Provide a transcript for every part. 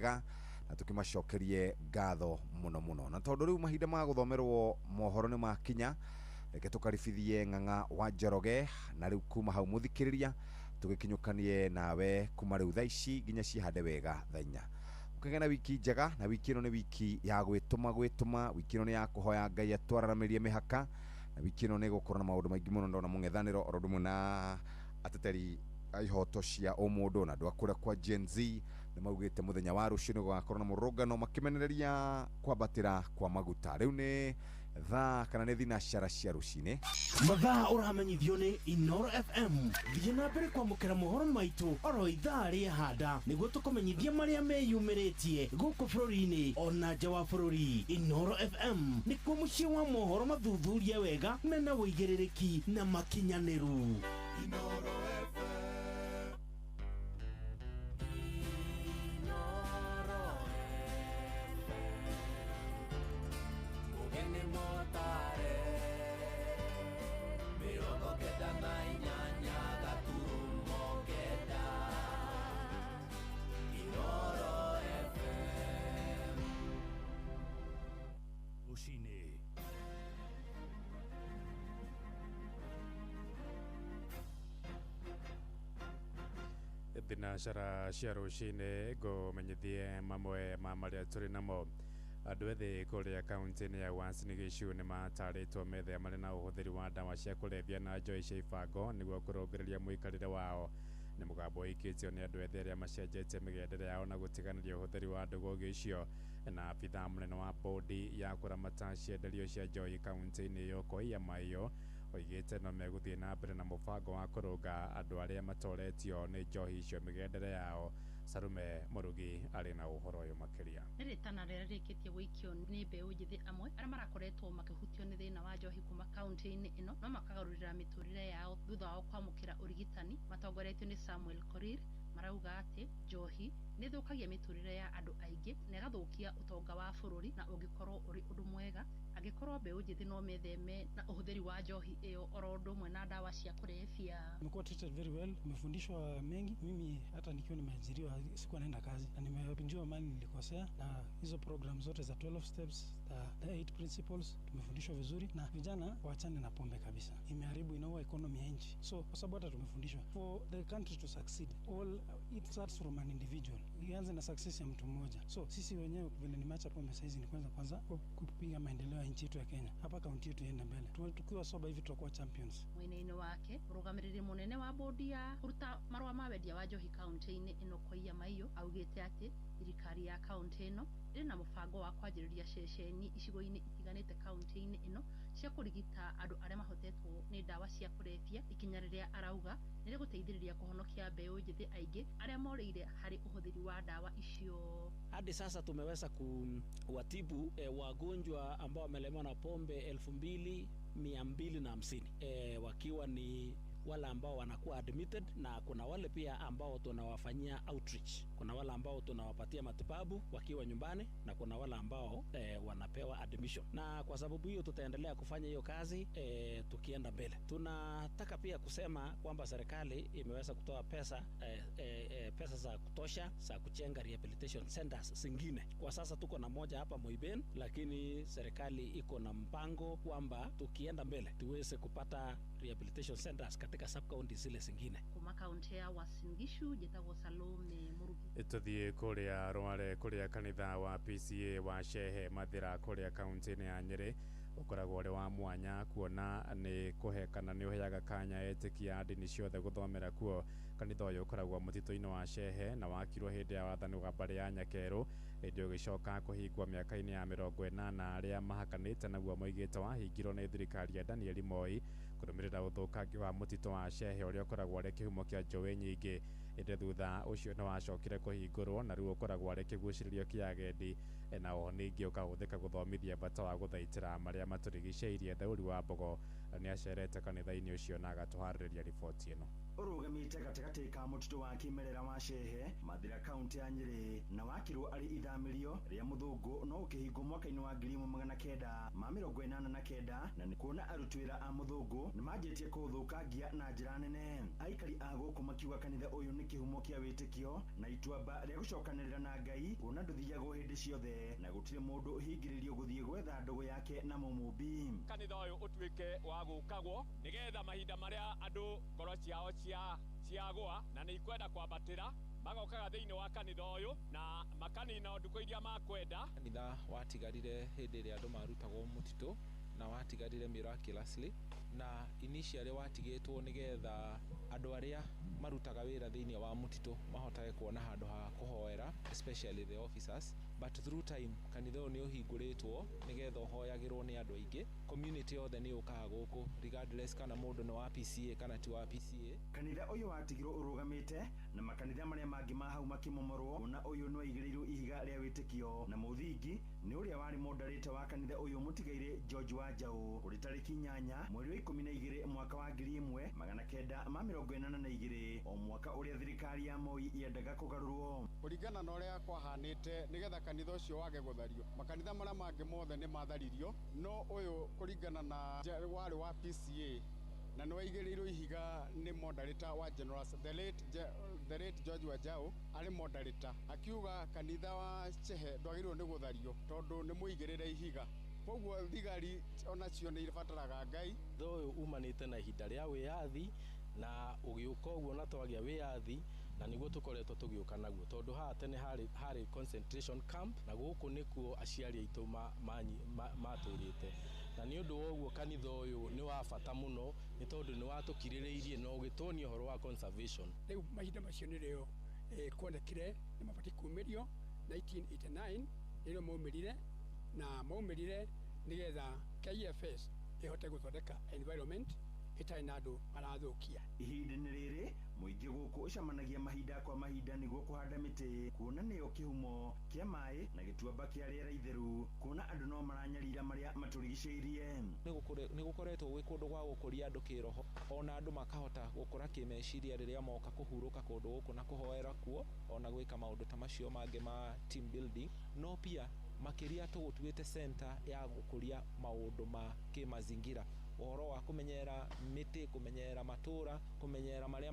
na tukimacokerie ngatho muno na tondu riu mahinda ma guthomerwo mohoro ni makinya reke tukaribithie Ng'ang'a wa Njoroge na riu kuma hau muthikiriria tugikinyukanie nawe kuma riu thaa ici nginya cihande wega thaa 4 ukagena wiki njega na wiki ino ni wiki ya gwituma wiki ino ni ya kuhoya Ngai atwararamirie mihaka na wiki ino ni gukorwo na maundu maingi muno ndona mung'ethaniro oro ndumwe na ateteri ihoto cia umundo na ndwakura kwa Gen Z ni maugite muthenya wa rucio ni gugakorwo na murungano makimenereria kwambatira kwa maguta riu ni thaa kana ni thinacara cia rucini mathaa uramenyithio ni Inooro FM thiĩ na mbere kwamũkĩra mohoro maitu oro ithaa rĩa handa nĩguo tũkũmenyithia marĩa meyumĩrĩtie gũkũ bũrũri-inĩ ona nja wa bũrũri. Inooro FM nĩkuo mũciĩ wa mohoro mathuthurie wega mena wũigĩrĩrĩki na makinyanĩru. Inooro FM. Thinacara cia rucini ngumenyithie mamwe ma maria turi namo. Andu ethĩ kũrĩa kaunti-inĩ ya Uasin Gishu nĩ matarĩtwo methe marĩ na ũhũthĩri wa ndawa cia kũrebia na njohi cia ibango nĩguo kũrũngĩrĩria mũikarĩre wao. Nĩ mũgambo ũikĩtio nĩ andũ ethĩ arĩa macenjetie mĩgendere yao na gũtiganĩria ũhũthĩri wa ndogo icio. Na abithaa mũnene wa bodi ya kũramata cienderio cia njohi kaunti-inĩ ĩyo Koiama iyo oigĩte no megũthiĩ na mbere na mũbango wa kũrũnga andũ arĩa matoretio nĩ njohi icio mĩgendere yao. Sarume Murugi arĩ na ũhoro ũyũ makĩria. Nĩ rĩtana rĩrĩa rĩkĩtie gũikio nĩ mbeũ njĩthĩ amwe arĩa marakoretwo makĩhutio nĩ thĩna wa njohi kuma kaunti-inĩ ĩno no makagarũrĩra mĩtũrĩre yao thutha wao kwamũkĩra ũrigitani. Matongoretio nĩ Samuel Korir marauga atĩ njohi nĩ thũkagia mĩtũrĩre ya andũ aingĩ na ĩgathũkia ũtonga wa bũrũri na ũngĩkorwo ũrĩ ũndũ mwega angĩkorwo mbeũ njĩthĩ no metheme na ũhũthĩri wa njohi ĩyo oro ũndũ ũmwe na ndawa cia kũrebia. Nimekuwa treated very well, nimefundishwa mengi. Mimi hata nikiwa nimeajiriwa sikuwa naenda kazi na nimepinjua mali nilikosea, na hizo program zote za 12 steps, the 8 principles tumefundishwa vizuri, na vijana waachane na pombe kabisa. Imeharibu inaua economy ya nchi. So kwa sababu hata tumefundishwa for the country to succeed it starts from an individual. Ianze na success ya mtu mmoja. So sisi wenyewe vile nimeacha pombe saizi ni kwanza kupiga maendeleo ya nchi yetu ya Kenya. Hapa kaunti yetu iende mbele. Tukiwa soba hivi tutakuwa champions. Mwene-inĩ wake mũrũgamĩrĩri mũnene wa bodi ya kũruta marũa ma wendia wa njohi kaunti-inĩ ĩno Koiama iyo augĩte atĩ thirikari ya kaunti ĩno ĩrĩ na mũbango wa kwanjĩrĩria ceceni icigo-inĩ itiganĩte kaunti-inĩ ĩno cia kũrigita andũ arĩa mahotetwo nĩ ndawa cia kũrebia. Ikinya rĩrĩa arauga nĩ rĩgũteithĩrĩria kũhonokia mbeũ njĩthĩ aingĩ arĩa morĩire harĩ ũhũthĩri wa ndawa icio. Hadi sasa tumeweza kuwatibu wagonjwa ambao wamelemewa na pombe 2250 wakiwa ni wale ambao wanakuwa admitted, na kuna wale pia ambao tunawafanyia outreach. Kuna wale ambao tunawapatia matibabu wakiwa nyumbani na kuna wale ambao wanapewa admission. Na kwa sababu hiyo tutaendelea kufanya hiyo kazi tukienda mbele. Tunataka pia kusema kwamba serikali imeweza kutoa pesa za kutosha za kujenga rehabilitation centers zingine. Kwa sasa tuko na moja hapa Moiben, lakini serikali iko na mpango kwamba tukienda mbele tuweze kupata rehabilitation centers katika sub-county zile zingine. Kuma kaunti ya Uasin Gishu njĩtagwo Salome Murugi. Tũthiĩ kũrĩa Rware kũrĩa kanitha wa PCA wa Shehe Mathira kũrĩa kaunti-inĩ ya Nyeri ũkoragwo ũrĩ wa mwanya kuona nĩ kũhe kana nĩ ũheaga kanya etĩkia ndini ciothe gũthomera kuo. Kanitha ũyũ ũkoragwo mũtitũ-inĩ wa Shehe na wakirwo hĩndĩ ya wathani wa mbarĩ ya Nyakeru, hĩndĩ ũgĩcoka kũhingwo mĩaka-inĩ ya 80 arĩa mahakanĩte naguo moigĩte wahingirwo nĩ thirikari ya Daniel Moi kũrũmĩrĩra ũthũkangia wa mũtitũ wa Shehe ũrĩa ũkoragwo arĩ kĩhumo kĩa njũĩ nyingĩ. Ĩndĩ thutha ũcio nĩ wacokire kũhingũrwo na rĩu ũkoragwo arĩ kĩgucĩrĩrio kĩa agendi, na oho ningĩ ũkahũthĩka gũthomithia bata wa gũthaitĩra marĩa matũrigicĩirie. Thaũri wa Mbogo nĩ acerete kanitha-inĩ ũcio na agatũharĩrĩria riboti ĩno. Ũrũgamĩte gatagatĩ ka mũtitũ wa kĩmerera wa Shehe Mathira kaunti ya Nyeri na wakirwo arĩ ithamĩrio rĩa mũthũngũ no ũkĩhingwo mwaka-inĩ wa 1989 na nĩ kuona aruti wĩra a mũthũngũ nĩ manjĩtie kũũthũkangia na njĩra nene. Aikari a gũkũ makiuga kanitha ũyũ nĩ kĩhumo kĩa wĩtĩkio na ituamba rĩa gũcokanĩrĩra na Ngai kuona ndũthiyagwo hĩndĩ ciothe na gũtirĩ mũndũ ũhingĩrĩrio gũthiĩ gwetha ndũgũ yake na mũmũmbi. Kanitha ũyũ ũtuĩke wa gũkagwo nĩgetha mahinda marĩa andũ ngoro ciao ciagwa na nĩ ikwenda kwambatĩra magokaga thĩinĩ wa kanitha ũyũ na makanina ndukũ iria makwenda. Kanitha watigarire hĩndĩ ĩrĩa andũ marutagwo mũtitũ na watigarire miraculously na initially watigĩtwo nĩgetha andũ arĩa marutaga wĩra thĩinĩ wa mũtitũ mahotage kuona handũ ha kũhoera, especially the officers, but through time kanitha ũyũ nĩ ũhingũrĩtwo nĩgetha ũhoyagĩrwo nĩ andũ aingĩ. Community yothe nĩ yũkaga gũkũ regardless kana mũndũ nĩ wa PCA kana ti wa PCA. Kanitha ũyũ watigirwo ũrũgamĩte na makanitha marĩa mangĩ ma hau makĩmomorwo kuona ũyũ nĩ waigĩrĩirwo ihiga rĩa wĩtĩkio na mũthingi nĩ ũrĩa warĩ moderate wa kanitha ũyũ mũtigaire George Wanjaũ kũrĩ tarĩki 8 mweri wa 12 mwaka wa 1982 o mwaka ũrĩa thirikari ya Moi yendaga kũgarũrwo. Kũringana na ũrĩa kwahanĩte nĩgetha kanitha ũcio wage gũthario, makanitha marĩa mangĩ mothe nĩ matharirio, no ũyũ kũringana na warĩ wa PCA na nĩ waigĩrĩirwo ihiga nĩ moderator wa General the late George Wanjaũ arĩ moderator akiuga kanitha wa Shehe ndwagĩrĩirwo nĩ gũthario tondũ nĩ mũigĩrĩre ihiga. Koguo thigari onacio nĩ ibataraga Ngai. Ũyũ umanĩte na ihinda rĩa wĩyathi na ũgĩũka ũguo na twagĩa wĩyathi na nĩguo tũkoretwo tũgĩũka naguo tondũ haha tene harĩ concentration camp na gũkũ nĩkuo aciari aitũ matũrĩte na nĩ ũndũ wa ũguo kanitha ũyũ nĩ wa bata mũno nĩ tondũ nĩ watũkirĩrĩirie na ũgĩtuonia ũhoro wa conservation. Rĩu mahinda macio nĩrĩo kuonekire nĩ mabatiĩ kumĩrio 1989 nĩrĩo maumĩrire na maumĩrire nĩgetha KFS ĩhote gũthondeka environment ĩtarĩ na andũ marathũkia. Ihinda-inĩ rĩrĩ mũingĩ gũkũ ũcamanagia mahinda kwa mahinda nĩguo kũhanda mĩtĩ kuona nĩyo kĩhumo kĩa maĩ na gĩtuamba kĩa rĩera itheru kuona andũ no maranyarira marĩa matũrigicĩirie. Nĩ gũkoretwo gwĩ kũndũ gwa gũkũria andũ kĩroho ona andũ makahota gũkũra kĩmeciria rĩrĩa moka kũhurũka kũndũ gũkũ na kũhoera kuo ona gwĩka maũndũ ta macio mangĩ ma team building, no pia makĩria tũgũtuĩte center ya gũkũria maũndũ ma kĩmazingira, ũhoro wa kũmenyera mĩtĩ, kũmenyera matũra, kũmenyera marĩa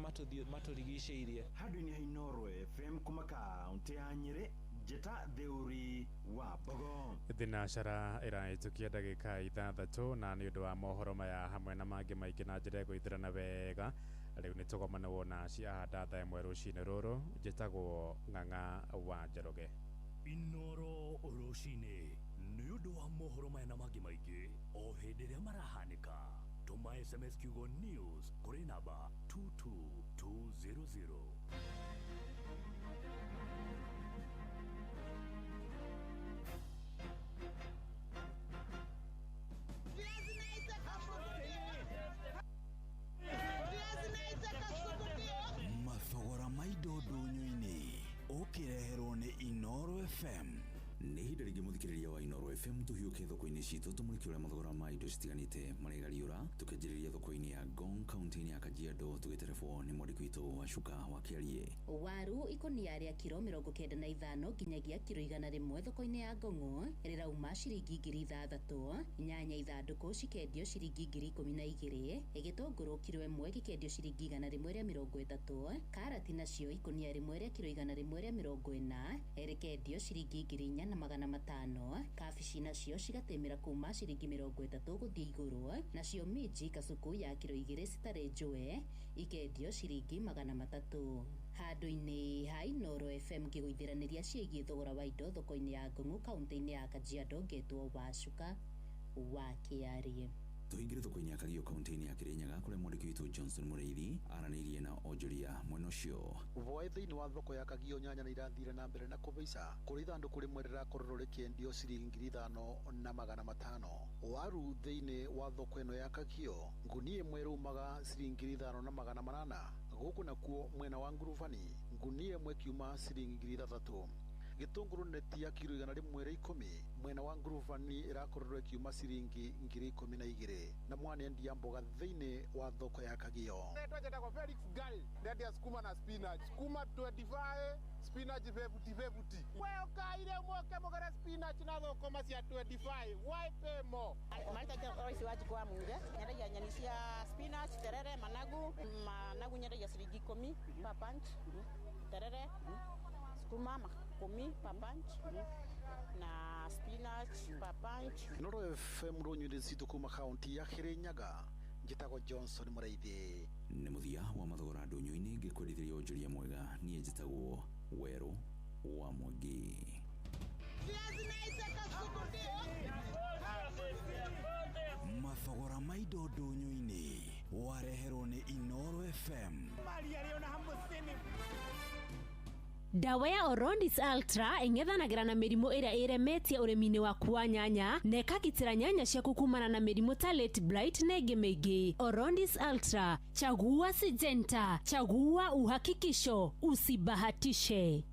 matũrigicĩirie. Handũ-inĩ ha Inooro FM kuma kaunti ya Nyeri, Njeta Theuri wa Bogo. Thinacara ĩrahĩtũkia ndagĩka 6 na nĩ ũndũ wa mohoro maya hamwe na mangĩ maingĩ na njĩra ĩgũithĩrana wega. Rĩu nĩ tũgomanagwo na ciahanda thaa 1 rũcinĩ rũrũ. Njĩtagwo Ng'ang'a wa Njoroge. Inooro rũcinĩ nĩ ũndũ wa mohoro maya na mangĩ maingĩ o hĩndĩ ĩrĩa marahanĩka. Tũma SMS kiugo news kũrĩ namba 22200. Mathogora ma indo ndũnyũ-inĩ ũkĩreherwo nĩ Inooro FM. Nĩ hĩndĩ rĩngĩ mũthikĩrĩria wa Inooro FM tũhiũke thoko-inĩ citũ tũmũrĩke ũrĩa mathogora ma indo citiganĩte marĩgariũra tũkĩanjĩrĩria thoko-inĩ ya Ngong kaunti-inĩ ya Kajiado tũgĩterebwo nĩ mwandĩki witũ wa Cuka wa Kĩarie. Waru ikũnia rĩa kiro 95 nginyagia kiro 100 thoko-inĩ ya Ngong rĩrauma ciringi 6,000, nyanya ithandũkũ cikendio ciringi 12,000, gĩtũngũrũ kiro 1 gĩkendio ciringi 130, karati nacio ikũnia rĩmwe rĩa kiro 140 rĩkendio ciringi 4,500, kabici nacio cigatĩmĩra kuma ciringi 30 gũthiĩ igũrũ, nacio minji kacuku ya kiro 2 citarĩ njũe ikendio ciringi 300. Handũ-inĩ ha Inooro FM ngĩgũithĩranĩria ciĩgiĩ thogora wa indo thoko-inĩ ya Ngong kaunti-inĩ ya Kajiado ngetwo wa Cuka wa Kĩarie. Tũhingĩre thoko-inĩ ya Kagio kaunti-inĩ ya Kĩrĩnyaga kũrĩa mwandĩki witũ Johnson Mũrĩithi aranĩirie na onjoria mwena ũcio. Voe thĩinĩ wa thoko ya Kagio nyanya nĩ irathire na mbere na kũhaica kũrĩ ithandũkũ rĩmwe rĩrakorwo rĩkĩendio ciringi 5,500. Waru thĩinĩ wa thoko ĩno ya Kagio ngunia ĩmwe ĩrumaga ciringi 5,800. Gũkũ nakuo mwena wa Nguruvani ngunia ĩmwe kiuma ciringi 3,000. gitunguru neti ya kilo 110 mwena wa nguruvani irakorerwo kiuma ciringi 12,000 na mwane ndia mboga thiini wa thoko ya Kagio. Twajeta Felix Gal ndia sukuma na spinach sukuma 25 spinach 50 wewe kaire mwoke mogera spinach na thoko macia 25 why pay more malta roisi waji kwa munge nyenda ya nyanisia spinach terere managu nyenda ya shilingi 10 pa punch terere sukuma 10 pa punch na spinach pa punch. Inoro FM Ronyundi Situ kuma county ya Kirinyaga njitagwo Johnson Muraithi. Nĩ mũthia wa mathogora ndũnyũ-inĩ ngĩkũrithĩria ũnjũria mwega niĩ njĩtagwo Werũ wa Mwangi. Mathogora ma indo ndũnyũ-inĩ wareherwo nĩ Inoro FM. Dawa ya Orondis Ultra ing'ethanagira na mĩrimũ ĩrĩa ĩremetie ũrĩmi-inĩ waku wa nyanya na ĩkagitĩra nyanya ciaku kumana na mĩrimũ ta late blight na ĩngĩ mĩingĩ. Orondis Ultra, chagua Syngenta, chagua uhakikisho, usibahatishe.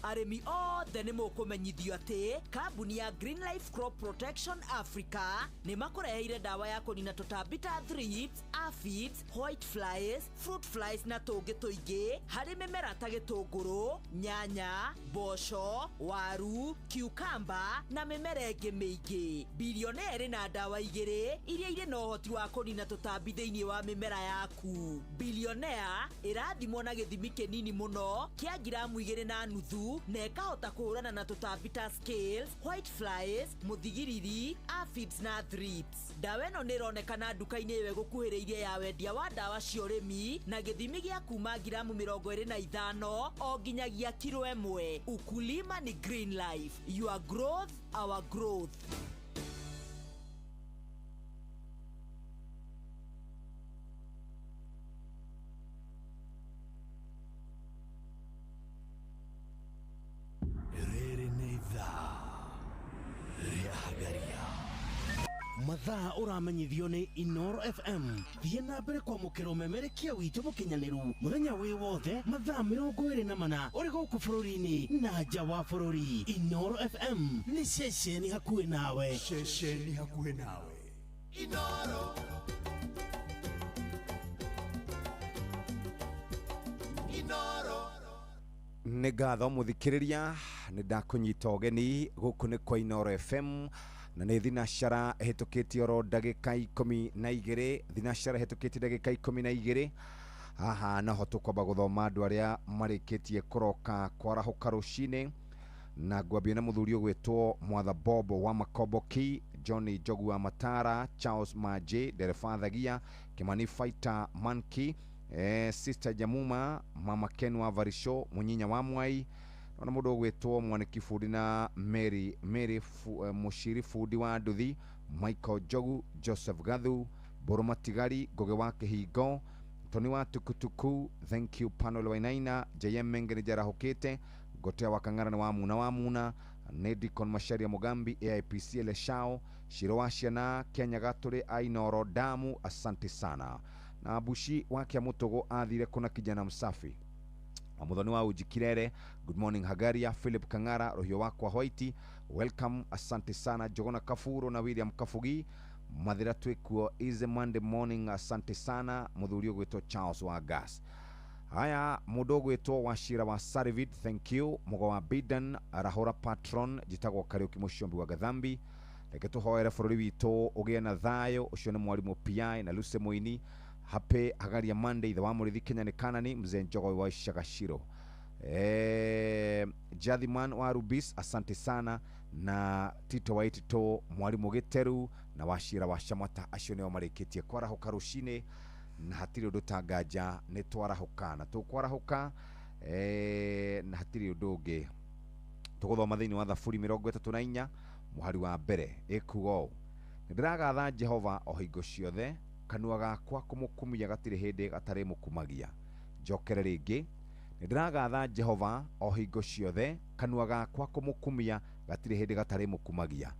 Aremi othe nĩ mũkũmenyithio atĩ kambuni ya Green Life Crop Protection Africa nĩ makũreheire dawa ya kũnina tũtambi ta thrips, aphids, white flies, fruit flies na tũngĩ tũingĩ harĩ mĩmera ta gĩtũngũrũ, nyanya, mboco, waru, cucumber na mĩmera ĩngĩ mĩingĩ. Billionaire ĩrĩ na dawa igĩrĩ iria irĩ na ũhoti wa kũnina tũtambi thĩinĩ wa mĩmera yaku. Billionaire ĩrathimwo na gĩthimi kĩnini mũno kĩa ngiramu 2.5 na ikahota kũhũrana na tũtambi ta scales, white flies, mũthigiriri, aphids na thrips. Dawa ĩno nĩ ĩronekana nduka-inĩ ĩyo ĩgũkuhĩrĩirie ya wendia wa dawa cia ũrĩmi na gĩthimi gĩa kuma ngiramu 25 o nginyagia kilo 1. Ukulima ni Green Life. Your growth, our growth. mathaa uramenyithio ni Inoro FM. Thiĩ na mbere kwamũkĩra ũmemerekia witũ mũkinyanĩru mũthenya wĩ wothe mathaa 24 ũrĩ gũkũ bũrũri-inĩ na nja wa bũrũri. Inoro FM nĩ ceceni hakuhĩ nawe. Ceceni hakuhĩ nawe. Inoro. Inoro. Nĩ ngatho mũthikĩrĩria nĩ ndakũnyita ũgeni gũkũ nĩ kwa Inoro FM na nĩ thinacara hetũkĩtie oro ndagĩka 12 thinacara hetũkĩtie ndagĩka 12 haha naho tũkwamba gũthoma andũ arĩa marĩkĩtie kũroka kwarahũka rũcinĩ na ngwambia na mũthuri ũgwĩtwo Mwatha Bob wa Makomboki, Johnny Jogu wa Matara, Charles Maje dereva Thagia, Kimani Fighter Manki, Sister Jamuma, Mama Ken wa Varisho, Munyinya wa Mwai, na mũndũ ũgwĩtwo Mwaniki Fudi na Mary Mushiri Fudi wa Nduthi, Michael Jogu, Joseph Gathu, Boroma Tigari, Goge wa Kĩhingo, Tony wa Tukutuku, thank you Panel Wainaina, JM Mengeni Jarahokete, Gotea wa Kang'ara wa Muna, Nedicon Masharia Mugambi, AIPC Eleshao, Shirowashia na Kenya Gatore, Ainoro Damu, asante sana. Na Bushi wa Kiamutogo athire kuna kijana msafi. Muthoni wa Ujikirere, good morning Hagaria, Philip Kang'ara, Rohio wakwa Hoiti, welcome, asante sana. Jogona Kafuro na William Kafugi, Mathira twikuo is a Monday morning, asante sana. Muthuri ũgwĩtwo Charles wa Gas. Haya, mũndũ ũgwĩtwo Washira wa Sarivit, thank you. Mugo wa Bidan, Rahora Patron, jitagwo Kariuki Mushombi wa Gathambi. Reke tũhoere bũrũri witũ ũgĩe na thayũ. Ũcio nĩ mwarimũ PI na Luce Moini. Happy Hagaria Monday, the Wamurithi Kenya ni Kanani, Mzee Njogo wa Shagashiro. Jadhiman wa Rubis, asante sana. Na Tito wa Itito, mwalimu Giteru, na Washira wa Shamata, acio nĩo marĩkĩtie kwarahuka rũcinĩ na hatirĩ ũndũ tangaja nĩ twarahuka na tũkwarahuka na hatirĩ ũndũ ũngĩ. Tũgũthoma thĩinĩ wa Thaburi 34 mũhari wa mbere ĩkuga ũũ: nĩndĩragatha Jehova o hingo ciothe, kanua gakwa kũmũkumia gatirĩ hĩndĩ gatarĩ mũkumagia. Njokere rĩngĩ: nĩndĩragatha Jehova o hingo ciothe, kanua gakwa kũmũkumia gatirĩ hĩndĩ gatarĩ mũkumagia.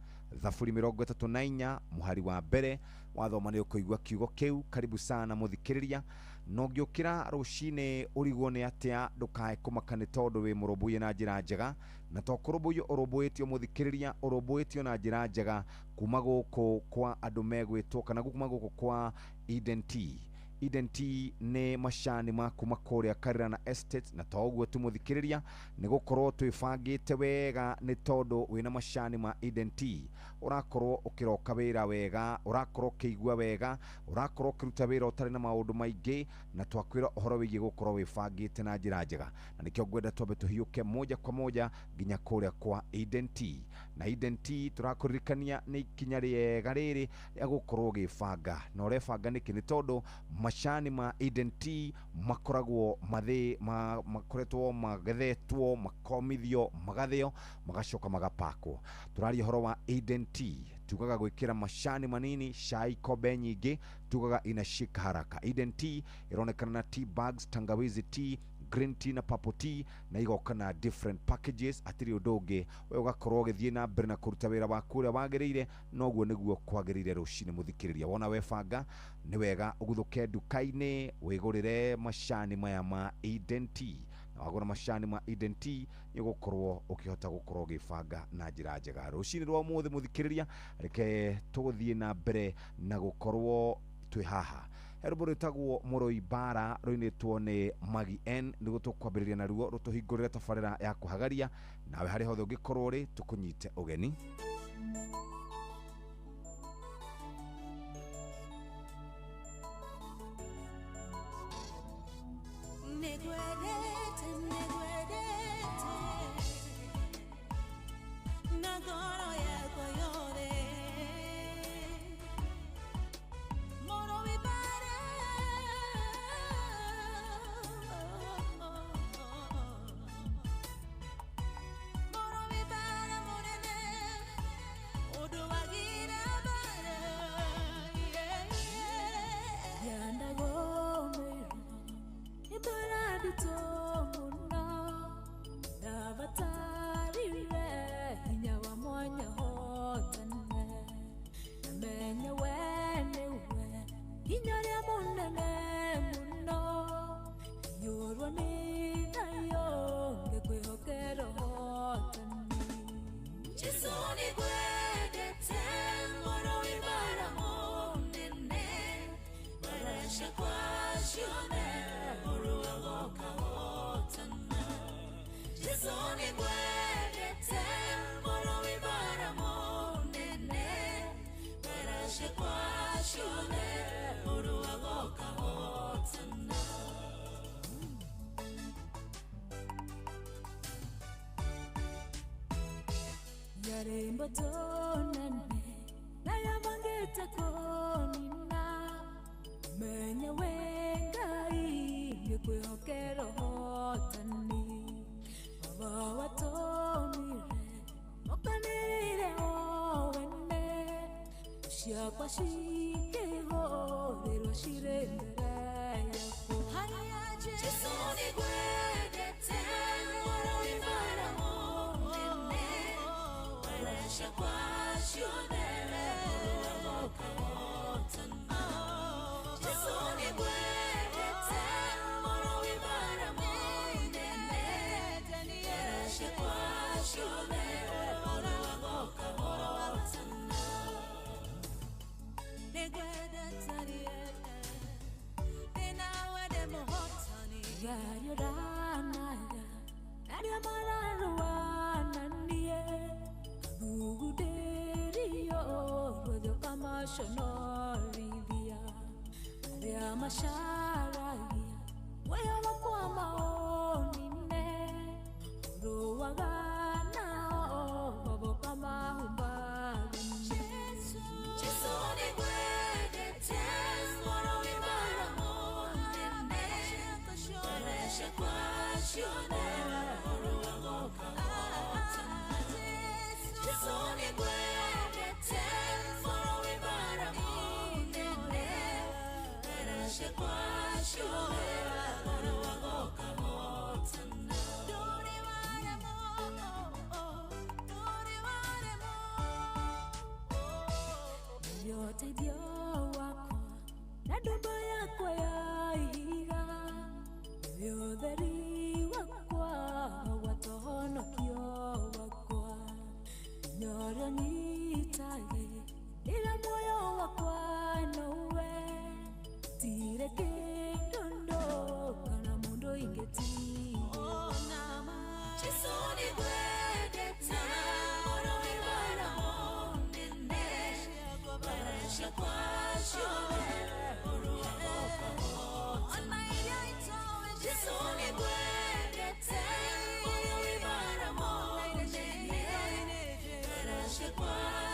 Thaburi 34 muhari wa mbere wathoma ni ukuigua kiugo kiu. Karibu sana muthikiriria no ngiukira rucine urigwo ni atia ndukae kumakane tondu wi murobuye na njira njega na tokurobuye urobuitio muthikiriria urobuitio na njira njega kuma guku kwa andu megwitwo kana kuma guku kwa Eden Tea ne mashani makuma kuria Karira na Estate na toguo tumuthikiriria ni gukorwo twibangite wega ni tondu wina mashani ma Eden Tea urakorwo ukiroka wira wega urakorwo kiigua wega urakorwo kiruta wira utari na maundu maingi na twakwira uhoro wigie gukorwo wibangite na njira njega na nikio ngwenda twambe tuhiuke moja kwa moja ginya kuria kwa Eden Tea na Eden Tea turakuririkania ni ikinya riega riri ya gukorwo gibanga na urebanga niki ni tondu mashani ma Eden Tea makoragwo makoretwo magethetwo makomithio magatheo magacoka magapakwo. Turaria horo wa Eden Tea tugaga gwikira mashani manini shai kobe nyingi tugaga inashika haraka. Eden Tea ironekana na tea bags, tangawizi tea, green tea na purple tea na igoka na different packages atiri udungi we ugakorwo githie na mbere na kuruta wira waku uria wagirire noguo niguo kwagirire rucine muthikiriria. Wona webanga ni wega uguthuke dukaini wigurire mashani maya ma Eden Tea na wagura mashani ma Eden Tea nigukorwo ukihota gukorwo gibanga na njira njega. Rucine rwa muthi muthikiriria reke tuguthie na mbere na gukorwo twi haha Heruburu tagwo Muroi Bara ruinitwo ni Magi N nigo tukwambiriria na ruo rutuhingurire tafarira ya kuhagaria nawe hari hothe ungikorwo ri tukunyite ugeni. Yarembo tonane na yamangete konina menya wengai ngikwihokera hotani baba watomire mokanire owene shiakwa shikeho rero shirendera yako hayaje chisoni gwedete moro ibara Shakwa-shunere, Moka-wotana. Jisoni-gwedete, Moro-ibara-mo-nene. Shakwa-shunere, Moka-wotana. Negwedete-riete, Ninawe-de-mo-hotani. Yayo-ranaya, Nadiamara-ruana-nie. Uguderio rodo kamashonoria Rea masharagia Waya wakwa maonine Ruwagana Babo kama humbari Jesu ni gwedete Moro ibara monene Waresha kwa shone Ruwagoka Soni gwedete moro ibara monene Erashe kwa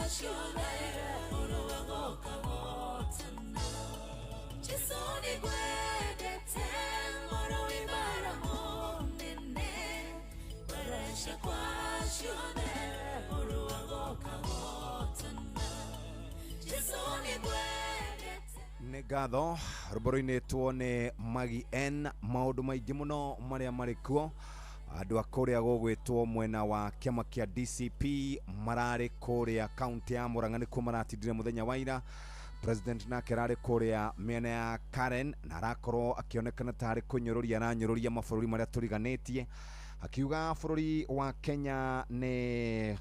ciothe ũrũagoka gotana Jesũ nĩkwendete ngoro wĩbara mũnene Baresha kwa ciothe ũrũagoka gotana Jesũ nĩkwendete nĩ ngatho rũboro-inĩ tuone Magi N maũndũ maingĩ mũno marĩa marĩ kuo andũ a kũrĩa gũgwĩtwo mwena wa kĩama kĩa DCP mararĩ kũrĩa kaunti ya Murang'a nĩkuo maratindire mũthenya wa ira president nake ararĩ kũrĩa mĩena ya Karen na arakorwo akĩonekana tarĩ kũnyũrũria aranyũrũria mabũrũri marĩa tũriganĩtie akiuga bũrũri wa Kenya nĩ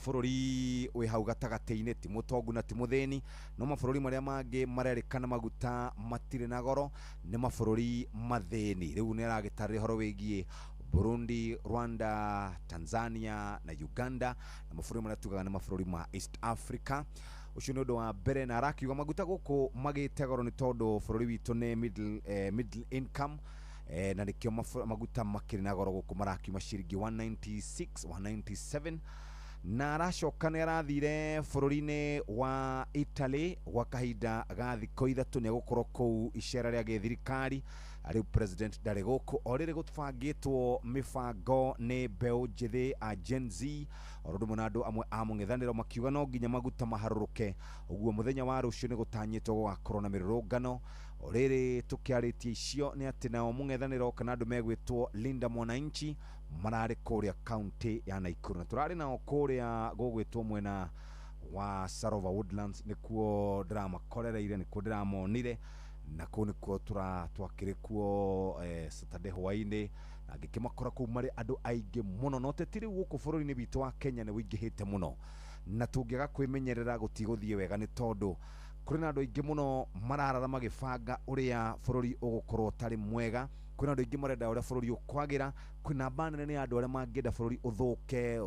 bũrũri wĩ hau gatagatĩ-inĩ ti mũtongu na ti mũthĩni no mabũrũri marĩa mangĩ marerĩkana maguta matirĩ na goro nĩ mabũrũri mathĩni rĩu nĩ aragĩtarĩria ũhoro wĩgiĩ Burundi, Rwanda, Tanzania na Uganda na mabũrũri marĩa tugaga nĩ mabũrũri ma East Africa ucio nĩ ũndũ wa mbere na arakiuga maguta gũkũ magĩte goro nĩ tondũ bũrũri witũ nĩ middle income na nĩkĩo maguta makĩrĩ na goro gũkũ marakiuma ciringi 196 197 na aracoka nĩ arathire bũrũri-inĩ wa Italy gwa kahinda ga thikũ ithatũ nĩ agũkorwo kũu icera rĩa gĩthirikari rĩu president ndarĩ gũkũ o rĩrĩ gũbangĩtwo mĩbango nĩ mbeũ njĩthĩ a Gen Z o ũndũ ũmwe na andũ amwe a mũng'ethanĩro makiuga no nginya maguta maharũrũke ũguo mũthenya wa rũciũ nĩ gũtanyĩtwo gũgakorwo na mĩrũrũngano o rĩrĩ tũkĩarĩtie icio nĩ atĩ nao mũng'ethanĩro kana andũ megwĩtwo Linda Mwananchi mararĩ kũrĩa kaunti ya Naikuru na tũrarĩ nao kũrĩa gũgwĩtwo mwena wa Sarova Woodlands nĩkuo ndĩramakorereire nĩkuo ndĩramonire na kũu nĩkuo twakĩrĩ kuo Saturday hwaĩ-inĩ na ngĩkĩmakora kũu marĩ andũ aingĩ mũno no ũteti rĩu gũkũ bũrũri-inĩ witũ wa Kenya nĩ wĩingĩhĩte mũno na tũngĩaga kwĩmenyerera gũtigũthiĩ wega nĩ tondũ kũrĩ na andũ aingĩ mũno mararara magĩbanga ũrĩa bũrũri ũgũkorwo ũtarĩ mwega kwĩna andũ aingĩ marenda ũrĩa bũrũri ũkwagĩra kwĩna mba nene nĩ andũ arĩa mangĩenda bũrũri ũthũke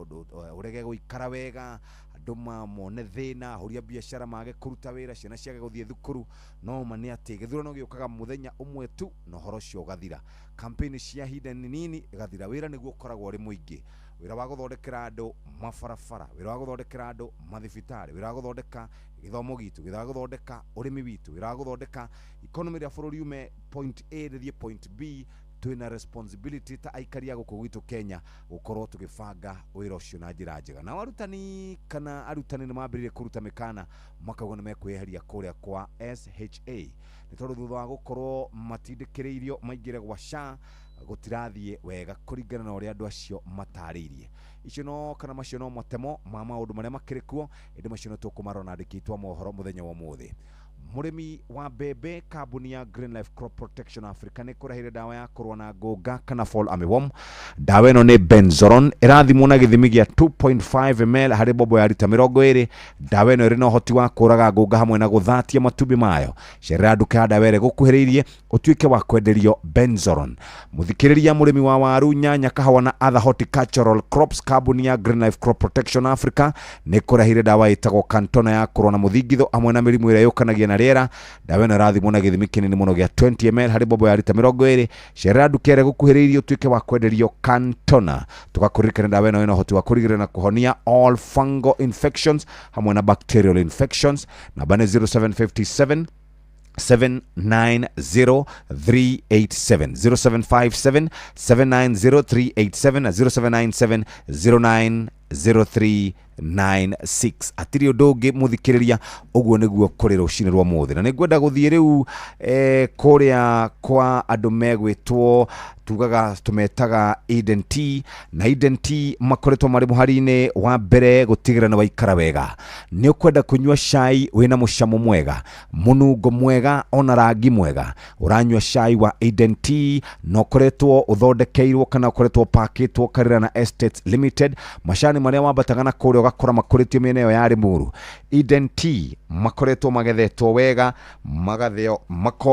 ũrege gũikara wega andũ mamone thĩna ahũri a biacara mage kũruta wĩra ciana ciage gũthiĩ thukuru no ma nĩ atĩ gĩthurano gĩũkaga mũthenya ũmwe tu na ũhoro ũcio ũgathira kampeni cia hinda nini ĩgathira wĩra nĩguo ũkoragwo ũrĩ mũingĩ wĩra wa gũthondekera andũ mabarabara wĩra wa gũthondekera andũ mathibitarĩ wĩra wa gũthondeka gĩthomo gitu wĩra wa gũthondeka ũrĩmi witũ wĩra wa gũthondeka economy ya bũrũri ume point A rĩthiĩ point B twina responsibility ta aikari ya gũkũ gwitũ Kenya gũkorwo tũgĩbanga wĩra ũcio na njĩra njega na arutani kana arutani nĩ mambĩrĩirie kũruta mĩkana makauga nĩ mekwĩyeheria kũrĩa kwa SHA nĩ tondũ thutha wa gũkorwo matindĩkĩrĩirio maingĩre gwa SHA gũtirathiĩ wega kũringana na ũrĩa andũ acio matarĩirie icio no kana macio no matemo ma maũndũ marĩa makĩrĩ kuo ĩndĩ macio no tũkũmarona andĩkĩtwo mohoro mũthenya wa ũmũthĩ mũrĩmi wa mbembe kambuni ya Green Life Crop Protection Africa nĩ kũrehire dawa ya kũrũa na ngũnga kana fall armyworm dawa ĩno nĩ Benzoron ĩrathimwo na gĩthimi gĩa 2.5 ml harĩ bobo ya lita 20 dawa ĩno ĩrĩ na ũhoti wa kũraga ngũnga hamwe na gũthatia matumbĩ mayo cerera nduka ya dawa ĩrĩa gũkuhĩrĩirie ũtuĩke wa kwenderio Benzoron mũthikĩrĩria mũrĩmi wa waru nyanya kahawa na other horticultural crops kambuni ya Green Life Crop Protection Africa nĩ kũrehire dawa ĩtagwo Cantona ya kũrũa na mũthingitho hamwe na mĩrimũ ĩrĩa yũkanagia na rĩera dawa ĩno ĩrathimwo na gĩthimi kĩnini mũno gĩa 20 ml harĩ bobo ya lita 20 cerera nduka ĩrĩa gũkuhĩrĩirie ũtuĩke wa kwenderio Cantona tũgakũririkana dawa ĩno ĩna ũhoti wa kũrigĩrĩria na kũhonia all fungal infections hamwe na bacterial infections namba nĩ 0757 790 387 0757 790 387 na 0797 090396 atiri ũndũ ũngĩ mũthikĩrĩria ũguo nĩguo kũrĩ rũcinĩ rwa mũthĩ na nĩngwenda gũthiĩ rĩu kũrĩa kwa andũ megwĩtwo tugaga tumetaga Eden Tea na Eden Tea makoretwo marĩ mũhari-inĩ wa mbere gũtigĩrĩra nĩ waikara wega nĩ ũkwenda kũnyua cai wĩna mũcamo mwega mũnungo mwega ona rangi mwega ũranyua cai wa Eden Tea no ũkoretwo ũthondekeirwo kana ũkoretwo pakĩtwo Karĩra na Estates Limited macani marĩa wambataga na kũrĩa ũgakora makũrĩtio mĩena ĩyo ya Limuru Eden Tea makoretwo magethetwo wega magatheo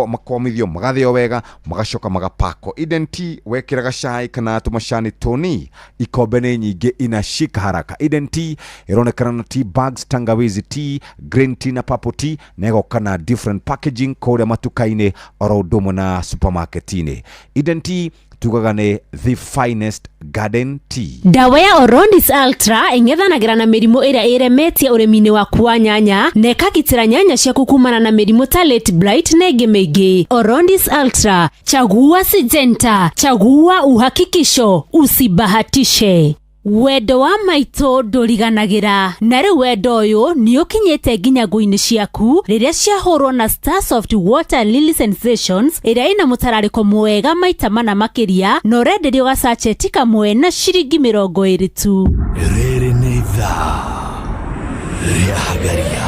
makomithio magatheo wega magacoka magapako Eden Tea wekĩraga cai kana tũmacani tũni ikombe nĩ nyingĩ inashika haraka Eden Tea ĩronekana na tea bags tangawizi tea green tea na purple tea na ĩgoka na different packaging kũrĩa matuka-inĩ oro ũndũ ũmwe na supermarket-inĩ Eden Tea tugaga nĩ the finest garden tea. Dawa ya Orondis Ultra ing'ethanagira na mĩrimũ ĩrĩa ĩremetie ũrĩmi-inĩ waku wa nyanya na ĩkagitĩra nyanya ciaku kumana na mĩrimũ ta late blight na ĩngĩ mĩingĩ. Orondis Ultra, chagua Syngenta, chagua uhakikisho, usibahatishe. Wendo wa maitũ ndũriganagira na rĩu wendo ũyũ nĩ ũkinyĩte nginya ngũ-inĩ ciaku rĩrĩa ciahũrwo na Starsoft Water Lily Sensations ĩrĩa ĩna mũtararĩko mwega maita mana makĩria na ũrenderio gacacheti kamwe na ciringi 20 tu. Rĩrĩ nĩ ithaa rĩa Hagaria.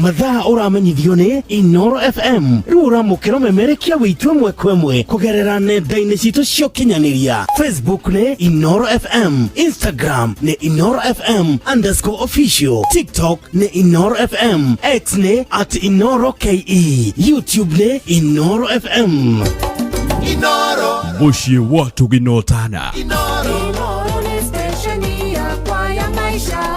Mathaa uramenyithio nĩ Inoro FM. Rĩu ũramũkĩra ũmemerekia wĩitũ ĩmwe kwa ĩmwe kũgerera nenda-inĩ citũ cia ũkinyanĩria. Facebook nĩ Inoro FM, Instagram nĩ Inoro FM_official, TikTok nĩ Inoro FM, X nĩ @InoroKE, YouTube nĩ Inoro FM. Inoro muciĩ watu ginotana. Inoro nĩ station ya kwa ya maisha.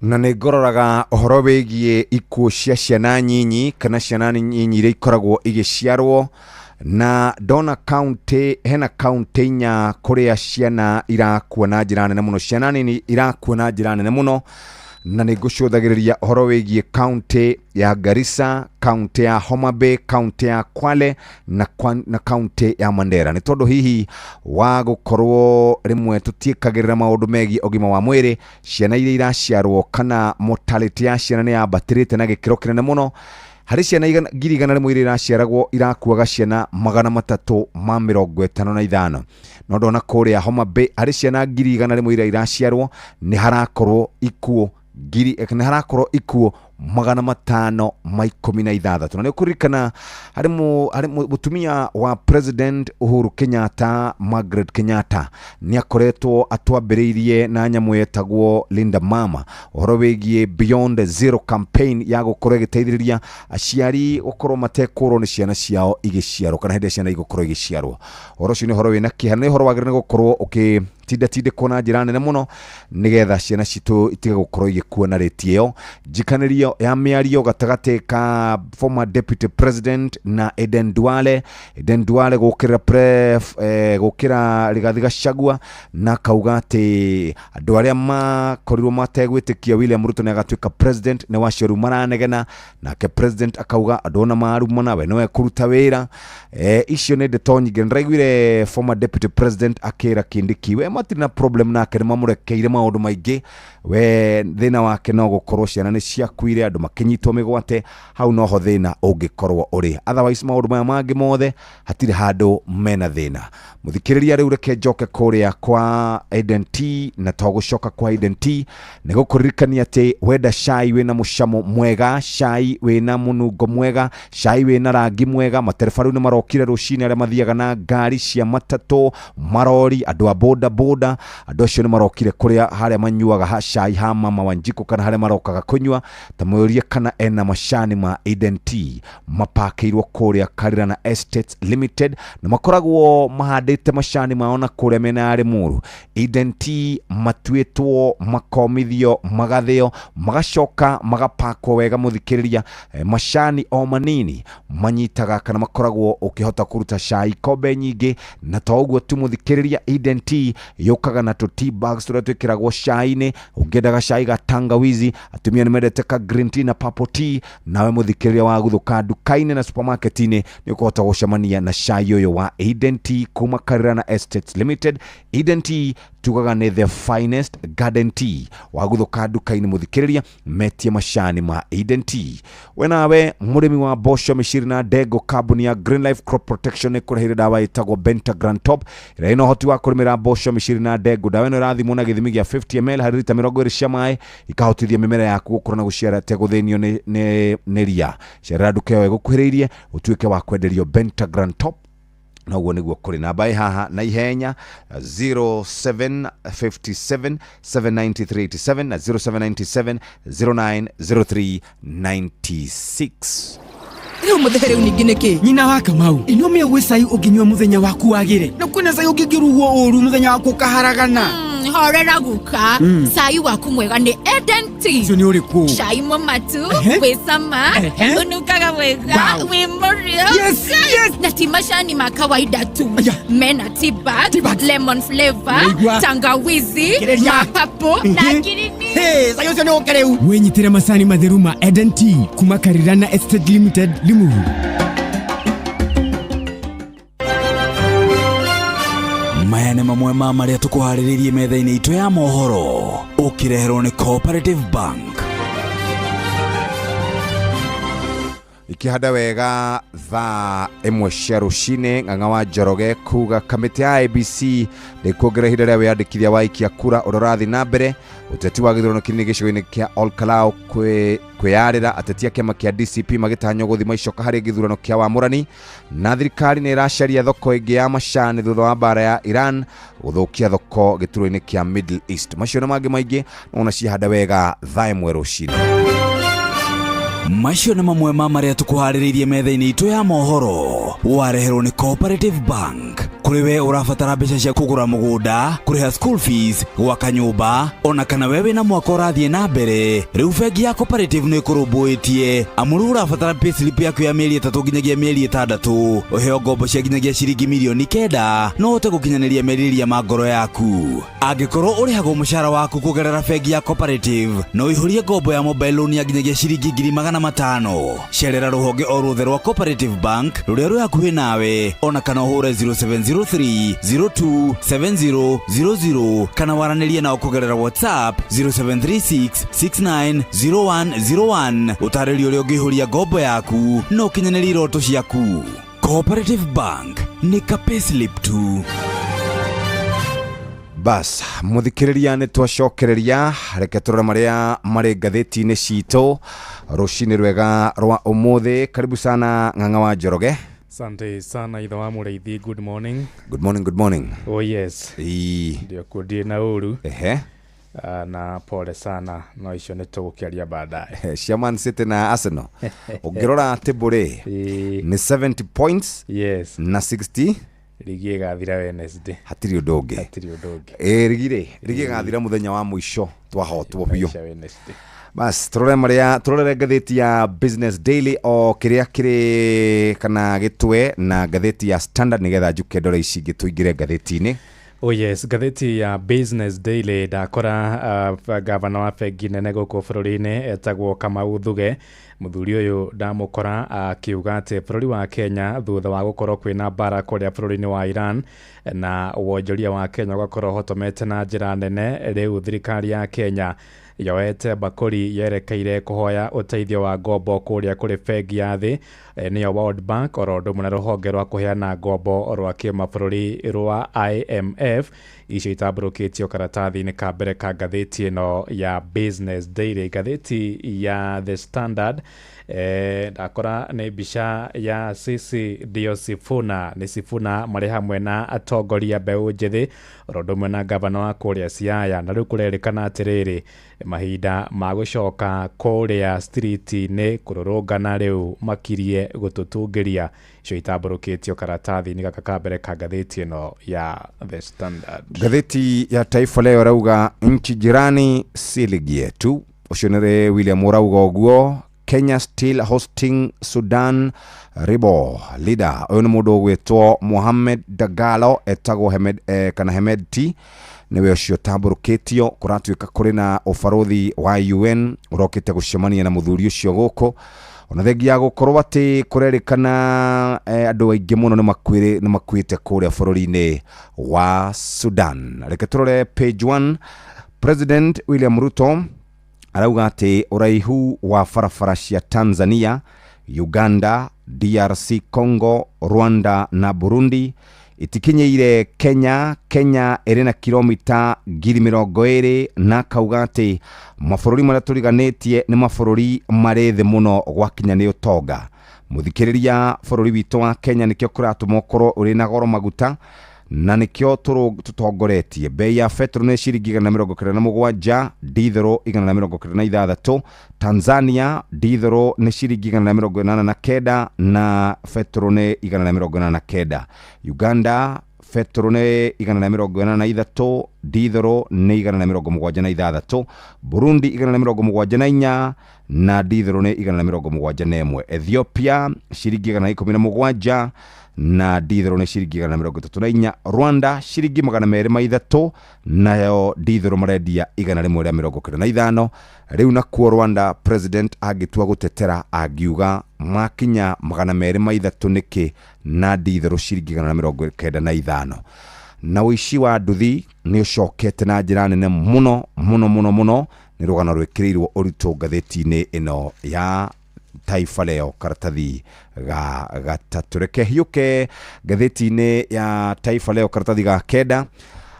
Na nĩ ngororaga ũhoro wĩgiĩ ikuũ cia ciana nyinyi kana ciana nyinyi iria ikoragwo igĩciarwo, na ndona hena kaunti inya kũrĩa ciana irakua na njĩra nene mũno, ciana nini irakua na njĩra nene mũno, na nĩ ngũcũthagĩrĩria ũhoro wĩgiĩ kaunti ya Garissa, kaunti ya Homa Bay, kaunti ya Kwale na kaunti ya Mandera. Nĩ tondũ hihi wa gũkorwo rĩmwe tũtiĩkagĩrĩra maũndũ megiĩ ũgima wa mwĩrĩ, ciana iria iraciarwo kana mortality ya ciana nĩ yambatĩrĩte na gĩkĩro kĩnene mũno. Harĩ ciana 100,000 iria iraciaragwo irakuaga ciana 355. No ndona kũrĩa Homa Bay harĩ ciana 100,000 iria iraciarwo nĩ harakorwo ikuũ 516. Na nĩ ũkũririkana harĩ mũtumia wa President Uhuru Kenyatta, Margaret Kenyatta, nĩ akoretwo atwambĩrĩirie na nyamũ yetagwo Linda Mama, ũhoro wĩgiĩ Beyond Zero campaign ya gũkorwo ĩgĩteithĩrĩria aciari gũkorwo matekũrwo nĩ ciana ciao igĩciarwo kana hĩndĩ ciana igũkorwo igĩciarwo. Ũhoro ũcio nĩ ũhoro wĩna kĩeha, nĩ ũhoro wagĩrĩire gũkorwo tindĩkwo na njĩra nene mũno nĩgetha ciana citũ itige gũkorwo igĩkua na rĩti ĩyo. Njikanĩrio ya mĩario gatagatĩ ka former deputy president na Aden Duale gũkĩra Rigathi Gachagua, na kauga atĩ andũ arĩa makorirwo mategwĩtĩkia William Ruto nĩ agatuĩka president nĩ wacio rĩu maranegena, nake president akauga andũ ona marumana we nĩwe kũruta wĩra. Icio nĩ ndeto nyingĩ. Nĩraiguire former deputy president akĩra Kindiki we matirĩ na problem nake, nĩ mamũrekeire maũndũ maingĩ, we thĩna wake no gũkorwo ciana nĩ ciakuire, andũ makĩnyitwo mĩgwate, hau noho thĩna ũngĩkorwo ũrĩ. Otherwise maũndũ maya mangĩ mothe hatirĩ handũ mena thĩna. Mũthikĩrĩria rĩu reke njoke kũrĩa kwa Aden T, na togũcoka kwa Aden T nĩ gũkũririkania atĩ wenda cai wĩna mũcamo mwega, cai wĩna mũnungo mwega, cai wĩna rangi mwega, matereba rĩu nĩ marokire rũcinĩ arĩa mathiaga na ngari cia matatũ, marori, andũ a boda boda, andũ acio nĩ marokire kũrĩa harĩa manyuaga cai ha Mama Wanjiku kana harĩa marokaga kũnyua, ta mũũrie kana ena macani ma Aden T mapakĩirwo kũrĩa Karirana Estates Limited, na makoragwo mahandĩte macani mao na kũrĩa mena ya Limuru. Aden T matuĩtwo, makomithio, magathĩo, magacoka magapakwo wega. Mũthikĩrĩria, macani o manini manyitaga kana makoragwo ũkĩhota kũruta cai kombe nyingĩ, na to ũguo tu mũthikĩrĩria, Aden T yũkaga na tea bags tũrĩa twĩkĩragwo cai-inĩ. Ũngĩendaga cai ga tangawizi, atumia nĩ mendete ka green tea na purple tea, nawe mũthikĩrĩria wa gũthũka nduka-inĩ na supermarket-inĩ nĩ ũkũhota gũcemania na cai ũyũ wa Aden T kuma Karirana Estates Limited. Aden T tugaga nĩ the finest garden tea. Wa gũthũka nduka-inĩ mũthikĩrĩria, metie macani ma Aden T. We nawe mũrĩmi wa mboco, mĩciri na ndengũ, kambuni ya Green Life Crop Protection nĩ kũreheire dawa ĩtagwo Bentagrand Top ĩrĩa ĩna ũhoti wa kũrĩmĩra mboco, mĩciri na ndengũ. Dawa ĩno ĩrathimwo na gĩthimi gĩa 50 ml harĩ lita 20 cia maĩ, ikahotithia mĩmera yaku gũkũra na gũciara tegũthĩnio nĩ ria. Cerera nduka ĩyo ĩgũkuhĩrĩirie ũtuĩke wa kwenderio Bentagrand Top. Na ũguo nĩguo kũrĩ namba haha na ihenya 0757 79387 na 0797 090396. Rĩu mũthehere ningĩ nĩkĩ? Nyina wa Kamau, inomia gwĩ cai ũngĩnyua mũthenya waku wagĩre. Na kwĩna cai ũngĩngĩrugwo ũru mũthenya waku ũkaharagana. horera guka cai waku mwega ni Eden Tea. Cio ni uriku? Cai momatu wi cama unukaga wega wi murio. Yes. Na ti macani ma kawaida tu. Mena tea bag, lemon flavor, tangawizi, mapapo na girini. Hey, sayo cio ni ukereu. Wenyitire macani matheru ma Eden Tea kuma Karirana Estate Limited Limuru. Maya nĩ mamwe ma marĩa tũkũharĩrĩirie metha-inĩ itũ ya mohoro ũkĩreherwo nĩ Cooperative Bank. Ikihanda wega thaa imwe cia rucini ng'ang'a wa Njoroge kuga kamĩtĩ ya ABC ndĩkuongerera ihinda rĩa wĩyandĩkithia wa aikia kura ũrorathi na mbere ũteti wa gĩthurano kĩnini gĩcigo-inĩ kĩa Olkalau kwĩyarĩra ateti a kĩama kĩa DCP magĩtanywo gũthima icoka harĩ gĩthurano kĩa wamũrani na thirikari nĩ ĩracaria thoko ĩngĩ ya macani thutha wa mbara ya Iran gũthũkia thoko gĩturwa-inĩ kĩa Middle East. Macio na mangĩ maingĩ nona cihanda wega thaa imwe rũcinĩ. Macio nĩ mamwe ma marĩa tũkũharĩrĩirie metha-inĩ itũ ya mohoro wareherwo nĩ Cooperative Bank. Kũrĩ we ũrabatara mbeca cia kũgũra mũgũnda, kũrĩha school fees, gwaka nyũmba, ona kana we wĩna mwaka ũrathiĩ na mbere, rĩu bengi ya Cooperative nĩ ĩkũrũmbũĩtie amuru ũrabatara payslip yaku ya mĩeri 3 nginyagia mĩeri 6 ũheo ngombo cia nginyagia ciringi mirioni 9 no ũhote gũkinyanĩria merirĩria ma ngoro yaku. Angĩkorwo ũrĩhagwo mũcara waku kũgerera bengi ya Cooperative no ihũrie ngombo ya mobile loan ya nginyagia ciringi 500,000. Cerera rũhonge o ruothe rwa Cooperative Bank rũrĩa rwĩ hakuhĩ nawe ona kana ũhũre 0703027000 kana waranĩrie nao kũgerera WhatsApp 0736690101 ũtarĩrie ũrĩa ũngĩihũria ngombo yaku no ũkinyanĩrie iroto ciaku. Cooperative Bank nĩ ka payslip tu. Bas, muthikiriria nĩ twacokereria reke tũrore marĩa marĩ ngathĩti-inĩ citũ rũcinĩ rwega rwa ũmũthĩ. Karibu sana ng'ang'a wa Njoroge. Asante sana itha wa mũrĩithi. Good morning. Good morning, good morning. Oh yes. Ndio kudie na uru. Na pole sana no icio nĩ tũgũkĩaria baadaye. Cia Man City na Arsenal. Ũngĩrora table nĩ 70 points. Yes. Na 60 ligi ĩgathira Wednesday. Hatirĩ ũndũ ũngĩ. Ligi ĩgathira mũthenya wa mũico twahotwo biũ. Bas, turore ngathĩti ya Business Daily o kĩrĩa kĩrĩ kana gĩtwe na ngathĩti ya Standard nĩgetha njuke ndore ici ingĩ tũingĩre ngathĩti-inĩ. Oh yes, ngathĩti ya Business Daily ndakora gavana wa bengi nene gũkũ bũrũri-inĩ etagwo Kamau Thuge. Mũthuri ũyũ ndamũkora akiuga atĩ bũrũri wa Kenya thutha wa gũkorwo kwĩna mbara kũrĩa bũrũri-inĩ wa Iran na wonjoria wa Kenya ũgakorwo hotomete na njĩra nene, rĩu thirikari ya Kenya yoete bakori yerekeire kuhoya uteithio wa ngombo kũrĩa kũrĩ bengi ya thĩ nĩyo World Bank oro ũndũ ũmwe na rũhonge rwa kũheana ngombo rwa kĩmabũrũri rwa IMF icio itambũrũkĩtio karatathi-inĩ ka mbere ka ngathĩti ĩno ya Business Daily. Ngathĩti ya The Standard ndakora nĩ mbica ya Sisi Dio Sifuna. Nĩ Sifuna marĩ hamwe na atongoria mbeũ njĩthĩ oro ũndũ ũmwe na gavana wa kũrĩa Siaya, na rĩu kũrerĩkana atĩrĩrĩ mahinda ma gũcoka kũrĩa street-inĩ kũrũrũngana rĩu makirie gũtũtũngĩria. Icio itambũrũkĩtio karatathi-inĩ gaka ka mbere ka ngathĩti ĩno ya The Standard. Ngathĩti ya Taifa Leo rauga nchi jirani si ligi yetu. Ũcio nĩ William Urauga ũguo. Kenya still hosting Sudan Ribo leader. Ũyũ nĩ mũndũ ũgwĩtwo Mohamed Dagalo etagwo Hemed T. Nĩwe ũcio tambũrũkĩtio kũratuĩka kũrĩ na ũbarothi wa UN ũrokĩte gũcemania na mũthuri ũcio gũkũ. Ona thengia gũkorwo atĩ kũrerĩkana andũ aingĩ mũno nĩ makuĩte kũrĩa bũrũri-inĩ wa Sudan. Reke tũrore page 1. President William Ruto arauga atĩ ũraihu wa barabara cia Tanzania, Uganda, DRC Congo, Rwanda na Burundi itikinyeire Kenya ĩrĩ na kilomita 20,000 na kauga atĩ mabũrũri marĩa tũriganĩtie nĩ mabũrũri marĩ thĩ mũno gwakinya nĩ ũtonga. Mũthikĩrĩria, bũrũri witũ wa Kenya nĩkĩo kũratũma ũkorwo ũrĩ na goro maguta na nĩkĩo tũtongoretie. Bei ya betro nĩ ciringi 197, dithero 196. Tanzania dithero nĩ ciringi 189 na betro nĩ 189. Uganda betro nĩ 183 dithero nĩ 176, Burundi 174 na dithero nĩ 171, Ethiopia ciringi 117 na dithero nĩ ciringi 134, Rwanda ciringi 203 nayo dithero marendia 195. Riu nakuo Rwanda president agitua gutetera agiuga makinya 203 niki na dithero ciringi 195. Na wici wa nduthi ni ucokete na njira nene muno ni rugano rwekirirwo urito ngatheti-ini ino ya Taifa Leo karatathi gatatu. Reke hiuke ngatheti-ini ya Taifa Leo karatathi ga kenda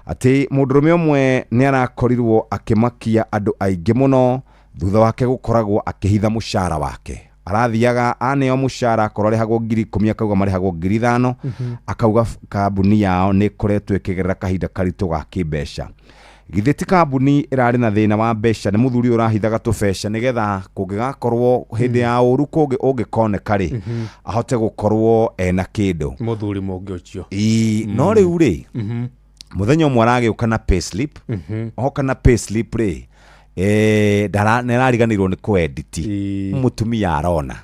ati mundurume umwe ni arakorirwo akimakia andu aingi muno thutha wake gukoragwo akihitha mushara wake. Arathiaga aneo mushara akorwo rehagwo 10,000 akauga marehagwo 5,000 akauga kambuni yao ni koretwo ikigerera kahinda karitu ga kĩmbeca. Githeti kambuni irari na thina wa mbeca ni muthuri urahithaga tubesha nigetha kungigakorwo hindi ya uru kungi ungikoneka ri ahote gukorwo ena kindu muthuri mungi ucio no riu ri muthenya umwe aragiuka na payslip oka na payslip ri nerariganirwo ni kuedit mutumia arona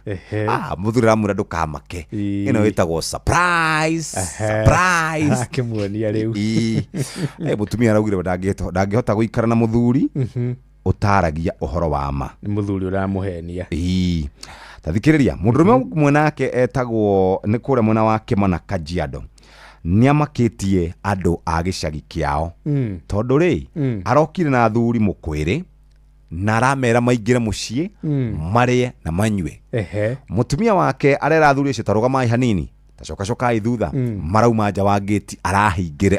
muthuri ramura ndukamake ino itagwo surprise kimuonia riu mutumia araugire ndangihota guikara na muthuri utaragia uhoro wa ma ni muthuri uramuhenia tathikiriria mundurume mwenake etagwo ni kure mwena wa Kimana Kajiado niamakitie andu a gicagi kiao tondu ri arokire na thuri mukwiri na aramera maingire mucii marie na manywe mutumia wake arera thuri ucio tarugamai hanini tacoka ithutha marauma nja wa gate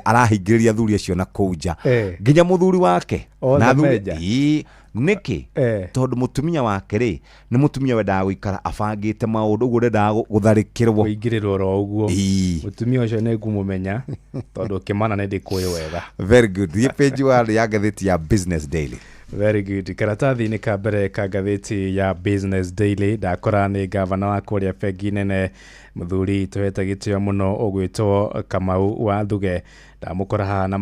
arahingiriria thuri ucio na kuja nginya muthuri wake na thuri niki tondu mutumia wake ri ni mutumia wendaga guikara abangite maundu uguo ndendaga gutharikirwo kuingirirwo ro uguo mutumia ucio ni ngumumenya tondu Kimana ni ndikuyo wega. Very good. The page ya gatheti ya Business Daily. Very good. Karatathi-inĩ ka mbere ka gatheti ya Business Daily ndakora nĩ gavana wa kũrĩa bengi nene muthuri tuhete gĩtĩo mũno ũgwĩtwo Kamau wa Thuge ndamũkora haha na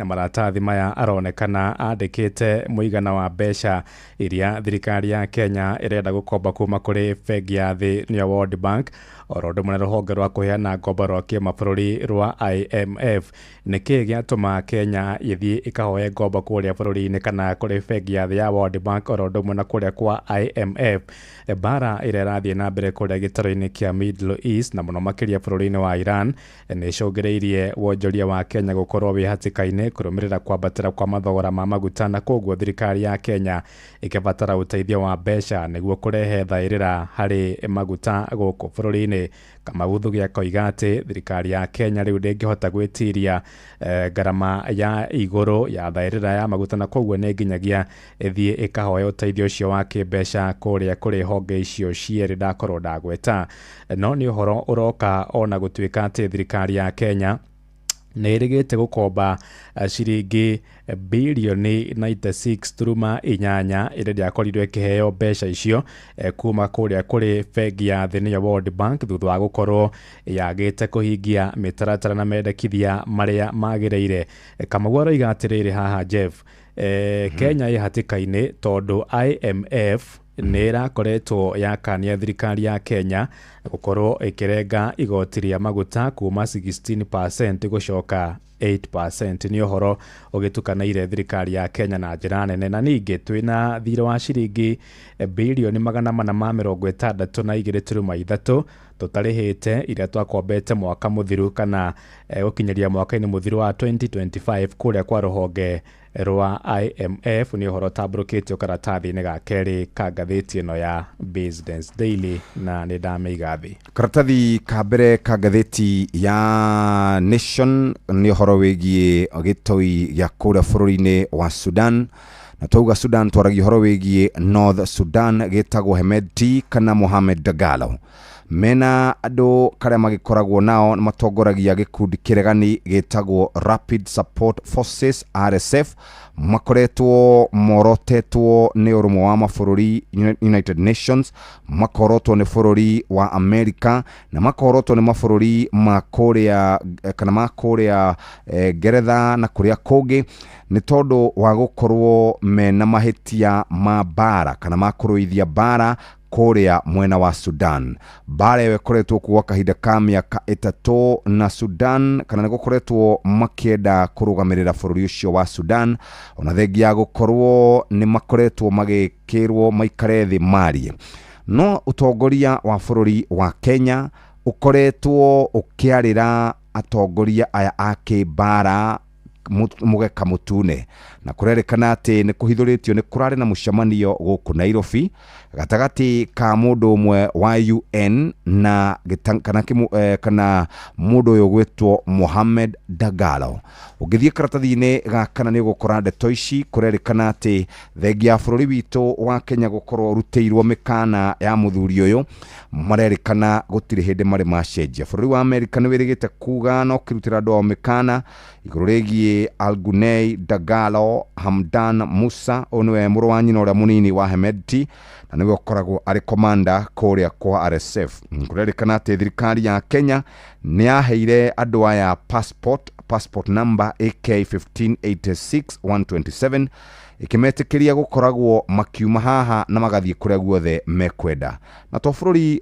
maratathi maya aronekana andĩkĩte mũigana wa mbeca iria thirikari ya Kenya ĩrenda gũkomba kuma kũrĩ bengi ya thĩ nĩyo World Bank oro ndumwe rũhonge rwa kũheana ngombo rwa kĩmabũrũri rwa IMF nĩkĩ gĩatũma Kenya yĩthiĩ ĩkahoe ngombo kũrĩa bũrũri-inĩ kana kũrĩ bengi ya thĩ ya World Bank oro ndumwe na kũrĩa kwa IMF. Bara ĩrĩa ĩrathiĩ na mbere kũrĩa gĩtaro-inĩ kĩa Middle East na mũno makĩria bũrũri-inĩ wa Iran nĩ icũngĩrĩirie wonjoria wa Kenya gũkorwo wĩ hatĩka-inĩ kũrũmĩrĩra kwambatĩra kwa mathogora ma maguta na koguo thirikari ya Kenya ĩkĩbatara ũteithio wa mbeca nĩguo kũrehe thaĩrĩra harĩ maguta gũkũ bũrũri-inĩ. Kamau Thuge akoiga atĩ thirikari ya Kenya rĩu ndĩngĩhota gwĩtiria ngarama ya igũrũ ya thaĩrĩra ya maguta na koguo nĩ nginyagia ĩthiĩ ĩkahoya ũteithio ũcio wa kĩmbeca kũrĩa kũrĩ honge icio cierĩ ndakorwo ndagweta. No nĩ ũhoro ũroka ona gũtuĩka atĩ thirikari ya Kenya nĩ ĩrĩgĩte gũkomba ciringi bilioni 96.8 ĩrĩa ndĩakorirwo ĩkĩheo mbeca icio kuma kũrĩa kũrĩ bengi ya thĩ nĩyo World Bank thutha wa gũkorwo yagĩte kũhingia mĩtaratara na mendekithia marĩa magĩrĩire. Kamau aroiga atĩrĩrĩ haha Jeff, Kenya ĩ hatĩka-inĩ tondũ IMF nĩ ĩrakoretwo yakania thirikari ya Kenya gũkorwo ĩkĩrenga igoti rĩa maguta kuma 16% gũcoka 8%. Nĩ ũhoro ũgĩtukanaire thirikari ya Kenya na njĩra nene, na ningĩ twĩna thirĩ wa ciringi bilioni 462.3 tutarĩhĩte iria twakombete mwaka mũthiru kana gũkinyĩria mwaka-inĩ mũthiru wa 2025 kũrĩa kwa rũhonge rwa IMF. Nĩ ũhoro tambũrũkĩtio karatathi-inĩ ga kerĩ ka ngathĩti ĩno ya Business Daily na nĩ ndamĩiga thĩ. Karatathi ka mbere ka ngathĩti ya Nation nĩ ũhoro wĩgiĩ gĩtoi gĩa kũrĩa bũrũri-inĩ wa Sudan, na twauga Sudan twaragia ũhoro wĩgiĩ North Sudan gĩtagwo Hemedti kana Mohamed Dagalo. mena andũ karĩa magĩkoragwo nao matongoragia gĩkundi kĩregani gĩtagwo Rapid Support Forces RSF, makoretwo morotetwo nĩ ũrũmwe wa mabũrũri United Nations, makorotwo nĩ bũrũri wa America, na makorotwo nĩ mabũrũri ma kũrĩa kana ma kũrĩa Ngeretha na kũrĩa kũngĩ, nĩ tondũ wa gũkorwo mena mahĩtia ma bara kana ma kũrũithia bara kũrĩa mwena wa Sudan. Bara ĩyo ĩkoretwo kuo kahinda ka mĩaka 3 na Sudan, kana nĩ gũkoretwo makĩenda kũrũgamĩrĩra bũrũri ũcio wa Sudan, ona thengia gũkorwo nĩ makoretwo magĩkĩrwo maikare thĩ marie. No ũtongoria wa bũrũri wa Kenya ũkoretwo ũkĩarĩra atongoria aya a kĩbara mũgeka mũtune, na kũrerĩkana atĩ nĩ kũhithũrĩtio nĩ kũrarĩ na mũcemanio gũkũ Nairobi gatagatĩ ka mũndũ ũmwe wa UN na kana mũndũ ũyũ gwĩtwo Mohamed Dagalo. Ũngĩthiĩ karatathi-inĩ gaka nĩ ũgũkora ndeto ici kũrerĩkana atĩ thengia ya bũrũri witũ wa Kenya gũkorwo rutĩirwo mĩkana ya mũthuri ũyũ, marerĩkana gũtirĩ hĩndĩ marĩ macenjia. Bũrũri wa Amerika nĩ wĩrĩgĩte kuga no kĩrutĩra andũ ao mĩkana igũrũ rĩgiĩ Al-Gunei Dagalo Hamdan Musa, ũyũ nĩwe mũrũ wa nyina ũrĩa mũnini wa Hemedti, na nĩwe ũkoragwo arĩ komanda kũrĩa kwa RSF. Kũrerĩkana atĩ thirikari ya Kenya nĩ yaheire andũ aya passport number AK1586127 ikimetĩkĩria gũkoragwo makiuma haha na magathiĩ kũrĩa guothe mekwenda. Na to bũrũri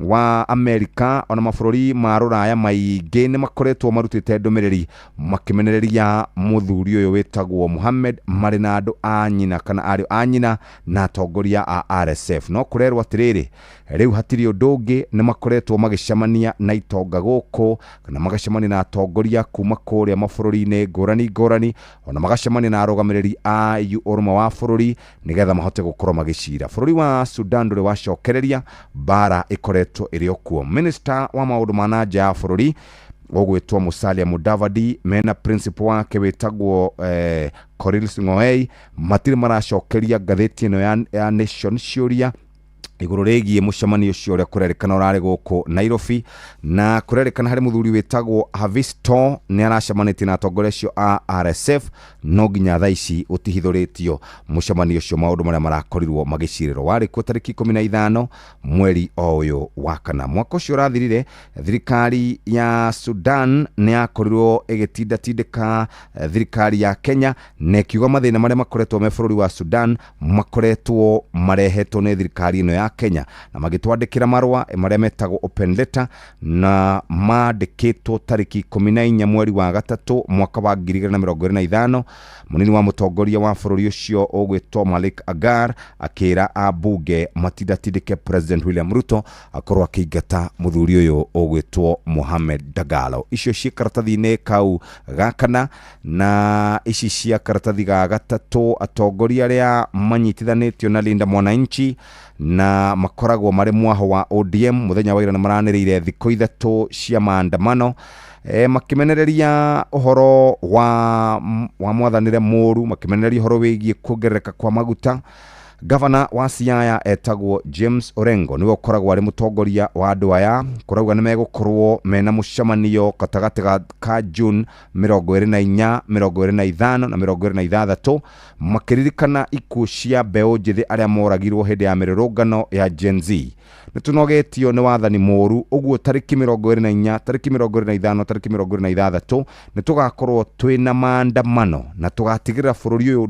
wa Amerika ona mabũrũri ma rũraya maingĩ nĩ makoretwo marutĩte ndũmĩrĩri makimenereria mũthuri ũyũ wĩtagwo Mohamed marĩ na andũ a nyina kana ariũ a nyina na atongoria a RSF. No kũrerwo atĩrĩrĩ, rĩu hatirĩ ũndũ ũngĩ, nĩ makoretwo magĩcemania na itonga gũkũ kana magacemania na atongoria kuma kũrĩa mabũrũri-inĩ ngũrani, ona magacemania na arũgamĩrĩri a ũrũmwe wa bũrũri nĩgetha mahote gũkorwo magĩcira. Bũrũri wa Sudan ndũrĩ wacokereria, bara ĩkoretwo ĩrĩ o kuo. Minister wa maũndũ ma nanja ya bũrũri ũgwĩtwo Musalia Mudavadi mena principal wake wĩtagwo Korir Sing'oei matirĩ maracokeria ngathĩti ĩno ya Nation ciũria igũrũ rĩgiĩ mũcemanio ũcio ũrĩa kũrerĩkana ũrarĩ gũkũ Nairobi, na kũrerĩkana harĩ mũthuri wĩtagwo Havisto nĩ aracemanĩtie na atongoria acio a RSF, no nginya thaa ici ũtihithũrĩtio mũcemanio ũcio maũndũ marĩa marakorirwo magĩcirĩrwo. Warĩ kuo tarĩki 15 mweri o ũyũ wa kana. Mwaka ũcio ũrathirire, thirikari ya Sudan nĩ yakorirwo ĩgĩtindatindĩka thirikari ya Kenya na ĩkiuga mathĩna marĩa makoretwo me bũrũri wa Sudan makoretwo marehetwo nĩ thirikari ĩno ya Kenya, na magĩtwandĩkĩra marũa marĩa metagwo open letter na mandĩkĩtwo tarĩki 14 mweri wa gatatũ mwaka wa 2025. Mũnini wa mũtongoria wa bũrũri ũcio ũgwĩtwo Malik Agar akĩra ambunge matindatindĩke President William Ruto akorwo akĩingata mũthuri ũyũ ũgwĩtwo Mohamed Dagalo. Icio cia karatathi-inĩ kau gakana, na ici cia karatathi ga gatatũ atongoria arĩa manyitithanĩtio na Linda Mwananchi na makoragwo marĩ mwaho wa ODM muthenya wa ira na maranĩrĩire thikũ ithatũ cia maandamano makimenereria uhoro wa mwathanĩre mũru, makimenereria uhoro wĩgiĩ kuongerereka kwa maguta. Governor wa Siaya etagwo James Orengo niwe ũkoragwo arĩ mũtongoria wa andũ aya, kurauga nĩ megũkorwo mena mũcemanio gatagatĩ ka June 24, 25 na 26 makiririkana ikuũ cia mbeũ njĩthĩ arĩa moragirwo hĩndĩ ya mĩrũrũngano ya Gen Z. Nĩtũnogetio nĩ wathani mũru, ũguo tarĩki 24, tarĩki 25, tarĩki 26 nĩtũgakorwo twĩna maandamano na tũgatigĩrĩra bũrũri ũyũ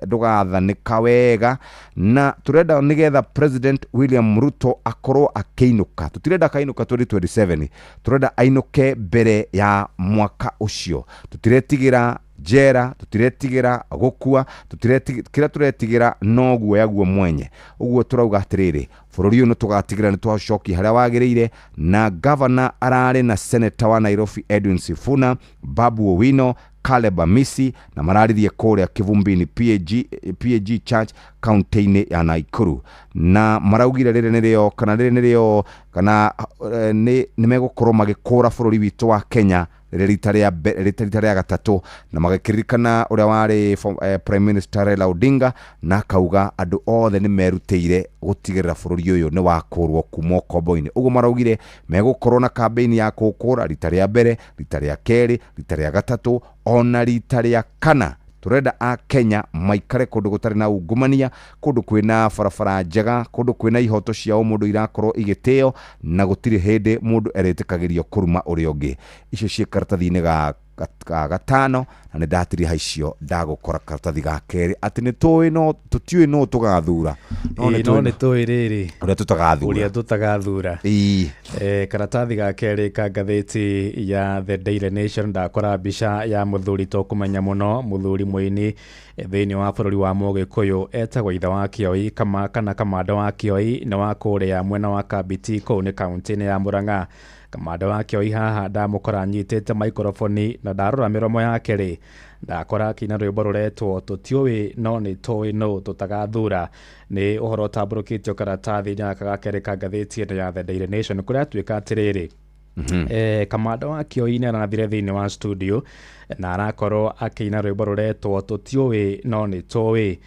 ndũgathanĩka wega, na turenda nĩgetha President William Ruto akorwo akĩinũka. Tutirenda akainũka 2027, turenda ainũke mbere ya mwaka ũcio. Tutiretigĩra jera, tutiretigĩra gũkua, kĩrĩa turetigĩra no guoyaguo mwenye. Ũguo turauga atĩrĩrĩ, bũrũri ũyũ nĩtũgatigĩra nĩtwacokia harĩa wagĩrĩire, na governor ararĩ na senator wa Nairobi Edwin Sifuna, Babu Owino, Caleb Amisi na mararirie kũrĩa Kĩvumbini PAG Church kaunti-inĩ ya Nakuru, na maraugire rĩrĩ nĩrĩo kana nĩ megũkorwo magĩkũra bũrũri witũ wa Kenya rita rĩa gatatu na magĩkĩririkana ũrĩa warĩ Prime Minister Raila Odinga na akauga andũ othe nĩ merutĩire gũtigĩrĩra bũrũri ũyũ nĩ wakũrwo kuma ũkombo-inĩ. Ũguo maraugire megũkorwo na campaign ya kũkũra rita rĩa mbere, rita rĩa kerĩ, rita rĩa gatatũ ona rita rĩa kana. Turenda a Kenya maikare kundu gutari na ungumania, kundu kwina barabara njega, kundu kwina ihoto cia mundu irakorwo igiteo na gutiri hindi mundu eretikagirio kuruma uri ungi. Icio cie karatathi-ini ga gatano na ndatiri haicio ndagukora karatathi ga keri ati ni tuwi no tutiwi no tugathura no ni tuwi riri uria tutagathura karatathi ga keri ka ngathĩti ya The Daily Nation ndakora mbica ya muthuri tukumenya muno muthuri muini thĩinĩ wa bũrũri wa Mũgĩkũyũ etagwo ithe wa Kioi kana kamanda wa Kioi na wa kũrĩa mwena wa Kabiti kũu nĩ kaunti-inĩ ya Murang'a. Kamanda wa Kioi haha ndamũkora anyitĩte maikrofoni na ndarora mĩromo yake rĩ ndakora akĩina rwĩmbo rũretwo tũtiũĩ no nĩ tũĩ no tũtagathura. Nĩ ũhoro ũtambũrũkĩtio karatathi-inĩ gaka ga kerĩ ka ngathĩti ya The Daily Nation kũrĩa atuĩka atĩrĩrĩ kamanda wa Kioi nĩ aranathire thĩinĩ wa studio na arakorwo akĩina rwĩmbo rũretwo tũtiũĩ no nĩ tũĩ.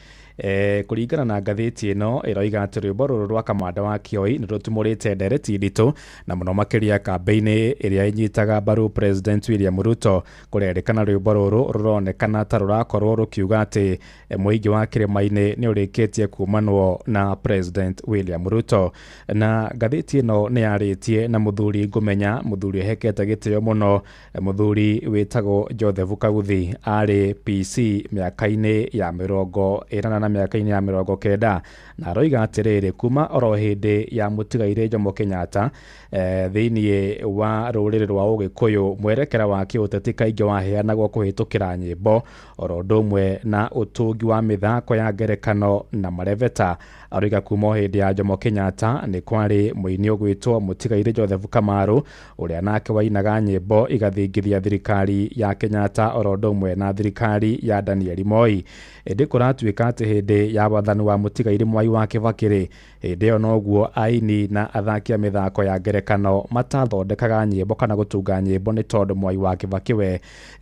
Kũringana na ngathĩti ĩno ĩroiga atĩ rwĩmbo rũrũ rwa kamanda wa Kioi nĩ rũtumũrĩte ndereti nditũ na mũno makĩria kambeini ĩrĩa ĩnyitaga mbaru President William Ruto. Kũrerĩkana rwĩmbo rũrũ rũronekana ta rũrakorwo rũkiuga atĩ mũingĩ wa kĩrĩma-inĩ nĩ ũrĩkĩtie kumanwo na President William Ruto. Na ngathĩti ĩno nĩ yarĩtie na mũthuri ngũmenya, mũthuri ehekete gĩtĩo mũno, mũthuri wĩtagwo Joseph Kaguthi arĩ PC mĩaka-inĩ ya mĩaka-inĩ ya 90 na aroiga atĩrĩrĩ kuma oro hĩndĩ ya mũtigaire Jomo Kenyatta thĩinĩ wa rũrĩrĩ rwa Ũgĩkũyũ mwerekera wa kĩũteti kaingĩ waheanagwo kũhĩtũkĩra nyĩmbo oro ũndũ ũmwe na ũtungi wa mĩthako ya ngerekano na mareveta. Aroiga kuma hĩndĩ ya Jomo Kenyatta nĩ kwarĩ mũini ũgwĩtwo mũtigaire Joseph Kamaru ũrĩa nake wainaga nyĩmbo igathingithia thirikari ya Kenyatta oro ũndũ ũmwe na thirikari ya Daniel Moi. Ĩndĩ kũratuĩka atĩ hĩndĩ ya wathani wa mũtigaire Mwai wa Kĩbakĩ rĩ hĩndĩ ĩyo noguo aini na athaki a mĩthako ya ngerekano matathondekaga nyĩmbo kana gũtunga nyĩmbo nĩ tondũ Mwai wa Kĩbakĩ we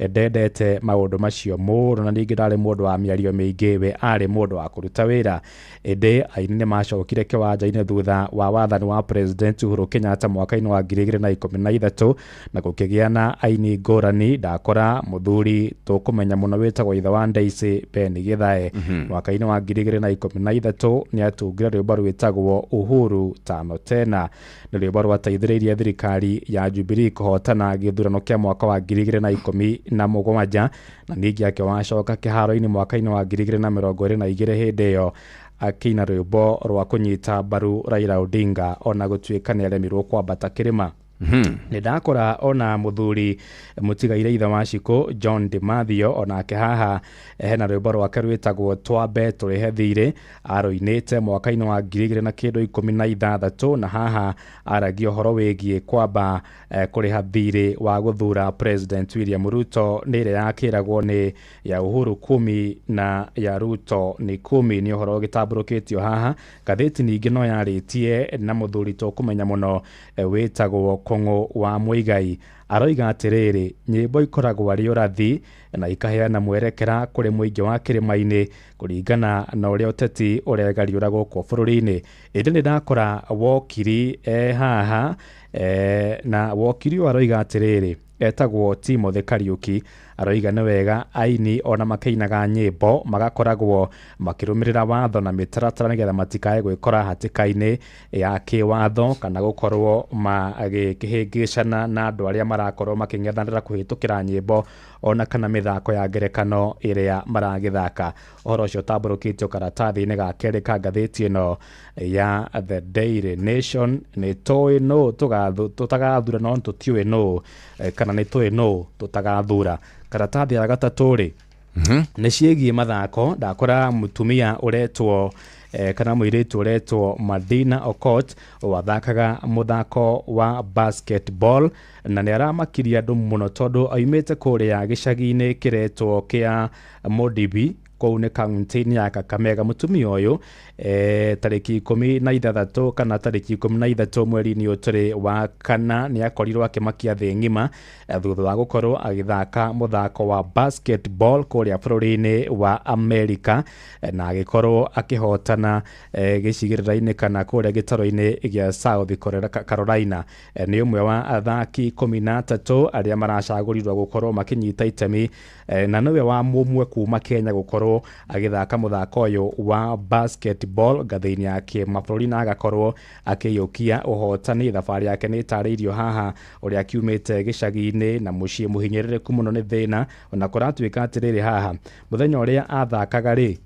ndendete maũndũ macio mũno na ningĩ ndarĩ mũndũ wa mĩario mĩingĩ, we arĩ mũndũ wa kũruta wĩra. Ĩndĩ aini nĩ macokire kĩwanja-inĩ thutha wa wathani wa President Uhuru Kenyatta mwaka-inĩ wa 2013 na gũkĩgĩa na aini ngũrani. Ndakora mũthuri tũkũmenya mũno wĩtagwo ithe wa Ndaici Ben Githae mwaka-inĩ wa 2013 nĩ atungire rwĩmbo rwĩtagwo Uhuru Tano Tena. Nĩ rwĩmbo rwateithĩrĩirie thirikari ya Jubilee kũhotana gĩthurano kĩa mwaka wa 2017 na ningĩ akĩwacoka kĩharo-inĩ mwaka-inĩ wa 2022 hĩndĩ ĩyo akĩina rwĩmbo rwa kũnyita mbaru Raila Odinga ona gũtuĩka nĩ aremirwo kwambata kĩrĩma. Nĩ ndakora ona mũthuri mũtigaire ithe wa Shiko John DeMathio onake haha hena rwĩmbo rwake rwĩtagwo Twambe Tũrĩhe Thirĩ arũinĩte mwaka-inĩ wa 2016 na haha aragia ũhoro wĩgiĩ kwamba kũrĩha thirĩ wa gũthura President William Ruto nĩ ĩrĩa yakĩragwo nĩ ya Uhuru 10 na ya Ruto nĩ 10. Nĩ ũhoro gĩtambũrũkĩtio haha. Ngathĩti ningĩ no yarĩtie na mũthuri tũkũmenya mũno wĩtagwo Kong'ũ wa Muigai. Aroiga atĩrĩrĩ nyĩmbo ikoragwo arĩ ũrathi na ikaheana mwerekera kũrĩ mũingĩ wa kĩrĩma-inĩ kũringana na ũrĩa ũteti ũregariũra gũkũ bũrũri-inĩ. Ĩndĩ nĩ ndakora wokiri haha na wokiri ũyũ aroiga atĩrĩrĩ etagwo Timothy Kariuki. Aroiga nĩ wega aini ona makĩinaga nyĩmbo magakoragwo makĩrũmĩrĩra watho na mĩtaratara nĩgetha matikae gwĩkora hatĩka-inĩ ya kĩwatho kana gũkorwo magĩkĩhĩngĩcana na andũ arĩa marakorwo makĩng'ethanĩra kũhĩtũkĩra nyĩmbo ona kana mĩthako ya ngerekano ĩrĩa maragĩthaka. Ũhoro ũcio ũtambũrũkĩtio karatathi-inĩ ga kerĩ ka ngathĩti ĩno ya The Daily Nation. Nĩ tũĩ no tũtagathura no tũtiũĩ no kana nĩ tũĩ no tũtagathura. Karatathi ya gatatũ rĩ nĩ ciĩgiĩ mathako. Ndakora mũtumia ũretwo kana mũirĩtu ũretwo Madina Okot wathakaga mũthako wa basketball na nĩ aramakiria andũ mũno tondũ oimĩte kũrĩa gĩcagi-inĩ kĩretwo kĩa Modibi kou nĩ kaunti-inĩ ya Kakamega. Mũtumia ũyũ tarĩki 16 kana tarĩki 13 mweri-inĩ ũyũ tũrĩ wa kana nĩ akorirwo akĩmakia thĩ ng'ima thutha wa gũkorwo agĩthaka mũthako wa basketball kũrĩa bũrũri-inĩ wa Amerika na agĩkorwo akĩhotana gĩcigĩrĩra-inĩ kana kũrĩa gĩtaro-inĩ gĩa South Carolina. Nĩ ũmwe wa athaki 13 arĩa maracagũrirwo gũkorwo makĩnyita itemi na nĩwe wa mũmwe kuma Kenya gũkorwo agĩthaka mũthako ũyũ wa basketball ngathĩ-inĩ ya kĩmabũrũri na agakorwo akĩiyũkia ũhotani. Thabarĩ yake nĩ ĩtarĩirio haha ũrĩa akiumĩte gĩcagi-inĩ na mũciĩ mũhinyĩrĩrĩku mũno nĩ thĩna, ona kũratuĩka atĩrĩrĩ haha mũthenya ũrĩa athakaga rĩ,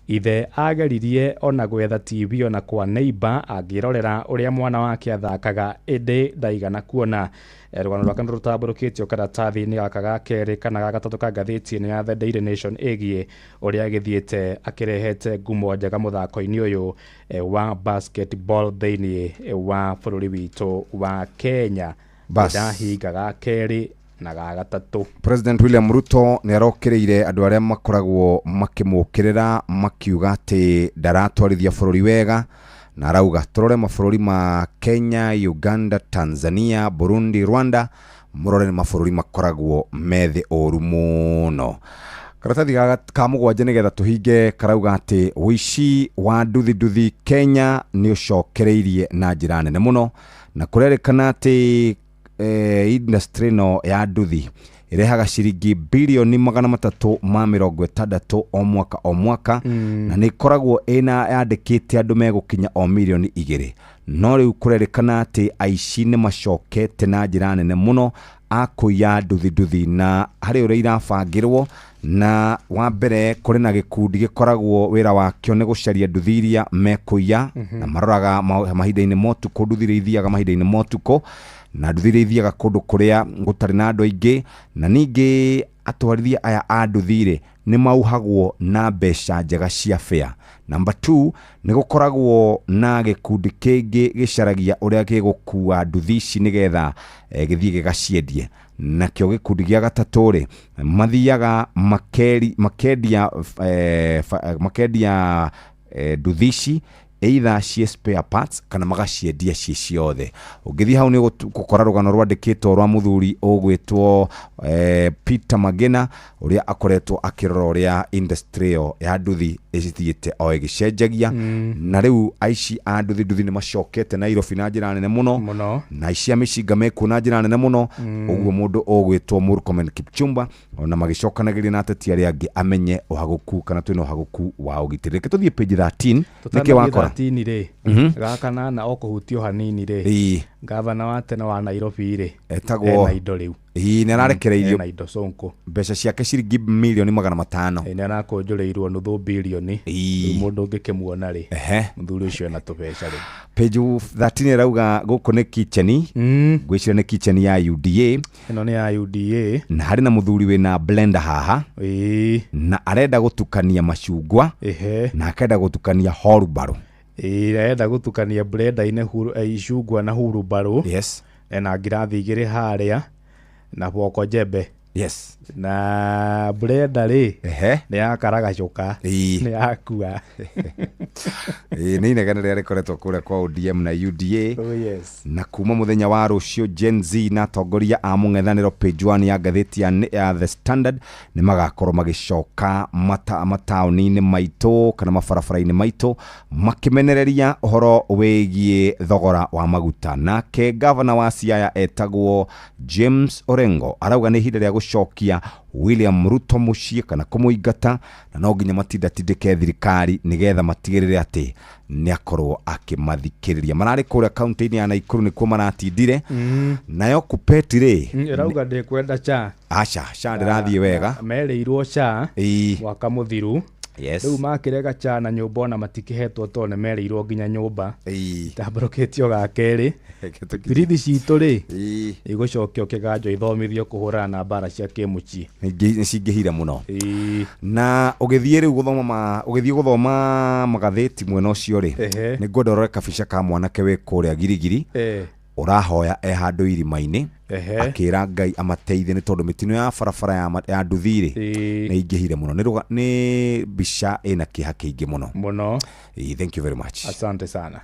ithe ageririe ona gwetha TV ona kwa neighbor angĩrorera ũrĩa mwana wake athakaga ĩndĩ ndaigana kuona. Rũgano rwake nĩ rũtambũrũkĩtio karatathi-inĩ gaka ga kerĩ kana ga gatatũ ka ngathĩti-inĩ ya The Daily Nation ĩgiĩ ũrĩa agĩthiĩte akĩrehete ngumo njega mũthako-inĩ ũyũ wa basketball thĩinĩ wa bũrũri witũ wa Kenya. Ndahinga ga kerĩ na ga gatatũ. President William Ruto nĩ arokĩrĩire andũ arĩa makoragwo makĩmũkĩrĩra makiuga atĩ ndaratwarithia bũrũri wega, na arauga tũrore mabũrũri ma Kenya, Uganda, Tanzania, Burundi, Rwanda, mũrore nĩ mabũrũri makoragwo methĩ ũru mũno. Karatathi ka mũgwanja nĩgetha tũhinge karauga atĩ ũici wa nduthi Kenya nĩ ũcokereirie na njĩra nene mũno, na kũrerĩkana atĩ industry no ya nduthi irehaga ciringi bilioni 360 o mwaka na nĩ ikoragwo ina yandĩkĩte andũ megũkinya o milioni 2. No rĩu kũrerĩkana atĩ aici nĩ macokete na njĩra nene mũno akũiya nduthi na harĩ ũrĩa irabangĩrwo. Na wa mbere kũrĩ na gĩkundi gĩkoragwo wĩra wakĩo nĩ gũcaria nduthi iria mekũiya na maroraga mahinda-inĩ motukũ, nduthi iria ithiaga mahinda-inĩ motukũ na nduthi iria ithiaga kũndũ kũrĩa gũtarĩ na andũ aingĩ, na ningĩ atwarithia aya a nduthi nĩ mauhagwo na mbeca njega cia fare. Number 2 nĩ gũkoragwo na gĩkundi kĩngĩ gĩcaragia ũrĩa gĩgũkua nduthi ici nĩgetha gĩthiĩ gĩgaciendie. Nakĩo gĩkundi gĩa gatatũ rĩ, mathiaga makendia nduthi ici either cie spare parts kana magaciendia cie ciothe. Ũngĩthiĩ hau nĩ gũkora rũgano rwandĩkĩtwo rwa mũthuri ũgwĩtwo Peter Magena ũrĩa akoretwo akĩrora ũrĩa industry ya nduthi ĩcithiĩte o ĩgĩcenjagia. Na rĩu aici a nduthi nĩ macokete Nairobi na njĩra nene mũno, na aici a mĩcinga mekuo na njĩra nene mũno. Ũguo mũndũ ũgwĩtwo Murkomen Kipchumba ona magĩcokanagĩria na ateti arĩa angĩ amenye ũhagũku kana twĩna ũhagũku wa ũgitĩri. Reke tũthiĩ page 13 nĩkĩ wakora gaka na okũhutio hanini rĩ, gavana wa tene wa Nairobi rĩ etagwo indo rĩu nĩ ararekereirio na indo Sonko mbeca ciake ciringi milioni 500 nĩ arakonjoreirwo nuthu bilioni. Mũndũ ũngĩkĩmuona rĩ mũthuri ũcio ena tũbeca rĩ. Page 13 rauga gũkũ nĩ kitchen, ngwĩciria nĩ kitchen ya UDA. Ĩno nĩ ya UDA na harĩ na mũthuri wĩna blender haha na arenda gũtukania macungwa na akenda gũtukania wheelbarrow. Arenda gũtukania blender-inĩ icungwa na wheelbarrow na ngirathi igĩrĩ harĩa na boko jembe na blender rĩ nĩ yakaraga coka nĩ yakua. Nĩ inegene rĩrĩa rĩkoretwo kũrĩa kwa ODM na UDA. Na kuma mũthenya wa rũciũ Gen Z na atongoria a mũng'ethanĩro page 1 ya ngathĩti ya The Standard nĩ magakorwo magĩcoka mataũni-inĩ maitũ kana mabarabara-inĩ maitũ makĩmenereria ũhoro wĩgiĩ thogora wa maguta. Nake gavana wa Siaya etagwo James Orengo arauga nĩ ihinda rĩa gũcokia William Ruto mũciĩ kana kũmũingata, na no nginya matindatindĩke thirikari nĩgetha matigĩrĩre atĩ nĩ akorwo akĩmathikĩrĩria. Mararĩ kũrĩa kaunti-inĩ ya Naikuru nĩkuo maratindire. Nayo Kupeti rĩ rauga ndĩkwenda cha cha ndĩrathiĩ wega merĩirwo cha mwaka mũthiru. Rĩu makĩrega cha na nyũmba ona matikĩhetwo to nĩ merĩirwo nginya nyũmba tambũrũkĩtio ga kerĩ. Birithi citũ rĩ igũcokio kĩganjo ithomithio kũhũrana na mbara cia kĩmũciĩ nĩ cingĩhire mũno. Na ũgĩthiĩ rĩu gũthoma magathĩti mwena ũcio rĩ nĩ ngwenda ũrore kabica ka mwanake wĩ kũrĩa Girigiri urahoya handu irima-ini akira Ngai amateithie ni tondu mitino ya barabara ya nduthire na ingihire muno ni bisha ina kiha kiingi muno. Thank you very much. Asante sana.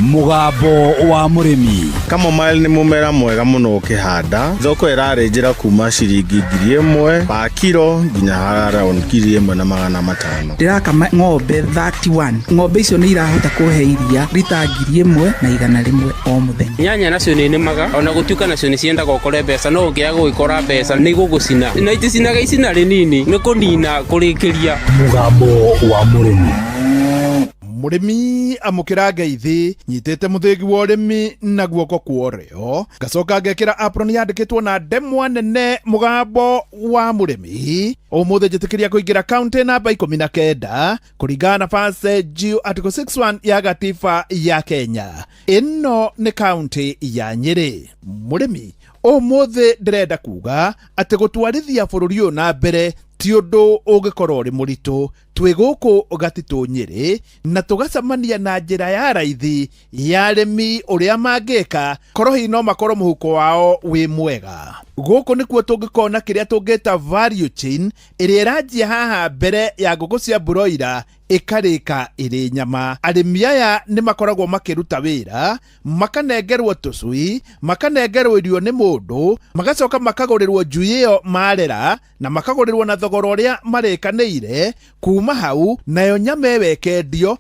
Mugambo wa murimi. Kamomile ni mumera mwega muno ukihanda. Thoko irarenjera kuma ciringi 1,000 pa kilo nginya around 1,500. Ndirakama ng'ombe 31. Ng'ombe icio ni irahota kuhe iria rita 1,100 o muthenya. Nyanya nacio ni nemaga ona gutuka nacio ni cienda gukore mbeca no ngia gwikora mbeca ni gugucina. Na iticinaga icina rinini ni kunina kurikiria. Mugambo wa murimi. Murimi amukira ngeithi nyitete muthigi wa urimi na guoko kuoreo gacoka ngekira apron yandikitwo na ndemwa nene mugambo wa murimi umuthe njitikiria kuingira county namba 19 kuringana na Fase Article 61 ya gatiba ya Kenya. Ino ni county ya Nyeri. Murimi umuthe ndirenda kuga ati gutwarithia bururi uyu na mbere ti undu ungikorwo ri muritu twi guku gatitu Nyeri na tugacamania na njira ya raithi ya arimi uria mangika korwo no makorwo muhuko wao wi mwega. Guku nikuo tungikona kiria tungita value chain iria iranjia haha mbere ya nguku cia broiler ikarika iri nyama. Arimi aya ni makoragwo makiruta wira makanengerwo tucui makanengerwo irio ni mundu magacoka makagurirwo njui iyo marera na makagurirwo na thogora uria marikaniire kuma hau nayo nyama ekendio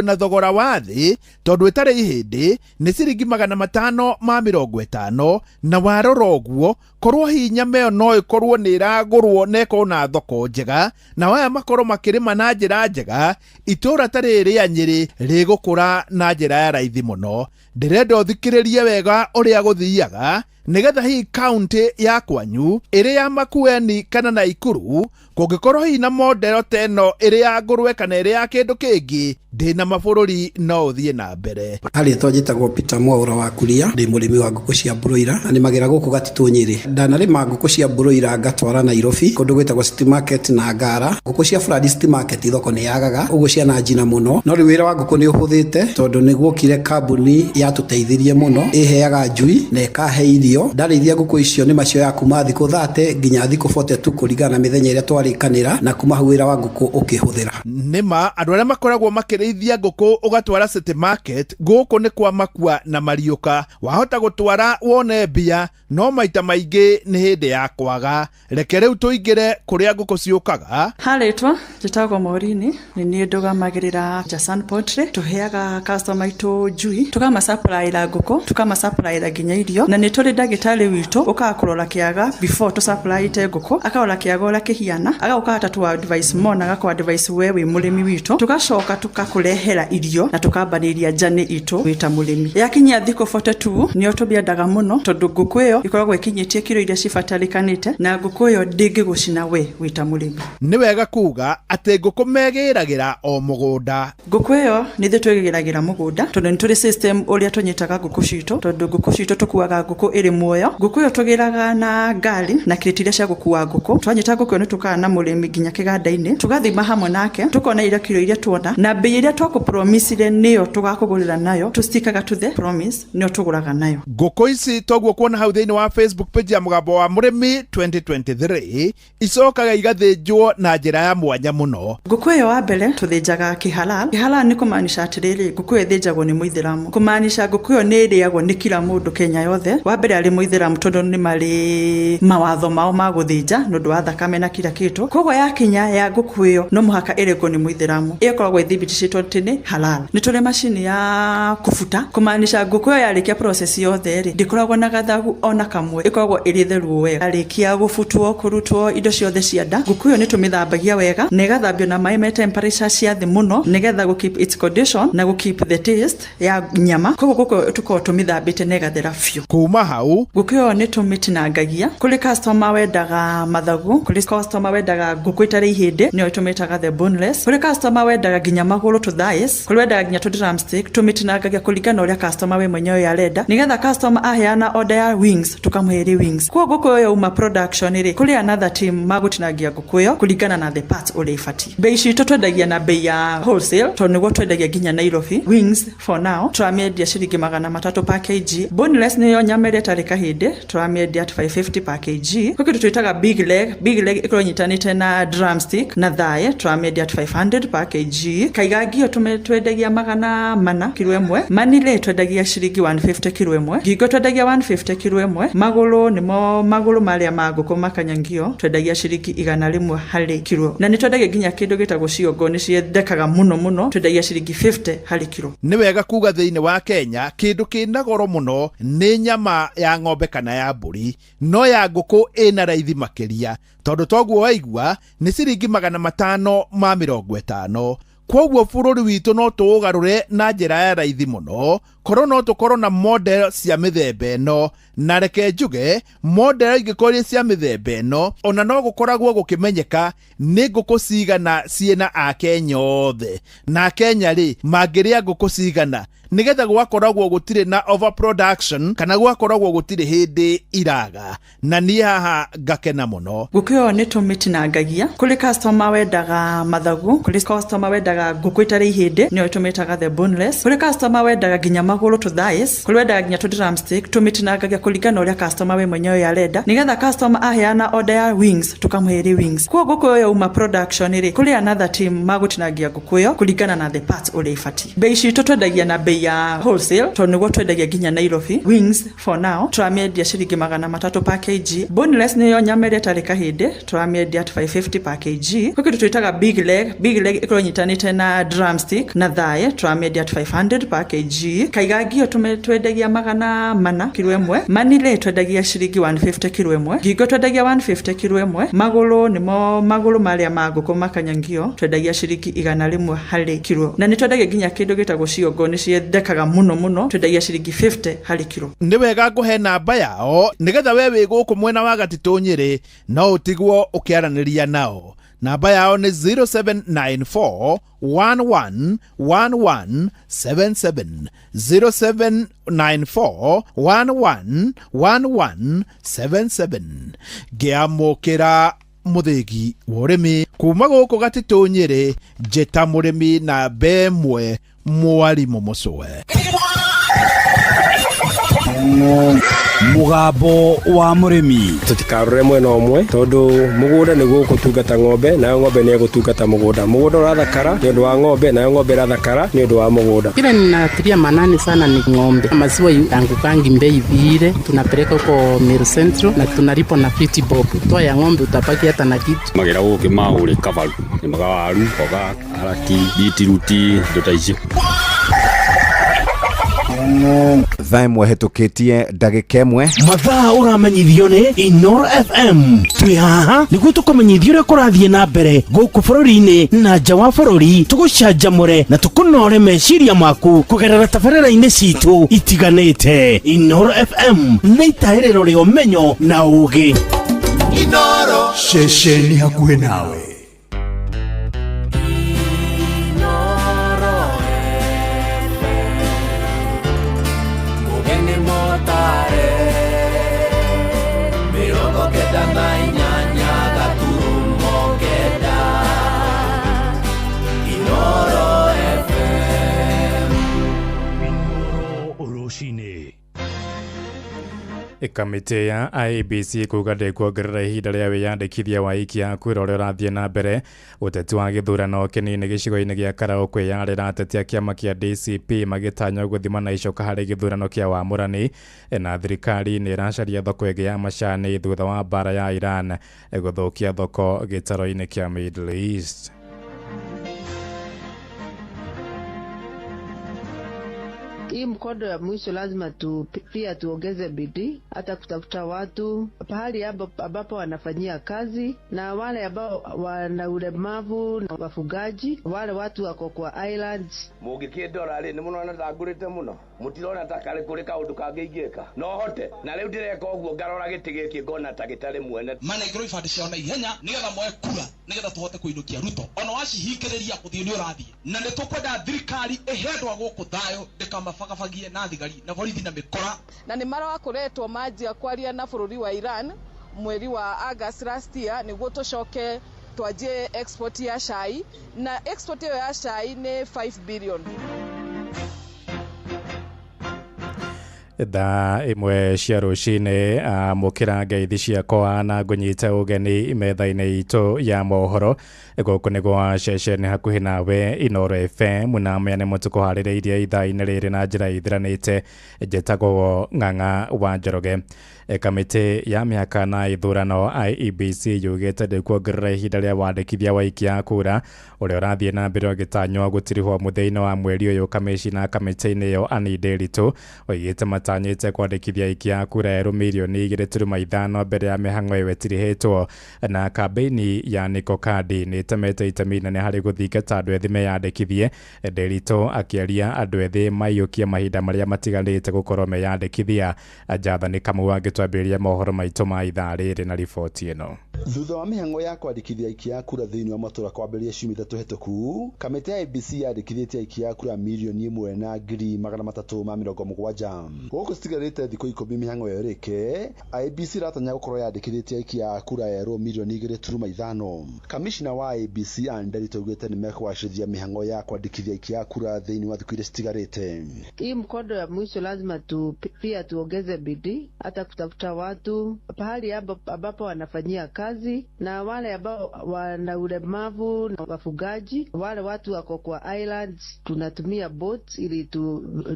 na thogora wa thi tondu itari ihindi ni ciringi 550 na warora uguo korwo hi nyama iyo no ikorwo ni iragurwo neko na thoko njega na waya makorwo makirima na njira njega itura tari ria Nyeri rigukura na njira ya raithi muno. Ndirenda uthikiririe wega uria guthiaga nigetha hi county ya kwanyu iri ya Makueni kana Naikuru kungikorwo hi na modelo teno iri ya ngurwe kana iri ya kindu kingi ndina mabururi no uthie na mbere. Aritwa njitagwo Peter Mwaura wa Kuria ndi murimi wa nguku cia broiler na nimagira guku gatitu Nyeri. Ndanarima nguku cia broiler ngatwara Nairobi kundu gwitagwo City Market na Ngara. Nguku cia Flood City Market thoko ni yagaga uguo cia na njina muno no riwira wa nguku ni uhuthite tondu niguo kire kambuni ya tuteithirie muno iheaga njui na ikahe irio. Ndarithia nguku icio ni macio ya kuma thiku 30 nginya thiku 42 kuringana na mithenya iria twarikanira na kuma hawira wa nguku ukihuthira. Nima andu aria makoragwo makirithia nguku ugatwara City Market guku ni kwa makua na mariuka wahota gutwara wone mbia no maita maingi ni hindi ya kwaga. Reke riu tuingire kuria nguku ciukaga. Haritwa njitagwo Morini ni nie ndugamagirira Jasan Poultry tuheaga customer itu njui tukama supply la nguku tukama supply la nginya irio na ni turi ndagitari witu ukakurora kiaga before to supply ite nguku akarora kiaga ura kihiana agauka tu advice mona agakwa advice wewe murimi witu tugacoka tukakurehera irio na tukambaniria jani itu wita murimi yakinya thiko 42 ni otobiendaga muno tondu nguku iyo ikoragwo ikinyitie kiro iria cibatarikanite na nguku iyo ndingigucina we wita murimi. Ni wega kuga ati nguku megiragira o mugunda. Nguku iyo ni thi twigiragira mugunda tondu ni turi system uria tunyitaga nguku citu tondu nguku citu tukuaga nguku iri muoyo. Nguku iyo tugiraga na ngari na kiretiria cia gukua nguku twanyita nguku ni tukana na murimi nginya kiganda-ini tugathima hamwe nake tukona ira kiro iria tuona na bei iria twakupromisire niyo tugakugurira nayo tustikaga to the promise niyo tuguraga nayo. Nguku ici toguo kuona hau thiini wa Facebook page ya Mugambo wa Murimi 2023 icokaga igathinjwo na njira ya mwanya muno. Nguku iyo wa mbere tuthinjaga kihalal. Kihalal ni kumaanisha atiriri nguku ithinjagwo ni muithiramu kumaanisha nguku iyo ni iriagwo ni kila mundu Kenya yothe. Wa mbere ari muithiramu tondu ni mari mawatho mao ma guthinja nundu wa thakame na kila kitu koguo yakinya ya nguku iyo no muhaka irego ni muithiramu ikoragwo ithibitishitwo ni halal. Ni turi machine ya kufuta kumaanisha nguku iyo yarikia process yothe ri ndikoragwo na gathagu ona kamwe ikoragwo iri theru wega yarikia gufutwo kurutwo indo ciothe cia nda nguku iyo ni tumithambagia wega na igathambio na mai me temperature cia thi muno nigetha gu keep its condition na gu keep the taste ya nyama koguo guko tuko tumithambite na igathera fiu. Kuma hau Kamau Ngũkũ nĩ tũmĩtinangagia kũrĩ customer wendaga mathagu, kũrĩ customer wendaga ngũkũ itarĩ ihĩndĩ nĩyo tũmĩtaga the boneless, kũrĩ customer wendaga nginya magũrũ to thighs, kũrĩ wendaga nginya to drumstick, tũmĩtinangagia kũringana ũrĩa customer we mwenyewe arenda, nĩgetha customer aheana order ya wings tukamũhe wings. Kwa ngũkũ ĩyo uma production rĩ, kũrĩ another team magũtinangia ngũkũ ĩyo kũringana na the parts ũrĩa ibatiĩ. Bei citũ twendagia na bei ya wholesale tondũ nĩguo twendagia nginya Nairobi. Wings for now tũramĩendia ciringi 300 per kg. Boneless nĩyo nyama ĩrĩa ĩtarĩ kahĩndĩ tũramĩendia at 550 per kg. Kwa kĩndũ twĩtaga big leg ĩkorwo ĩnyitanĩte na drumstick na thigh tũramĩendia at 500 per kg. Kaigangio twendagia 400 kilo ĩmwe. Manile twendagia ciringi 150 kilo ĩmwe. Ngingo twendagia 150 kilo ĩmwe. Magũrũ nĩmo magũrũ marĩa ma ngũkũ makanyangio twendagia ciringi 100 harĩ kilo. Na nĩ twendagia nginya kĩndũ gĩtagwo ciongo nĩ ciendekaga mũno twendagia ciringi 50 harĩ kilo. Nĩ wega kuga thĩinĩ wa Kenya kĩndũ kĩna goro mũno nĩ nyama ya ng'ombe kana ya mbũri, no ya ngũkũ ĩna raithi makĩria tondũ toguo waigua nĩ ciringi 550. Kwoguo bũrũri witũ no tũũgarũre na njĩra ya raithi mũno, korwo no tũkorwo na model cia mĩthemba ĩno, na reke njuge model ingĩkorwo cia mĩthemba ĩno ona no gũkoragwo gũkĩmenyeka nĩ ngũkũ cigana ciĩna Akenya othe, na Akenya rĩ mangĩrĩa ngũkũ cigana nĩgetha gwakoragwo gũtirĩ na overproduction kana gwakoragwo gũtirĩ hĩndĩ iraga, na niĩ haha ngakena mũno. Ngũkũ ĩyo nĩ tũmĩtinangagia kũrĩ customer wendaga mathagu, kũrĩ customer wendaga ngũkũ itarĩ ihĩndĩ nĩyo tũmĩtaga the boneless, kũrĩ customer wendaga nginya magũrũ to thighs, kũrĩ wendaga nginya to drumstick, tũmĩtinangagia kũringana ũrĩa customer we mwenyewe arenda, nĩgetha customer aheana order ya wings tukamũhe wings. Kwa ngũkũ ĩyo uma production rĩ, kũrĩ another team magũtinangia ngũkũ ĩyo kũringana na the parts ũrĩa ibatiĩ. Bei citũ twendagia na bei ya wholesale tondũ nĩguo twendagia nginya Nairobi. Wings for now tũramĩendia ciringi 300 per kg. Boneless nĩyo nyama ĩrĩa ĩtarĩ kahĩndĩ tũramĩendia at 550 per kg. Kwa kĩndũ twĩtaga big leg ĩkorwo ĩnyitanĩte na drumstick na thigh tũramĩendia at 500 per kg. Kaigangio twendagia 400 kilo ĩmwe. Manile twendagia ciringi 150 kilo ĩmwe. Ngingo twendagia 150 kilo ĩmwe. Magũrũ nĩmo magũrũ marĩa ma ngũkũ makanyangio twendagia ciringi 100 harĩ kilo. Na nĩ twendagia nginya kĩndũ gĩtagwo ciongo nĩ ciendekaga mũno twendagia ciringi 50 harĩ kilo. Nĩ wega ngũhe namba yao nĩgetha we wĩ gũkũ mwena wa Gatitũ Nyĩrĩ no ũtigwo ũkĩaranĩria nao. Namba yao nĩ 0794 111177 0794 111177. Ngĩamũkĩra mũthĩgi wa ũrĩmi kuma gũkũ Gatitũ Nyĩrĩ njĩta mũrĩmi na mbemwe Mwarimũ Mũcũe. Mũgambo wa mũrĩmi. Tutikarore mwena ũmwe tondu mũgũnda nĩguo gũtungata ng'ombe, nayo ng'ombe nĩ gũtungata mũgũnda. Mũgũnda ũrathakara nĩ ũndũ wa ng'ombe, nayo ng'ombe ĩrathakara nĩ ũndũ wa mũgũnda. Kile ninatilia manani sana ni ng'ombe. Maziwa yangukangi mbei vile, tunapeleka huko Meru Central na tunalipo na 50 bob. Toa ya ng'ombe utapaki hata na kitu. Magira gũkĩ maũrĩ kavaru. Nĩ magawaru, koga, araki, bitiruti, ndotaicio. Thaa ĩmwe hetũkĩtie ndagĩka ĩmwe. Mathaa ũramenyithio nĩ Inoro FM. Twĩ haha nĩguo tũkũmenyithia ũrĩa kũrathiĩ na mbere gũkũ bũrũri-inĩ na nja wa bũrũri, tũgũcanjamũre na tũkũnore meciria maku kũgerera tabarĩra-inĩ citũ itiganĩte. Inoro FM nĩ itaĩrĩro rĩa ũmenyo na ũũgĩ. Inoro ceceni hakuhĩ nawe. Kamĩtĩ ya IEBC kuga ndĩkuongerera ihinda rĩa wĩyandĩkithia wa ikia kwĩra ũrĩa ũrathiĩ na mbere. Ũteti wa gĩthurano kĩnini gĩcigo-inĩ gĩa Karaũ kwĩyarĩra ateti a kĩama kĩa DCP magĩtanya gũthima na icoka harĩ gĩthurano kĩa wamũrani, na thirikari nĩ ĩracaria thoko ĩngĩ ya macani thutha wa mbara ya Iran gũthũkia thoko gĩtaro-inĩ kĩa Middle East. Hii mkondo ya mwisho lazima pia tuongeze bidii hata kutafuta watu pahali ambapo wanafanyia kazi, na wale ambao wana ulemavu na wafugaji, wale watu wako kwa islands. Mugikindora ri ni munona ndangurite muno mutirona takare kuri kaundu kangigika no hote na riu ndireka uguo ngarora gitigiki ngona tagitari mwene manegro ifande ciona ihenya nigetha moe kura nigetha tuhote kuinukia Ruto ona wacihingiriria kuthii ni urathie na ni tukwenda thirikari ihendwa guku thayo ndikamabagabagie na thigari na borithi na mikora na ni mara wakoretwo manjia kwaria na bururi wa Iran mweri wa August last year niguo tucoke twaje export ya cai na export ya cai ni 5 billion. Thaa imwe cia rucini mukira ngeithi ciakwa na ngunyite ugeni metha-ini itu ya mohoro guku nigwa ceceni hakuhi nawe Inoro FM na meane mutuko haririirie ithaa-ini riri na njira ithiranite njitagwo Ng'ang'a wa Njoroge. Kamiti ya miaka na ithurano IEBC yugite ndikuongerera ihinda ria wandikithia wa ikia kura uria urathie na mbere gitanywo gutirihwo muthenya wa mweri uyu. Kamishina kamiti-ini yo Anne Nderitu oigite matanyite kwandikithia ikia kura eru milioni 2.5 mbere ya mihango iyo itirihetwo, na kambeni ya Niko Kandi ni temete itemi nene hari guthingata andu ethi meyandikithie. Nderitu akiaria andu ethi maiyukia mahinda maria matiganite gukorwo meyandikithia. Jathani Kamau twambĩrĩria mohoro maitũ ma ithaa rĩrĩ na riboti ĩno. Thutha wa mihango ya kwandikithia ikia kura thĩinĩ wa matura kwambĩrĩria ciumia 3 hĩtũku, kamĩtĩ ya IEBC yandĩkithĩtie ikia kura milioni 1,370,000. Gũkũ citigarĩte thikũ 10 mihango ĩyo ĩrĩke, IEBC ĩratanya gũkorwo yandĩkithĩtie ikia kura erũ milioni 2.5. Kamishina wa IEBC Anne Nderitu augĩte nĩ mekũgacĩrithia mihango ya kwandĩkithia ikia kura thĩinĩ wa thikũ iria citigarĩte. Hii mkondo ya mwisho lazima pia tuongeze bidii hata kutafuta watu pahali ambapo wanafanyia kazi, na wale ambao wana ulemavu na wafugaji, wale watu wako kwa islands tunatumia boats ili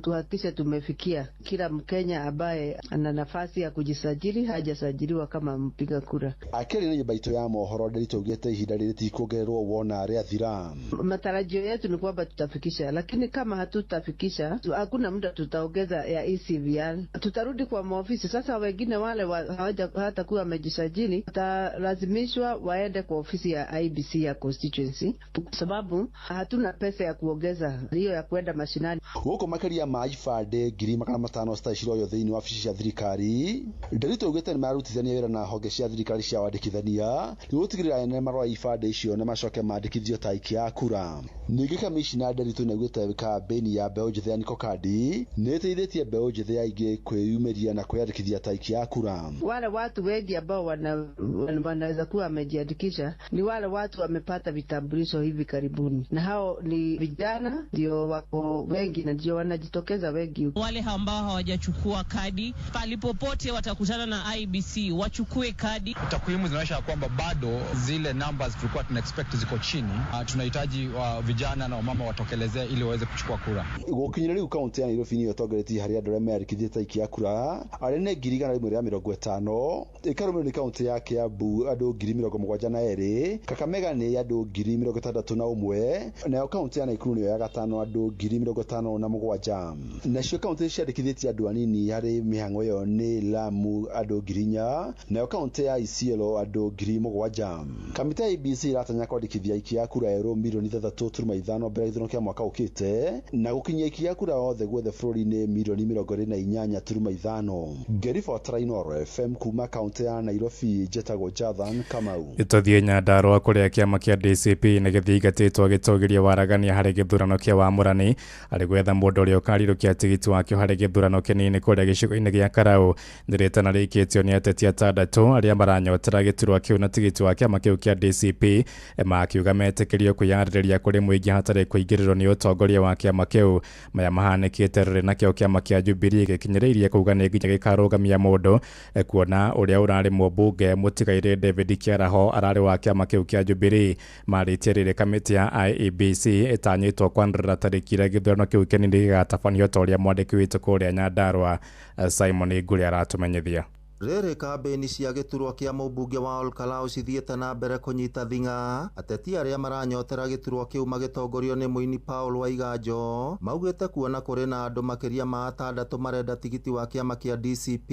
tuhakikishe tumefikia kila Mkenya ambaye ana nafasi ya kujisajili hajasajiliwa kama mpiga kura. Akiri ni baito ya mohoro Nderitu augĩte ihinda rĩrĩ tikuongererwo wona rĩa thira. Matarajio yetu ni kwamba tutafikisha, lakini kama hatutafikisha hakuna muda tutaongeza ya ECVR. Tutarudi kwa maofisi sasa. Wengine wale hata kuwa wamejisajili watalazimishwa waende kwa ofisi ya IEBC ya constituency, kwa sababu hatuna pesa ya kuongeza hiyo ya kwenda mashinani. Huko makiria ma ifande 500 citacirwo thĩinĩ wa ofisi cia thirikari. Nderitu augĩte nĩ marutithania wĩra na honge cia thirikari cia wandĩkithania nĩguo gũtigĩrĩra ene marũa ifande icio na macoke mandĩkithio ta ikia kura. Ningĩ kamishina Nderitu nĩ augĩte kambeni ya mbeũ njĩthĩ ya Niko Kandi nĩ ĩteithĩtie mbeũ njĩthĩ aingĩ kwĩyumĩria na kwĩyandĩkithia ta ikia kura. Wale watu wengi ambao wanaweza kuwa wamejiandikisha ni wale watu wamepata vitambulisho hivi karibuni, na hao ni vijana ndio wako wengi na ndio wanajitokeza wengi. Wale ambao hawajachukua kadi palipopote watakutana na IEBC wachukue kadi. Takwimu zinaonyesha kwamba bado zile numbers tulikuwa tuna expect ziko chini. Tunahitaji vijana na wamama watokelezee ili waweze kuchukua kura. Gukinyira riu kaunti ya Nairobi ni yotongeretie hari andu arĩa meyandĩkithĩtie ikia kura arĩa 150 ikarũmĩrĩrwo nĩ kaunti ya Kiambu andũ 72,000, Kakamega nĩ andũ 61,000, nayo kaunti ya Nakuru nĩyo ya gatano andũ 57,000. Nacio kaunti ciandĩkithĩtie andũ anini harĩ mihango ĩyo nĩ Lamu andũ 4,000, nayo kaunti ya Isiolo andũ 7,000. Kamĩtĩ ya IEBC iratanya kwandĩkithia ikia kura erũ milioni 3.5 mbere ya gĩthurano kĩa mwaka ũkĩte na gũkinyia ikia kura othe guothe bũrũri-inĩ milioni 28.5. Ngeribotera Inoro FM kuma kaunti ya Nairobi, njĩtagwo Jathan Kamau. Tũthiĩ Nyandarua kũrĩa kĩama kĩa DCP nĩ gĩthingatĩtwo gĩtũgĩria waragania harĩ gĩthurano kĩa Wamũrani arĩ gwetha mũndũ ũrĩa ũkarirũkia tigiti wakĩo harĩ gĩthurano kĩnini kũrĩa gĩcigo-inĩ gĩa Karau. Ndirĩtana rĩikĩtio nĩ ateti 6 arĩa maranyotera gĩturwa kĩu na tigiti wa kĩama kĩu kĩa DCP makiuga metĩkĩrio kwĩyarĩrĩria kũrĩ mũingĩ hatarĩ kũingĩrĩrwo nĩ ũtongoria wa kĩama kĩu. Maya mahanĩkĩte rĩrĩ nakĩo kĩama kĩa Jubilee gĩkinyĩrĩirie kuuga nĩ nginya gĩkarũgamia mũndũ kuona ũrĩa ũrarĩ mũmbunge mũtigaire David Kiaraho ararĩ wa kĩama kĩu kĩa Jubilee. Marĩtie rĩrĩ kamĩtĩ ya IEBC ĩtanyĩtwo kwanĩrĩra tarĩki ĩrĩa gĩthurano kĩu kĩnini gĩgatabanio ta ũrĩa mwandĩki witũ kũrĩa Nyandarua Simon Ngũrĩ aratũmenyithia. Rĩrĩ kambĩni cia gĩturwa kĩa mũmbunge wa Olkalau cithiĩte na mbere kũnyita thing'a, ateti arĩa maranyotera gĩturwa kĩu magĩtongorio nĩ mũini Paul Waiganjo maugĩte kuona kũrĩ na andũ makĩria ma 6 marenda tigiti wa kĩama kĩa DCP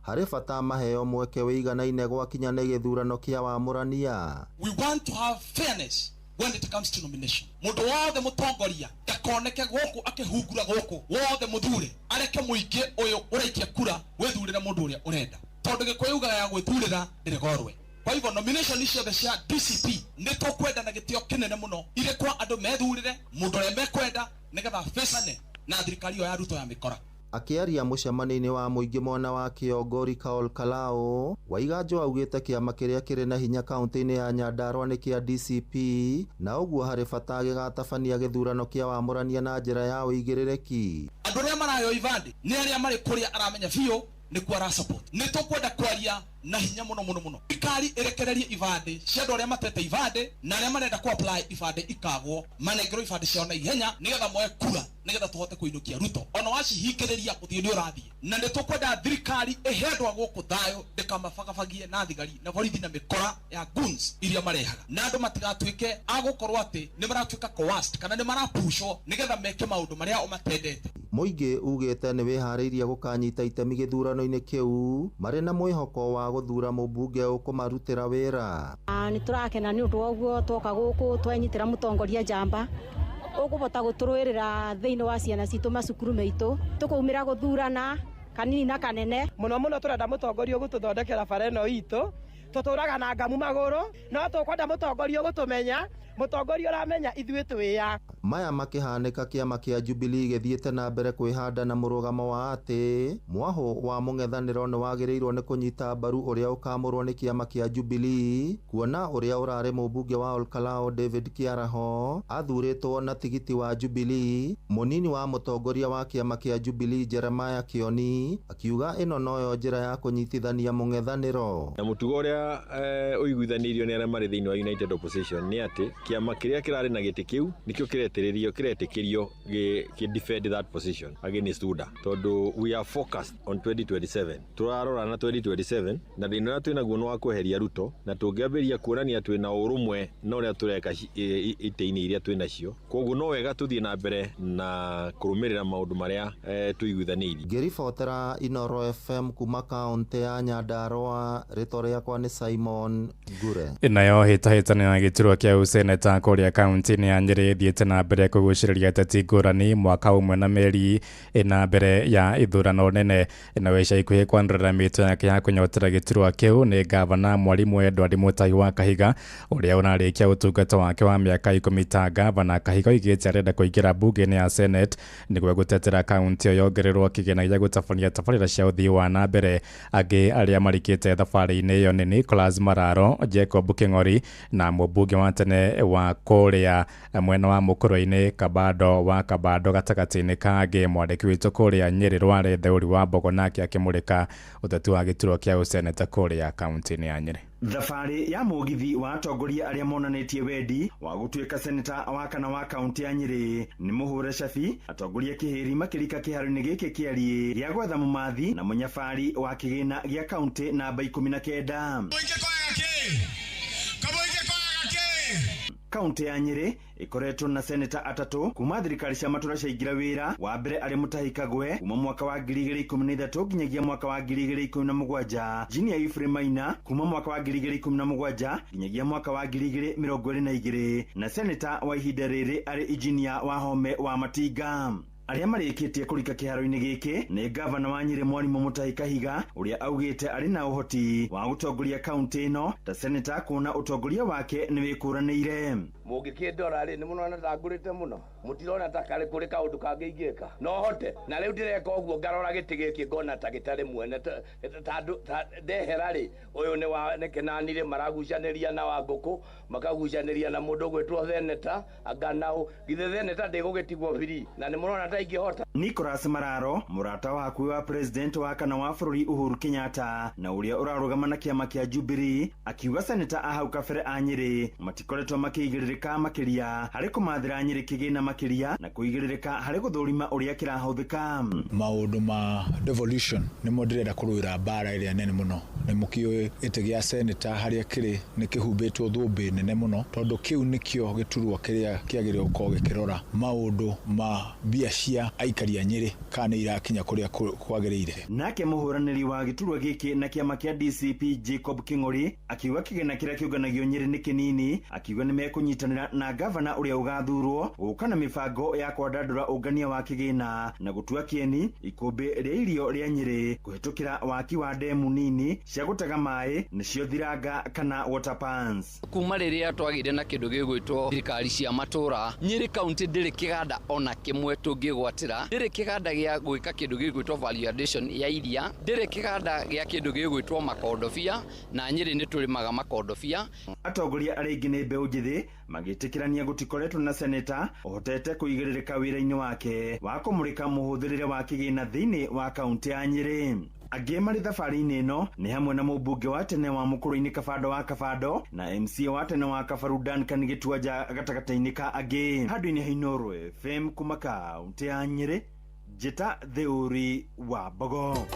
harĩ bata maheo mweke wĩiganaine gwakinya nĩ gĩthurano kĩa wamũrania. We want to have fairness when it comes to nomination. Mundu wothe mutongoria ndakoneke guku akihungura guku wothe muthure areke muingi uyu uraikia kura wethurira mundu uria urenda tondu gikuyuga ya gwithurira ndirigorwe. Kwa hivyo nomination icio cia DCP nitukwenda na gitio kinene muno ile kwa andu methurire mundu uria mekwenda nigetha fecane na thirikari ya Ruto ya mikora. Akiaria mũcemanio-inĩ wa mũingĩ mwena wa Kĩongori Olkalau, Waiganjo augĩte kĩama kĩrĩa kĩrĩ na hinya kaunti-inĩ ya Nyandarua nĩ kĩa DCP na ũguo harĩ bata gĩgatabania gĩthurano kĩa wamũrania na njĩra ya ũigĩrĩrĩki. Andũ arĩa marayo ibande nĩ arĩa marĩ kũrĩa aramenya biũ nĩ kwa support. Nĩ tũkwenda kwaria na hinya muno. Thirikari ĩrekererie ibande cia andũ arĩa matete ibande na arĩa marenda ku apply ibande ikagwo manengerwo ibande ciao na ihenya nigetha moe kura nigetha tuhote kuinukia Ruto. Ona wacihingĩrĩria gũthiĩ nĩ ũrathiĩ. Na nĩ tũkwenda thirikari ĩhendwa gũkũ thayũ ndĩkamabagabagie na thigari na borithi na mĩkora ya goons iria marehaga. Na andũ matigatuĩke agũkorwo atĩ nĩ maratuĩka coerced kana nĩ marapushwo nigetha meke maũndũ marĩa o matendete. Mũingĩ ugĩte nĩ wĩharĩirie gũkanyita itemi gĩthurano-inĩ kĩu marĩ na mwĩhoko wa gũthura mũmbunge ũkũmarutĩra wĩra. Nĩ tũrakena nĩ ũndũ woguo twoka gũkũ twenyitĩra mũtongoria njamba ũkũbota gũtũrũĩrĩra thĩinĩ wa ciana citũ macukuru maitũ tũkaumĩra gũthurana kanini na kanene. Mũno tũrenda mũtongoria gũtũthondekera bara ĩno itũ tũtũraga na ngamu magũrũ no tũkwenda mũtongoria gũtũmenya mũtongoria ũramenya ithuĩ twĩya. Maya makĩhanĩka kĩama kĩa Jubilee gĩthiĩte na mbere kwĩhanda na mũrũgamo wa atĩ mwahũ wa mũng'ethanĩro nĩ wagĩrĩirwo nĩ kũnyita mbaru ũrĩa ũkamũrwo nĩ kĩama kĩa Jubilee kuona ũrĩa ũrarĩ mũmbunge wa Olkalau David Kiaraho athurĩtwo na tigiti wa Jubilee. Mũnini wa mũtongoria wa kĩama kĩa Jubilee Jeremiah Kioni akiuga ĩno noyo njĩra ya kũnyitithania mũng'ethanĩro. Na mũtugo ũrĩa ũiguithanĩirio nĩ arĩa marĩ thĩinĩ wa United Opposition nĩ atĩ kĩama kĩrĩa kĩrarĩ na gĩtĩ kĩu nĩkĩo kiretikĩrio defend that position against UDA tondu we are focused on 2027 turarora na 2027 na thĩna ũrĩa twĩnaguo nĩ wa kweheria Ruto na tũngĩambĩrĩria kuonania twĩna ũrũmwe na ũrĩa tũreka itĩ-inĩ iria twĩnacio koguo no wega tũthiĩ na mbere na kũrũmĩrĩra maũndũ marĩa tũiguithanĩirie. Ngĩribotera Inooro FM kuma kaunti ya Nyandarua, rĩtwa rĩakwa nĩ Simon Ngure. Nayo hĩtahĩtano ya gĩturwa kĩa ũseneta kũrĩa kaunti-inĩ ya Nyeri thiĩte na mbere kũgucĩrĩria ateti ngũrani mwaka ũmwe na mĩeri na mbere ya ithurano nene. Nawe ica ikuhĩ kwanĩrĩra mĩtũ yake ya kũnyotera gĩturwa kĩu nĩ gavana Mwalimu Edward Mutahi wa Kahiga ũrĩa ũnarĩkia ũtungata wake wa mĩaka 10 ta gavana. Kahiga oigĩte arenda kũingĩra mbunge-inĩ ya Senate nĩguo gũtetera kaunti ĩyo yongererwo kĩgĩna gĩa gũtabania tabarĩra cia ũthii wa na mbere. Angĩ arĩa marikĩte thabarĩ-inĩ ĩyo nĩ Nicholas Mararo, Jacob King'ori na mũmbunge wa tene wa kũrĩa mwena wa mũkũrũ-inĩ Kabado wa Kabado gatagatĩ-inĩ kangĩ. Mwandĩki witũ kũrĩa Nyeri Rware Theuri wa Mbogo nake akĩmũrĩka ũteti wa gĩturwa kĩa ũseneta kũrĩa kaunti-inĩ ya Nyeri. Thabarĩ ya mũgithi wa atongoria arĩa monanĩtie wendi wa gũtuĩka seneta wa kana wa kaunti ya Nyeri nĩ mũhũre cabi atongoria kĩhĩri makĩrika kĩharo-inĩ gĩkĩ kĩariĩ gĩa gwetha mũmathi na mũnyabari wa kĩgĩna gĩa kaunti namba 19. Kaunti ya Nyeri ikoretwo na seneta atatu kuma thirikari cia matura ciaingĩra wĩra. Wa mbere arĩ Mutahi Kagwe kuma mwaka wa 2013 nginyagia mwaka wa 2017, Junior Ephraim Maina kuma mwaka wa 2017 nginyagia mwaka wa 2022 na seneta wa ihinda rĩrĩ arĩ Engineer Wahome wa Matinga. Arĩa marĩkĩtie kũrika kĩharo-inĩ gĩkĩ nĩ gavana wa Nyeri Mwalimu Mutahi Kahiga ũrĩa augĩte arĩ na ũhoti wa gũtongoria kaunti ĩno ta seneta kuona ũtongoria wake nĩ wĩkũranĩire. Mũngĩkĩndora rĩ nĩ mũnona ta ngũrĩte mũno, mũtirona ta karĩ kũrĩ kaũndũ kangĩingĩka no hote. Na rĩu ndĩreka ũguo ngarora gĩtĩ gĩkĩ ngona ta gĩtarĩ mwene ndehera rĩ ũyũ nĩ Kenani rĩ maragucanĩria na Wangũkũ makagucanĩria na mũndũ gwĩtwo seneta Anganaũ. Githĩ seneta ndĩgũgĩtigwo biri na nĩ mũrona ta ingĩhota. Nicholas Mararo mũrata wa hakuhĩ wa president wa kana wa bũrũri Uhuru Kenyatta na ũrĩa ũrarũgama na kĩama kĩa Jubilee akiuga seneta a hau kabere a Nyeri matikoretwo makĩigĩrĩrĩka makĩria harĩ kũmathĩra Nyeri kĩgĩna makiria na kuigirĩrĩka harĩ gũthũrima ũrĩa kĩrahũthĩka. Maũndũ ma devolution nĩmo ndĩrenda kũrũĩra mbara ĩrĩa nene mũno. Nĩ mũkĩũĩ gĩtĩ gĩa seneta harĩa kĩrĩ nĩ kĩhumbĩtwo thũmbĩ nene mũno, tondũ kĩu nĩkĩo gĩturwa kĩrĩa kĩagĩrĩirwo gũkorwo gĩkĩrora maũndũ ma mbia cia aikari a Nyĩrĩ kana nĩ irakinya kũrĩa kwagĩrĩire. Nake mũhũranĩri wa gĩturwa gĩkĩ na kĩama kĩa DCP Jacob Kĩng'ori akiuga kĩgĩna kĩrĩa kĩũnganagio Nyĩrĩ nĩ kĩnini, akiuga nĩ mekũnyitanĩra na gavana ũrĩa ũgathurwo gũka na mĩbango ya kwandandũra ũngania wa kĩgĩna na gũtua kĩeni ikũmbĩ rĩa irio rĩa Nyĩrĩ kũhetũkĩra waki wa ndemu nini cia gũtega maĩ nĩcio thiranga kana water pans. Kuma rĩrĩa twagĩire na kĩndũ gĩgwĩtwo thirikari cia matũra, Nyĩrĩ kaunti ndĩrĩ kĩganda ona kĩmwe tũngĩgwatĩra, ndĩrĩ kĩganda gĩa gwĩka kĩndũ gĩgwĩtwo value addition ya iria, ndĩrĩ kĩganda gĩa kĩndũ gĩgwĩtwo makondobia, na Nyĩrĩ nĩ tũrĩmaga makondobia. Atongoria arĩa ingĩ nĩ mbeũ njĩthĩ magĩtĩkĩrania gũtikoretwo na seneta ũhotete kũigĩrĩrĩka wĩra-inĩ wake wa kũmũrĩka mũhũthĩrĩre wa kĩgĩna thĩinĩ wa kaunti ya Nyĩrĩ. Angĩ marĩ thabarĩ-inĩ ĩno nĩ hamwe na mũmbunge wa tene wa Mũkũrũ-inĩ Kabando wa Kabando na MC wa tene wa Kabaru Duncan Gĩtuanja gatagatĩ-inĩ ka angĩ. Handũ-inĩ ha Inooro FM kuma kaunti ya Nyĩrĩ, Njĩta Thĩũri wa Mbogo.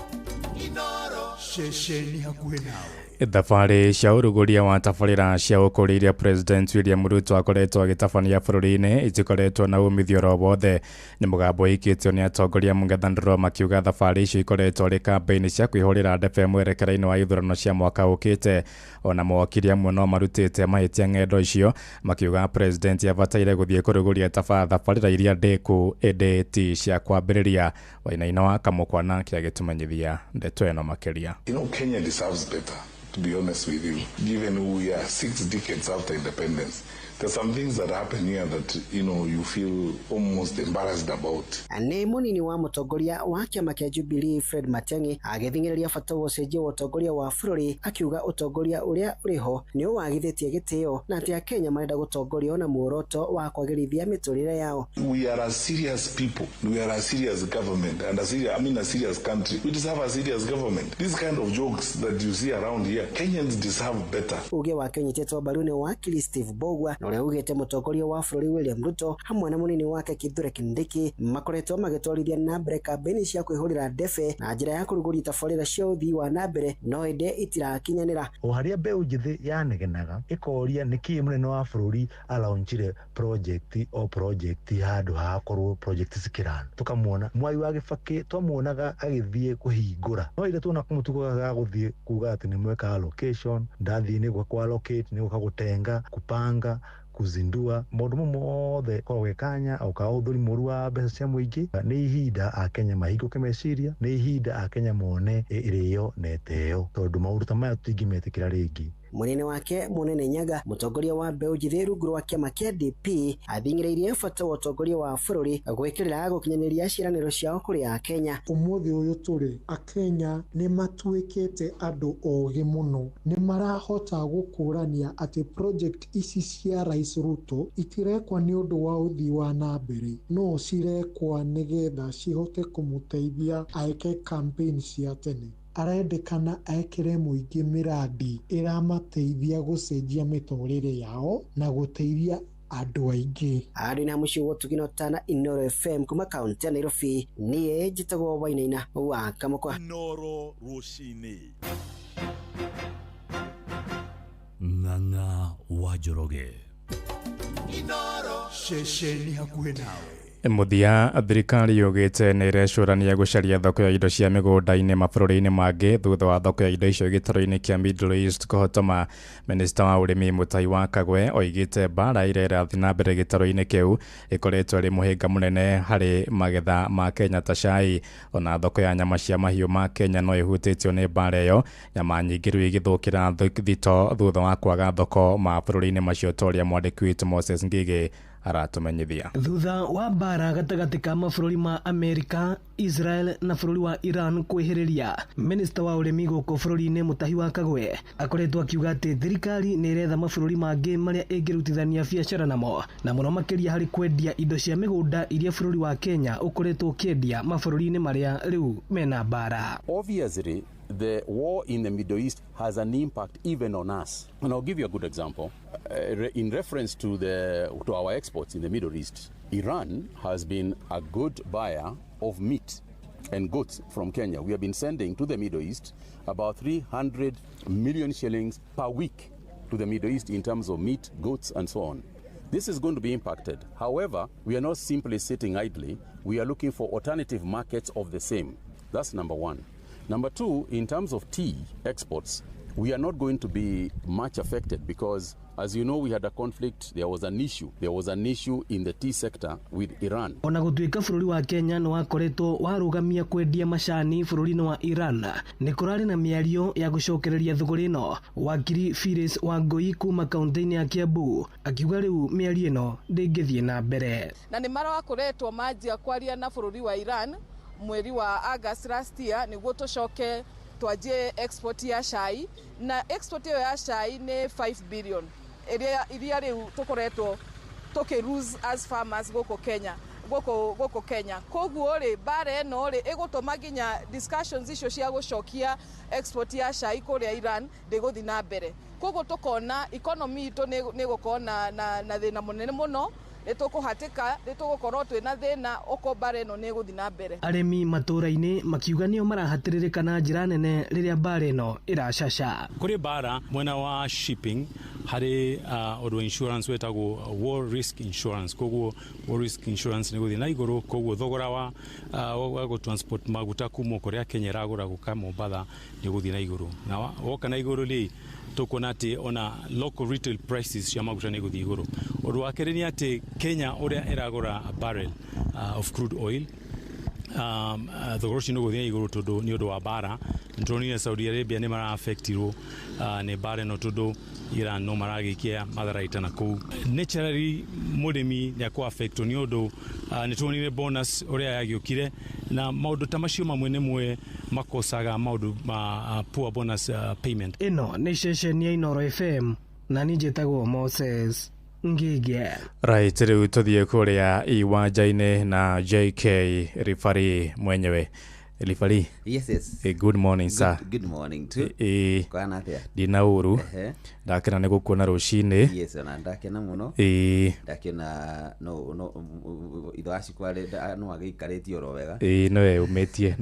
Inooro ceceni hakuhĩ nawe. Thabarĩ cia ũrugũria wa tabarĩra cia ũkũrĩria President William Ruto akoretwo agĩtabania bũrũri-inĩ itikoretwo na umithio ro wothe. Nĩ mũgambo ũikĩtio nĩ atongoria mũng'ethanĩro makiuga thabarĩ icio ikoretwo arĩ kambĩini cia kwĩhũrĩra ndebe mwerekera-inĩ wa ithurano cia mwaka ũkĩte. Ona mawakiri amwe no marutĩte mahĩtia ng'endo icio makiuga President abataire gũthiĩ kũrugũria thabarĩra iria ndĩku ĩndĩ ti cia kwambĩrĩria. Wainaina wa Kamũkwana kĩrĩa gĩtũmenyithia ndeto ĩno makĩria. Kenya deserves better. To be honest with you, given we are 6 decades after independence, there's some things that happen here that, you feel almost embarrassed about. Nĩ mũnini wa mũtongoria wa kĩama kĩa Jubilee Fred Matiang'i agĩthing'ĩrĩria bata wa ũcenjia wa ũtongoria wa bũrũri, akiuga ũtongoria ũrĩa ũrĩho nĩ ũwagithĩtie gĩtĩo na atĩ Akenya marenda gũtongorio na muoroto wa kwagĩrithia mĩtũrĩre yao. We are a serious people. We are a serious government and a serious country. We deserve a serious government. These kind of jokes that you see around here, Kenyans deserve better. Uge wake ũnyitĩtwo mbaru nĩ wakiri Steve Bogwa ũrĩa ugĩte mũtongoria wa bũrũri William Ruto hamwe na mũnini wake Kithure Kindiki makoretwo magĩtwarithia na mbere kambĩini cia kwĩhũrĩra ndebe na njĩra ya kũrugũria tabarĩra cia ũthii wa na mbere no ĩndĩ itirakinyanĩra. O harĩa mbeũ njĩthĩ yanegenaga ĩkoria nĩkĩ mũnene wa bũrũri alaunchire project handũ hakorwo project cikĩrana. Tukamuona Mwai wa Kĩbakĩ twamuonaga agĩthiĩ kũhingũra, no ĩrĩa tuona kũmũtuga ga gũthiĩ kuga atĩ nĩ mweka allocation, ndathiĩ nĩguo kwa allocate nĩguo gũtenga kupanga kuzindua maũndũ mothe korwo gĩkanya au kaũthũri mũru wa mbeca cia mũingĩ. Nĩ ihinda Akenya mahingũke meciria, nĩ ihinda Akenya mone ĩrĩo na ĩteo, tondũ maũndũ ta maya tũtingĩmetĩkĩra rĩngĩ. Munene wake Munene Nyaga mũtongoria wa mbeũ njĩthĩ rungu rwa kĩama kĩa DP athing'ĩrĩirie bata wa ũtongoria wa bũrũri gwĩkĩrĩra gũkinyanĩria ciĩranĩro ciao kũrĩ Akenya. Ũmũthĩ ũyũ tũrĩ Akenya nĩ matuĩkĩte andũ ogĩ mũno, nĩ marahota gũkũrania atĩ project ici cia Rais Ruto itirekwa nĩ ũndũ wa ũthii wa na mbere, no cirekwa nĩgetha cihote kũmũteithia aeke campaign cia tene. Arendekana ekĩre mũingĩ miradi ĩramateithia gũcenjia mĩtũrĩre yao na gũteithia andũ aingĩ. Andũ na mũciĩ gũtugino tana Inooro FM kuma kaunti ya Nairobi, niĩ njĩtagwo Wainaina wa Kamũkwa. Inooro rũcinĩ. Ng'ang'a wa Njoroge. Inooro ceceni hakuhĩ nawe. Muthia thirikari yugĩte nĩ ĩrecũrania gũcaria thoko ya indo cia mĩgũnda-inĩ mabũrũri-inĩ mangĩ thutha wa thoko ya indo icio gĩtarũ-inĩ kĩa Middle East kũhotoma. Minista wa ũrĩmi Mutahi wa Kagwe oigĩte mbara ĩrĩa ĩrathiĩ na mbere gĩtarũ-inĩ kĩu ĩkoretwo ĩrĩ mũhĩnga mũnene harĩ magetha ma Kenya ta cai. Ona thoko ya nyama cia mahiũ ma Kenya no ĩhutĩtio nĩ mbara ĩyo, nyama nyingĩ rĩu igĩthũkĩra thito thutha wa kwaga thoko mabũrũri-inĩ macio ta ũrĩa mwandĩki witũ Moses Ngigi aratumenyithia. Thutha wa mbara gatagatĩ ka mabũrũri ma Amerika, Israel na bũrũri wa Iran kwĩhĩrĩria, minista wa ũrĩmi gũkũ bũrũri-inĩ Mutahi wa Kagwe akoretwo akiuga atĩ thirikari nĩ iretha mabũrũri mangĩ marĩa ĩngĩrutithania biacara namo, na mũno makĩria harĩ kwendia indo cia mĩgũnda iria bũrũri wa Kenya ũkoretwo ũkĩendia mabũrũri-inĩ marĩa rĩu mena mbara. Obviously, the war in the Middle East has an impact even on us. And I'll give you a good example. In reference to our exports in the Middle East, Iran has been a good buyer of meat and goods from Kenya. We have been sending to the Middle East about 300 million shillings per week to the Middle East in terms of meat, goods, and so on. This is going to be impacted. However, we are not simply sitting idly. We are looking for alternative markets of the same. That's number one. Number two, in terms of tea exports, we are not going to be much affected because, as you know, we had a conflict. There was an issue in the tea sector with Iran. Ona gutuika bururi wa Kenya no wakoretwo warugamia kwendia macani bururi-ini wa Iran ni kurari na miario ya gucokereria thogora ino. Wakiri Phyllis Wangui kuma kaunti-ini ya Kiambu akiuga riu miario ino ndingithie na mbere. Na ni mara wakoretwo manjia kwaria na bururi wa Iran mweri wa August last year niguo tucoke twaje export ya cai, na export ya cai ni 5 billion iria riu tukoretwo lose as farmers goko Kenya. Koguo ri bare no ri igutuma ginya discussions icio cia gucokia export ya cai kuria Iran ndiguthi na mbere. Koguo tukona economy itu ni gukona na thina munene muno. Nitukuhatika nitugukorwo twina thina uko bare no niguthi na mbere. Aremi matura-ini makiuga nio marahatiririka na njira nene riria bare no iracaca. Kuri bara mwena wa shipping hari odo insurance wetagwo war risk insurance. Koguo war risk insurance niguthi na iguru, koguo thogora wa go transport maguta kuma kuria Kenya ragura guka Mombasa niguthi na iguru. Na woka na iguru li tukona ati ona local retail prices cia maguta niguthi iguru. Odo wakere ni ati Kenya uria iragura a barrel of crude oil thogora ucio niguthi iguru tondu ni undu wa bara. Ndronire Saudi Arabia ni mara affectirwo ni bare no tondu Iran no maragikia matharaita na kuu. Naturally murimi ni akwa affectwo ni undu ni tuonire bonus uria yagiukire na maundu ta macio mamwe nemwe makosaga maundu ma poor bonus payment. Ino ni ceceni ya Inoro FM na ni njitagwo Moses Ngige. Right, riu tuthie kuria iwanja-ini na JK referee mwenyewe. Referee. Yes. Good morning, sir. Good morning too. Kwana atia? Dina uru. Ndakena ni gukuona rucini. Yes, ona ndakena muno. Ndakena no ithaci kware no agikaretie oro wega. No umitie.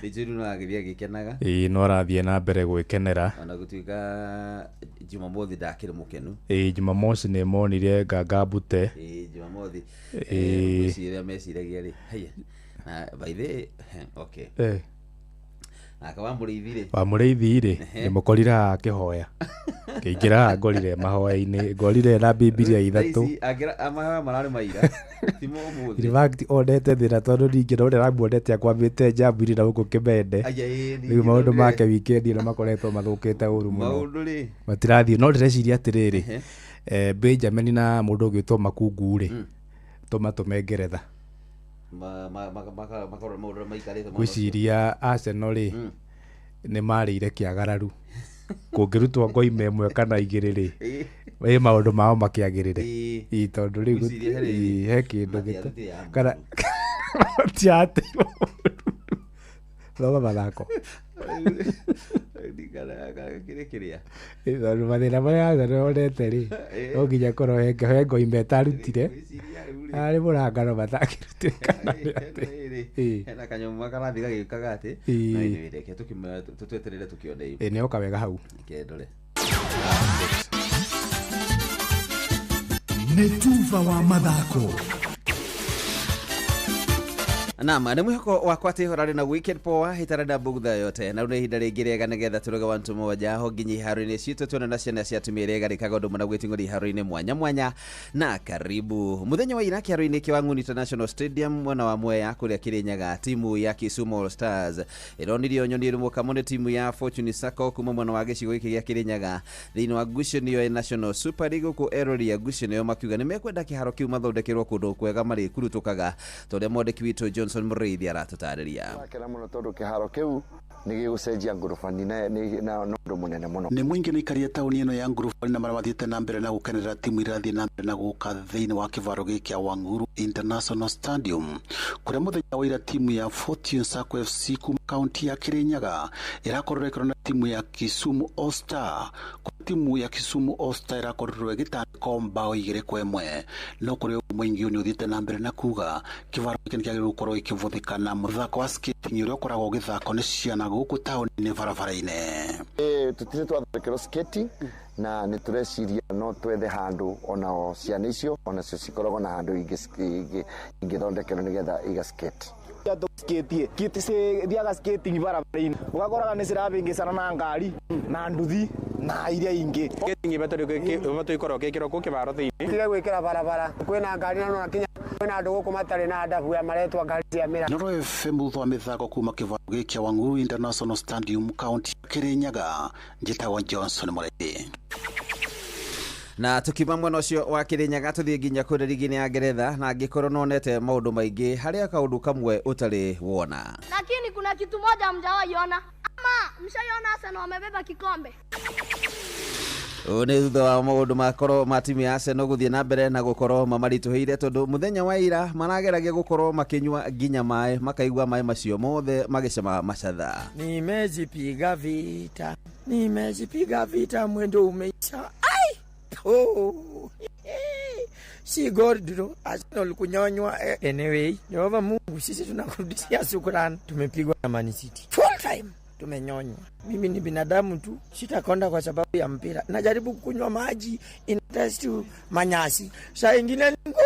Ndiru no agithia gikenaga. No arathie na mbere gwikenera. Ona gutuika Jumamothi ndakire mukenu. Jumamothi ni monire ngangambute. Jumamothi. Gwiciria meciragia ri. Haya. By the okay. Akawamuriithire. Wamuriithire ni mukorira akihoya. Kiingira ngorire mahoya-ini, ngorire na Biblia ithatu. Agira amahoya marari maira. Timo umuthi. In fact ondete thira tondu ndingiro uri ramuonete akwambite njambiri na guku Kibende. Riu maundu make weekend na makoretwo mathukite uru muno. Maundu ri. Matirathie no ndireciria atiriri. Benjamin na mundu ugitwo Makungu ri. Tuma Ngeretha. Gwiciria Arsenal ri ni marire kiagararu kungirutwo ngoi imwe kana igiri ri we maundu mao makiagirire tondu riu he kindu gita kana tiate Loba mathako kiria tondu mathina maria athondete ri no nginya korwo he ngoi metarutire ari murangano matakirutire kana hena kanyamũ karathi gagĩkaga atĩ na nĩ reke tutweterere tukione nĩ oka wega hau kendore nĩ tuva wa mathako. Naam, nĩ mwĩhoko wakwa atĩ ũrarĩ na weekend poa hitarĩ na mbugutha yote na rĩu nĩ ihinda rĩngĩ rĩega nĩgetha tũroge wantu moja ho nginya iharo-inĩ citũ tuone na ciana cia atumia iria igarĩkaga ũndũ mũna gwĩting'ũria iharo-inĩ mwanya mwanya na karibu mũthenya wa ira kĩharo-inĩ kĩa Wang'uni International Stadium mwena wa Mwea kũrĩa Kĩrĩnyaga timu ya Kisumu All Stars ĩronirio nyoni ĩrũmwo kamwe timu ya Fortune Sacco kuma mwena wa gĩcigo gĩkĩ gĩa Kĩrĩnyaga thĩinĩ wa ngucanio ya National Super League gũkũ Erori ya ngucanio makiuga nĩ mekwenda kĩharo kĩu mathondekerwo kũndũ kwega marĩ kurutũkaga tondũ mwandĩki witũ Johnson Muriithi aratũtarĩria kĩra mũno tondũ kĩharo kĩu nĩ gĩgũcenjia ngurubani na ũndũ mũnene mũno. Nĩ mũingĩ nĩikaria taũni ĩno ya ngurubani na marĩa mathiĩte na mbere na gũkenerera timu irathiĩ na mbere na gũka thĩinĩ wa kĩvaro gĩkĩ kĩa Wang'uru International Stadium kũrĩa mũthenya wa ira timu ya Fortune Sacco FC kuma kaunti ya Kirinyaga irakororeka na timu ya Kisumu All Star. Timu ya Kisumu All Star irakororwa gitandiko mbao 2-1 no kuri mwingi ni uthite na mbere na kuga kivaro kĩnĩ gukorwo ikivuthikana muthako wa skating uria ukoragwo githako ni ciana guku tauni-ini barabara-ini. Tutire twathekero skating na nĩ tureciria no twethe handu ona ciana icio ona cio cikoragwo na handu ingĩthondekerwo nĩgetha igaskate skating kiti thiaga skating barabara-ini ugakoraga nĩ cirabĩngĩcana na ngari na nduthi na iria ingĩ skating ibato ikorwo gĩkĩro ku kĩbaro thĩinĩ tiga gwĩkĩra barabara kwĩna ngari na kinya kwĩna andũ gũkũ matarĩ na ndabu ya maretwa ngari cia mĩra. Noro FM thwa mĩthako kuma kĩbaro gĩkĩ kĩa Wangũu International Stadium kaunti ya Kirinyaga njĩtagwo Johnson Mũrĩthi. Na tukiuma mwena ucio wa Kirinyaga tuthie nginya kũrĩa ligi ya Ngeretha na angĩkorwo nonete maũndũ maingĩ harĩa kaũndũ kamwe ũtarĩ wona. Lakini kuna kitu moja hamjawaiona ama mshaiona Arsenal wamebeba kikombe. Nĩ thutha wa maũndũ makorwo ma timu ya Arsenal gũthiĩ na mbere na gũkorwo mamarituhĩire tondũ mũthenya wa ira marageragia gũkorwo makinyua nginya maĩ makaigua maĩ macio mothe magĩcama macatha. Nimezipiga vita mwendo umeisha. Oh, si gordo Arsenal kunyonywa. Anyway, Jehova Mungu, sisi tunakurudishia shukrani. Tumepigwa na Man City full time, tumenyonywa. Mimi ni binadamu tu, sitakonda kwa sababu ya mpira. Najaribu kunywa maji inatest manyasi, saa ingine ni ngumu.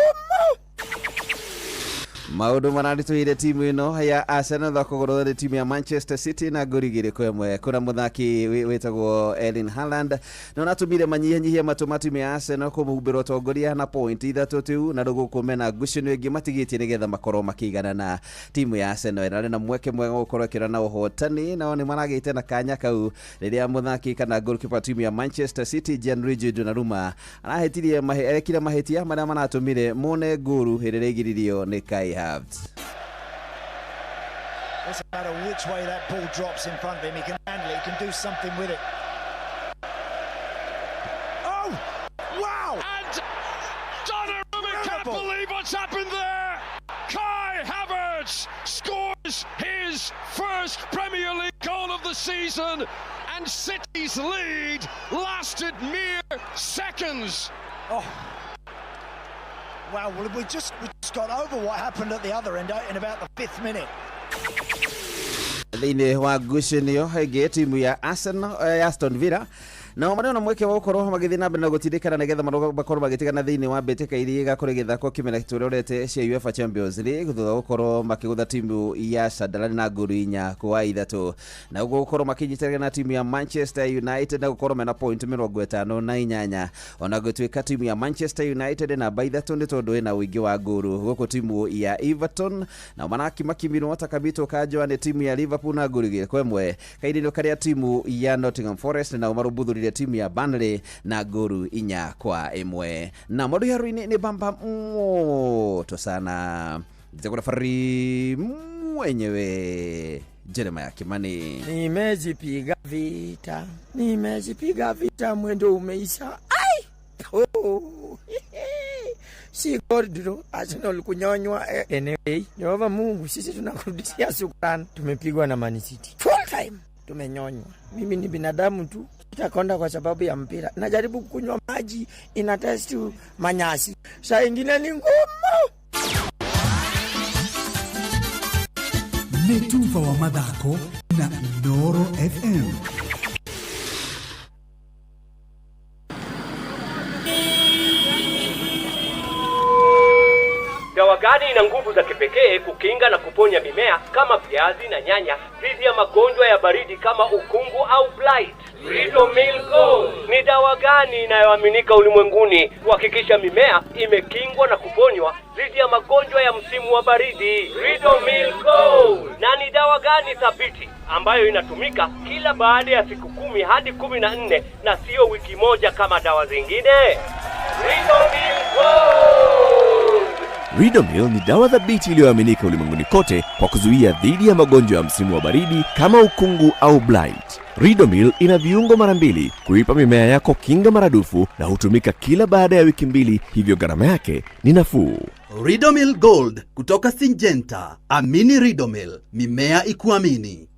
Maũndũ mararituhĩire timu ĩno ya Arsenal thakũgũrwo timu ya Manchester City na ngũri 2-1 kuna muthaki wetagwo Erling Haaland no natumire manyihanyihia matũma timu ya Arsenal kũmũhumbĩra ũtongoria na point 3 tu na gũkũmena ngucanio ĩngĩ matigĩtie nĩgetha makorwo makĩigana na timu ya Arsenal ĩrarĩ na mweke mwega gũkorwo ĩkĩona na ũhotani nao nĩ maragĩte na kanya kau rĩrĩa muthaki kana goalkeeper timu ya Manchester City Gianluigi Donnarumma arahetirie erekire mahĩtia marĩa manatũmire mone ngũru hĩrĩa ĩgiririo nĩ Kai Havertz. Doesn't matter which way that ball drops in front of him, he can handle it, he can do something with it. Oh, wow! And Donnarumma can't believe what's happened there! Kai Havertz scores his first Premier League goal of the season, and City's lead lasted mere seconds. Oh. Wow, well, we just got over what happened at the other end in about the 5th minute. Thĩinĩ wa ngucanio ĩngĩ timu ya Arsenal Aston Villa na marĩ na mweke wa gũkorwo magĩthiĩ na mbere na gũtindĩkana nĩgetha makorwo magĩtigana thĩinĩ wa mbĩtĩka iria igakorwo igĩthakwo kĩmera kĩrĩa cia UEFA Champions League thutha wa gũkorwo makĩgũtha timu ya Sunderland na ngũru 4-3 na gũkorwo makĩnyitanĩra na timu ya Manchester United na gũkorwo mena point 58 ona gũtuĩka timu ya Manchester United na namba 3 nĩ tondũ ĩna ũingĩ wa ngũru gũkũ timu ya Everton na manakimakimirwo takabitwo kanjwa nĩ timu ya Liverpool na ngũru 1 kaidino karĩa timu ya Nottingham Forest na umarubuthurire timu ya Burnley na ngũru 4-1 na mũndũ haruinĩ nĩ bamba moto sana nzekura fari mwenyewe Jeremiah Kimani. Nimezipiga vita mwendo umeisha. Ai! Oh. Si gordo Arsenal kunyonywa. Anyway, Jehova Mungu, sisi tunakurudishia shukrani. Tumepigwa na Man City full time, tumenyonywa. Mimi ni binadamu tu, sitakonda kwa sababu ya mpira. Najaribu kunywa maji inatest manyasi, saa ingine ni ngumu. Metuva wa mathako na Ndoro FM. Dawa gani ina nguvu za kipekee kukinga na kuponya mimea kama viazi na nyanya dhidi ya magonjwa ya baridi kama ukungu au blight? Ridomil Gold ni dawa gani inayoaminika ulimwenguni kuhakikisha mimea imekingwa na kuponywa dhidi ya magonjwa ya msimu wa baridi? Ridomil Gold. Na ni dawa gani thabiti ambayo inatumika kila baada ya siku 10 hadi 14 na sio wiki moja kama dawa zingine? Ridomil Gold. Ridomil ni dawa thabiti iliyoaminika ulimwenguni kote kwa kuzuia dhidi ya magonjwa ya msimu wa baridi kama ukungu au blight. Ridomil ina viungo mara 2 kuipa mimea yako kinga maradufu na hutumika kila baada ya wiki 2, hivyo gharama yake ni nafuu. Ridomil Gold kutoka Syngenta. Amini Ridomil, mimea ikuamini.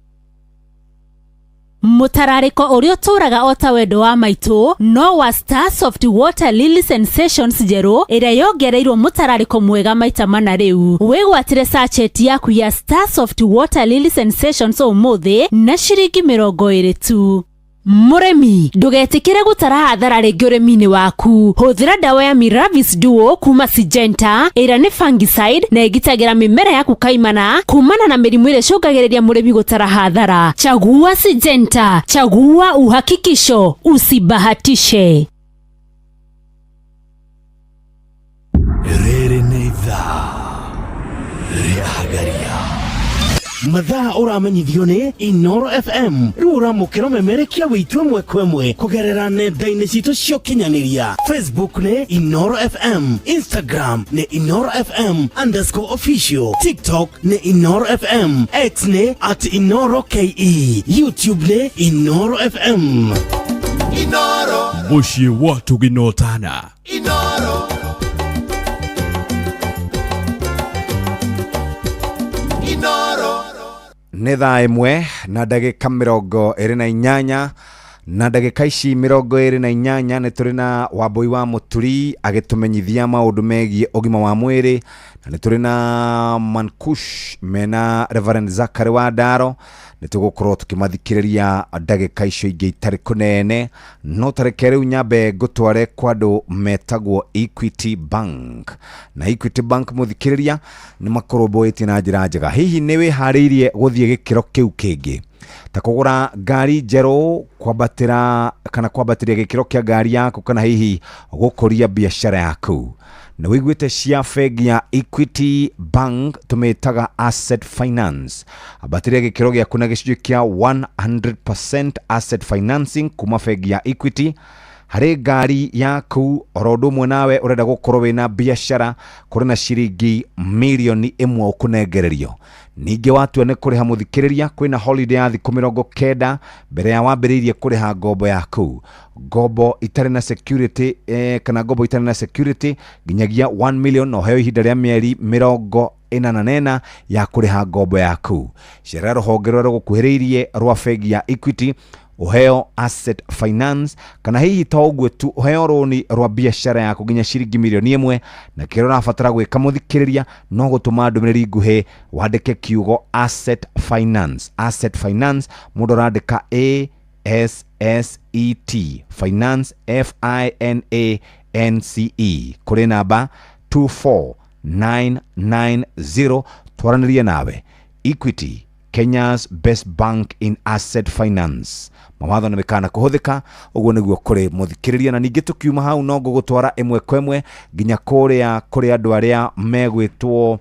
mutarariko urio turaga ota wendo wa maitu no wa Starsoft Water Lily Sensations jeru ira yongereirwo mutarariko mwega maita mana riu wigwatire sachet yaku ya Starsoft Water Lily Sensations umuthi na ciringi 20 tu. Muremi, ndugetikire gutara hathara ringi urimi-ini waku. Huthira dawa ya Miravis Duo kuma Syngenta ira ni fungicide na igitagira mimera yaku kaimana kumana na mirimu ire cungagiriria murimi gutara hathara. Chagua Syngenta, chagua uhakikisho, usibahatishe. Riri ni ithaa ria hagaria mathaa uramenyithio ni Inoro FM riu uramukira memerekia witwe mwekwemwe kugerera nenda-ini citu cio kinyaniria. Facebook ni Inoro FM, Instagram ni Inoro FM_official, TikTok ni Inoro FM, X ni @InoroKE, YouTube ni Inoro FM. Inoro mushie watu ginotana. Inoro nä thaa ĩmwe na ndagĩka 28 na ndagĩka ici 28 nĩ tũrĩ na Wambui wa Mũturi agĩtũmenyithia maũndũ megiĩ ũgima wa mwĩrĩ, na nĩ tũrĩ na Mankush mena Reverend Zachary wa Ndaro. Nĩ tũgũkorwo tũkĩmathikĩrĩria ndagĩka icio ingĩ itarĩ kũnene, no tareke rĩu nyambe ngũtware kwa andũ metagwo Equity Bank. Na Equity Bank mũthikĩrĩria nĩ makorũmbũĩtie na njĩra njega. Hihi nĩ wĩharĩirie gũthiĩ gĩkĩro kĩu kĩngĩ ta kũgũra ngari njerũ, kwambatĩra kana kwambatĩria gĩkĩro kĩa ngari yaku, kana hihi gũkũria biacara yaku? Na wiguĩte cia bengi ya Equity Bank tumĩtaga Asset Finance. Ambatĩria gĩkĩro gĩaku na gĩcunjĩ kĩa 100% asset financing kuma bengi ya Equity harĩ ngari yaku. Oro ũndũ ũmwe nawe ũrenda gũkorwo wĩna biacara, kũrĩ na ciringi milioni 1 ũkũnengererio. Ningĩ watua nĩ kũrĩha mũthikĩrĩria, kwĩna holiday ya thikũ 90 mbere ya wambĩrĩirie kũrĩha ngombo yaku. Ngombo itarĩ na security kana ngombo itarĩ na security nginyagia 1 million no heo ihinda rĩa mĩeri 48 ya kũrĩha ngombo yaku. Cerera rũhonge rũrĩa rũgũkuhĩrĩirie rwa bengi ya Equity uheo asset finance, kana hihi ta ũguo tu uheo roni rwa biacara yaku nginya ciringi milioni 1. Na kĩrĩa ũrabatara gwĩka mũthikĩrĩria no gũtũma ndũmĩrĩri nguhĩ wandĩke kiugo asset finance. Asset finance mũndũ ũrandĩka ASSET finance FINANCE kũrĩ namba 24990. Twaranĩrie nawe. Equity, Kenya's best bank in asset finance. Mawatho nĩ mekana kũhũthĩka, ũguo nĩguo kũrĩ mũthikĩrĩria. Na ningĩ tũkiuma hau no ngũgũtwara ĩmwe kwa ĩmwe nginya kũrĩa andũ arĩa megwĩtwo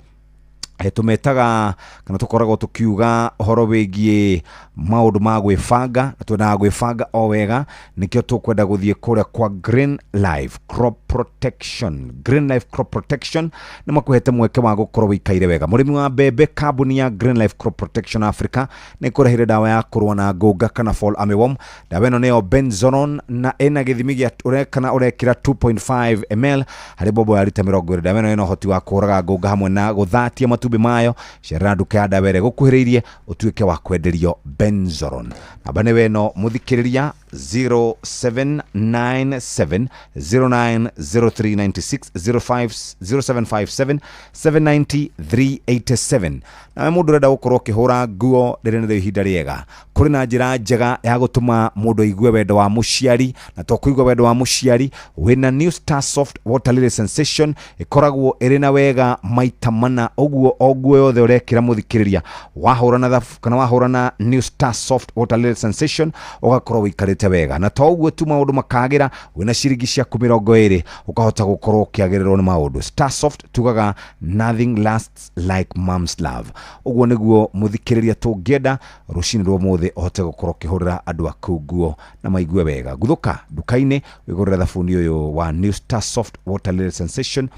tumetaga kana tukoragwo tukiuga uhoro wĩgiĩ maũndũ ma gwĩbanga, na twendaga gwĩbanga o wega, nĩkĩo tũkwenda gũthiĩ kũrĩa kwa Green Life Crop Protection. Green Life Crop Protection nĩ makũhete mweke wa gũkorwo wĩikaire wega. Mũrĩmi wa mbembe, kambuni ya Green Life Crop Protection Africa nĩ kũrehire dawa ya kũrũa na ngũnga kana fall armyworm. Dawa ĩno nĩyo benzoron na ĩna gĩthimi gĩa ũrekĩra 2.5 ml harĩ bobo ya lita 20. Dawa ĩno ĩna ũhoti wa kũraga ngũnga hamwe na gũthatia matumbĩ mayo. Cerera nduka ya dawa ĩrĩa gũkuhĩrĩirie ũtuĩke wa kwenderio benzoron. Namba nĩ weno mũthikĩrĩria 0797090396 nawe mũndũ ũrenda gũkorwo ũkĩhũra nguo rĩrĩ nĩ ihinda rĩega. Kũrĩ na njĩra njega ya gũtũma mũndũ aigue wendo wa mũciari, na to kũigua wendo wa mũciari wĩna New Starsoft Water Lily Sensation ĩkoragwo ĩrĩ na wega maita mana. Ũguo o nguo yothe ũrekĩra mũthikĩrĩria, wahũra na New Starsoft Water Lily Sensation ũgakorwo wĩikarĩte wega. Na to ũguo tu maũndũ makagĩra, wĩna ciringi ciaku 20 ũkahota gũkorwo ũkĩagĩrĩrwo nĩ maũndũ. Starsoft tugaga nothing lasts like mom's love. Ũguo nĩguo mũthikĩrĩria tũngĩenda rũcinĩ rwa mũthĩ ũhote gũkorwo ũkĩhũrĩra andũ aku nguo na maigue wega. Guthũka nduka-inĩ wĩgũrĩre thabuni ũyũ wa New Starsoft Water Lily Sensation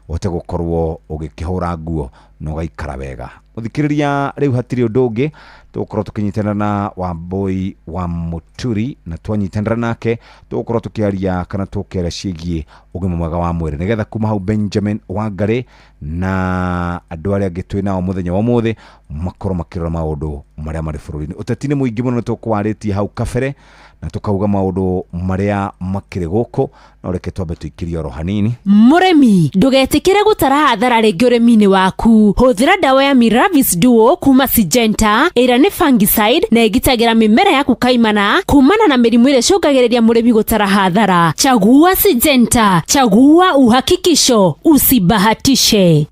ũhote gũkorwo ũgĩkĩhũra nguo na ũgaikara wega. muthikiriria riu hatiri undu ungi tugukorwo tukinyitana na Wambui wa Muturi na twanyitanira nake tugukorwo tukiaria kana tukera cigie ugima mwega wa mwiri nigetha kuma hau Benjamin Wangari na andu aria angi twi nao muthenya wa muthi makorwo makirora maundu maria mari bururi-ini utetini muingi muno tukwaritie hau kabere na tukauga maundu maria makire guku no reke twambe tuikirie oro hanini. Muremi ndugetikire gutara hathara ringi urimi-ini waku. Huthira dawa ya Miravis Duo kuma Syngenta ira ni fungicide na igitagira mimera yaku kaimana kumana na mirimu ile cungagiriria murimi gutara hathara. Chagua Syngenta, chagua uhakikisho, usibahatishe.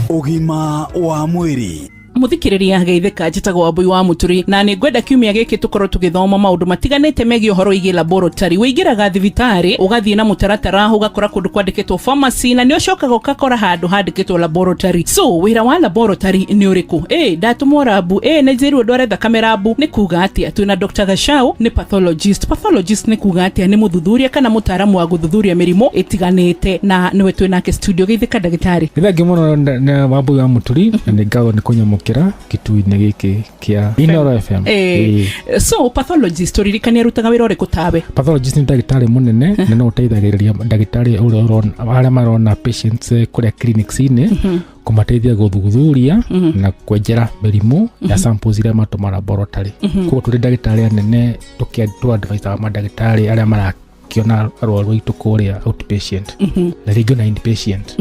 Ugima wa mwiri. muthikiriria geithika njitagwo Wambui wa Muturi na ni ngwenda kiumia giki tukorwo tugithoma maundu matiganite megie uhoro igi laboratory. Wingiraga thibitari ugathie na mutaratara ugakora kundu kwandikitwo pharmacy na ni ucokaga ukakora handu handikitwo laboratory. So wira wa laboratory ni uriku? Ndatumwo rabu ni njiru ndware thakame rabu ni kuga atia? Twina Dr. Gashau ni pathologist. Pathologist ni kuga atia? Ni muthuthuria kana mutaramu wa guthuthuria mirimo itiganite na niwe twinake studio geithika ndagitari. Nithangi muno na Wambui wa Muturi na ningago ni kunyamuka kitu-ini giki kia Inoro FM. So pathologist uririkania rutaga wira uriku tawe? Pathologist ni ndagitari munene na no uteithagiriria ndagitari aria marona patients kuria clinics-ini kumateithia guthuthuria na kwenjera mirimu ya samples iria matuma laboratory. Kwa turi ndagitari anene tukiadvise madagitari aria mara kiona arwaru itu kuria outpatient na ringi na inpatient.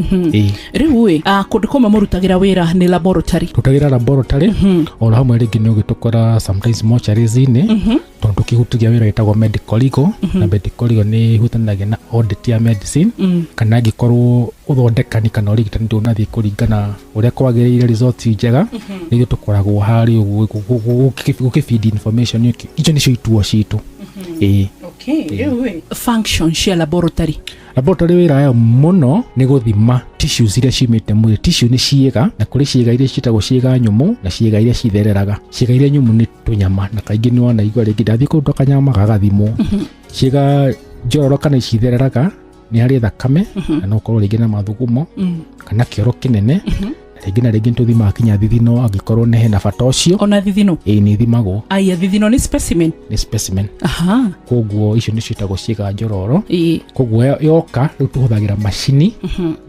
Riu kundu kuma murutagira wira ni laboratory? Tutagira laboratory ora hamwe ringi ni ugitokora sometimes mortuaries-ini tondu kihutigia wira itagwo medical legal na medical legal ni hutanagia na audit ya medicine kana gikorwo uthondekani kana urigitani ndio nathie kuringana uria kwagiriire results njega nigio tukoragwo hari gukifeed information icio nicio ituo citu. Function cia laboratory? Laboratory wira yo muno ni guthima tissues iria cimite mwiri. Tissue ni ciiga na kuri ciiga iria citagwo ciiga nyumu na ciiga iria cithereraga. Ciiga iria nyumu ni tunyama na kaingi ni wona igwa ringi ndathie kundu kanyama gagathimwo. Ciiga njororo kana cithereraga ni hari thakame na no korwo ringi na mathugumo kana kioro kinene ringi na ringi tuthima kinya thithino angikorwo ne hena bata ucio. Ona thithino? Ni thimagwo. Aya thithino ni specimen? Ni specimen. Koguo icio ni citagwo ciiga njororo. Koguo yoka riu tuhuthagira machini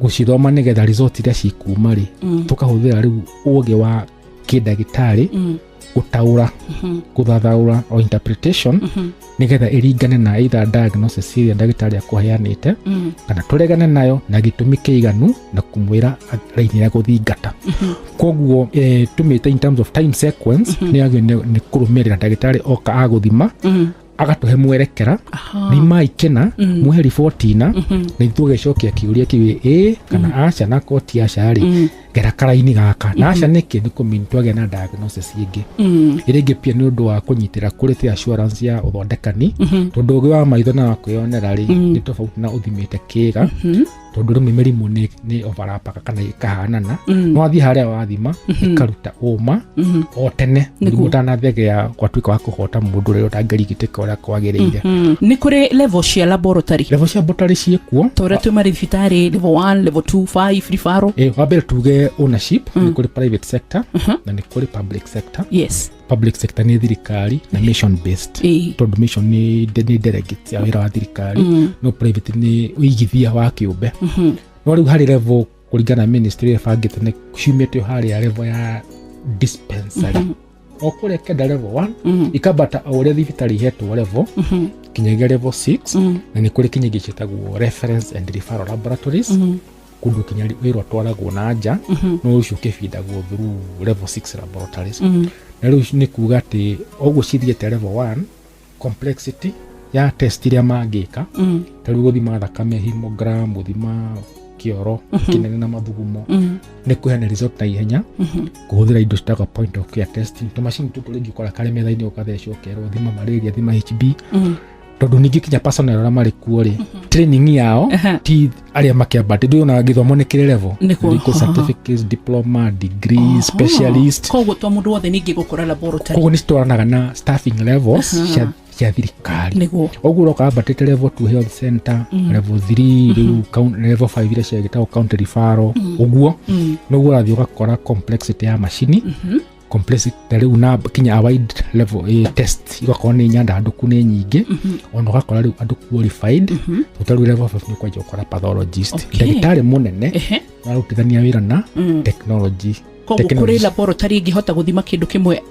gucithoma nigetha result iria cikuma ri tukahuthira riu uge wa kidagitari utaura kuthathaura o interpretation nigetha iringane na either diagnosis iria ndagitari akuheanite kana turegane nayo na gitumi kiiganu na kumwira raini ya guthingata. Koguo tumite in terms of time sequence ni agio ni kurumirira ndagitari oka aguthima agatuhe mwerekera ni maikena muhe reportina na ithugecokia kiuria kiwi kana aca na koti acari gera karaini gaka na aca niki ni kumintwage na diagnosis ingi iringi pia ni undu wa kunyitira quality assurance ya uthondekani tondu ugi wa maitho na kwionera ri ni tofauti na uthimite kiga tondu rimwe mirimu ni overlap kana ikahanana no athi haria wathima ikaruta uma o tene mirimu tanathegea gwatuika wa kuhota mundu ri utangerigiteka uria kwagiriire. Ni kuri level cia laboratory? Level cia laboratory ciekuo tore tu mari thibitari level 1 level 2 5 rifaro. Wabere tuge ownership ni kuri private sector na ni kuri public sector. Yes, public sector ni thirikari na mission based tondu mission ni delegate ya wira wa thirikari no private ni uigithia wa kiumbe. No riu hari level kuringana ministry ya fagite ni ciumite hari ya level ya dispensary okure kenda level 1 ikabata auria thibitari hetwo level kinyagia level 6 na ni kuri kinyagi citagwo reference and referral laboratories kundu kinyari wiro twaragwo na nja no ucio kifidagwo through level 6 laboratories. Na riu ni kuga ati ogwo cithiete level 1 complexity ya test iria mangika tari guthima thakame hemogram guthima kioro kinene na mathugumo ni kuhena result na ihenya kuhuthira indo citagwo point of care testing to machine tu turingi kora kare metha-ini ukathecwo kero thima malaria thima HB tondu ningi kinya personnel ara mari kuo ri training yao ti aria makiambate ndio na githomo ni kire level ni certificates diploma degree specialist koguo to mundu wothe ningi gukora laboratory koguo ni twaranaga na staffing levels cia thirikari niguo oguo roka batete level 2 health center level 3 riu level 5 ile cia gitao county referral oguo noguo rathi ugakora complexity ya machini complexity riu na kinya a wide level test igakora ni nyanda anduku ni nyingi ono gakora riu andu qualified utaru level 5 ni kwa jokora pathologist ndagitari munene arutithania wira na technology koguo kuri laboratory ingihota guthima kindu kimwe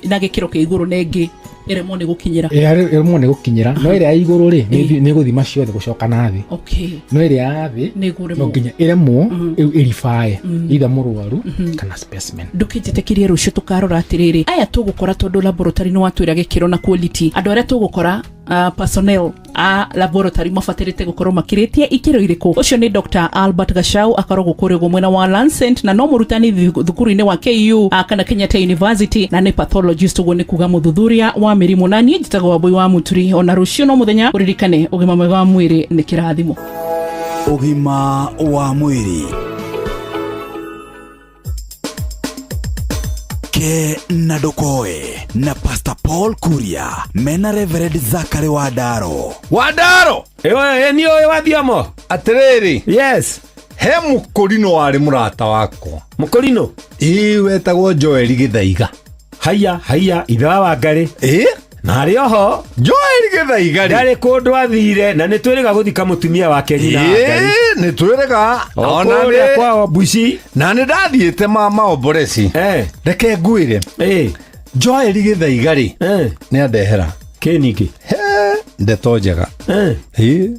na gikiro kia iguru nengi eremo ni gukinyira eremo ni gukinyira no ire ya iguru ri ni guthima ciothe gucoka nathi no ire ya thi no nginya eremo irifae either murwaru kana specimen ndukijitekirie rucio tukarora atiriri aya tugukora tondu laboratory no watwira gikiro na quality andu aria tugukora personnel a laboratory mafatirite gukorwo makiritie ikiro iriku ucio ni Dr. Albert Gashau akaro gukurio mwena wa Lancet na no murutani thukuru-ini wa KU kana Kenyatta University na ni pathologist ugo ni kuga muthuthuria wa mirimu na ni njitago wa Wambui wa Muturi ona rucio no muthenya uririkane ugima mwega wa mwiri ni kirathimo ugima wa mwiri ke na dokoe na Pastor Paul Kuria mena Reverend Zachary Wadaro ewe ni oyo wathiamo atiriri yes he mukurino wari murata wako mukurino wetagwo Joel Githaiga haya itha wa Ngari na rioho Joel Githaiga ndari kundu athire na nitwiriga guthika mutumia wake nyina Ngari nitwiriga ona ni kwa Bushi na ni ndathiite mama oboresi reke ngwire Joel Githaiga ni andehera kiniki ndeto njega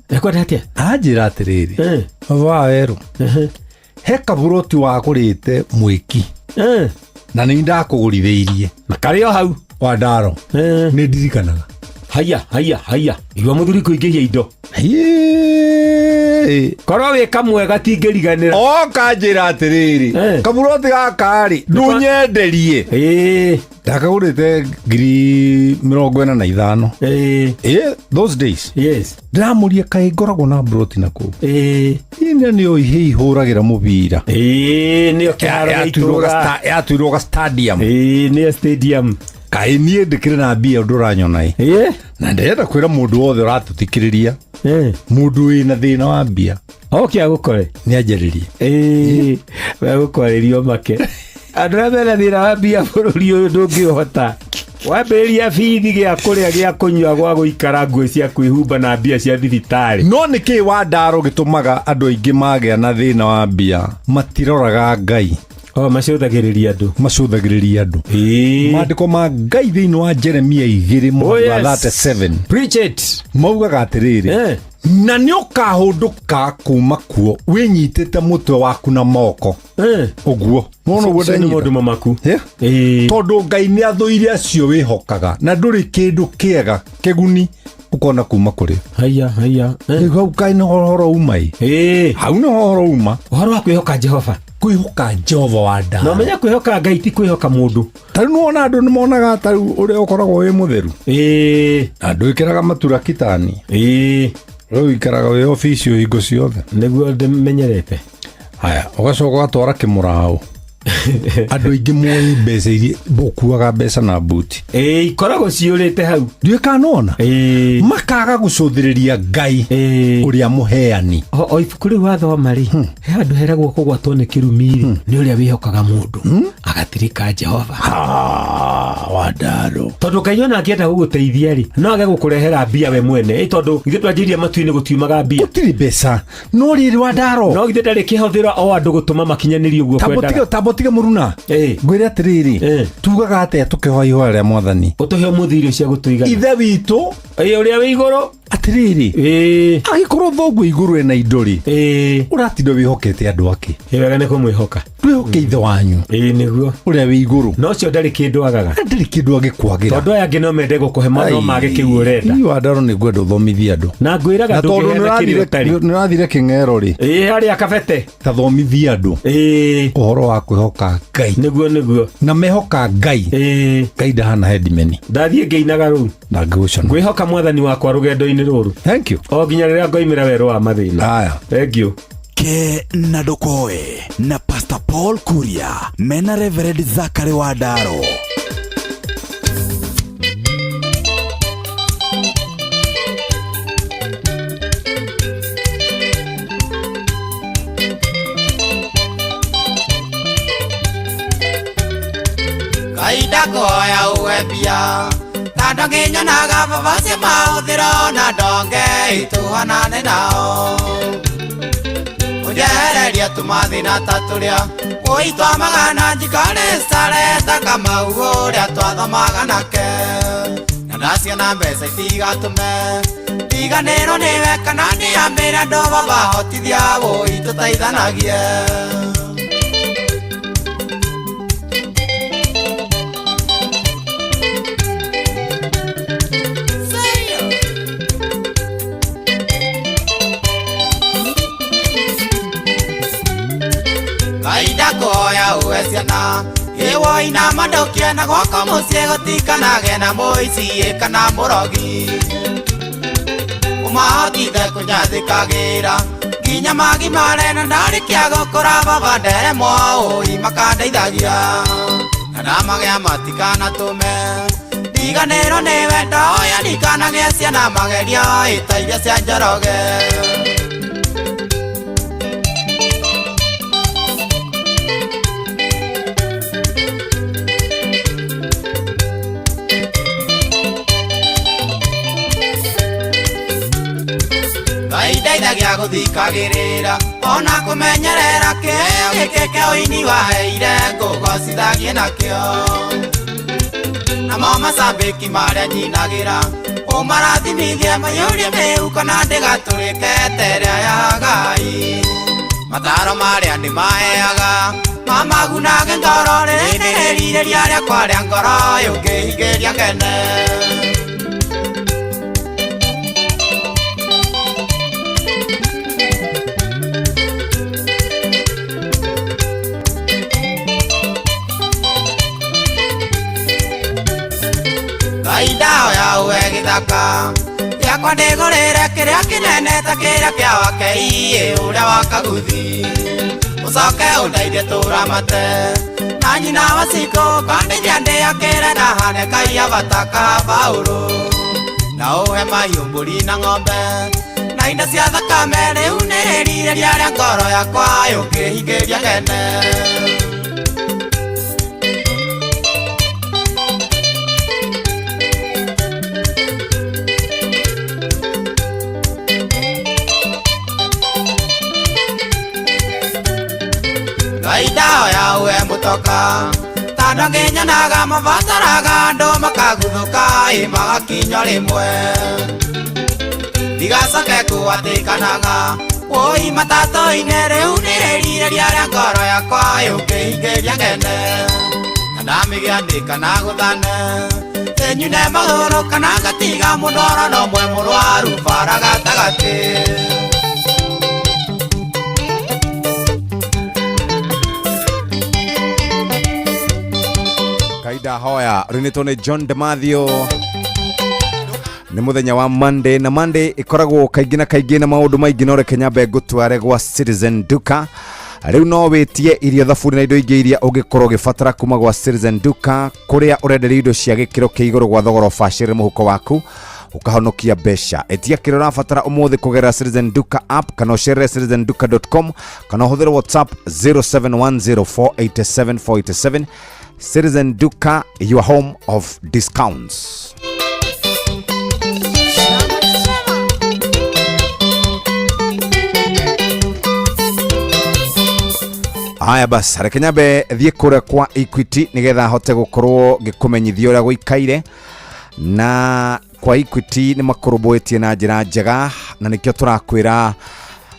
ekwenda atia anjira atiriri baba weru he kaburoti wagurite mwiki na ni ndakuguritheirie na kario hau Wadaro ni ndirikanaga haya igwa muthuri kuingiria indo korwo wi kamwe gatingiriganira kanjira atiriri kaburoti gakari ndunyenderie ndakagurite 45,000 those days ndiramuria kaĩ ngoragwo na buroti naku ina nĩyo ihũragira mubira nĩyo yatuirwo ga stadium nĩyo stadium kaĩ niĩ ndĩkĩrĩ na mbia ndũranyona na ndĩrenda kwĩra mũndũ wothe ũratũthikĩrĩria mũndũ wĩna thĩna wa mbia oke agũkore nĩ anjarĩrie wegũkwarĩrio make andũ arĩa mena thĩna wa mbia bũrũri ũyũ ndũngĩhota wambĩrĩria bithi gĩa kũrĩa gĩa kũnyua gwa gũikara nguo cia kwĩhumba na mbia cia thibitarĩ no nĩkĩ Wadaro gĩtũmaga andũ aingĩ magĩa na thĩna wa mbia matiroraga Ngai macũthagĩrĩria andũ maandĩko ma Ngai thĩinĩ wa Jeremia 2:37 preach it maugaga atĩrĩrĩ na nĩ ũkahũndũka kuma kuo wĩnyitĩte mũtwe waku na moko ũguo nĩ maũndũ mamaku tondũ Ngai nĩ athũire acio wĩhokaga na ndũrĩ kĩndũ kĩega kĩguni ukona kuma kũrĩ haya hau Ngai nĩ ũhoro uma hau nĩ ũhoro uma ũhoro wa kwĩhoka Jehova Wadaro no menya kwĩhoka Ngai ti kwĩhoka mũndũ tarĩ nĩwona andũ nĩmonaga tarĩ ũrĩa ũkoragwo wĩ mũtheru andũ ĩkĩraga matura kitani rĩu ikaraga wĩ ofici hingo ciothe nĩguo ndĩmenyerete haya ũgacoka ũgatwara kĩmũraũ andũ aingĩ moĩ mbeca iria ũkuaga mbeca na buti ikoragwo ciũrĩte hau ndiũĩ kanona makaga gũcũthĩrĩria Ngai ũrĩa mũheani o ibuku rĩu wathoma-rĩ he andũ heragwo kũgwatwo nĩ kĩrumi-rĩ nĩ ũrĩa wĩhokaga mũndũ agatirika Jehova Wadaro tondũ Ngai ona angĩenda gũgũteithia-rĩ no age gũkũrehera mbia we mwene tondũ ithuĩ twanjĩrĩria matu-inĩ gũtiumaga mbia gũtirĩ mbeca no rĩrĩ Wadaro no githĩ ndarĩ kĩhũthĩra o andũ gũtũma makinyanĩrie ũguo kwendaga tiga muruna ngwĩre atĩrĩrĩ tugaga atĩa tũkĩhoya ihoya rĩa Mwathani ũtũhe mũthĩ irio cia gũtũigana ithe witũ ũrĩa wĩ igũrũ atĩrĩrĩ agĩkorwo thoguo igũrũ ena indo-rĩ ũratinda wĩhokete andũ ake wega nĩ kũmwĩhoka twĩhoke ithe wanyu nĩguo ũrĩa wĩ igũrũ no ũcio ndarĩ kĩndũ agaga ndarĩ kĩndũ agĩkwagĩra tondũ aya angĩ no mende gũkũhe no mage kĩu ũrenda Wadaro nĩ ngwenda ũthomithie andũ na ngwĩraga ndũngĩheana kĩrĩa ũtarĩ nĩũrathire kĩng'ero-rĩ harĩa kabete tathomithie andũ ũhoro wa kwĩhoka Ngai nĩguo na mehoka Ngai Ngai ndahana headman ndathiĩ ngĩinaga rũu na ngĩgũcona ngwĩhoka Mwathani wakwa rũgendo-inĩ rũrũ thank you o nginya rĩrĩa ngoimĩra werũ wa mathĩna haya thank you ke na dokoe na Pastor Paul Kuria mena Reverend Zachary Wadaro Kaida koya uwebia Nando nginyo naga vavasi maudhiro na donge ituhanane nao Ujereria tumathina taturia Uitwa magana njikane stareta kama uguria twathomaga nake Na ndacia na mbeca itigatume Tiganiro niwe kana ni amira ndoba bahotithia woi tutaithanagie Kaida koya uwesiana Ewo ina mandokia na gwaka musie gutikanage na moici kana murogi Umahotithe kunyathikagira Nginya magi marena ndarikia gukura baba ndere mwao makandeithagia Na ndamagea matikana tume Ndiganĩrwo nĩ wendo ũyũ ndikanagia ciana mageria ita iria cia njoroge Ndeithagia guthikagirira ona kumenyerera kĩheo gĩkĩ kĩa ũini waheire ngũgocithagie nakĩo Namo macambĩki marĩa nyinagĩra ũmarathimithie maiyũrie mĩhuko na ndĩgatũrĩke terĩa ya Ngai Mataro marĩa ndĩmaheaga mamagunage ngoro rĩrĩa nĩrĩrirĩria rĩakwa rĩa ngoro yũngĩhingĩria ngene Kaida ya uwe githaka Yakwa ndigurire kiria kinene ta kiria kia wakei uria wakaguthi Ucoke undeithie turamate Na nyina waciko kandithia ndiakire na hane kaia bataka Paulo Na uhe mahiũ mbũri na ng'ombe Na indo cia thakame rĩu nĩrĩrirĩria rĩa ngoro yakwa yũngĩhingĩria ngene Kaida ya uwe mutoka Tando nginyanaga mabataraga andũ makaguthuka magakinya rĩmwe Ndigacoke kũhatĩkanaga Woi matatu-inĩ rĩu nĩrĩrirĩria rĩa ngoro yakwa yũngĩhingĩria ngene Na ndamĩgĩa ndĩkana gũthane Tenyune magũrũ kana ngatiga mũndoro no mwe mũrwaru bara gatagatĩ Kaida hoya rinitwo ni John Demathio ni muthenya wa Monday na Monday ikoragwo kaingĩ na kaingĩ na maũndũ maingĩ no reke nyambe ngũtware gwa Citizen Duka riu no witie irio thaburi na indo ingĩ iria ũngĩkorwo ũgĩbatara kuma gwa Citizen Duka kũrĩa ũrenderia indo cia gĩkĩro kĩa igũrũ gwa thogora ũbacĩrĩre mũhuko waku ukahonokia mbeca etia kĩrĩa ũrabatara ũmũthĩ kũgerera Citizen Duka app kana ũcerere citizenduka.com kana ũhũthĩre WhatsApp 0710487487 Citizen Duka, your home of discounts. Aya bas, reke nyambe thiĩ kũrĩa kwa Equity nigetha hote gũkorwo ngĩkũmenyithia ũrĩa gũikaire na kwa Equity nĩ makũrũmbũĩtie na njĩra njega na nĩkĩo tũrakwĩra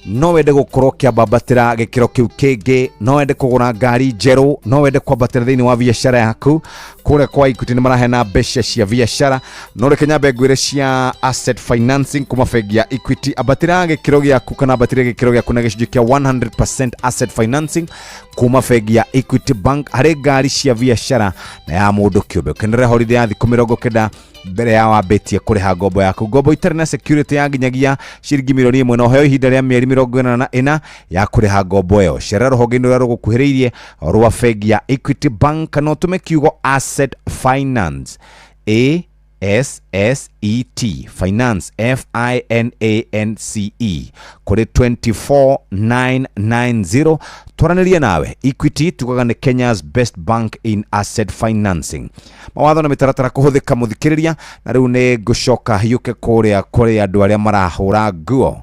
no wende gũkorwo kĩambatĩra gĩkĩro kĩu kĩngĩ no wende kũgũra ngari njerũ no wende kwambatĩra thĩinĩ wa biacara yaku kũrĩa kwa Equity nĩ marahena mbeca cia biacara no reke nyambe ngwĩre cia asset financing kuma bengi ya Equity ambatĩra gĩkĩro gĩaku kana ambatĩra gĩkĩro gĩaku na gĩcunjĩ kĩa 100% asset financing kuma bengi ya Equity Bank harĩ ngari cia biacara na ya mũndũ kĩũmbe ũkenera holiday ya thikũ 90 mbere ya wambĩtie kũrĩha ngombo yaku ngombo itarĩ na security ya nginyagia ciringi milioni 1 na ũheo ihinda rĩa mĩeri 44 ya kũrĩha ngombo ĩyo cerera rũhonge-inĩ rũrĩa rũgũkuhĩrĩirie rwa bengi ya Equity Bank kana ũtũme kiugo asset finance SSET finance FINANCE kuri 24990 twaranirie nawe. Equity tukaga ni Kenya's best bank in asset financing. Mawatho na mitaratara kuhuthika muthikiriria, na riu ni gucoka hiuke kuria andu aria marahura nguo.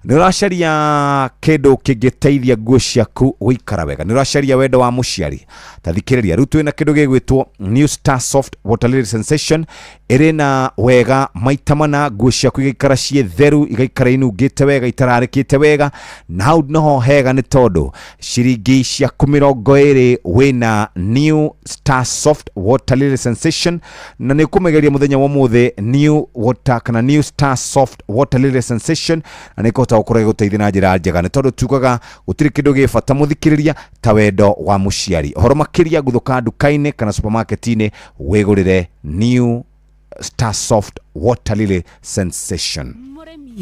Nirasharia kedo kigiteithia nguo ciaku guikara wega. Nirasharia wendo wa muciari. Tathikiriria riu twina kedo gigwitwo New Star Soft Water Lily Sensation irina wega maita mana nguo ciaku igaikara cie theru, igaikara inungite wega, itararikite wega. Na hau noho hega ni tondu ciringi cia 20 wina New Star Soft Water Lily Sensation, na ni kumegeria muthenya wa muthe New Water kana New Star Soft Water Lily Sensation, na ni kota ukore guteithia na njira njega. Ni tondu tukaga gutiri kindu gifata muthikiriria ta wendo wa muciari. Horo makiria guthuka nduka-ini kana supermarket-ini wigurire New Star Soft Water Lily Sensation.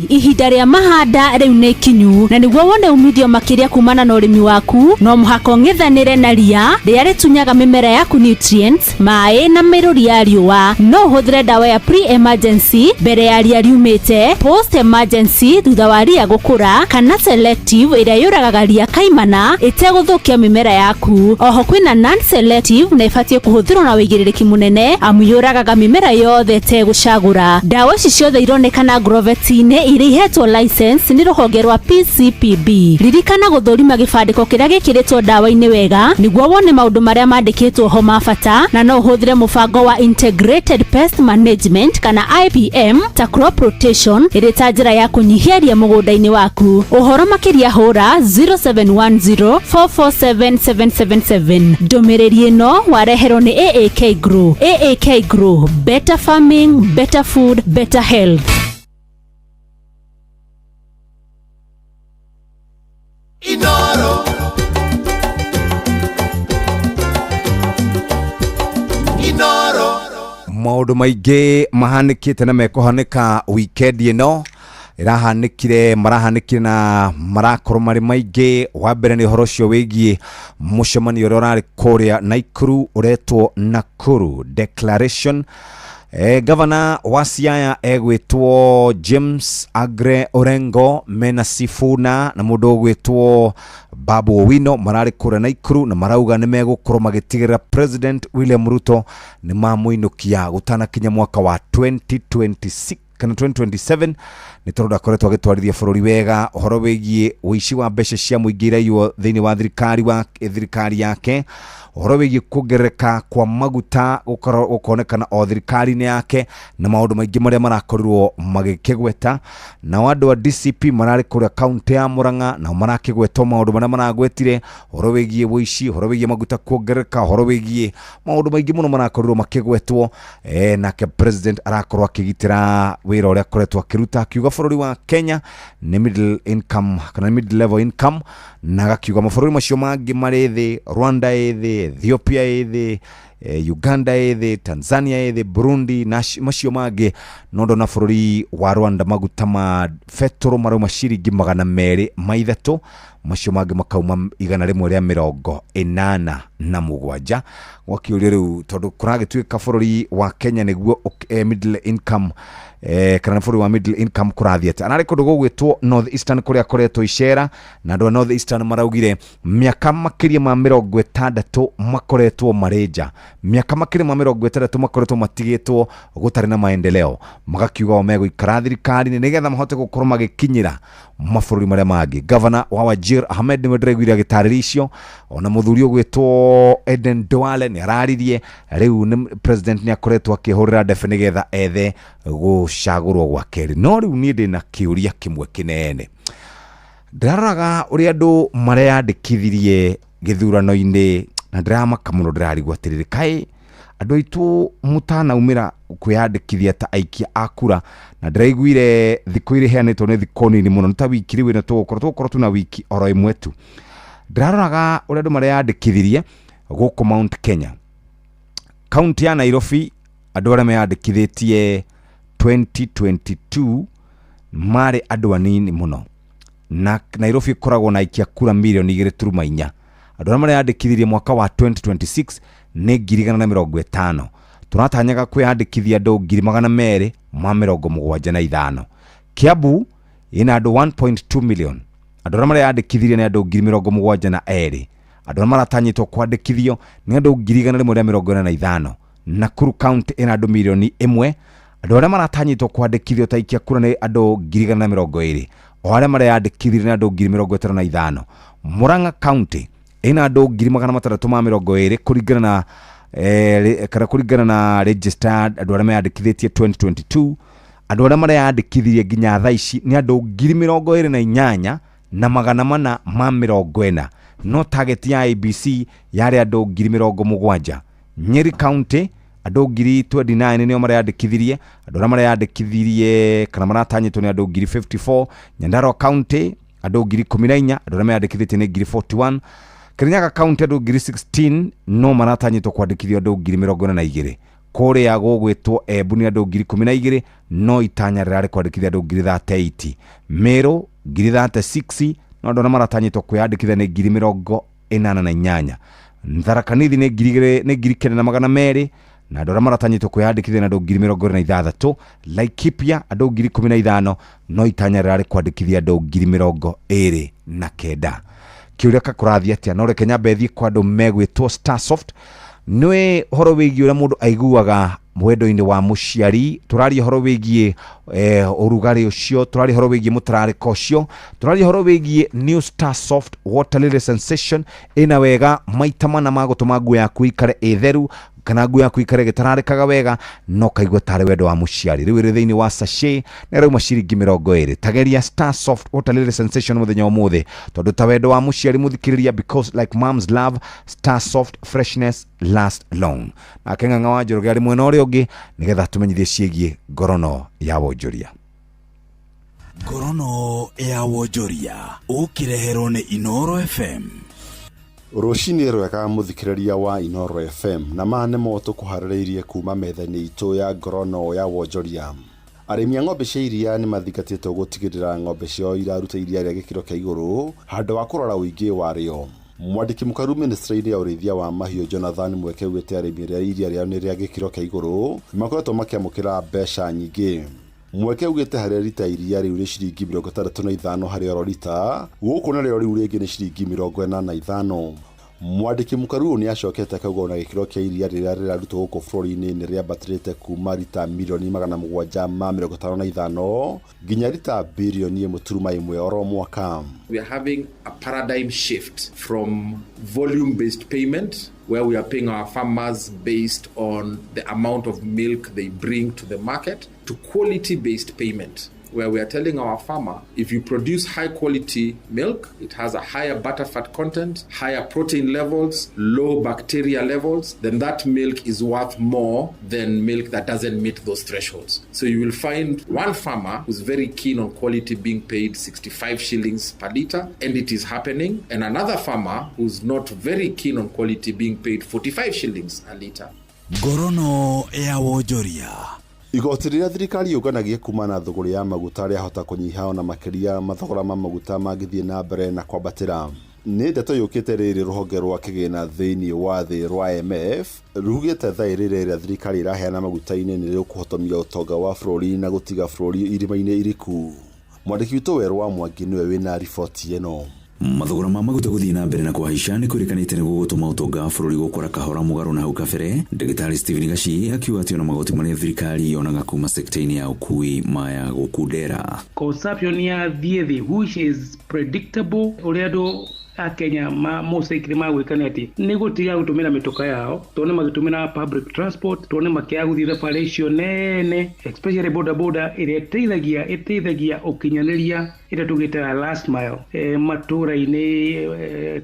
Ihinda rĩa mahanda rĩu nĩ kinyu, na nĩguo wone umithio makĩria kumana na ũrĩmi waku, no mũhaka ũng'ethanĩre na ria rĩrĩa rĩtunyaga mĩmera yaku nutrients, maĩ na mĩrũri ya riũa. No ũhũthĩre ndawa ya pre-emergency mbere ya ria riumĩte, post-emergency thutha wa ria gũkũra, kana selective ĩrĩa yũragaga ria kaimana ĩtegũthũkia mĩmera yaku. Oho kwĩna non-selective na ĩbatiĩ kũhũthĩrwo na wĩigĩrĩrĩki mũnene amu yũragaga mĩmera yothe ĩtegũcagũra. Ndawa ici ciothe ironekana Grovet-inĩ iri ihetwo license ni ruhonge rwa PCPB. Ririkana guthurima gibandiko kiria gikiritwo ndawa-ini wega niguo wone maundu maria mandikitwo ho mabata, na no uhuthire mubango wa Integrated Pest Management kana IPM ta crop rotation iri ta njira ya kunyihia ria mugunda-ini waku. Uhoro makiria hura 0710447777. Ndumiriri ino wareherwo ni AAK Grow. AAK Grow, better farming, better food, better health. Maundu maingi mahanikite na mekuhanika weekend ino marahanikire na marakorwo mari maingi. Wa mbere ni horo cio wigie mucemanio uria urari kuria Naikuru uretwo Nakuru Declaration. Governor wa Siaya egwitwo James Agre Orengo mena Sifuna na mundu ugwitwo Babu Owino marari kura Naikuru, na marauga ni megukorwo magitigirira President William Ruto ni mamuinukia gutana kinya mwaka wa 2026 kana 2027. ni tondu ndakoretwo agitwarithia bururi wega uhoro wigie uici wa mbeca cia muingi iraiywo thiini wa thirikari yake, uhoro wigie kugereka kwa maguta gukonekana o thirikari-ini yake, na maundu maingi maria marakorirwo magikigweta. Na andu wa DCP marari kuria kaunti ya Murang'a na marakigwetwo maundu maria maragwetire, uhoro wigie uici, uhoro wigie maguta kugereka, uhoro wigie maundu maingi muno marakorirwo makigwetwo. Nake president arakorwo akigitira wira uria akoretwo akiruta, akiuga bururi wa Kenya ni middle income kana mid level income, na gakiuga mabũrũri macio mangi mari thi, Rwanda ithi, Ethiopia ithi, Uganda ithi, Tanzania ithi, Burundi na macio mangi nondo na bũrũri wa Rwanda maguta ma fetro maro mashiringi 200 maithatu, macio mangi makauma 187 wakiuria riu tondu kuragituika bũrũri wa Kenya niguo middle income kana bũrũri wa middle income kurathiete. Anari kundu gugwitwo North Eastern kuria koretwo icera, na andu North Eastern maraugire miaka makiria ma 60 makoretwo mareja, miaka makiria ma 60 makoretwo matigitwo gutari na maendeleo, magakiuga o meguikara thirikari ni nigetha mahote gukorwo magikinyira mabũrũri maria mangi. Governor wa Wajir Ahmed Nimedregwira agitaririsio, ona muthuri ugwitwo Eden Duale ni araririe riu ni president ni akoretwo akihurira ndefe nigetha ethe gucagurwo gwa keri. No riu ni ndina kiuria kimwe kinene, ndaraga uri andu mareyandikithirie githurano-ini, na ndiramaka muno ndirarigwo atiriri kai andu aitu mutanaumira kwiyandikithia ta aikia akura, na ndiraiguire thiku iri heanitwo ni thiku nini muno, nta wiki riu na tukorwo tuna wiki oro imwe tu. Ndaraga uri andu mareyandikithirie guku Mount Kenya, kaunti ya Nairobi, andu aria meyandikithitie 2022 mari andu anini muno, na Nairobi koragwo na aikia kura milioni 2.4. Andu aria mareyandikithirie mwaka wa 2026 ni 150. turatanyaga kwiyandikithia andu 275,000. Kiambu ina andu 1.2 million. Andu aria mariyandikithirie ni andu 72,000. Andu aria maratanyitwo kwandikithio ni andu 145,000. Nakuru County ina andu 1,000,000. Andu aria maratanyitwo kwandikithio taikia kura ni andu 120,000. O aria mariyandikithirie ni andu 55,000. Murang'a County ina andu 320,000 kuringana na registered andu aria mayandikithitie 2022. Andu aria mariyandikithirie nginya thaa ici ni andu 28,440. No target ya ABC yari andu 70,000. Nyeri County andu 29,000 nio mariyandikithirie. Andu aria mariyandikithirie kana maratanyitwo ni andu 54,000. Nyandarua County andu 14,000. Andu aria mayandikithitie ni 41,000. Kirinyaga County andu 16,000 no maratanyitwo kwandikithio andu 42,000. Kuria gugwitwo Embu ni andu 12,000 no itanya rirari kwandikithia andu 38,000. Meru 36,000 no andu maratanyitwo kwandikithia ni 88,000. Tharaka Nithi ni 9,200 na andu maratanyitwo kwandikithia na andu 26,000. Laikipia andu 15,000 no itanya rirari kwandikithia andu 29,000. Kiuria kakurathia atia no reke nyambe thie kwa andu megwitwo Starsoft. Nwe horo wigi uria mundu aiguaga mwendo-ini wa muciari. Turaria horo wigi urugari ucio, turaria horo wigi mutarariko ucio, turaria horo wigi new Starsoft Water Lily Sensation. Ina wega maita mana magutuma nguo yaku ikare itheru kana nguo yaku ikare gitararikaga wega no kaigwa tare wendo wa muciari. Riu ri thiini wa sachet na riu mashiringi 20. Tageria Starsoft Water Lily Sensation muthenya umuthi tondu ta wendo wa muciari muthikiriria, because like mom's love, Starsoft freshness last long. Na keng'ang'a wa Njoroge ari mwena uri ungi nigetha tumenyithie ciegie ngorono ya wonjoria. Ngorono ya wonjoria ukireherwo ni Inoro FM. Rucini rwega muthikiriria wa Inoro FM na mane moto kuhaririirie kuma metha-ini itu ya ngorono ya wonjoria. Arimi a ng'ombe cia iria ni mathingatĩtwo gutigirira ng'ombe ciao iraruta iria ria gikiro kia iguru handu wa kurora uingi wario. Mwandiki mukaru ministry-ini ya urithia wa mahiũ Jonathan Mweke augĩte arĩmi arĩa iria rĩao nĩ rĩa gĩkĩro kĩa igũrũ makoretwo makĩamũkĩra mbeca nyingĩ. Mweke augĩte harĩ rita iria rĩu rĩ ciringi 65 harĩ oro rita, gũkũ narĩo rĩu rĩngĩ nĩ ciringi 45. Mwandiki mukaru ni acokete akauga na gĩkĩro kĩa iria rĩrĩa rĩrarutwo gũkũ bũrũri-inĩ nĩ rĩambatĩrĩte kuma rita 755,000 nginya rita 1.1 oro mwaka. We are having a paradigm shift from volume-based payment, where we are paying our farmers based on the amount of milk they bring to the market, to quality-based payment, where we are telling our farmer, if you produce high-quality milk, it has a higher butterfat content, higher protein levels, low bacteria levels, then that milk is worth more than milk that doesn't meet those thresholds. So you will find one farmer who's very keen on quality being paid 65 shillings per litre, and it is happening, and another farmer who's not very keen on quality being paid 45 shillings a litre. Ngorono ya wonjoria. Igoti rĩrĩa thirikari yũnganagia kuma na thogora ya maguta rĩahota kũnyiha ona makĩria mathogora ma maguta mangĩthiĩ na mbere na kwambatĩra. Nĩ ndeto yũkĩte rĩrĩ rũhonge rwa kĩgĩna thĩinĩ wa thĩ rwa IMF rugĩte thaa rĩrĩ rĩrĩa thirikari ĩraheana maguta-inĩ nĩ rĩkũhotomia ũtonga wa bũrũri na gũtiga bũrũri irima-inĩ iriku. Mwandĩki witũ Werũ wa Mwangi nĩwe wĩna riboti ĩno. Mathogora ma maguta guthii na mbere na kuhaica ni kurikanite niguo gutuma utonga wa bururi gukora kahora mugaru na hau kabere. Ndagĩtarĩ Stephen Gachi akiuga atĩ ona magoti marĩa thirikari yonaga kuma sekta-inĩ ya ukui maya gukundera. Consumption ya thiethi which is predictable uria andu a Kenya mosaikire magwikana ati ni gutiga gutumira mitoka yao, tuone magitumira public transport, tuone makiaga guthii reparation nene, especially boda iria iteithagia ukinyaniria ira tugita last mile matura-ini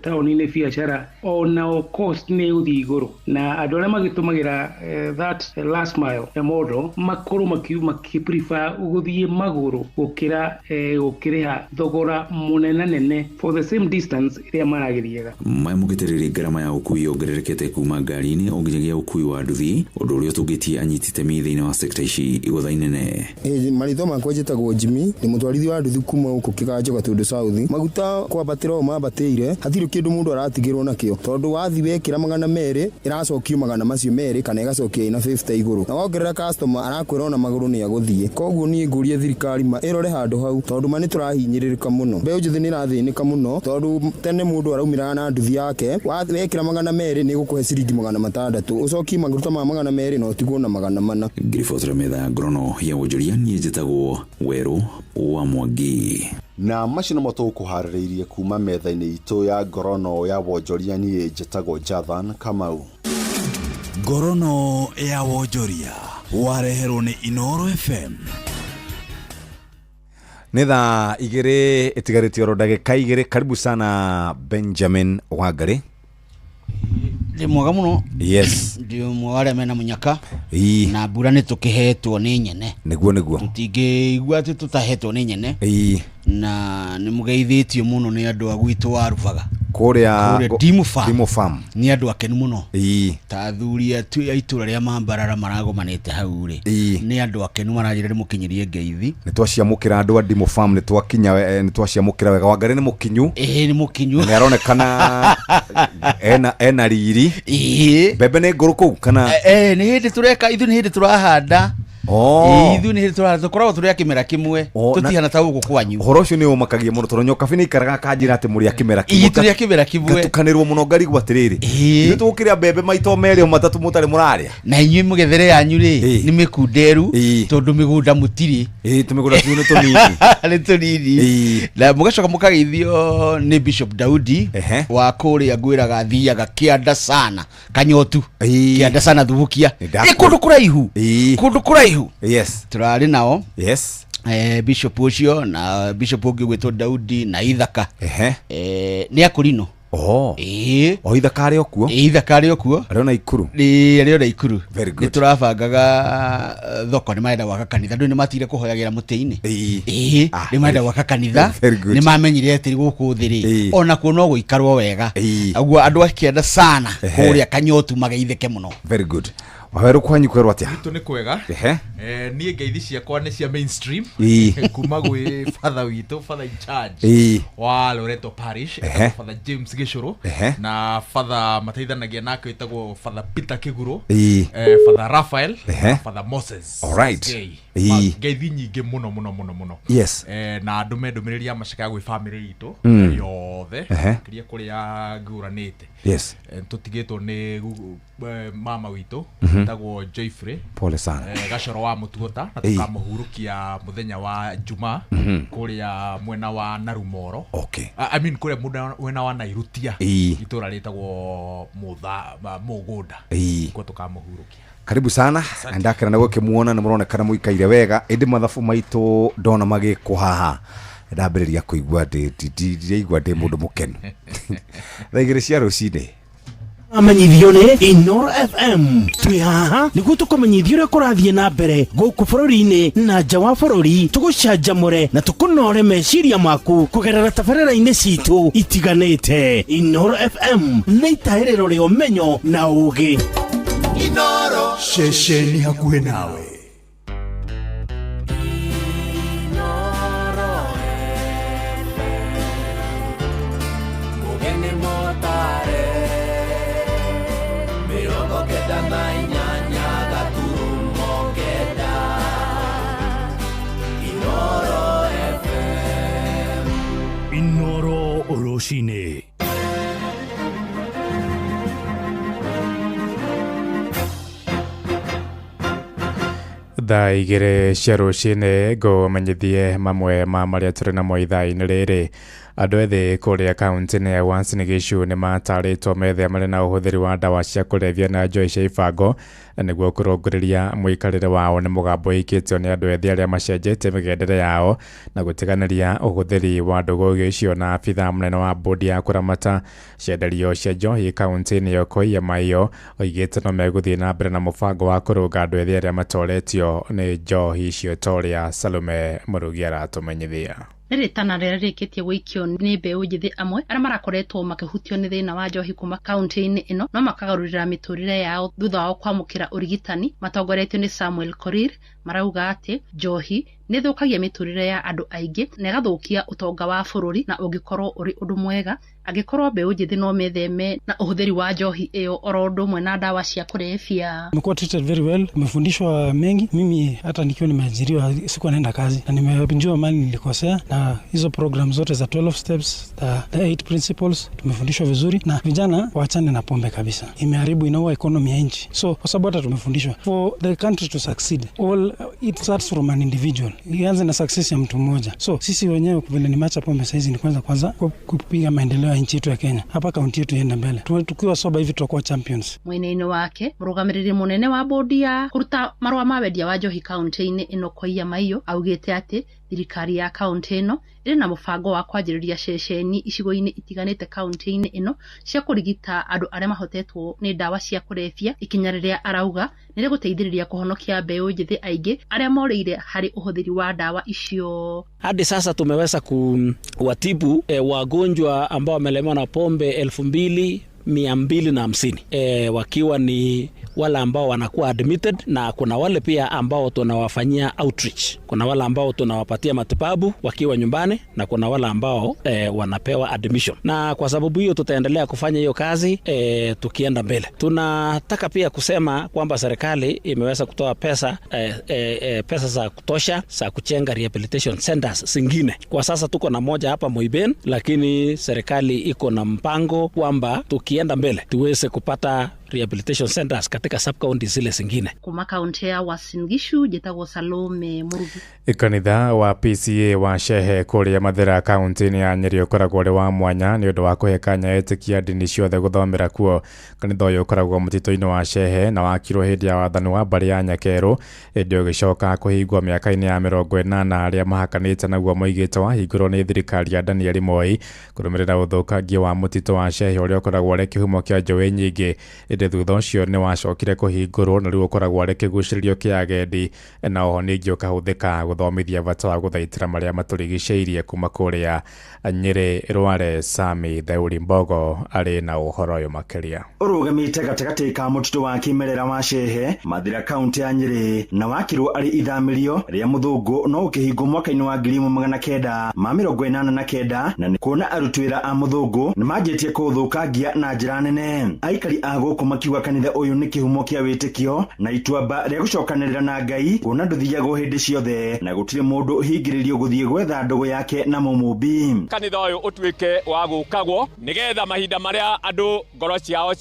taoni-ini biashara ona cost ni uthii iguru, na andu aria magitumagira that last mile model makuru makiprefer guthii maguru gukiriha thogora munene for the same distance iria maragiriaga. Mugĩtĩrĩria ngarama ya ukui ongererekete kuma ngari-inĩ onginyagia ukui wa nduthi, ũndũ ũrĩa ũtũngĩtie anyitite thĩinĩ wa sekta ici igũtha inene. Maritho makwa njĩtagwo Jimmy, nĩ mũtwarithia wa nduthi kuma no kukigajo gatundu south maguta kwa batiro mabatire hathiri kindu mundu aratigirwo nakio tondu wathi wekira 200 iracokio 100 macio meri kana igacokia ina 50 iguru na wongerera customer arakwira ona maguru ni aguthie koguo nie ngurie thirikari irore handu hau tondu mani turahinyiririka muno mbeu njuthi ni rathinika muno tondu tene mundu araumira na nduthi yake wekira 200 ni gukuhe ciringi 600 ucoki maguta ma 200 no tigwo na 400 Grifotra metha grono ya wonjoria nie njitagwo Weru wa Mwangi na macio no tukuharĩrĩirie kuma metha-inĩ itũ ya ngorono ya wonjoria niĩ njĩtagwo Jathan Kamau. Ngorono ya wonjoria wareherwo nĩ Inoro FM. Nĩ thaa 2 itigarĩtie oro ndagĩka 2. Karibu sana Benjamin Wangari. Ndi mwega muno. Yes. Ndi mware mena munyaka. Na mbura nĩ tukihetwo nĩ nyene. Niguo. Tutingĩigua atĩ tutahetwo nĩ nyene. Na nĩ mugeithĩtio muno nĩ andũ a gwitũ wa Rubaga. Kuria Dimu Farm. Nĩ andũ akenu muno. Ta athuri a itũra rĩa Mambarara maragomanĩte hau rĩ. Nĩ andũ akenu marajĩra nĩ mũkinyirie ngeithi. Nĩ twaciamũkĩra andũ a Dimu Farm nĩ twaciamũkĩra wega. Wangari nĩ mũkinyu. Nĩ mũkinyu. Nĩ aronekana ena riri. Mbembe nĩ ngũrũ kũu kana nĩ hĩndĩ tureka ithu nĩ hĩndĩ turahanda. Ithu nĩ hĩndĩ turahanda tukoragwo tũrĩ kĩmera kĩmwe tutihana ta gũkũ kwanyu. Ũhoro ũcio nĩ ũmakagia mũno tondũ nyoka bini ikaraga kanjĩra atĩ mũrĩ kĩmera kĩmwe. Tũrĩ kĩmera kĩmwe. Gatukanĩrwo mũno ngarigwo atĩrĩrĩ. Nĩ tũgũkĩrĩa mbembe maito merĩ matatũ mũtarĩ mũrarĩa. Na inyuĩ mũgethere yanyu rĩ nĩ mĩkunderu tondũ mĩgũnda mũtirĩ. Tũmĩgũnda tuo nĩ tũnini. Nĩ tũnini. Na mũgacoka mũkageithio nĩ Bishop Daudi wa kũrĩa ngwĩraga thiaga Kĩanda sana Kanyotu. Kĩanda sana Thubukia. Kũndũ kũraihu. Yes. Turarĩ nao. Yes. Bishop ucio na Bishop ũngĩ gwĩtwo Daudi na Ithaka. Nĩ akũrino. Ithaka arĩ okuo. Ithaka arĩ okuo. Arĩ ona Ikuru. Arĩ ona Ikuru. Nĩ tũrabangaga thoko nĩ marenda gwaka kanitha. Ndũ nĩ matire kũhoyagĩra mũtĩ-inĩ. Nĩ marenda gwaka kanitha. Nĩ mamenyire atĩ gũkũ thĩ rĩ ona kuo no gũikarwo wega. Aguo andũ a Kĩanda sana kũrĩa Kanyotu mageithĩke mũno. Very good. Waweru kwanyu kwerwo atia? Nĩ kwega. Niĩ ngeithi ciakwa nĩ cia mainstream. Kuma gwĩ father witũ, father in charge wa Loreto Parish, father James Gĩcũrũ, na father mateithanagia nake wĩtagwo father Peter Kĩgũrũ, father Raphael, father Moses. Alright. Ngeithi nyingĩ mũno. Yes. Na ndũmĩrĩri ya macaka gwĩ family itũ yothe kĩrĩa kũrĩa ngũranĩte. Yes. Tũtigĩtwo nĩ mama witũ tagwo Joyfrey. Pole sana. Gacoro wa Mũtuota na tukamũhurũkia mũthenya wa Juma kũrĩa mwena wa Narumoro. Okay. I mean kũrĩa mwena wa Nairutia. Itũra rĩtagwo Mũgũnda. Kwa tukamũhurũkia. Karibu sana. Ndakira na gũkĩmuona nĩ mũronekana mũikaire wega. Ĩndĩ mathabu maitũ ndona magĩkũ haha. Ndambĩrĩria kũigua ndĩigua ndĩ mũndũ mũkenu. Thaigĩrĩ cia rũcinĩ. Amenyithio nĩ Inoro FM. Twi haha nĩguo tũkũmenyithia ũrĩa kũrathiĩ na mbere gũkũ bũrũri-inĩ na nja wa bũrũri. Tũgũcanjamũre na tũkũnore meciria maku kũgerera tabarĩra-inĩ citũ itiganĩte. Inoro FM nĩ itaĩrĩro rĩa ũmenyo na ũũgĩ. Inoro ceceni hakuhĩ nawe. Inoro Oroshine. Thaa igĩrĩ cia rũcinĩ ngũmenyithie mamwe ma marĩa tũrĩ namo ithaa-inĩ rĩrĩ. Andũ ethĩ kũrĩa kaunti-inĩ ya Uasin Gishu nĩ matarĩtwo methe marĩ na ũhũthĩri wa ndawa cia kũrebia na njohi cia ibango nĩguo kũrũngĩrĩria mũikarĩre wao nĩ mũgambo ũikĩtio nĩ andũ ethĩ arĩa macenjetie mĩgendere yao na gũtiganĩria ũhũthĩri wa ndũgũ icio. Na abitha mũnene wa bodi ya kũramata cienderio cia njohi kaunti-inĩ ya Koiamaio oigĩte no megũthiĩ na mbere na mũbango wa kũrũnga andũ ethĩ arĩa matoretio nĩ njohi icio ta ũrĩa Salome Mũrugi aratũmenyithia. Ritana rĩrĩa rĩkĩtie gũikio nĩ mbeũ njĩthĩ amwe arĩa marakoretwo makĩhutio nĩ thĩna wa njohi kuma kaunti-inĩ ĩno no makagarũrĩra mĩtũrĩre yao thutha wao kwamũkĩra ũrigitani. Matongoretio nĩ Samuel Korir marauga atĩ njohi nĩ thũkagia mĩtũrĩre ya andũ aingĩ na ĩgathũkia ũtonga wa bũrũri, na ũngĩkorwo ũrĩ ũndũ mwega angĩkorwo mbeũ njĩthĩ no metheme na ũhũthĩri wa njohi ĩyo oro ũndũ ũmwe na dawa cia kulevya. Nimekuwa treated very well, nimefundishwa mengi. Mimi hata nikiwa nimeajiriwa sikuwa naenda kazi na nimejua mali nilikosea, na hizo program zote za 12 steps, the 8 principles tumefundishwa vizuri, na vijana waachane na pombe kabisa. Imeharibu, inaua economy ya nchi. So kwa sababu hata tumefundishwa for the country to succeed, it starts from an individual. Ianze na success ya mtu mmoja. So sisi wenyewe vile nimeacha pombe saizi ni kwanza kupiga maendeleo ya nchi yetu ya Kenya. Hapa kaunti yetu iende mbele. Tukiwa soba hivi tutakuwa champions. Mwene-inĩ wake mũrũgamĩrĩri mũnene wa bodi ya kũruta marũa ma wendia wa njohi kaunti-inĩ ĩno Koiya Maiyo augĩte atĩ thirikari ya kaunti ĩno ĩrĩ na mũbango wa kwanjĩrĩria ceceni icigo-inĩ itiganĩte kaunti-inĩ ĩno cia kũrigita andũ arĩa mahotetwo nĩ ndawa cia kulevya. Ikinya rĩrĩa arauga nĩ rĩgũteithĩrĩria kũhonokia mbeũ njĩthĩ aingĩ arĩa morĩire harĩ ũhũthĩri wa ndawa icio. Hadi sasa tumeweza kuwatibu wagonjwa ambao wamelemewa na pombe 2250 wakiwa ni wale ambao wanakuwa admitted, na kuna wale pia ambao tunawafanyia outreach. Kuna wale ambao tunawapatia matibabu wakiwa nyumbani, na kuna wale ambao wanapewa admission. Na kwa sababu hiyo tutaendelea kufanya hiyo kazi tukienda mbele. Tunataka pia kusema kwamba serikali imeweza kutoa pesa za kutosha za kujenga rehabilitation centers zingine. Kwa sasa tuko na moja hapa Moiben, lakini serikali iko na mpango kwamba tukienda mbele tuweze kupata rehabilitation centers katika sub-county zile zingine. Kuma kaunti ya Uasin Gishu, Jetagwo Salome Murugi. Kanitha wa PCA wa Shehe kũrĩa Mathira kaunti-inĩ ya Nyeri ũkoragwo ũrĩ wa mwanya nĩ ũndũ wa kũhe kanya etĩkia ndini ciothe gũthomera kuo. Kanitha ũyũ ũkoragwo mũtitũ-inĩ wa Shehe na wakirwo hĩndĩ ya wathani wa mbarĩ ya Nyakeru, hĩndĩ ũgĩcoka kũhingwo mĩaka-inĩ ya 80 arĩa mahakanĩte naguo moigĩte wahingũrwo nĩ thirikari ya Daniel Moi kũrũmĩrĩra ũthũkangia wa mũtitũ wa Shehe ũrĩa ũkoragwo ũrĩ kĩhumo kĩa njowe nyingĩ. Thutha ũcio nĩ wacokire kũhingũrwo na rĩu ũkoragwo arĩ kĩgucĩrĩrio kĩa agendi, na oho ningĩ ũkahũthĩka gũthomithia bata wa gũthaitĩra marĩa matũrigicĩirie kuma kũrĩa Nyeri, Rware, Sami, Theuri Mbogo arĩ na ũhoro ũyũ makĩria. Ũrũgamĩte gatagatĩ ka mũtitũ wa kĩmerera wa Shehe, Mathira kaunti ya Nyeri, na wakirwo arĩ ithamĩrio rĩa mũthũngũ no ũkĩhingwo mwaka-inĩ wa 1989, na nĩ kuona aruti wĩra a mũthũngũ nĩ manjĩtie kũũthũkangia na njĩra nene. Aikari a gũkũ makiuga kanitha ũyũ nĩ kĩhumo kĩa wĩtĩkio na ituamba rĩa gũcokanĩrĩra na Ngai, kuona ndũthiagwo hĩndĩ ciothe na gũtirĩ mũndũ hingĩrĩrio gũthiĩ gwetha ndũgũ yake na mũmũmbi. Kanitha ũyũ ũtuĩke wa gũkagwo nĩgetha mahinda marĩa andũ ngoro ciao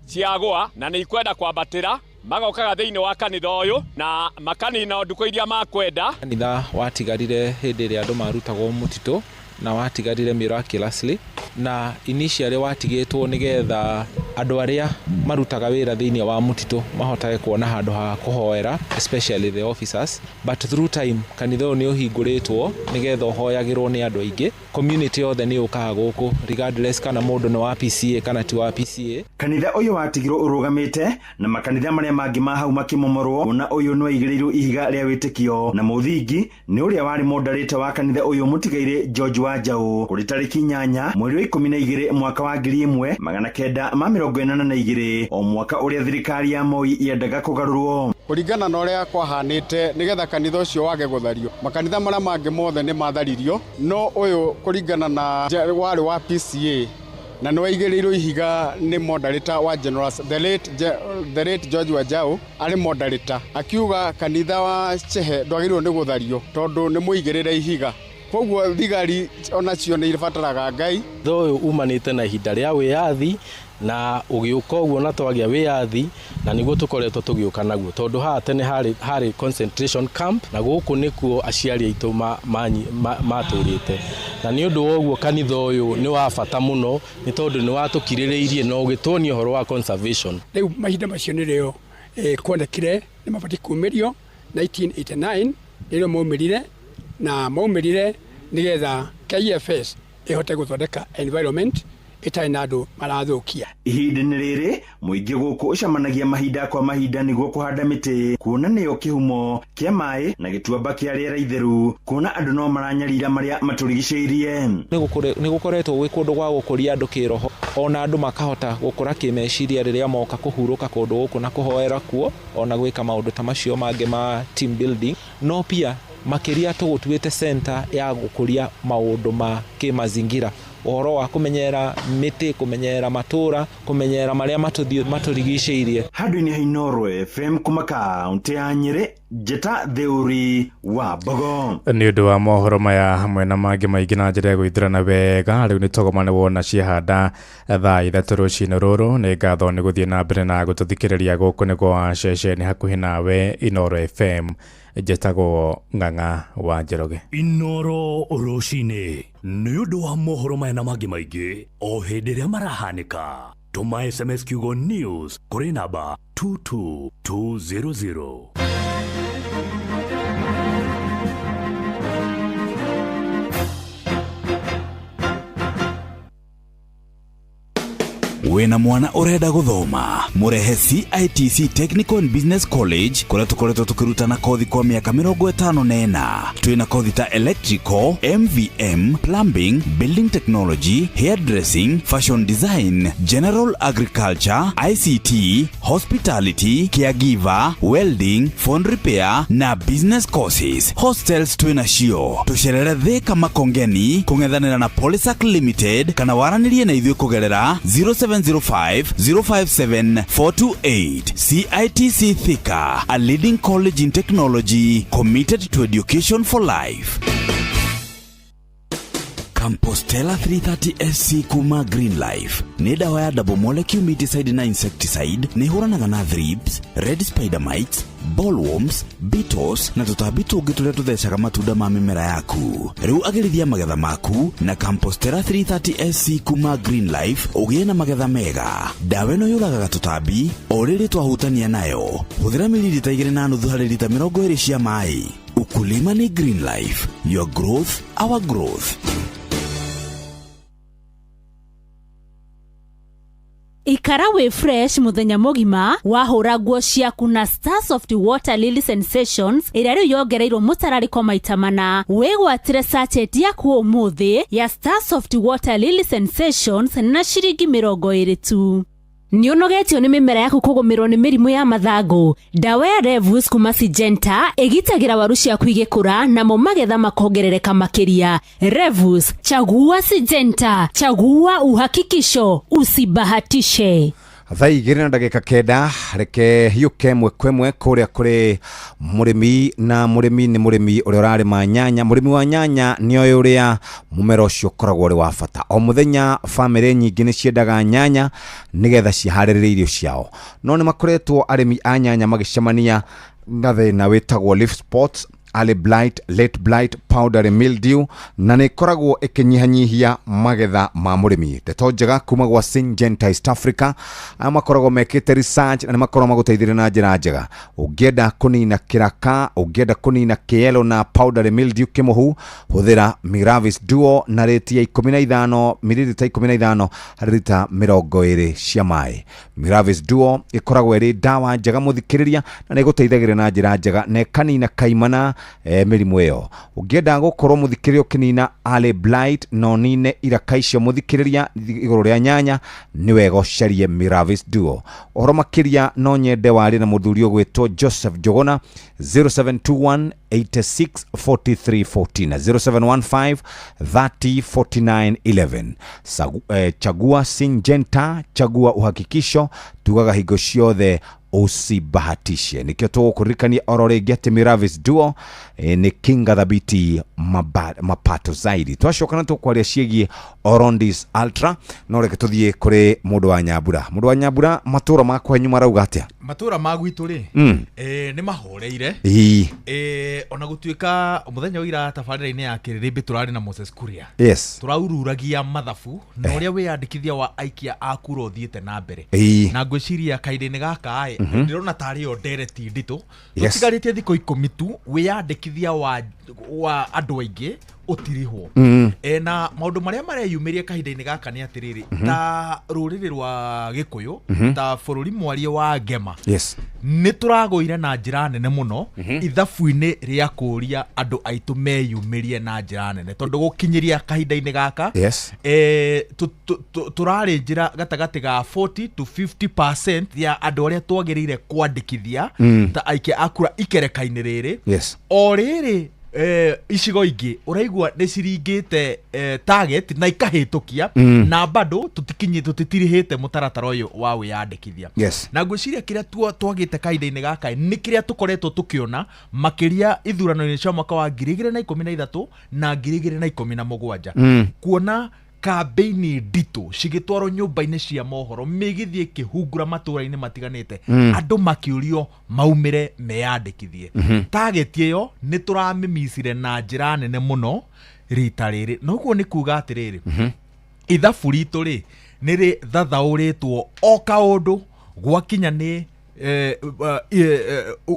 ciagwa na nĩ ikwenda kwambatĩra magokaga thĩinĩ wa kanitha ũyũ na makanina ndukũ iria makwenda. Kanitha watigarire hĩndĩ ĩrĩa andũ marutagwo mũtitũ na watigarire miraculously, na initially watigĩtwo nĩgetha andũ arĩa marutaga wĩra thĩinĩ wa mũtitũ mahotage kuona handũ ha kũhoera, especially the officers, but through time kanitha ũyũ nĩ ũhingũrĩtwo nĩgetha ũhoyagĩrwo nĩ andũ aingĩ. Community yothe nĩ ũkaga gũkũ regardless kana mũndũ nĩ wa PCA kana ti wa PCA. Kanitha ũyũ watigirwo ũrũgamĩte na makanitha marĩa mangĩ ma hau makĩmomorwo, na ũyũ nĩ waigĩrĩirwo ihiga rĩa wĩtĩkio, na mũthingi nĩ ũrĩa warĩ moderate wa kanitha ũyũ mũtigaire George Wanjaũ kũrĩ tarĩki 8 mweri wa 12 mwaka wa 1982, o mwaka ũrĩa thirikari ya Moi yendaga kũgarũrwo. Kũringana na ũrĩa kwahanĩte nĩgetha kanitha ũcio wage gũthario, makanitha marĩa mangĩ mothe nĩ matharirio, no ũyũ kũringana na warĩ wa PCA na nĩ waigĩrĩirwo ihiga nĩ moderator wa General the late George Wanjaũ arĩ moderator, akiuga kanitha wa Shehe ndwagĩrĩirwo nĩ gũthario tondũ nĩ mũigĩrĩre ihiga. Koguo thigari onacio nĩ ibataraga Ngai. Ũyũ umanĩte na ihinda rĩa wĩyathi na ũgĩũka ũguo na twagĩa wĩyathi, na nĩguo tũkoretwo tũgĩũka naguo tondũ haha tene harĩ concentration camp, na gũkũ nĩkuo aciari aitũ matũrĩte, na nĩ ũndũ wa ũguo kanitha ũyũ nĩ wa bata mũno nĩ tondũ nĩ watũkirĩrĩirie na ũgĩtuonia ũhoro wa conservation. Rĩu mahinda macio nĩrĩo kuonekire nĩ mabatiĩ kumĩrio 1989 nĩrĩo maumĩrire, na maumĩrire nĩgetha KFS ĩhote gũthondeka environment itarĩ na andũ marathũkia. Ihinda-inĩ rĩrĩ mũingĩ gũkũ ũcamanagia mahinda kwa mahinda nĩguo kũhanda mĩtĩ, kuona nĩyo kĩhumo kĩa maĩ na gĩtuamba kĩa rĩera itheru, kuona andũ no maranyarira marĩa matũrigicĩirie. Nĩ gũkoretwo gwĩ kũndũ gwa gũkũria andũ kĩroho, ona andũ makahota gũkũra kĩmeciria rĩrĩa moka kũhurũka kũndũ gũkũ na kũhoera kuo, ona gwĩka maũndũ ta macio mangĩ ma team building, no pia makiria tugutuite center ya gukuria maundu ma kimazingira uhoro wa kumenyera miti kumenyera matura kumenyera maria maturigiceirie handu-ini ha Inooro FM kuma kaunti ya Nyeri Njeta Theuri wa Bogo ni undu wa mohoro maya hamwe na mangi maingi na njira gwithirana wega riu ni togomane wona ciahanda thaa 3 rucini ruru ni ngatho ni guthie na mbere na gututhikiriria guku ni kwa ceceni hakuhi nawe Inooro FM Njetago Ng'ang'a wa Njoroge. Inooro rucini ni undu wa mohoro maya na mangi maingi o hindi ria marahanika. Tuma SMS kiugo news kuri namba 22200. Wena mwana urenda guthoma murehe CITC Technical and Business College kuria tukoretwo tukirutana kothi kwa miaka 54. Twina kothi ta electrical, MVM, plumbing, building technology, hairdressing, fashion design, general agriculture, ICT, hospitality, caregiver, welding, phone repair na business courses. Hostels twina cio tucerere Thika Makongeni kungethanira na Polisac Limited kana waranirie na ithuĩ kugerera 0705-057-428. CITC Thika, a leading college in technology committed to education for life. Compostela 330 SC kuma Green Life ni dawa ya double molecule meticide na insecticide ni huranaga na thrips, red spider mites, bollworms, beetles na tutabi tungi turia tuthecaga matunda ma mimera yaku. Riu agirithia magetha maku na Compostela 330 SC kuma Green Life ugie na magetha mega. Dawa ino yuragaga tutabi o riri twahutania nayo. Huthira mililita 2.5 harĩ lita 20 cia mai. Ukulima ni Green Life, your growth, our growth. Ikara we fresh muthenya mugima wahura nguo ciaku na Starsoft Water Lily Sensations iria riu yongereirwo mutarariko maita mana. Wigwatire sachet yaku umuthi ya Starsoft Water Lily Sensations na ciringi 20 tu. Ni unogetio ni mimera yaku kugumirwo ni mirimu ya mathangu. Dawa ya Revus kuma Syngenta igitagira waru ciaku igikura na mo magetha makongerereka makiria. Revus, chagua Syngenta, chagua uhakikisho, usibahatishe. Thaa 2:09 reke hiuke mwekwe kuria kuri murimi na murimi ni murimi uria urarima nyanya. Murimi wa nyanya ni oyo uria mumera ucio koragwo ri wa bata. O muthenya family nyingi ni ciendaga nyanya nigetha ciharĩrĩrie irio ciao. No ni makoretwo arimi a nyanya magicemania na thina witagwo leaf spots, early blight, late blight, powdery mildew na ni koragwo ikinyihanyihia magetha ma murimi. Ndeto njega kuma gwa Syngenta East Africa amakoragwo mekite research na makoragwo maguteithiria na njira njega. Ungienda kunina kiraka, ungienda kunina kielo na powdery mildew kimuhu, huthira Miravis Duo na rate ya 15 mililita 15 harĩ lita 20 cia mai. Miravis Duo ikoragwo iri dawa njega muthikiriria na niguteithagiria na njira njega na kanina kaimana mirimu iyo. Ungienda gukorwo muthikiririo kinina early blight no nine iraka icio muthikiriria iguru ria nyanya ni wega ucarie Miravis Duo. Ohoro makiria no nyende wari na muthuri ogwitwo Joseph Jogona 0721 86 43 14 0715 30 49 11. Chagua Syngenta, chagua uhakikisho, tugaga higo ciothe usibahatishe. Nikio tugukuririkania oro ringi ati Miravis Duo ni kinga thabiti mapato zaidi. Twacokana tukwaria ciegi Orondis Ultra no reke tuthie kuri mundu wa Nyambura. Mundu wa Nyambura, matura makwa nyuma rauga atia? Matura magwitu ri ni mahoreire ona gutuika muthenya wira tabarira-ini ya Kiririmbi turari na Moses Kuria. Yes, turaururagia mathabu na uria wiyandikithia wa aikia akura uthiite na mbere na ngwiciria kainde-ini gaka ndirona tari o ndereti ndito tutigaritie thiko 10 tu wiyandikithia wa andu aingi utirihwo na maundu maria mareyumiria kahinda-ini gaka ni atiriri ta ruriri rwa Gikuyu ta bururi mwarie wa Ngema ni turagoire na njira nene muno ithabu-ini ria kuria andu aitu meyumirie na njira nene tondu gukinyiria kahinda-ini gaka turari njira gatagati ga 40 to 50% ya andu aria twagirire kwandikithia ta aikia akura ikereka-ini riri o riri icigo ingĩ ũraigua nĩ ciringĩte target na ikahĩtũkia na bado tũtitirihĩte mũtaratara ũyũ wa wĩyandĩkithia. Na ngwĩciria kĩrĩa twagĩte kahinda-inĩ gaka nĩ kĩrĩa tũkoretwo tũkĩona makĩria ithurano-inĩ cia mwaka wa 2013 na 2017 kuona kambeini nditũ cigĩtwarwo nyũmba-inĩ cia mohoro mĩgithi ĩkĩhungura matũra-inĩ matiganĩte andũ makĩũrio maumĩre meyandĩkithie. Target ĩyo nĩ tũramĩmicire na njĩra nene mũno rita rĩrĩ, noguo nĩ kuga atĩrĩrĩ ithabu ritũ rĩ nĩ rĩ thathaũrĩtwo o kaũndũ gwakinya nĩ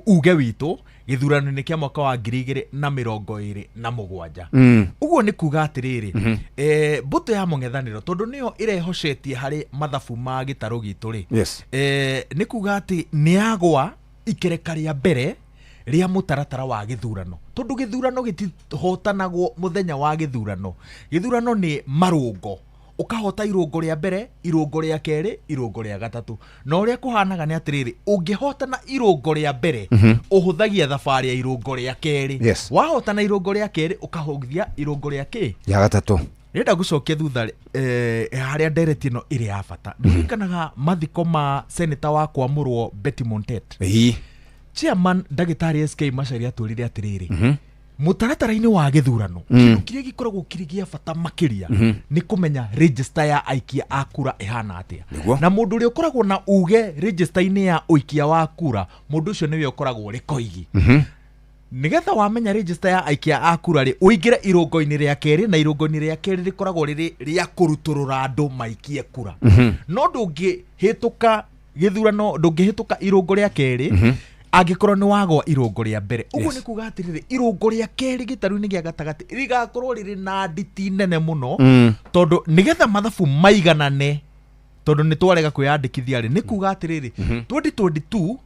uge witũ gĩthurano-inĩ kĩa mwaka wa 2027. Ũguo nĩ kuga atĩrĩrĩ mbũtũ ya mũng'ethanĩro tondũ nĩyo ĩrehocetie harĩ mathabu ma gĩtarũ gitũ rĩ, nĩ kuga atĩ nĩ yagwa ikereka rĩa mbere rĩa mũtaratara wa gĩthurano, tondũ gĩthurano gĩtihotanagwo mũthenya wa gĩthurano. Gĩthurano nĩ marũngo, ukahota irungo rĩa mbere, irungo rĩa kerĩ, irungo rĩa gatatũ. Na ũrĩa kũhanaga nĩ atĩrĩrĩ, ũngĩhotana irungo rĩa mbere ũhũthagia thabarĩ ya irungo rĩa kerĩ, wahotana irungo rĩa kerĩ ũkahũthia irungo rĩa kĩ ya gatatũ. Nĩenda gũcokia thutha harĩa ndereti ĩno ĩrĩ ya bata. Nĩkanaga mathiko ma seneta wa kwamũrwo Betty Montet. Chairman Ndagĩtarĩ SK Macharia atwĩrire atĩrĩrĩ, mũtaratara-inĩ wa gĩthurano kĩndũ kĩrĩa gĩkoragwo kĩrĩ gĩa bata makĩria nĩ kũmenya register ya aikia a kura ĩhana atĩa. Na mũndũ ũrĩa ũkoragwo na uge register-inĩ ya ũikia wa kura, mũndũ ũcio nĩwe ũkoragwo rĩ koigi. Nĩgetha wamenya register ya aikia a kura rĩ, ũingĩre irũngo-inĩ rĩa kerĩ, na irũngo-inĩ rĩa kerĩ rĩkoragwo rĩrĩ rĩa kũrutũrũra andũ maikie kura. No ndũngĩhĩtũka gĩthurano, ndũngĩhĩtũka irũngo rĩa kerĩ angĩkorwo nĩ wagwa irũngo rĩa mbere. Ũguo nĩ kuga atĩrĩrĩ, irũngo rĩa kerĩ gĩtarũ-inĩ gĩa gatagatĩ rĩgakorwo rĩrĩ na nditi nene mũno, tondũ nĩgetha mathabu maiganane, tondũ nĩ twarega kwĩyandĩkithia rĩ, nĩ kuga atĩrĩrĩ 2022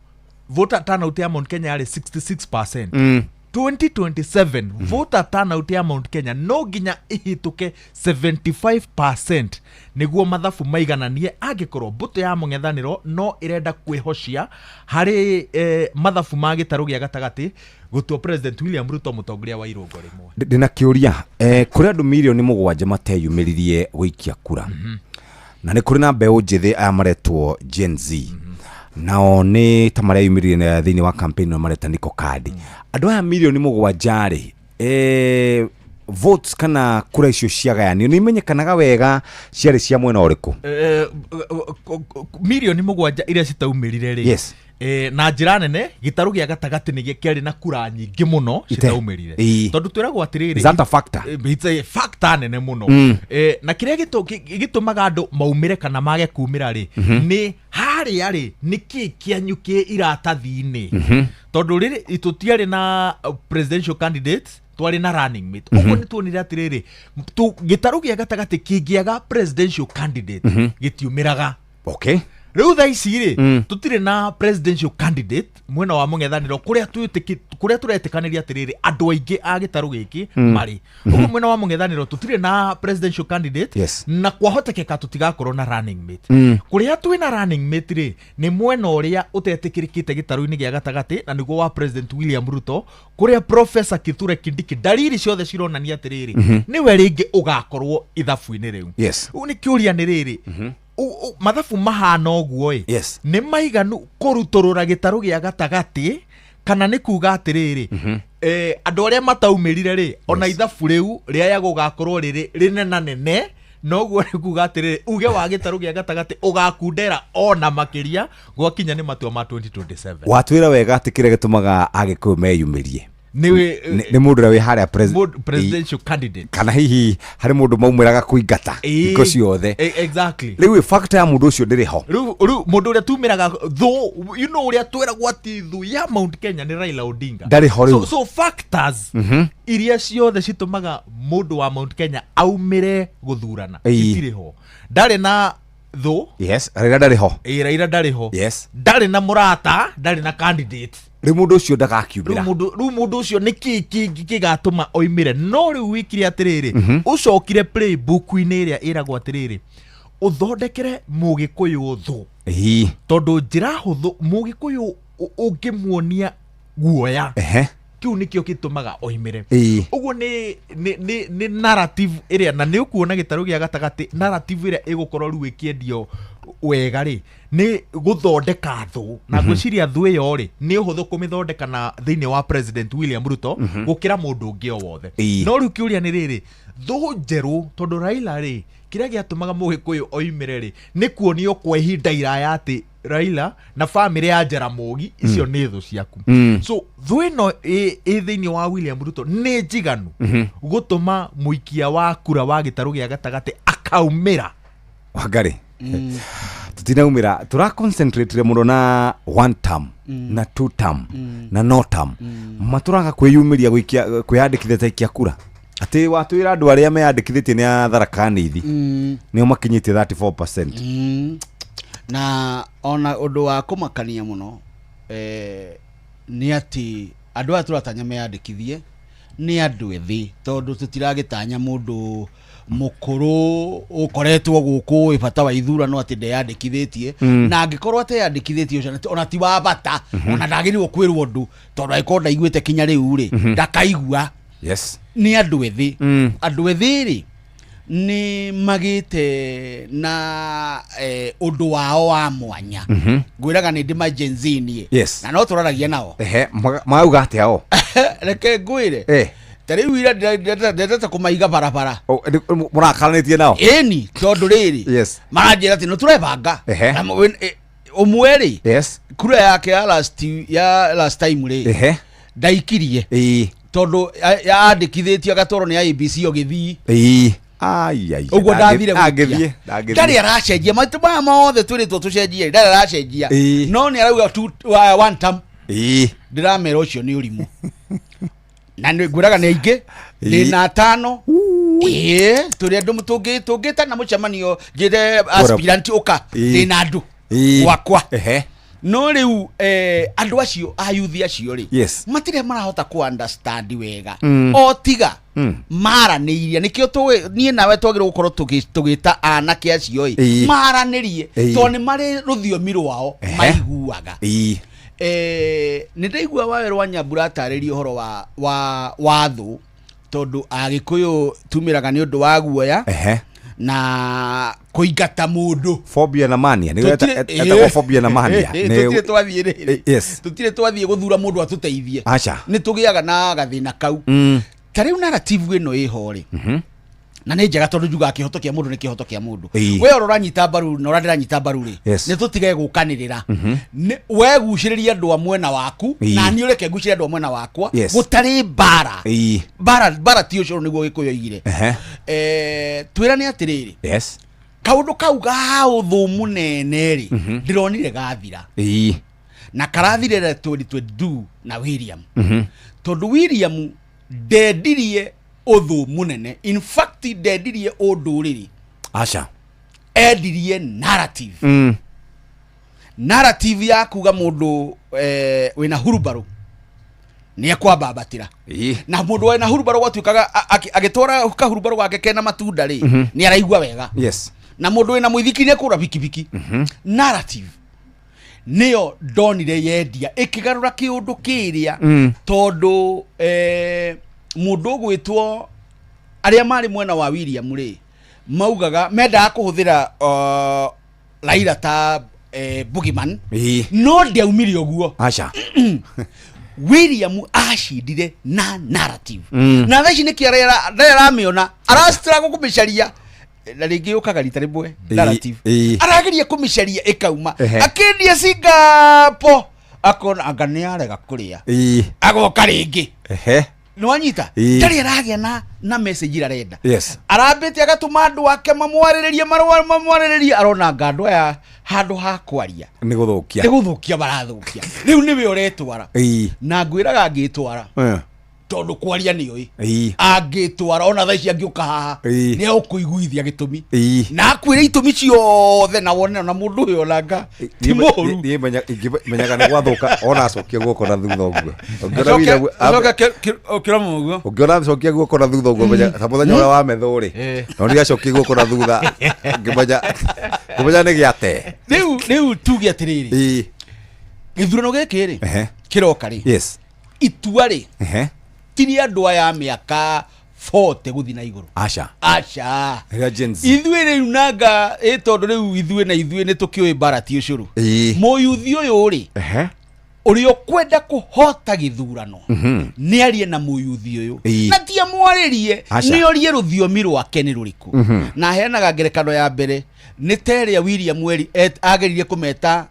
voter turnout ya Mount Kenya yarĩ 66%. 2027 voter turnout ya Mount Kenya no nginya ihituke 75% nĩguo mathabu maigananie, angĩkorwo mbũtũ ya mũng'ethanĩro no ĩrenda kwĩhocia harĩ mathabu ma gĩtarũ gĩa gatagatĩ gũtua President William Ruto mũtongoria wa irũngo rĩmwe. Ndĩna kĩũria, kũrĩ andũ milioni 7 mateyumĩririe gũikia kura, na nĩ kũrĩ na mbeũ njĩthĩ aya maretwo Gen Z, nao nĩ ta marĩa yumĩrire thĩinĩ wa campaign na mareta niko kadi. Andũ aya milioni 7 rĩ, votes kana kura icio ciagayanio nĩ imenyekanaga wega ciarĩ cia mwena ũrĩkũ? Milioni 7 iria citaumĩrire rĩ, na njĩra nene gĩtarũ gĩa gatagatĩ nĩ kĩarĩ na kura nyingĩ mũno citaumĩrire, tondũ twĩragwo atĩrĩrĩ, is that a factor? It's a factor nene mũno. Na kĩrĩa gĩtũmaga andũ maumĩre kana mage kumĩra rĩ, nĩ harĩa rĩ nĩkĩ kĩanyu kĩ iratathi-inĩ, tondũ rĩrĩ tũtiarĩ na presidential candidates, twarĩ na running mate. Ũguo nĩ tuonire atĩrĩrĩ, gĩtarũ gĩa gatagatĩ kĩngĩaga presidential candidate gĩtiumĩraga. Rĩu thaa ici rĩ tũtirĩ na presidential candidate mwena wa mũng'ethanĩro kũrĩa tũretĩkanĩria atĩrĩrĩ andũ aingĩ a gĩtarũ gĩkĩ marĩ. Ũguo mwena wa mũng'ethanĩro tũtirĩ na presidential candidate, na kwahotekeka tũtigakorwo na running mate. Kũrĩa twĩna running mate rĩ nĩ mwena ũrĩa ũtetĩkĩrĩkĩte gĩtarũ-inĩ gĩa gatagatĩ, na nĩguo wa President William Ruto, kũrĩa Professor Kithure Kindiki dariri ciothe cironania atĩrĩrĩ nĩwe rĩngĩ ũgakorwo ithabu-inĩ rĩu. Ũguo nĩ kĩũria nĩ rĩrĩ, mathabu mahana ũguo nĩ maiganu kũrutũrũra gĩtarũ gĩa gatagatĩ, kana nĩ kuga atĩrĩrĩ andũ arĩa mataumĩrire rĩ, ona ithabu rĩu rĩaya gũgakorwo rĩrĩ rĩnenanene, noguo nĩ kuga atĩrĩrĩ uge wa gĩtarũ gĩa gatagatĩ ũgakundera ona makĩria gwakinya nĩ matua ma 2027. Watwĩra wega atĩ kĩrĩa gĩtũmaga agĩkũyũ meyumĩrie nĩ mũndũ ũrĩa wĩ harĩa presidential candidate, kana hihi harĩ mũndũ maumĩraga kũingata iko ciothe. Exactly. Rĩu factor ya mũndũ ũcio ndĩrĩ ho. Rĩu mũndũ ũrĩa tumĩraga ũrĩa twĩragwo atĩ thu ya Mount Kenya nĩ Raila Odinga ndarĩ ho rĩu. So factors iria ciothe citũmaga mũndũ wa Mount Kenya aumĩre gũthurana itirĩ ho. Ndarĩ na Raila ndarĩ ho. Raila ndarĩ ho. Ndarĩ na mũrata, ndarĩ na candidate. Rĩu mũndũ ũcio ndagakiumĩra. Rĩu mũndũ ũcio nĩ kĩgatũma oimĩre. No rĩu wikire atĩrĩrĩ, ũcokire playbook-inĩ ĩrĩa ĩragwo atĩrĩrĩ, ũthondekere mũgĩkũyũ thũ, tondũ njĩra hũthũ mũgĩkũyũ ũngĩmuonia guoya kiu nikio gitumaga oimire uguo ni narrative iria na ni ukuona gitaru gia gatagati narrative iria igukorwo riu ikiendio wega ri ni guthondeka thu na gwiciria thu iyo ri ni uhuthu kumithondeka na thiini wa President William Ruto gukira mundu ungi o wothe no riu kiuria ni riri thu njeru tondu Raila ri kiria giatumaga mugikuyu oimire ri ni kuonio kwa ihinda iraya ati Raila na family ya Jaramogi icio ni thu ciaku so thu ino thiini wa William Ruto ni njiganu gutuma muikia wa kura wa gitaru gia gatagati akaumira Wangari tutinaumira tura concentrate muno na one term na two term na no term maturaga kwiyumiria gwikia kwiyandikithia kia kura ati watwira andu aria meyandikithitie ni Tharaka Nithi nio makinyitie 34% na ona undu wa kumakania muno ni ati andu aya turatanya meyandikithie ni andu ethi tondu tutiragitanya mundu mukuru ukoretwo guku ibata wa ithurano ati ndeyandikithitie na angikorwo ateyandikithitie ona ti wa bata ona ndagiriwo kwirwo ndu tondu aikorwo ndaiguite kinya riu ri ndakaigua yes ni andu ethi andu ethi ri ni magite na undu wao wa mwanya gwiraga ni ndima jenzini yes na no turaragia nao mauga ati ao reke gwire tari wira ndeta kumaiga barabara murakanitie nao eni tondu riri yes maranjira ati no turebanga umweri yes kura yake ya last time ri ndaikirie tondu yaandikithitio gatoro ni IBC ogithii ai uguo ndathire ngithie ndari aracenjia matuma mothe twiritwo tucenjie ndari aracenjia no ni arauga one term ndiramera ucio ni urimu na nguraga ni aingi ni na tano turi andu tungita na mucemanio njire aspirant uka ni na andu wakwa no riu andu acio ayuthi acio ri matire marahota ku understand wega o tiga maranirie nikio nie nawe twagire gukorwo tugita anake acio maranirie to ni mari ruthiomi rwao maiguaga nindaigua wawe rwa Nyambura atarĩria uhoro wa thu tondu agikuyu tumiraga ni undu wa guoya na kuingata mundu phobia na mania ni etagwo phobia na mania tutire twathie tutire twathie guthura mundu atuteithie acha ni tugiaga na gathina kau tariu narrative ino iho ri na ni njega tondu juga kihoto kia mundu ni kihoto kia mundu we orora nyita baru na orandira nyita baru ri ni tutige gukanirira we guciriria andu amwena waku na ni ureke guciria andu amwena wakwa gutari bara ti ucio niguo gikuyoigire twira ni atiriri kaundu kau ga uthu munene ri ndironire gathira na karathire 2022 na William tondu William dedirie uthu munene in fact dedirie uduriri acha edirie narrative narrative ya kuga mundu wina hurubaru ni akwamba batira na mundu wina hurubaru gwatuikaga agitwara kahurubaru gake kena matunda ri ni araigua wega na mundu wina muithiki ni kura bikibiki narrative niyo donire yendia ikigarura kiundu kiria tondu mundu gwitwo aria mari mwena wa William ri maugaga menda kuhuthira Raila ta Boogeyman no ndiaumire oguo acha William ashindire na narrative na thaici ni kiarera ndera arastra gukumicaria na ringi ukaga rita rimwe narrative arageria kumicaria ikauma akendia Singapore akona angane arega kuria agoka ringi nwanyita tari aragia na message irarenda arambite agatuma andu ake mamwariririe arona ngandu aya handu ha kwaria ni guthukia barathukia riu niwe uretwara na ngwiraga ngitwara tondu kwaria niyo angitwara ona thaici angiuka haha ni ukuiguithia gitumi na akwire itumi ciothe na wone na mundu uyo langa ti moru ni menyaga ni gwathuka ona acokia guoko na thutha uguo okiramu uguo ungiona acokia guoko na thutha uguo menya ta muthenya uria wa methuri no ni acokia guoko na thutha ngimenya ni giate riu tugi atiriri githurano giki ri kiroka ri ituare tiri andu aya miaka 40 guthi na iguru acha ithue riu nanga tondu riu ithue na ithue ni tukioi barati ucuru muyuthi uyu ri uri okwenda kuhota githurano ni arie na muyuthi uyu na tia mwaririe ni orie ruthiomi rwake ni ruriku na heanaga ngerekano ya mbere ni teria William Mweri ageririe kumeta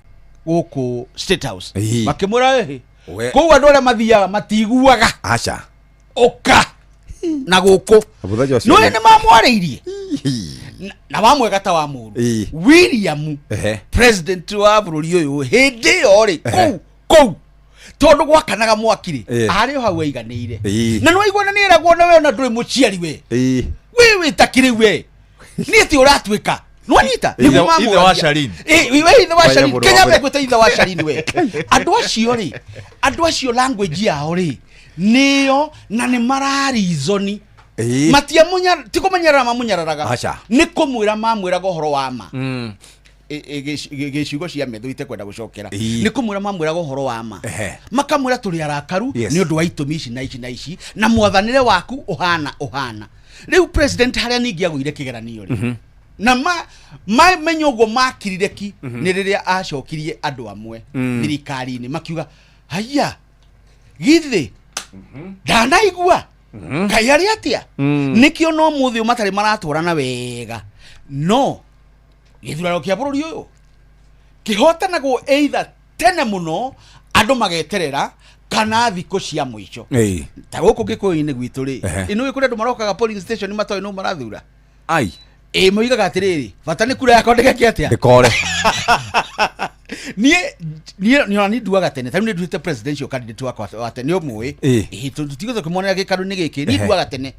guku State House makimura ko andu aria mathiaga matiguaga oka na guku no ni mamwaririe na wamwega ta wa mundu William president wa bururi uyu hindi yori kou tondu gwakanaga mwakiri ari o hau aiganire na no igwana ni eragwo na we ona nduri muciari we witakiri we ni ti uratwika no nita ni ithe wa Sharin we ithe wa Sharin Kenya megwete ithe wa Sharin we andu acio language yao ri niyo na ni mararizoni matia munya tikumenyera mamunyararaga ni kumwira mamwiraga uhoro wa ma gicigo cia metho ite kwenda gucokera ni kumwira mamwiraga uhoro wa ma makamwira turi arakaru ni undu wa itumi ici na ici na mwathanire waku uhana riu president haria ningi agwire kigeranio ri na menyogo makirireki ni riria acokirie andu amwe thirikari-ini makiuga haya githi ndanaigua kai ari atia nikio no muthi matari maratwarana wega no githurano kia bururi uyu kihotanagwo either tene muno andu mageterera kana thiko cia mwicho ta guku gikuyu-ini gwitu ri ino ikure andu marokaga polling station matoy no marathura moigaga atiriri bata ni kura yakwa ndeke atia ndikore ni nduaga tene tani nduite presidential candidate wakwa wate ni omwe tutigo kumwona gikaru ni giki ni nduaga tene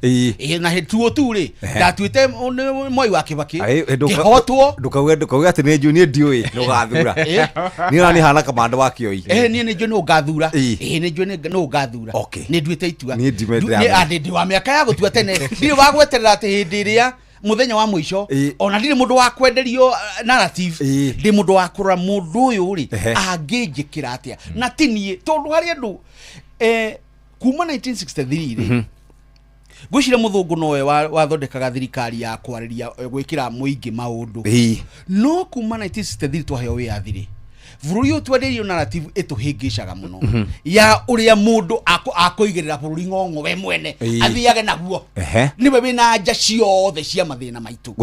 na hetuo tu ri ndatuite moi wa Kibaki kihotwo ndukauga ati ni junior ndiui nugathura ni nani hana kamanda wa Kioi ni junior ugathura ni junior no ugathura ni nduite itua ni andi wa miaka ya gutua tene ndi wagweterera ati hindi iria muthenya wa mwisho ona ndire mundu wa kwenderio narrative ndi mundu wa kurora mundu uyu ri angijikira atia na tinie tondu hari andu kuma 1963 ri gwicire muthungu nowe wathondekaga thirikari ya kwariria gwikira muingi maundu no kuma 1963 twaheo wiathiri bururi uyu twenderio narrative ituhingicaga muno ya uria mundu akoigirira bururi ngongo we mwene athiage naguo niwe wina nja ciothe cia mathina maitu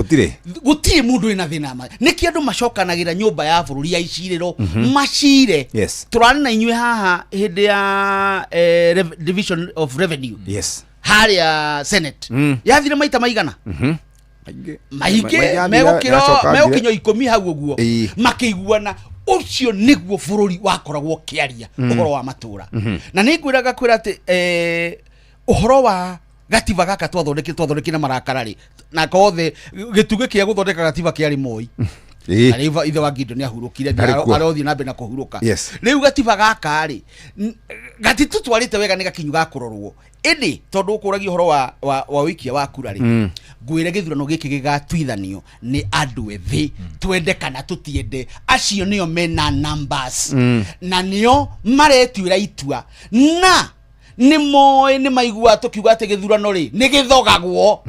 gutire mundu ina thina ma niki andu macokanagira nyumba ya bururi ya iciriro macire turani na inywe haha hindi ya division of revenue haria senate yathire maita maigana maige megukiro 10 hau guo makiguana ucio niguo bururi wakoragwo kiaria uhoro wa matura na ningwiraga kwira ati uhoro wa gatiba gaka twathondeki na marakarari na kothe gituge kia guthondeka gatiba kiari Moi ariva ithe wa Gideon ahurukire arothi na mbere na kuhuruka riu gatiba gaka ri gatitu twarite wega ni gakinyu gakurorwo indi tondu ukuragia uhoro wa wikia wa kura ri ngwire githurano giki gigatwithanio ni andu ethi twende kana tutiende acio nio mena numbers na nio maretwira itua na ni moe ni maigua tukiuga ati githurano ri ni githogagwo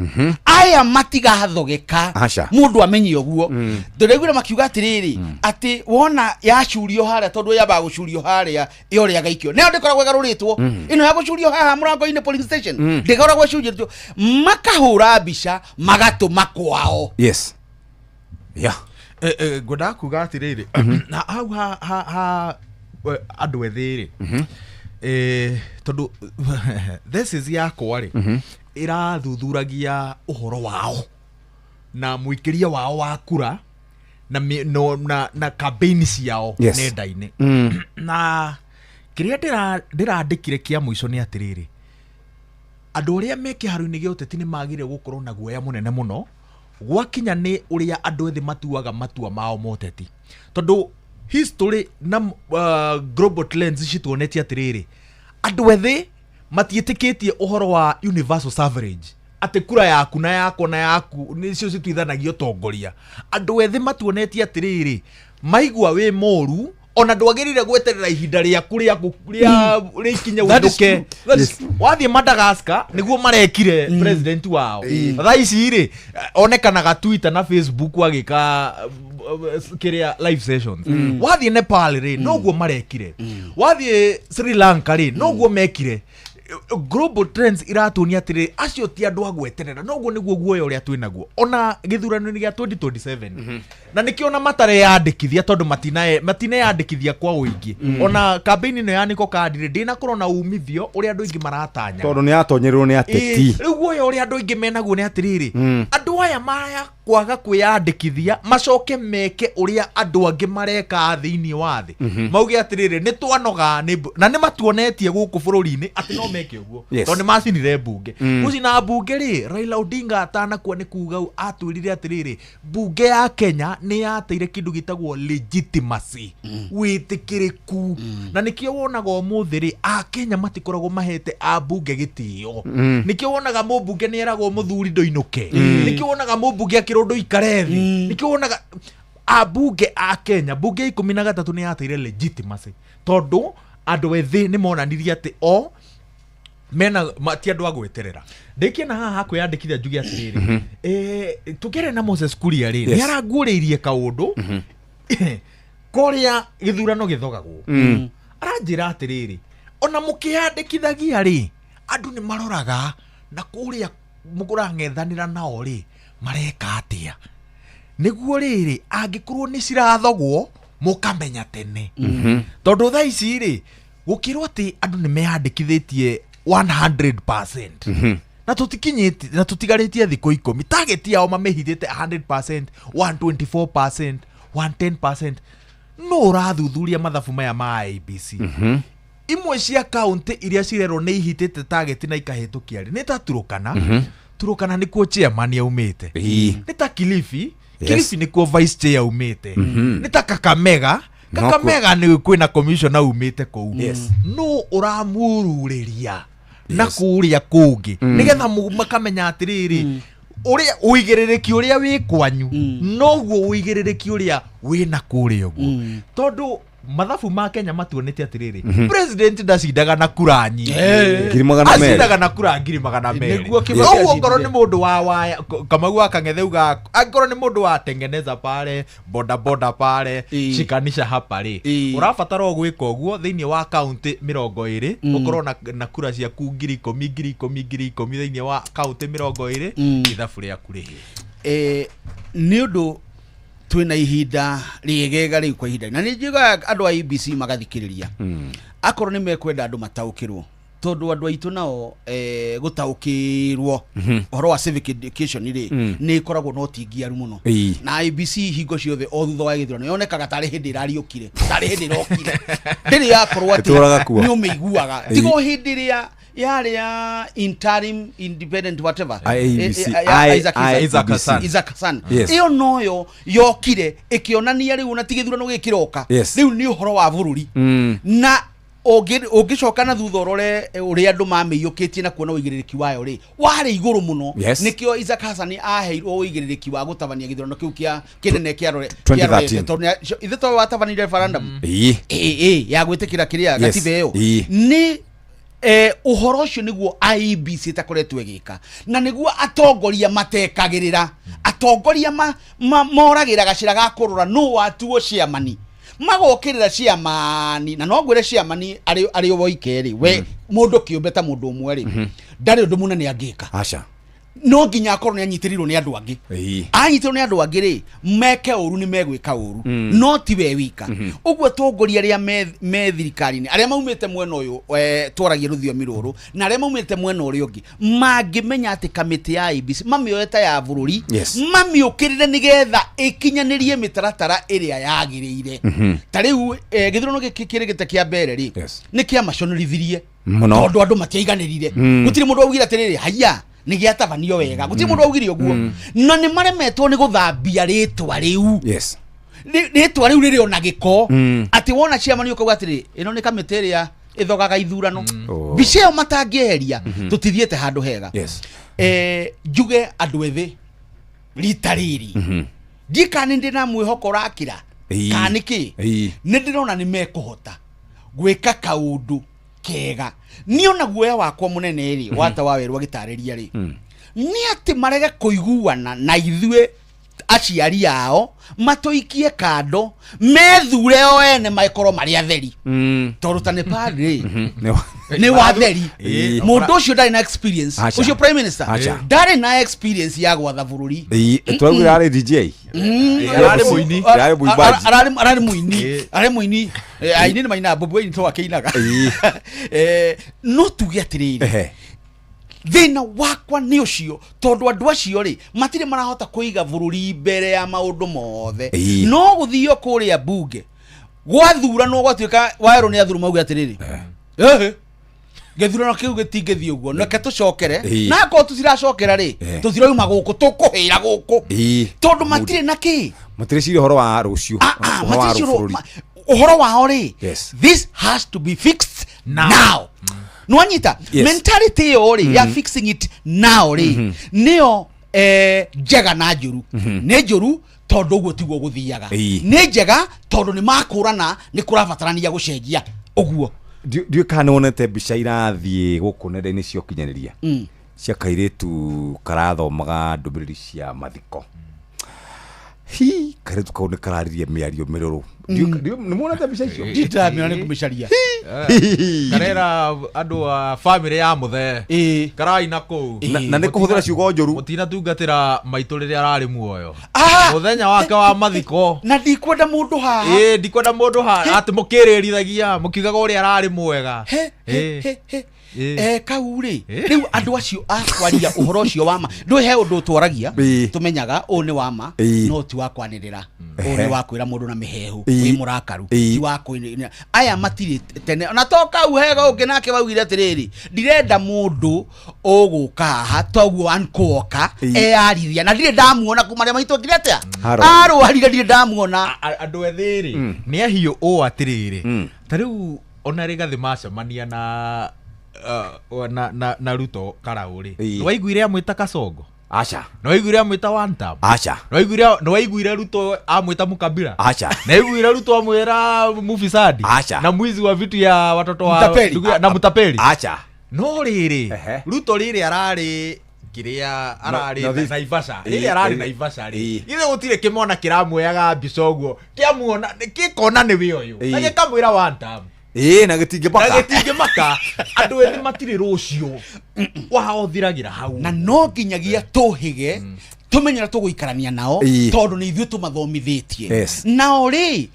aya matigathogeka mundu amenye oguo ndoregwira makiuga atiriri ati wona yacurio haria tondu yaba gucurio haria yori agaikio ne ndikoragwo garuritwo ino ya gucurio haha murango-ini polling station ndikoragwo curio makahura mbica magatuma kwao ngoda kuga atiriri na au ha andu ethiri tondu this is yakwa ri irathuthuragia uhoro wao na muikiria wao wa kura na campaign ciao nenda-ini na kiria ndirandikire kia mwico ni atiriri andu aria me kiharu-ini gia uteti ni magire gukorwo na guoya munene muno gwakinya ni uria andu ethi matuaga matua mao moteti tondu history na global trends cituonetie atiriri andu ethi matietikitie uhoro wa universal suffrage ati kura yaku na yako na yaku nicio cituithanagio tongoria andu ethi matuonetie atiriri maigua we moru ona ndwagirire gweterera ihinda rĩa kuria ikinye unduke wathie Madagascar niguo marekire president wao thaa ici ri onekanaga Twitter na Facebook agika kiria live sessions wathie Nepal ri noguo marekire wathie Sri Lanka ri noguo mekire global trends iratunia atiri acio ti andu agweterera noguo niguo guoya uria twinaguo ona githurano gia 2027 na nikiona matare yandikithia tondu matine yandikithia kwa uingi ona campaign no yaniko kadire ndina korona umithio uria andu ingi maratanya tondu ni atonyerirwo ni ateti riu guoya uria andu ingi menaguo ni atiriri andu aya maya kwaga kwiyandikithia macoke meke uria andu angi mareka thiini wa thi mauge atiriri ni twanoga na ni matuonetie guku bururi-ini ati no meke uguo tondu macinire bunge uci na bunge ri Raila Odinga atanakuo ni kuga atwirire atiriri bunge ya Kenya ni yateire kindu gitagwo legitimacy witikiriku na nikio wonaga umuthi ri a Kenya matikoragwo mahete a bunge gitio nikio wonaga mubunge ni eragwo muthuri ndoinuke nikio wonaga mubunge akirondo ikarethi nikio wonaga a bunge a Kenya bunge 13 ni yateire legitimacy tondu andu ethi ni monanirie ati o mena mati andu agweterera ndikiena haha kwiyandikithia njugi atiriri tugere na Moses Kuria ri ni araguuririe kaundu koria githurano githogagwo aranjira atiriri ona mukiyandikithagia ri andu ni maroraga na kuria mugurang'ethanira nao ri mareka atia niguo riri angikorwo ni cirathogwo mukamenya tene tondu thaa ici ri gukirwo ati andu ni meyandikithitie 100% na tutikinyite na tutigaritie thiko 10 target yao mamehithite 100% 124% 110% no urathuthuria mathabu maya ma ABC imwe cia county iria cirerwo ni ihitite target na ikahitukia ri ni ta Turukana ni kuo chairman yaumite ni ta Kilifi ni kuo vice chair yaumite ni ta Kakamega ni kwina commissioner umite kou no uramururiria na kuria kungi nigetha makamenya atiriri uria uigiririki uria wi kwanyu noguo uigiririki uria wina kuria uguo tondu mathabu ma Kenya matuonete atiriri president ndacindaga na kura nyingi acindaga na kura 200,000 noguo ngoro ni mundu wa waya Kamau akang'etheuga angoro ni mundu wa tengeneza pale boda pale shikanisha hapa ri urabatara gwika uguo thiini wa county 20 ukorwo na kura cia ku 10,000 thiini wa county 20 ithabu ria kurihi ni undu twina ihinda riegega riu kwa ihinda na nijiga andu a ABC magathikiriria akorwo ni mekwenda andu mataukirwo tondu andu aitu nao gutaukirwo horo wa civic education ri ni ikoragwo no tingiaru muno na ABC hingo ciothe o thutha wa githurano yonekaga tari hindi irariukire tari hindi rokire ndiri yakorwo ati ni umeiguaga tigo hindi ria ya interim independent whatever Isaac Hassan iyo noyo yokire ikionania riu na tigithurano gikiroka riu ni uhoro wa bururi na ogicoka na thutha urore uri andu mamiyukitie na kuona uigiririki wayo ri wari iguru muno nikio Isaac Hassan aheirwo uigiririki wa gutabania githurano kiu kia kinene kia rore ithe to watabanire referendum ya gwitikira kiria gatibe yo ni uhoro ucio niguo IEBC takoretwe gika na niguo atongoria matekagirira atongoria moragira gacira ga kurura no watuo ciamani magokirira ciamani na no ngwire ciamani ari oboikeri we mundu kiumbe ta mundu umwe ri ndari undu munene angika acha no nginya akorwo ni anyitirirwo ni andu angi anyitirwo ni andu angi ri meke uru ni megwika uru no ti we wika uguo tongoria ria me thirikari-ini aria maumite mwena uyu twaragia ruthiomi ruru na aria maumite mwena uri ungi mangimenya ati kamiti ya IEBC mamioeta ya bururi mamiukirire nigetha ikinyanirie mitaratara iria yagiriire tariu githurano gikirigite kia mbere ri ni kia maconorithirie tondu andu matiaiganirire gutiri mundu augira atiriri haya ni giatabanio wega gutiri mundu augire uguo na ni maremetwo ni guthambia ritwa riu ritwa riu riri ona giko ati wona ciamani ukauga atiri ino ni kamiteria ithogaga ithurano bicio matangieheria tutithiete handu hega njuge andu ethi ritariri ndikani ndina mwihoko rakira kaniki nä ndä rona nä mekåhota gwä ka kaundu kega nä ona guoya wakwa må nene rä wata wa werå agä tarä ria rä nä atä marege kå iguana na ithuä aciari ao matoikie kando methure o ene maikorwo marĩ atheri tondũ ta Nepal rĩ nĩ watheri mũndũ ũcio ndarĩ na experience ũcio prime minister ndarĩ na experience ya gwatha bũrũri twagwĩra arĩ DJ ararĩ mũini aini nĩ maina Bobi Wine to akĩinaga no tuge atĩrĩrĩ thina wakwa nĩ ũcio tondũ andũ acio rĩ matirĩ marahota kũiga bũrũri mbere ya maũndũ mothe no gũthio kũrĩa bunge gwathurano gwatuĩka Waĩrũ nĩ athuruma auge atĩrĩrĩ gĩthurano kĩu gĩtingĩthiĩ ũguo reke tũcokere na akorwo tũtiracokera rĩ tũtirauma gũkũ tũkũhĩra gũkũ tondũ matirĩ na kĩ matirĩ ciria ũhoro wa rũciũ ũhoro wao rĩ this has to be fixed now nwanyita mentality yo ri ya fixing it now ri nio njega na njuru nĩ njuru tondu guo tiguo guthiaga nĩ njega tondu ni makurana ni kurabatarania gucenjia uguo ndiũ kana wonete mbica irathiĩ gũkũ nenda-inĩ cia ũkinyanĩria cia kairĩtu karathomaga ndũmĩrĩri cia mathiko kairĩtu kau nĩ kararirie mĩario mĩrũrũ nĩ muonete mbica icio nditamĩona nĩ kũmĩcaria karera andũ a family ya mũthee karaina kũu na nĩ kũhũthĩra ciugo njũru mũtinatungatĩra maitũ rĩrĩa ararĩ muoyo mũthenya wake wa mathiko na ndikwenda mũndũ haha ndikwenda mũndũ haha atĩ mũkĩrĩrithagia mũkiugaga ũrĩa ararĩ mwega kau rĩ rĩu andũ acio akwaria ũhoro ũcio wama ndũĩ he ũndũ twaragia tũmenyaga ũũ nĩ wama no ti wa kwanĩrĩra ũũ nĩ wa kwĩra mũndũ na mĩhehu wĩ mũrakaru ti wa kwĩra aya matirĩ tene na to kau hega ũngĩ nake baugire atĩrĩrĩ ndirenda mũndũ ũgũka haha toguo ankũoka earithia na ndirĩ ndamuona kuma rĩa maitũ ngire atĩa arũarire ndirĩ ndamuona andũ ethĩrĩ nĩ ahiũ ũũ atĩrĩrĩ ta rĩu ona rĩgathĩ macemania na Ruto Karaũrĩ nĩ waiguire amwĩta Kasongo acha nĩ waiguire amwĩta one term acha nĩ waiguire Ruto amwĩta Mukabira acha nĩ waiguire Ruto amwĩra mufisadi acha na mwizi wa vitu ya watoto wa na mutapeli acha no rĩrĩ Ruto rĩrĩ ararĩ kiria ararĩ Naivasha rĩrĩ ararĩ Naivasha rĩ ithe gũtirĩ kĩmona kĩramwoyaga mbica ũguo kĩamuona kĩkona nĩ we ũyũ na gĩkamwĩra one term na gĩtingĩmaka andũ ethĩ matirĩ rũciũ wao thiragĩra hau na no nginyagia tũhĩge tũmenyera tũgũikarania nao tondũ nĩ ithuĩ tũmathomithĩtie nao rĩ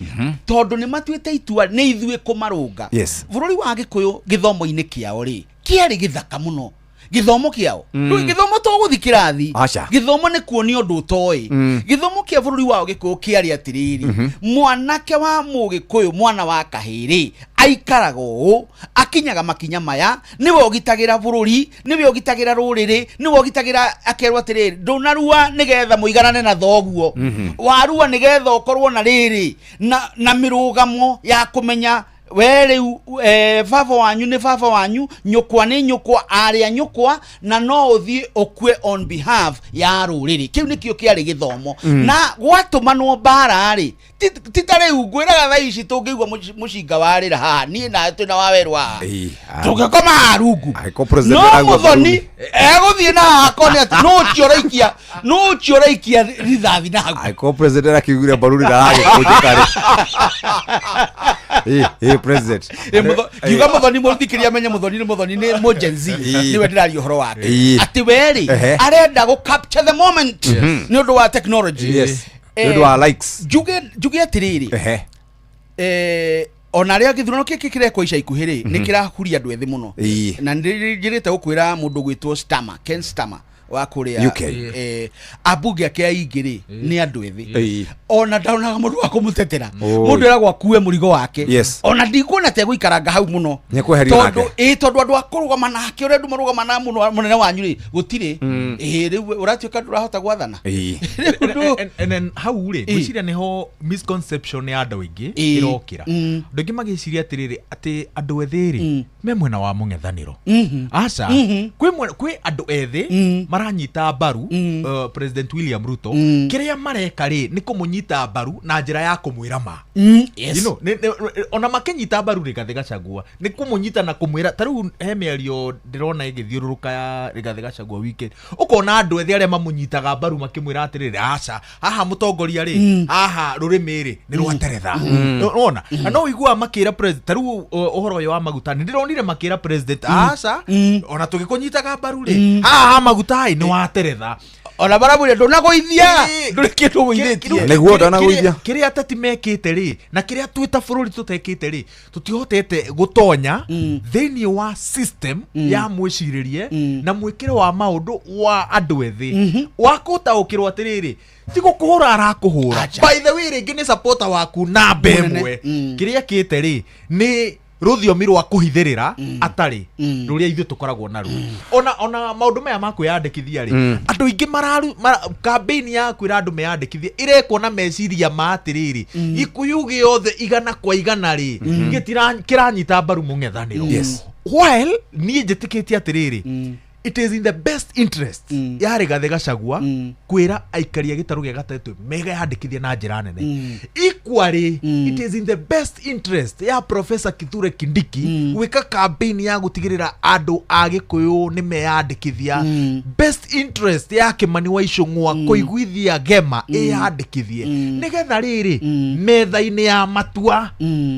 tondũ nĩ matuĩte itua nĩ ithuĩ kũmarũnga bũrũri wa Gĩkũyũ gĩthomo-inĩ kĩao rĩ kĩarĩ gĩthaka mũno gĩthomo kĩao gĩthomo to gũthi kĩrathi gĩthomo nĩ kuonio ũndũ ũtoĩ gĩthomo kĩa bũrũri wao Gĩkũyũ kĩarĩ atĩrĩrĩ mwanake wa Mũgĩkũyũ mwana wa kahĩrĩ aikaraga ũũ akinyaga makinya maya nĩwe ũgitagĩra bũrũri nĩwe ũgitagĩra rũrĩrĩ nĩwe ũgitagĩra akerwo atĩrĩrĩ ndũnarua nĩgetha mũiganane na thoguo warua nĩgetha ũkorwo na rĩrĩ na mĩrũgamo ya kũmenya we rĩu baba wanyu nĩ baba wanyu nyũkwa nĩ nyũkwa arĩa nyũkwa na no ũthiĩ ũkue on behalf ya rũrĩrĩ kĩu nĩkĩo kĩarĩ gĩthomo na gwatũmanwo mbara rĩ tita rĩu ngwĩraga thaa ici tũngĩigua mũcinga warĩra haha niĩ na twĩna Wawerũ haha tũngĩkoma haha rungu no Mũthoni egũthiĩ na haha akone atĩ no ũraikia rithathi na hau angĩkorwo president akiugire mbaru nĩraragĩkũnjĩka president kiuga Mũthoni mũthikĩria amenye Mũthoni nĩ mũjenzi nĩwe ndĩraria ũhoro wake atĩ we rĩ arenda gũ capture the moment nĩ ũndũ wa technology nĩ ũndũ wa likes njuge atĩrĩrĩ ona rĩa gĩthurano gĩkĩ kĩrekwo ica ikuhĩ rĩ nĩ kĩrahuria andũ ethĩ mũno na njĩrĩte gũkwĩra mũndũ gwĩtwo Ken Starmer wa kũrĩa ambunge ake aingĩ nĩ andũ ethĩ ona ndaonaga mũndũ wa kũmũtetera mũndũ eragwo akue mũrigo wake ona ndikuona ta egũikaranga hau mũno tondũ andũ akũrũgama nake ũrĩa andũ marũgama na mũnene wanyu rĩ gũtirĩ rĩu ũratuĩka ndũrahota gwathana hau rĩ gwĩciria nĩho misconception ya andũ aingĩ ĩrokĩra andũ aingĩ magĩciria atĩrĩrĩ atĩ andũ ethĩ rĩ me mwena wa mũng'ethanĩro aca kwĩ andũ ethĩ maranyita mbaru President William Ruto kiria mareka ri ni kumunyita mbaru na njira ya kumwira ma yes. You know, ona makenyita mbaru Rigathi Gachagua ni kumunyita na kumwira taru he mĩario ndirona igithiururuka ya Rigathi Gachagua weekend ukona andu ethi aria mamunyitaga mbaru makimwira atiriri aca haha mutongoria ri haha rurimi ri ni rwateretha ona no igua makira president taru uhoro yo wa maguta ndironire makira president aca ona tugikunyitaga mbaru ri haha maguta ni wateretha ona barabure ndonagoithia ndurikitu guithitie neguo ndanagoithia kiria atati mekite ri na kiria twita bururi tutekite ri tutihotete gutonya theni wa system ya mwiciririe na mwikire wa maundu wa andu ethi wakuta ukirwa atiriri tigo kuhura arakuhura by the way ringi ni supporter waku na bemwe kiria kite ri ni ruthiomi rwa kuhithirira atari ruria ithu tukoragwo naru ona maundu maya makwiyandikithia ri andu ingi mararu campaign ya kwira andu meyandikithia irekwo na meciria matiriri ikuyugi yothe igana kwa igana ri kiranyita mbaru mung'ethaniro while nie njitikitie atiriri it is in the best interest ya Rigathi Gachagua kwira aikaria gitaru gia gatatũ mega yandikithia na njira nene equally it is in the best interest ya Professor Kithure Kindiki gwika campaign ya gutigirira andu a Gikuyu ni meyandikithia best interest ya Kimani wa Icũng'wa kuiguithia gema yandikithie nigetha riri metha-ini ya matua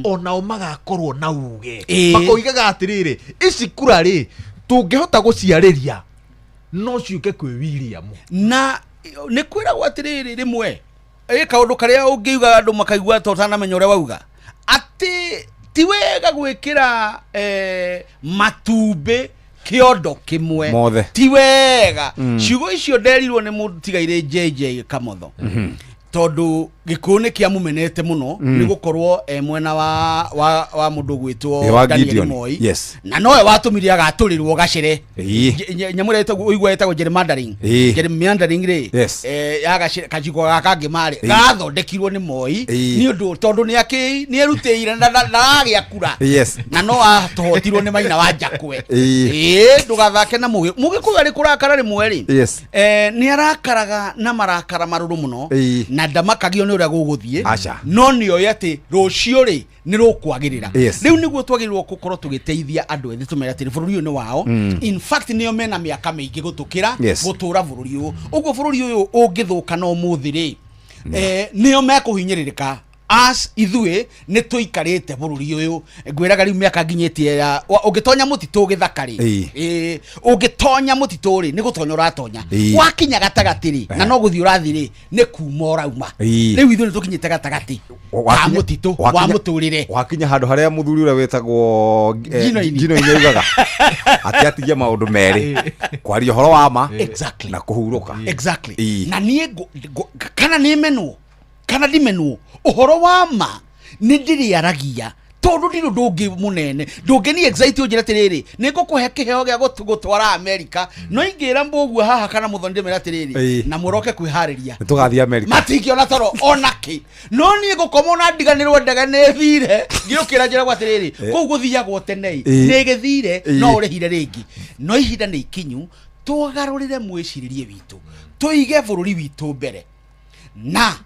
ona magakorwo na uge makoigaga atiriri ici kura ri tungihota guciariria no ciuke kwi William na ni kwira gwatiriri rimwe kaundu karia ungiuga andu makaigua totanamenya uria wauga ati ti wega gwikira matumbi kiondo kimwe ti wega ciugo icio nderirwo ni mutigaire JJ Kamotho tondu Gikuyu ni kia mumenete muno ni gukorwo mwena wa mundu gwitwo Daniel Moi na noe watumiria agaturirwo gacire nyamure uigwa etagwo gerrymandering ri ya gacire kajiko gakangi mari gathondekirwo ni Moi ni undu tondu ni erutĩire na agiakura na no atohotirwo ni Maina wa Njakwe ndugathake na Mugikuyu ari kurakara rimwe ri ni arakaraga na marakara maruru muno na ndamakagio ni uria guguthie no nio yati rucio ri ni rukwagirira riu niguo twagirirwo gukorwo tugiteithia andu ethi tumera tiri bururi uyu ni wao in fact nio mena miaka mingi gutukira gutura bururi uyu uguo bururi uyu ungithuka no muthi ri nio mekuhinyiririka as ithue ni tuikarite bururi uyu ngwiraga riu miaka nginyitie ungitonya mutitu githakari ungitonya mutitu ri ni gutonya uratonya wakinya gatagati na no guthii urathi ri ni kuma urauma riu ithu ni tukinyite gatagati wa mutitu wa muturire wakinya handu haria muthuri uria wetagwo Ngino-ini ugaga atiatigia maundu meri kwaria horo wa ma na kuhuruka na nie kana ni menwo kana ndimenwo uhoro wa ma ni ndiriaragia tondu ndiru ndungi munene ndungi ni excite unjira tiriri nigukuhe kiheo gia gutwara America no ingira mbugu haha kana muthonde mera tiriri na muroke kwihariria tugathia America matingiona toro onaki no ni gukoma na ndiganirwo ndega ne thire ngiukira njira gwa tiriri kuu guthiagwo tenei ni githire no urihire ringi no ihinda ni ikinyu tugarurire mwiciririe witu tuige bururi witu mbere na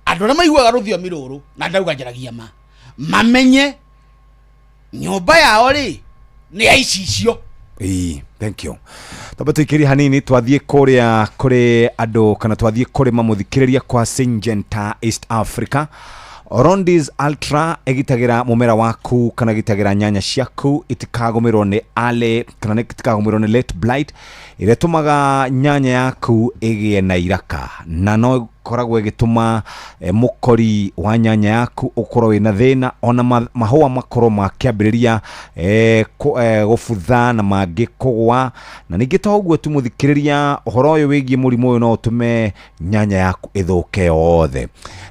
andu na maiguaga ruthiomi ruru na ndauga njaragia mamenye nyumba yao ri ni aicicio thank you tabatwikiri hanini twathie kuria kuri andu kana twathie kuri mamuthikiriria kwa Syngenta East Africa Orondis Ultra egitagira mumera waku kana gitagira nyanya ciaku itikagomerwo ni ale kana itikagomerwo ni late blight ire tumaga nyanya yaku igie na iraka na no koragwo igituma mukori wa nyanya yaku ukorwo wina thina ona mahua makorwo makiambiriria gufutha na mangi kugwa na ningita uguo tumuthikiriria uhoro uyu wigie murimu uyu no utume nyanya yaku ithuke yothe na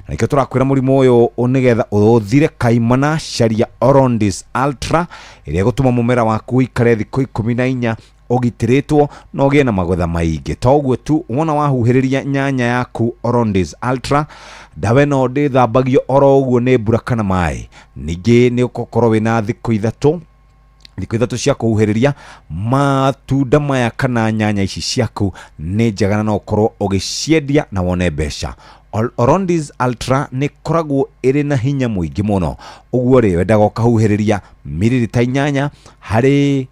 nikio turakwira murimu uyu unigetha uthire kaimana sharia Orondis Ultra iria gutuma mumera waku ikare thikũ 14 ogitiritwo no gie na magotha maingi toguo tu wona wahuhiriria nyanya yaku Orondis Ultra dawe no ndithambagio oro uguo ni mbura kana mai ningi ni ukokorwo wina thikũ 3 thikũ ithatu cia kuhuhĩrĩria matunda maya kana nyanya ici ciaku nĩ njega na no ũkorwo ũgĩciendia na wone mbeca. Orondis Ultra nĩ koragwo ĩrĩ na hinya mũingĩ mũno, ũguo rĩ wendaga ũkahuhĩrĩria mililita 8 harĩ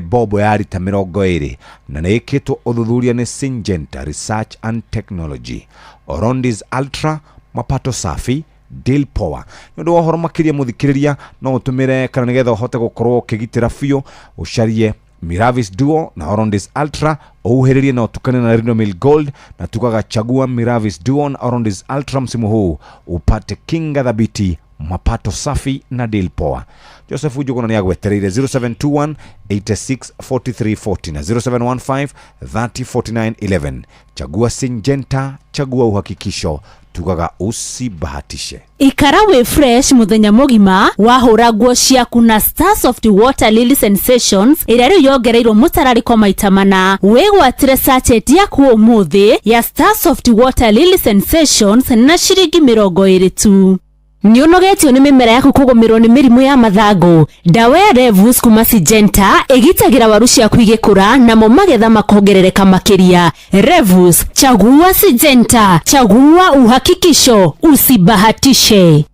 bobo ya lita 20 na nĩ ĩkĩtwo ũthuthuria nĩ Syngenta Research and Technology. Orondis Ultra, mapato safi, deal power. Nĩũndũ wa ũhoro makĩria mũthikĩrĩria no ũtũmĩre kana nĩgetha ũhote gũkorwo ũkĩgitĩra biũ, ũcarie Miravis Duo na Orondis Ultra, uhuhĩrĩrie na utukane na Rinomil Gold, na tukaga chagua Miravis Duo na Orondis Ultra msimu huu upate kinga thabiti, mapato safi na deal power. Joseph Ujuguna ni agwetereire 0721 864340 na 0715 304911. Chagua Syngenta, chagua uhakikisho, tukaga usibahatishe. Ikara we fresh muthenya mugima wahura nguo ciaku na Starsoft Water Lily Sensations ĩrĩa rĩu yongereirwo mũtararĩko maita mana. Wĩgwatĩre sachet yaku ũmũthĩ ya Starsoft Water Lily Sensations na ciringi 20 tu. Nĩũnogetio nĩ mĩmera yaku kũgũmĩrwo nĩ mĩrimũ ya mathangu. Dawa ya Revus kuma Syngenta ĩgitagĩra waru ciaku igĩkũra na mo magetha makongerereka makĩria. Revus, chagua Syngenta, chagua uhakikisho, usibahatishe.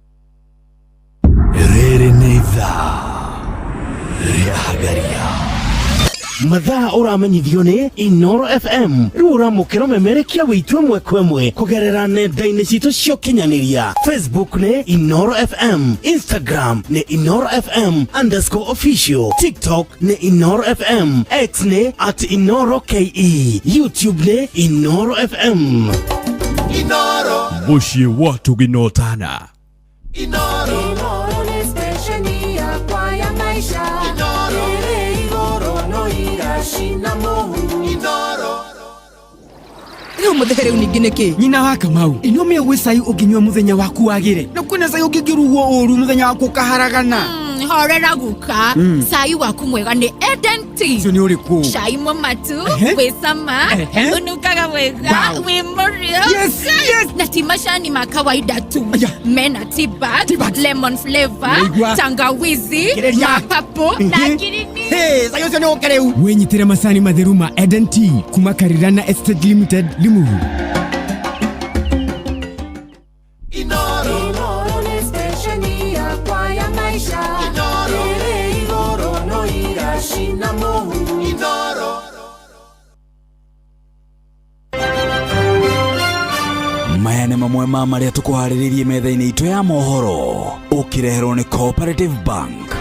Rĩrĩ nĩ ithaa rĩa Hagaria. Mathaa uramenyithio nĩ Inoro FM. Rĩu ũramũkĩra ũmemerekia wĩitũ ĩmwe kwa ĩmwe kũgerera nenda-inĩ citũ cia ũkinyanĩria. Facebook nĩ Inoro FM, Instagram nĩ Inoro FM_official, TikTok nĩ Inoro FM, X nĩ @InoroKE, YouTube nĩ Inoro FM. Inoro mũciĩ watu ginotana. Inoro nĩ station ya kwa ya maisha. Inoro shina mohu. Inoro Rĩu mũthehere uningĩ nĩkĩ? Nyina wa Kamau. Inome gwĩcai ũngĩnyua mũthenya waku wagĩre. Na kwĩna cai ũngĩngĩrugwo ũru mũthenya waku ũkaharagana. Horera guka. Cai waku mwega nĩ Eden Tea. Cio nĩ ũrĩkũ? Cai mũmatu, wĩ cama, unukaga wega, wĩ mũrĩo. Yes. Na ti macani ma kawaida tu. Mena tea bag, lemon flavor, tangawizi, mapapo na girini. Hey, sayo cio nĩ ũkereu. Wĩnyitĩre macani matheru ma Eden Tea kuma Karirana Estate Limited Limuhu. Inoro nĩ station ya kwa ya maisha. Inoro igoro no irashina mohu. Inoro maya nĩ mamwe ma marĩa tũkũharĩrĩirie metha-inĩ itũ ya mohoro, ũkĩreherwo nĩ Cooperative Bank.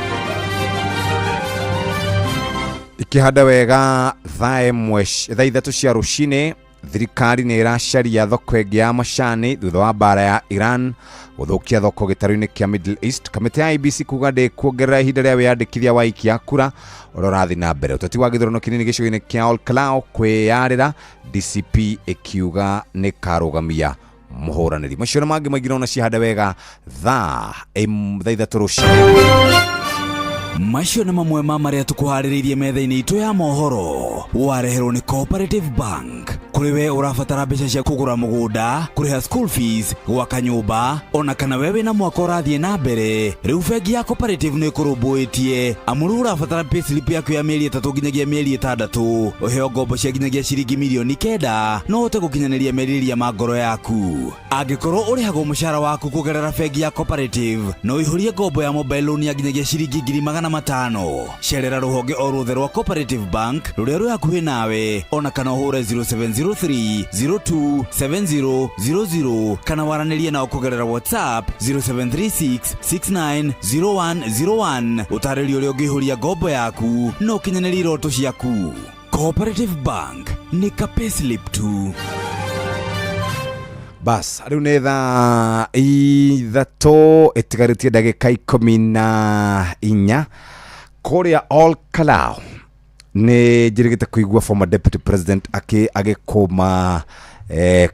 Ikihanda wega thaa 3 cia rũcinĩ, thirikari nĩ ĩracaria thoko ĩngĩ ya macani thutha wa mbara ya Iran gũthũkia thoko gĩtarũ-inĩ kĩa Middle East. Kamĩtĩ ya IEBC kuga ndĩkuongerera ihinda rĩa wĩyandĩkithia wa ikia kura ũrĩa ũrathiĩ na mbere. Ũteti wa gĩthurano kĩnini gĩcigo-inĩ kĩa Olkalau kwĩyarĩra, DCP ĩkiuga nĩ karũgamia mũhũranĩri. Macio na mangĩ maingĩ na cihanda wega thaa 3 rũcinĩ. Macio nĩ mamwe ma marĩa tũkũharĩrĩirie metha-inĩ itũ ya mohoro, wareherwo nĩ Cooperative Bank. Kũrĩ we ũrabatara mbeca cia kũgũra mũgũnda, kũrĩha school fees, gwaka nyũmba, ona kana we wĩna mwaka ũrathiĩ na mbere, rĩu bengi ya Cooperative nĩ ĩkũrũmbũĩtie. Amuru ũrabatara payslip yaku ya mĩeri 3 nginyagia mĩeri 6, ũheo ngombo cia nginyagia ciringi milioni 9, no ũhote gũkinyanĩria merirĩria ma ngoro yaku. Angĩkorwo ũrĩhagwo mũcara waku kũgerera bengi ya Cooperative, no ũihũrie ngombo ya mobile loan ya nginyagia ciringi 500,000. Cerera rũhonge o ruothe rwa Cooperative Bank rũrĩa rwĩ hakuhĩ nawe, ona kana ũhũre 0703027000 kana waranĩrie nao kũgerera WhatsApp 0736690101 ũtarĩrie ũrĩa ũngĩihũria ngombo yaku no ũkinyanĩrie iroto ciaku. Cooperative Bank nĩ ka payslip tu. Bas, rĩu nĩ thaa 3 ĩtigarĩtie ndagĩka 14 kũrĩa Olkalau. Nĩ njĩrĩgĩte kũigua former deputy president agĩkũma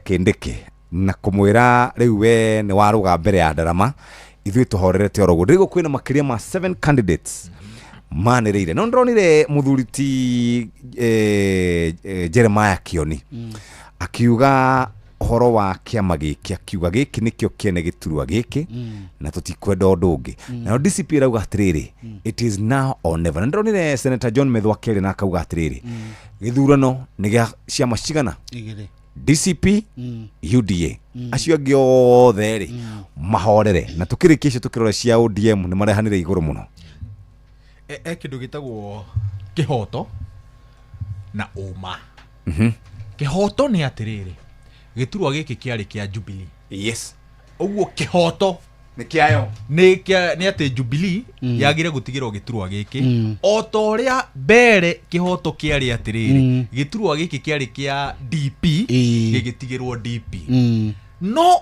Kindiki na kũmwĩra rĩu we nĩ warũga mbere ya ndarama, ithuĩ tũhorerete oro ũguo. Rĩu kwĩna makĩria ma 7 candidates manĩrĩire. No ndĩronire mũthuri ti Jeremiah Kioni akiuga horo wa kiama giki akiuga giki nikio kiene giturwa giki na tutikwenda undu ungi na DCP rauga atiriri it is now or never. Ndronire Senator John Methwa Kere na akauga atiriri githurano ni gia ciama cigana DCP UDA acio angi othe ri mahorere na tukirikicio tukirora cia ODM ni marehanire iguru muno kindu gitagwo kihoto na uma kihoto ni atiriri giturwa giki kiari kia Jubilee yes uguo kihoto ni kiayo ni ati Jubilee yagire gutigirwo giturwa giki o toria mbere kihoto kiari atiriri giturwa giki kiari kia DP gigitigirwo DP no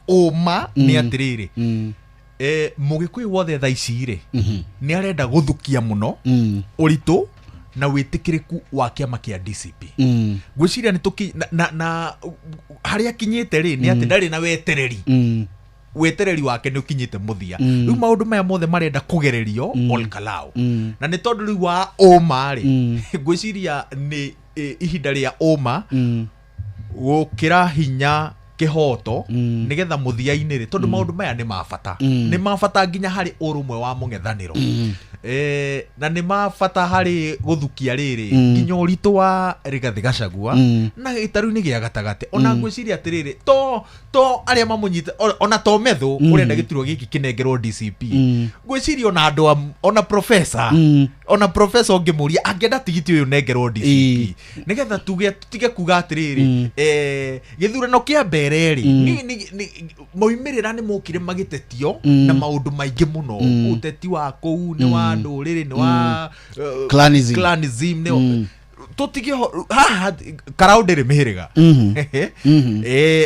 uma ni atiriri mugikuyu wothe tha ici ri ni arenda guthukia muno uritu na witikiriku wa kiama kia DCP gwiciria ni tuki na haria kinyite ri ni ati ndari na wetereri wake ni ukinyite muthia riu maundu maya mothe marenda kugererio Olkalau na ni tondu riu wa oma ri gwiciria ni ihinda ria oma gukira hinya kihoto nigetha muthia-ini ri tondu maundu maya ni mabata nginya hari urumwe wa mung'ethaniro na ni mabata hari guthukia riri nginya uritu wa Rigathi Gachagua na gitaru-ini gia gatagate ona ngwiciria atiriri to aria mamunyite ona to methu urenda giturwa giki kinengerwo DCP ngwiciria ona andu ona professor ongimuria angenda tigiti uyu nengerwo DCP nigetha tutige kuga atiriri githurano kia mbere ri moimirira ni mukire magitetio na maundu maingi muno uteti wa kou ni wa nduriri ni wa clanism ni tutige haha karaudere mihiriga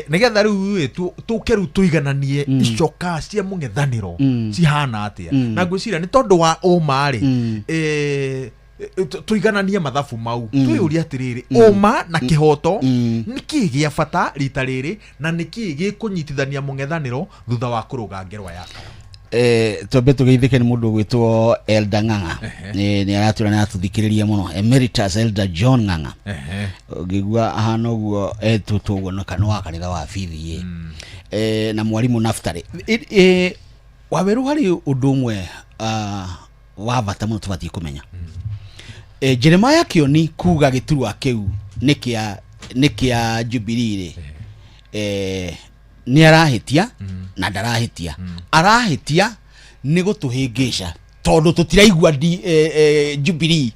nigetha riu tukeru tuigananie icoka cia mung'ethaniro cihana atia na ngwiciria ni tondu wa uma ri tuigananie mathabu mau tuyuria atiriri uma na kihoto niki gia bata rita riri na niki gikunyitithania mung'ethaniro thutha wa kuruga ngerwa yaka twambe tugeithike ni mundu gwitwo Elder Ng'ang'a ni aratura na tuthikiriria muno Emeritus Elder John Ng'ang'a ngigua ahana uguo etutugwo na kanwa kanitha wa BBA na mwalimu Naftali waweru hari undu umwe wa bata muno tubatie kumenya Jeremiah Kioni kuga giturwa kiu nikia Jubilee ni arahitia na ndarahitia arahitia ni gutuhingisha tondu tutiraigua Jubilee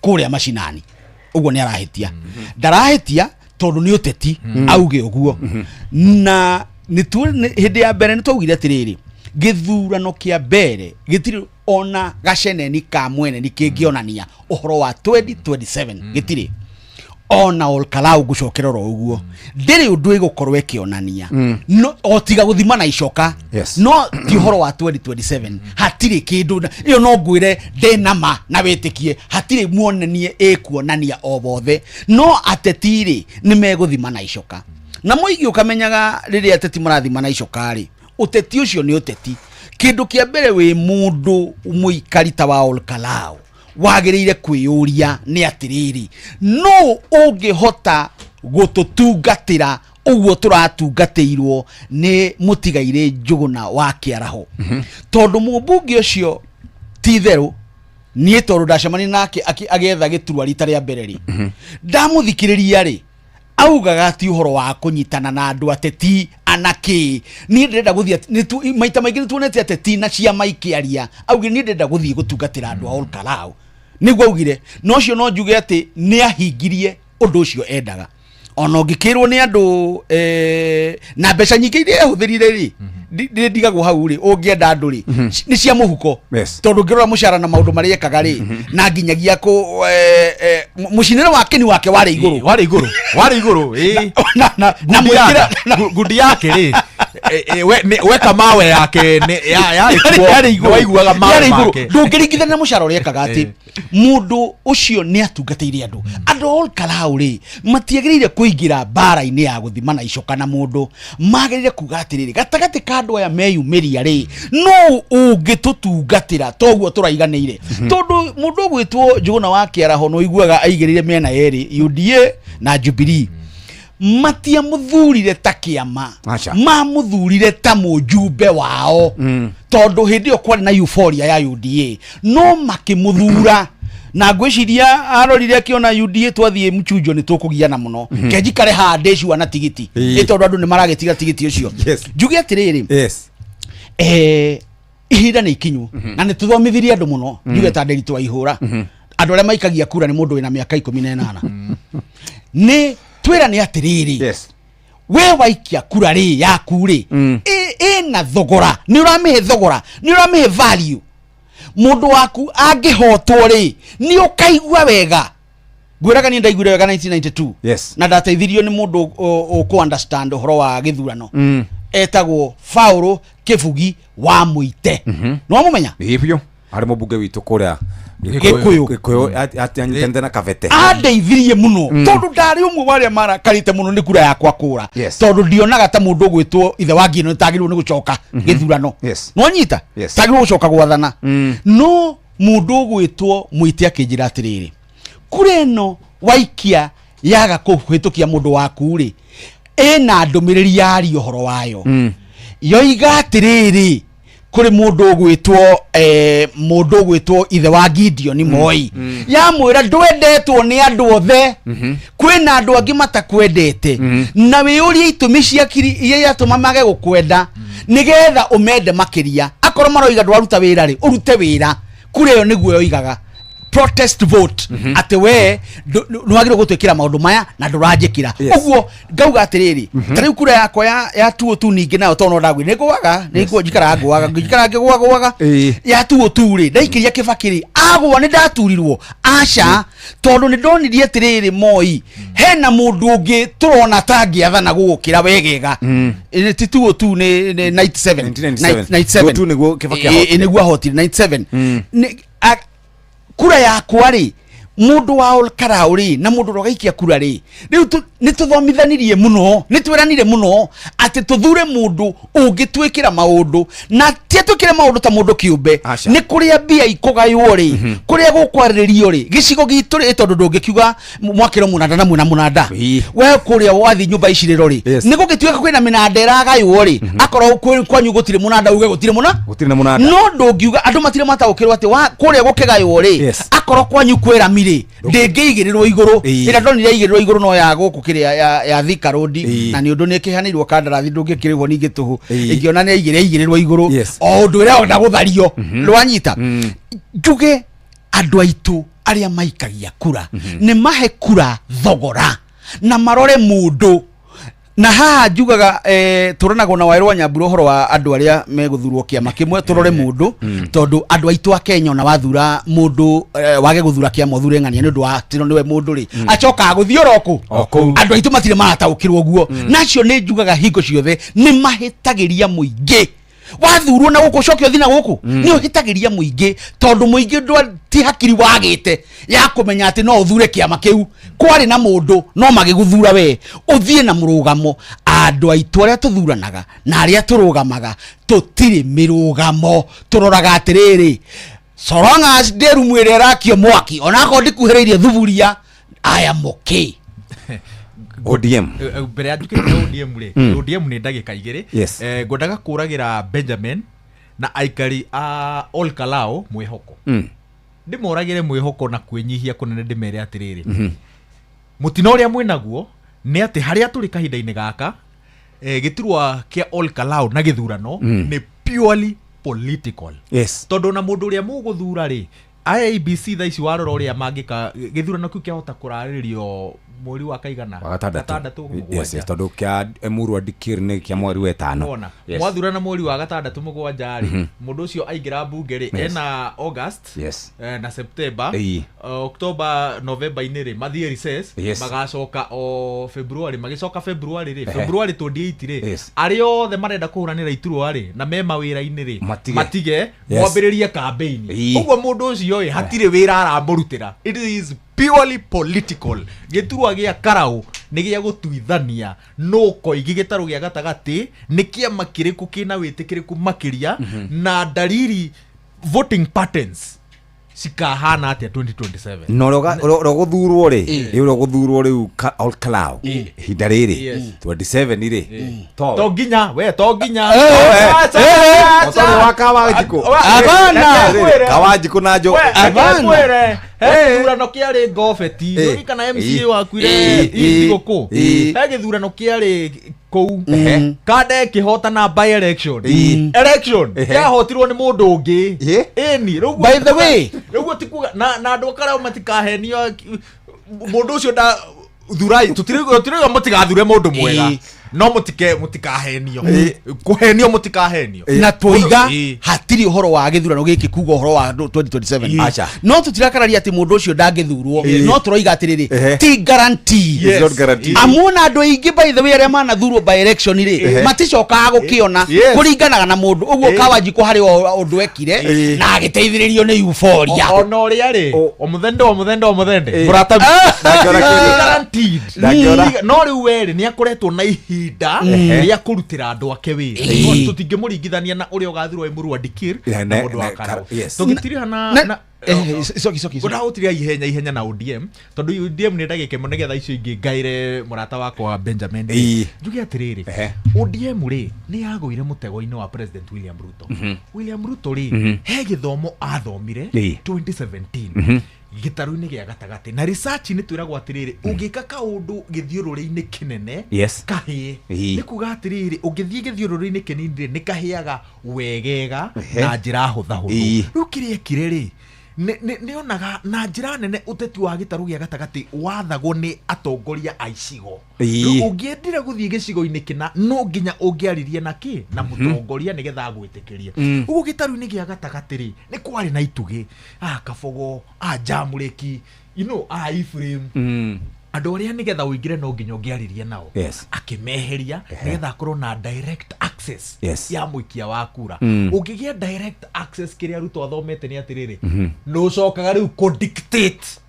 kuria mashinani uguo ni arahitia ndarahitia tondu ni uteti auge uguo na ni tu hindi ya mbere ni twaugire atiriri githurano kia mbere gitiri ona gaceneni ka mwene ni kingionania uhoro wa 2027 gitiri ona Olkalau gucokerora uguo ndiri undu igukorwo ikionania no otiga guthima na icoka no ti uhoro wa 2027 hatiri kindu iyo no ngwire ndenama na witikie hatiri muonanie ikuonania obothe no atetiri ni meguthima na icoka na muigi ukamenyaga riri ateti marathima na icoka ri uteti ucio ni uteti kindu kia mbere wi mundu muikarita wa Olkalau wagiriire kwiyuria ni atiriri no ungihota gututungatira uguo turatungatirwo ni mutigaire Njuguna wa Kiaraho tondu mumbunge ucio titheru ni tondu ndacemani nake agetha giturwa rita ria mbere ri ndamuthikiriria ri augaga ati uhoro wa kunyitana na andu ateti anaki ni ndenda guthia maita maingi tuonete ateti na ciama ikiaria augi ni ndenda guthie gutungatira andu a Olkalau niguo augire no cio no njuge ati ni ahingirie undu ucio endaga ona ngikirwo ni andu na mbeca nyingi iria ehuthirire ri ndigagwo hau ri ungienda andu ri ni cia muhuko tondu ngirora mucara na maundu maria ekaga ri na nginyagia ku mucinire wake ni wake wari iguru na mwikira gundi yake ri weka mawe yake yari iguru waiguaga mawe make ndungiringithania mucara uria ekaga ati mundu ucio ni atungateire andu Olkalau ri matiagirire kuingira bara-ini ya guthima na icoka na mundu magirire kuga atiriri gatagati ka andu aya meyumiria ri no ungitutungatira toguo turaiganire tondu mundu gwitwo Njuguna wa Kiaraho no iguaga aigirire mena eri UDA na Jubilee matia muthurire ta kiama mamuthurire ta mujumbe wao tondu hindi okwari na euphoria ya UDA no makimuthura na ngwiciria arorire akiona UDA twathie mchujo ni tukugiana muno kenjikare handeci wana tigiti tondu andu ni maragetiga tigiti ucio njuge atiriri ihinda ni ikinyu na ni tuthomithirie andu muno njuge ta nderi twaihura andu aria maikagia kura ni mundu wina miaka 18 ni twira ni atiriri we waikia kura ri yaku ri ina thogora ni uramihe thogora ni uramihe value mundu waku angihotwo ri ni ukaigua wega gwiraga ni ndaiguire wega 1992 na ndateithirio ni mundu ku understand horo wa githurano etagwo Paulo Kibugi wa Muite no mumenya ibyo ari mubunge witu kuria Gikuyu atanyitende na kavete andeithirie muno tondu ndari umwe waria mara karite muno ni kura yakwa kura tondu ndionaga ta mundu gwitwo ithe wangi no tagirwo ni gucoka githurano no nyita tagirwo gucoka gwathana no mundu gwitwo Muite akinjira atiriri kure no waikia yaga kuhitukia mundu waku ri ena ndumiriri yari uhoro wayo yoiga atiriri kuri mundu gwitwo ithe wa Gideon Moi yamwira ndwendetwo ni andu othe kwina andu angi matakwendete na wiuria itumi cia kiri iria yatuma mage gukwenda nigetha umende makiria akorwo maroiga ndwaruta wira ri urute wira kuri yo niguo yoigaga protest vote ate we nwagire gutwikira maundu maya na nduranjikira uguo ngauga atiriri tari kura yakwa ya tuo tu ningi nayo tono ndagwi niguaga niguo njikara ngiguaga ya tuo tu ri ndaikiria Kibakiri agwa ni ndaturirwo aca tondu ni ndonirie atiriri Moi hena mundu ungi turona tangi athana gukira wegega ti tuo tu ni 97 tu niguo Kibakiri niguo hotire 97 kura yakwa ri mundu wa olkarau ri na mundu rogaikia kura ri riu ni tuthomithanirie muno ni twiranire muno ati tuthure mundu ungitwikira maundu na tie twikire maundu ta mundu kiumbe ni kuria bia ikugaywo ri kuria gukwaririo ri gicigo gitu ri tondu ndungikiuga mwakiro munanda na munanda we kuria wathi nyumba iciriro ri ni gugituika kwina minanda iragaywo ri akorwo kwanyu gutire munanda uge gutire munanda no ndungiuga andu matire mataukirwo ati wa kuria gukigaywo ri akorwo kwanyu kwira miri ndingiigirirwo iguru ira ndonire igirirwo iguru no ya guku kiria ya Thika Road na ni undu ni kihanirwo kandarathi ndungikirigwo ningi tuhu ingiona ni igirirwo iguru o undu ira onda guthario rwanyita njuge andu aitu aria maikagia kura ni mahe kura thogora na marore mundu na haha njugaga turanago na Wairũ wa Nyambura horo wa andu aria meguthurwo kiama kimwe turore mundu tondu andu aitu a Kenya na wathura mundu wage guthura kiama uthure ng'ania ni undu wa tino niwe mundu ri acoka guthio roku andu aitu matire marataukirwo guo nacio ni njugaga hingo ciothe ni mahitagiria muingi wathurwo na guku cokio thina guku ni uhitagiria muingi tondu muingi ti hakiri wagite ya kumenya ati no uthure kiama kiu kwari na mundu no magiguthura we uthie na murugamo andu aitu aria tuthuranaga na aria turugamaga tutiri mirugamo turoraga atiriri soronga nderu mwire rakio mwaki onako ndikuhereirie thuburia aya muki ODM mbere ya nduke ODM ri ODM ni ndagika igiri ngwendaga kuragira Benjamin na aikari a Olkalao mwihoko ndimoragire mwihoko na kwenyihia kunene ndimere atiriri mutino uria mwinaguo ni ati haria turi kahinda-ini gaka giturwa kia Olkalao na githurano ni purely political tondu na mundu uria muguthura ri IEBC thaici warora uria mangika githurano kiu kiahota kuraririo mweri wa kaigana gatandatu tondu kia Emuru Adikir ni kia mweri wa 5 mwathurana mweri wa gatandatu mugwanja ri mundu ucio aingira bunge ri ena August na September October November iniri mathie recess magacoka o February magicoka February ri February 28 ri ari othe marenda kuhuranira iturwa ri na mema wira iniri matige mwambiririe campaign uguo mundu ucio hatire wira aramurutira it is purely political giturwa gia Karau ni gia gutuithania no koigi gitaru gia gatagati ni kiama kiriku kina witikiriku makiria na dalili voting patterns cikahana atia 2027 no ro guthurwo ri ro guthurwo ri all cloud hinda riri 27 ri to ginya Kawajiko Kawajiko najo githurano kiari ngobeti uri kana MCA waku igoko githurano kiari kou kande kihotana by election yahotirwo ni mundu ungi eni by the way rugo tikuga na andu akara matikahenio mundu ucio da thurai tutiriga mutigathure mundu mwega no mutikahenio kuhenio mutikahenio na toiga hatiri uhoro wa githurano giki kuga uhoro wa 2027 acha no tutirakararia ati mundu ucio ndangithurwo no turoiga atiriri ti guarantee amuna andu ingi by the way aria manathurwo by election ri maticoka gukiona kuringanaga na mundu uguo Kawajiko hari undu ekire na agiteithiririo ni euphoria ono ria ri o muthende murata guaranteed no riu weri ni akuretwo na ihinda ria kurutira andu ake wira tutingimuringithania na uria ugathirwo e Murwa Dikir na mundu wa Karau tugitiri na soki gudahutiria ihenya na ODM tondu ODM ni ndagike mo nigetha icio ingi ngaire murata wakwa Benjamin njuge atiriri ODM ri ni yagoire mutego-ini wa President William Ruto ri he githomo athomire 2017 gitaru-ini gia gatagati na research ni twiragwo atiriri ungika kaundu githiururi-ini kinene kahie ni kuga atiriri ungithie githiururi-ini kinini ni kahiaga wegega na njira hutha riu kiria kireri ni onaga na njira nene uteti wa gitaru gia gatagati wathagwo ni atongoria aicigo ungiendire guthie gicigo-ini kina no nginya ungiaririe naki na mutongoria nigetha agwitikirie ugu gitaru-ini gia gatagati ri ni kwari na itugi Kabogo Jamureki Ephraim andu aria nigetha uingire no nginya ungiaririe nao akimeheria nigetha akorwo na direct access ya muikia wa kura ungigia direct access kiria Ruto athomete ni atiriri no cokaga riu ko dictate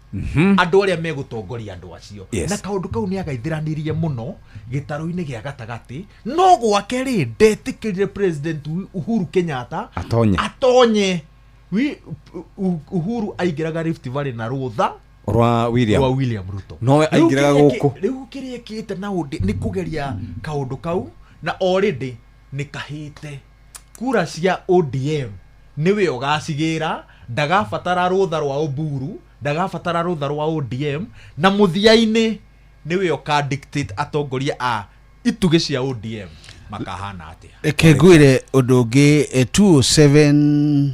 andu aria megutongoria andu acio na kaundu kau ni agaithiranirie muno gitaru-ini gia gatagati no gwake ri ndetikirire President Uhuru Kenyatta atonye Uhuru aingiraga Rift Valley na rutha rwa William Ruto no aingiraga guku riu kiria kite na ni kugeria kaundu kau na already ni kahite kura cia ODM niwe ugacigira ndagabatara rutha rwa Oburu ndagabatara rutha rwa ODM na muthia-ini niwe uka dictate atongoria a itugi cia ODM makahana atia ekegwire undu ungi 2007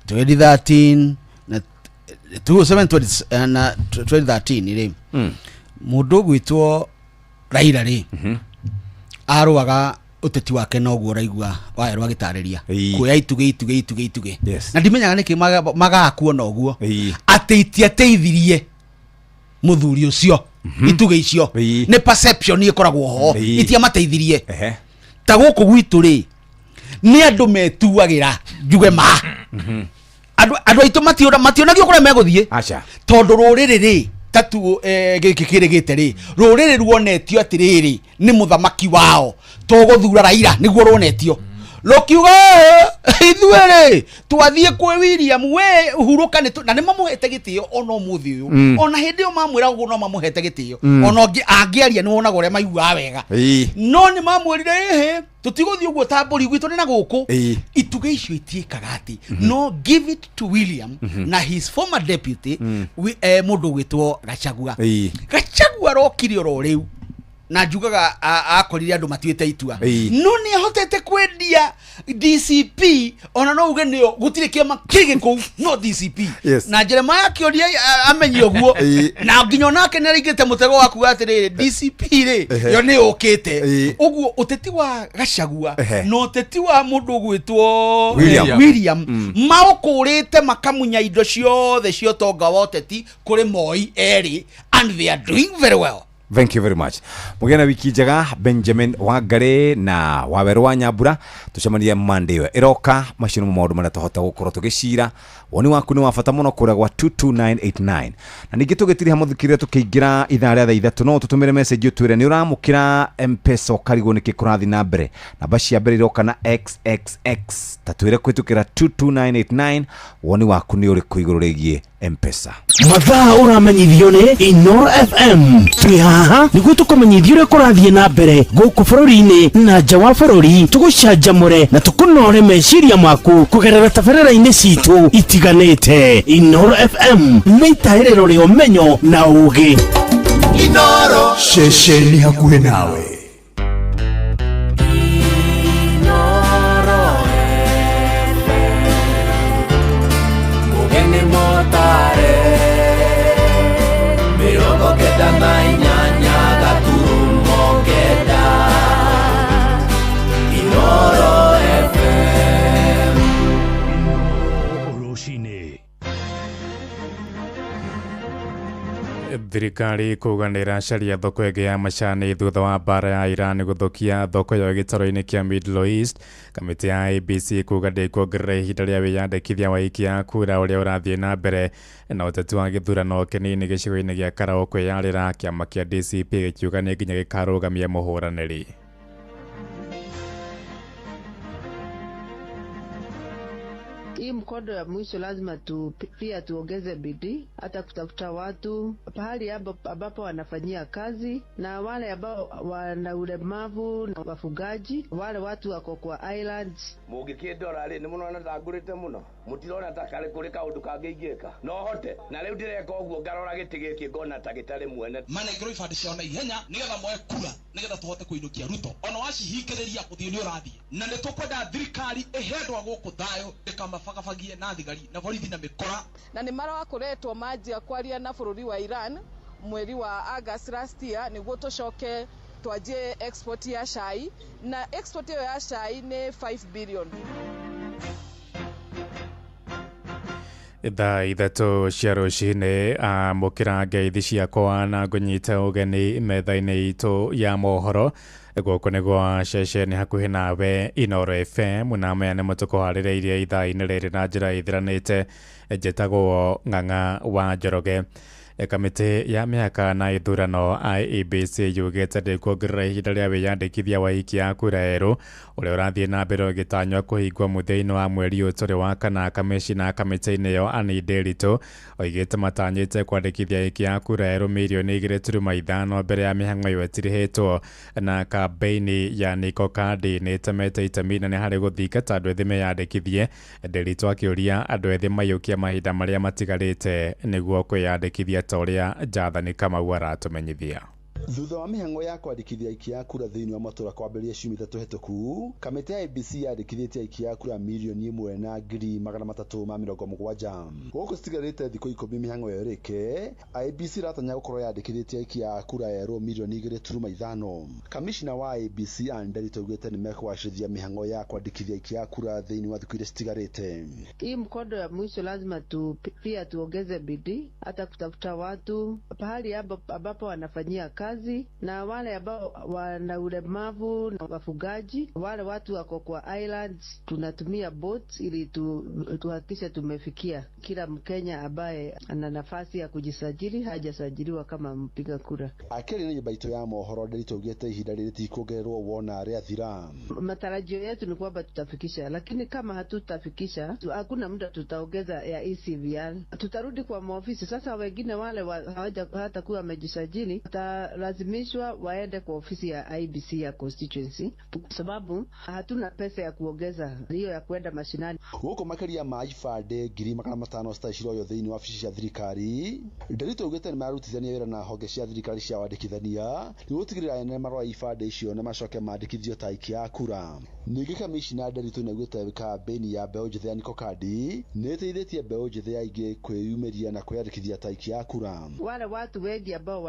2013 na 2007 na 2013 ri mundu gwitwo Raila ri aruaga uteti wake noguo raigua waerwa gitariria kuya ituge na ndimenyaga niki magakuona uguo ateithirie muthuri ucio ituge icio ni perception ikoragwo ho itia mateithirie ta guku gwitu ri ni andu metuagira njuge ma andu aitu mationagio kuria meguthie tondu ruriri ri tatu gikirigite ri ruriri ruonetio atiriri ni muthamaki wao tuguthura Raila niguo ruonetio lokiuga ithuere twathie kwe William we Uhuru na ni mamuhete gitio ono muthi uyu ona hindi yo mamwira ugu no mamuhete gitio ona angiaria ni wonaga uria maigua wega no ni mamwirire ehe tutiguthie uguo tamburi gwitu ni na guku ituge icio itiikaga ati no give it to William na his former deputy mundu gwitwo Gachagua rokiri oro riu na njugaga akorire andu matuite itua no ni ahotete kwendia DCP ona no uge nio gutire kiama kige ku no DCP na Jeremiah kioria amenye oguo na nginyo nake ni aringite mutego waku atiriri DCP ri yo ni ukite oguo uteti wa Gachagua no uteti wa mundu gwitwo William maukurite makamunya indo ciothe cio tonga wa uteti kuri Moi eri and they are doing very well Thank you very much. Mugena wiki njega Benjamin Wangare na Waweru wa Nyambura tucemania Monday iroka macino maundu maria tuhota gukorwo tugicira woni waku ni wa bata muno kura gwa 22989 na ningi tugitiri hamuthikirira tukiingira ithaa ria 3 no tutumire message utwire ni uramukira M-Pesa karigo ni kikurathi na mbere namba cia mbere iroka na XXX tatwire kwitukira 22989 woni waku ni uri kuiguru rigie M-Pesa mathaa uramenyithio ni Inoro FM twi haha niguo tukumenyithio ria kurathie na mbere guku bururi-ini na nja wa bururi tugucanjamure na tukunore meciria maku kugerera tabarĩra-inĩ citu itiganĩte. Inoro FM nĩ itaĩrĩro rĩa ũmenyo na ũũgĩ. Inoro ceceni hakuhĩ nawe. Thirikari kuganira sharia thoko ege ya macani thutha wa bara ya Iran guthukia thoko ya gitaro-ini kia Middle East. Kamiti ya ABC kugande kuongerera ihinda ria wiyandikithia wa ikia kura uria urathie na mbere na uteti wa githurano kinini gicigo-ini gia Karao kwiyarira kiama kia DCP gikiuga ni nginya gikarugamia muhuraniri. Hii mkondo ya mwisho lazima pia tuongeze bidii hata kutafuta watu pahali ambapo wanafanyia kazi, na wale ambao wana ulemavu na wafugaji, wale watu wako kwa islands. Mugikindora ri ni muno natangurite muno mutirona takare kurika undu kangigika no hote na riu ndireka uguo ngarora giti giki ngona ta gitari mwene mana igro ifande cia ona ihenya nigetha moe kura nigetha tuhote kuinukia Ruto ona wacihingiriria kuthio ni urathie na ni tukwenda thirikari ihendwa guku thayo ndikamabafagie na thigari na borithi na mikora na ni mara wakoretwo manjia kwaria na bururi wa Iran mweri wa August last year niguo tucoke twaje export ya cai na export ya cai ni 5 billion. Thaa ithatu cia rucini mukira ngeithi ciakwa na ngunyita ugeni metha-ini itu ya mohoro guku niguo ceceni hakuhi nawe Inoro FM na maya ni mutukuharireirie ithaa-ini riri na njira ithiranite njitagwo Ng'ang'a wa Njoroge. Kamiti ya miaka na ithurano IEBC yugite ndikuongerera ihinda ria wiyandikithia wa ikia kura eru uria urathie na mbere ugitanywa kuhingwo muthia-ini wa mweri uyu turi wa kana. Kamishina kamiti-ini iyo Anne Nderitu oigite matanyite kwandikithia ikia kura eru milioni 2.5 mbere ya mihang'o iyo etirihetwo na kampeini ya Niko Kandi ni itemete itemi inene hari guthingata andu ethi meyandikithie. Nderitu akiuria andu ethi mayukia mahinda maria matigarite niguo kwiyandikithia toria Jathani Kamau aratumenyithia. Thutha wa mihang'o ya kwandikithia ikia kura thiini wa matura kwambiria ciumia 3 hituku, kamiti ya ABC yandikithĩtie ikia kura milioni 1,370,000 guku citigarĩte thikũ 10 mihang'o ĩyo ĩrĩke. ABC ratanya gukorwo yandikithĩtie ikia kura erũ milioni 2.5. Kamishina wa ABC Anne Nderitu augĩte nĩ mekũgacĩrithia mihang'o ya kwandikithia ikia kura thiini wa thikũ iria citigarĩte. Hii mkondo ya mwisho lazima pia tuongeze bidii hata kutafuta watu pahali ambapo wanafanyia kazi, na wale ambao wana ulemavu na wafugaji, wale watu wako kwa islands. Tunatumia boats ili tuhakikishe tumefikia kila Mkenya ambaye ana nafasi ya kujisajili hajasajiliwa kama mpiga kura. Akiri ni baito ya mohoro Nderitu augĩte ihinda rĩrĩ tikuongererwo wona rĩathira. Matarajio yetu ni kwamba tutafikisha, lakini kama hatutafikisha hakuna muda tutaongeza ya ECVR. Tutarudi kwa maofisi sasa. Wengine wale hata kuwa wamejisajili lazimishwa waende kwa ofisi ya IBC ya constituency, sababu hatuna pesa ya kuongeza hiyo ya kwenda mashinani. Guko makiria ma ifande 500 stashiro yo thiini wa ofisi cia thirikari. Nderitu augĩte nĩ marutithania wĩra na honge cia thirikari cia wandikithania nĩ gutigirira ene marũa ifande icio na macoke mandikithio ta ikia kura. Ningĩ kamishina Nderitu nĩ augĩte kambeni ya mbeũ njĩthĩ ya Niko Kandi nĩ ĩteithĩtie mbeũ njĩthĩ aingĩ kwĩyumĩria na kwĩyandĩkithia ta ikia kura. Wale watu wengi ambao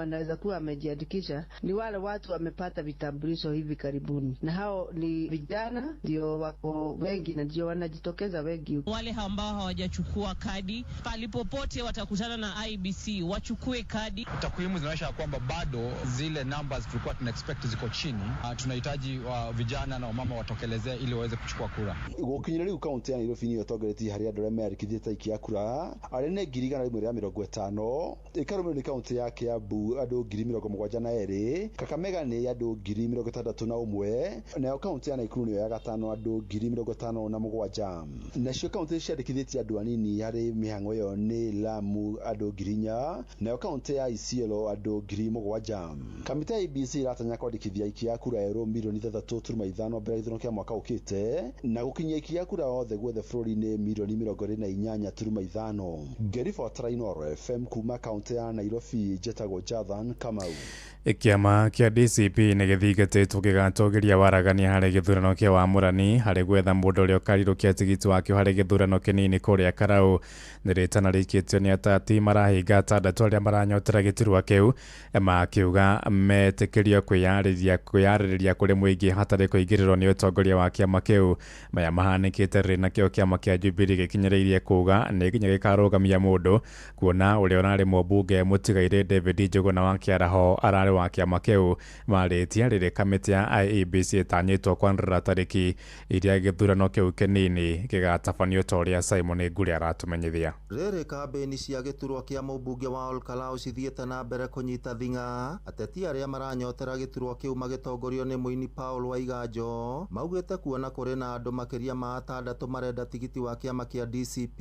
wanaweza kuwa wamejiandikisha ni wale watu wamepata vitambulisho hivi karibuni, na hao ni vijana ndio wako wengi na ndio wanajitokeza wengi. Wale ambao hawajachukua kadi palipopote watakutana na IBC wachukue kadi. Takwimu zinaonyesha kwamba bado zile numbers tulikuwa expect ziko chini. Tunahitaji vijana na wamama watokelezee ili waweze kuchukua kura. Gukinyira riu kaunti ya Nairobi ni yotongeretie hari andu arĩa meyandĩkithĩtie aikia kura arĩa nĩ 150,000 ĩkarũmĩrĩrwo nĩ kaunti ya Kiambu andũ 72,000 Kakamega nĩ andũ 61,000 nayo kaunti ya Nakuru nĩyo ya gatano andũ 57,000 nacio kaunti ciandĩkithĩtie andũ anini harĩ mĩhang'o ĩyo nĩ Lamu andũ 4,000 nayo kaunti ya Isiolo andũ 7,000 kamĩtĩ ya IEBC iratanya kwandĩkithia aikia kura erũ 3.5 mbere ya gĩthurano kĩa mwaka ũkĩte na gũkinyia aikia kura othe guothe bũrũri-inĩ 28.5 Ngĩribotera Inooro FM kuma kaunti ya Nairobi njĩtagwo Jathan Kamau. Kĩama kĩa DCP nĩ gĩthingatĩtwo gĩgatũgĩria waragania harĩ gĩthurano kĩa Wamũrani harĩ gwetha mũndũ ũrĩa ũkarirũkia tigiti wakĩo harĩ gĩthurano kĩnini kũrĩa Karau. Nĩ rĩtana rĩikĩtio nĩ atati marahinga 6 arĩa maranyotera gĩturwa kĩu makiuga metĩkĩrio kwĩyarĩrĩria kũrĩ mũingĩ hatarĩ kũingĩrĩrwo nĩ ũtongoria wa kĩama kĩu. Maya mahanĩkĩte rĩrĩ nakĩo kĩama kĩa Jubilee gĩkinyĩrĩirie kuga nĩ nginya gĩkarũgamia mũndũ kuona ũrĩa ũrarĩ mũmbunge mũtigaire David Njuguna wa Kĩaraho ararĩ wa kĩama kĩu. Marĩtia rĩrĩ kamĩtĩ ya IEBC ĩtanyĩtwo kwanĩrĩra tarĩki iria gĩthurano kĩu kĩnini gĩgatabanio ta ũrĩa Simon Ngure aratũmenyithia. Rĩrĩ kambĩni cia gĩturwa kĩa mũmbunge wa Olkalau cithiĩte na mbere kũnyita thing'a. Ateti arĩa maranyotera gĩturwa kĩu magĩtongorio nĩ mũini Paul Waiganjo maugĩte kuona kũrĩ na andũ makĩria ma 6 marenda tigiti wa kĩama kĩa DCP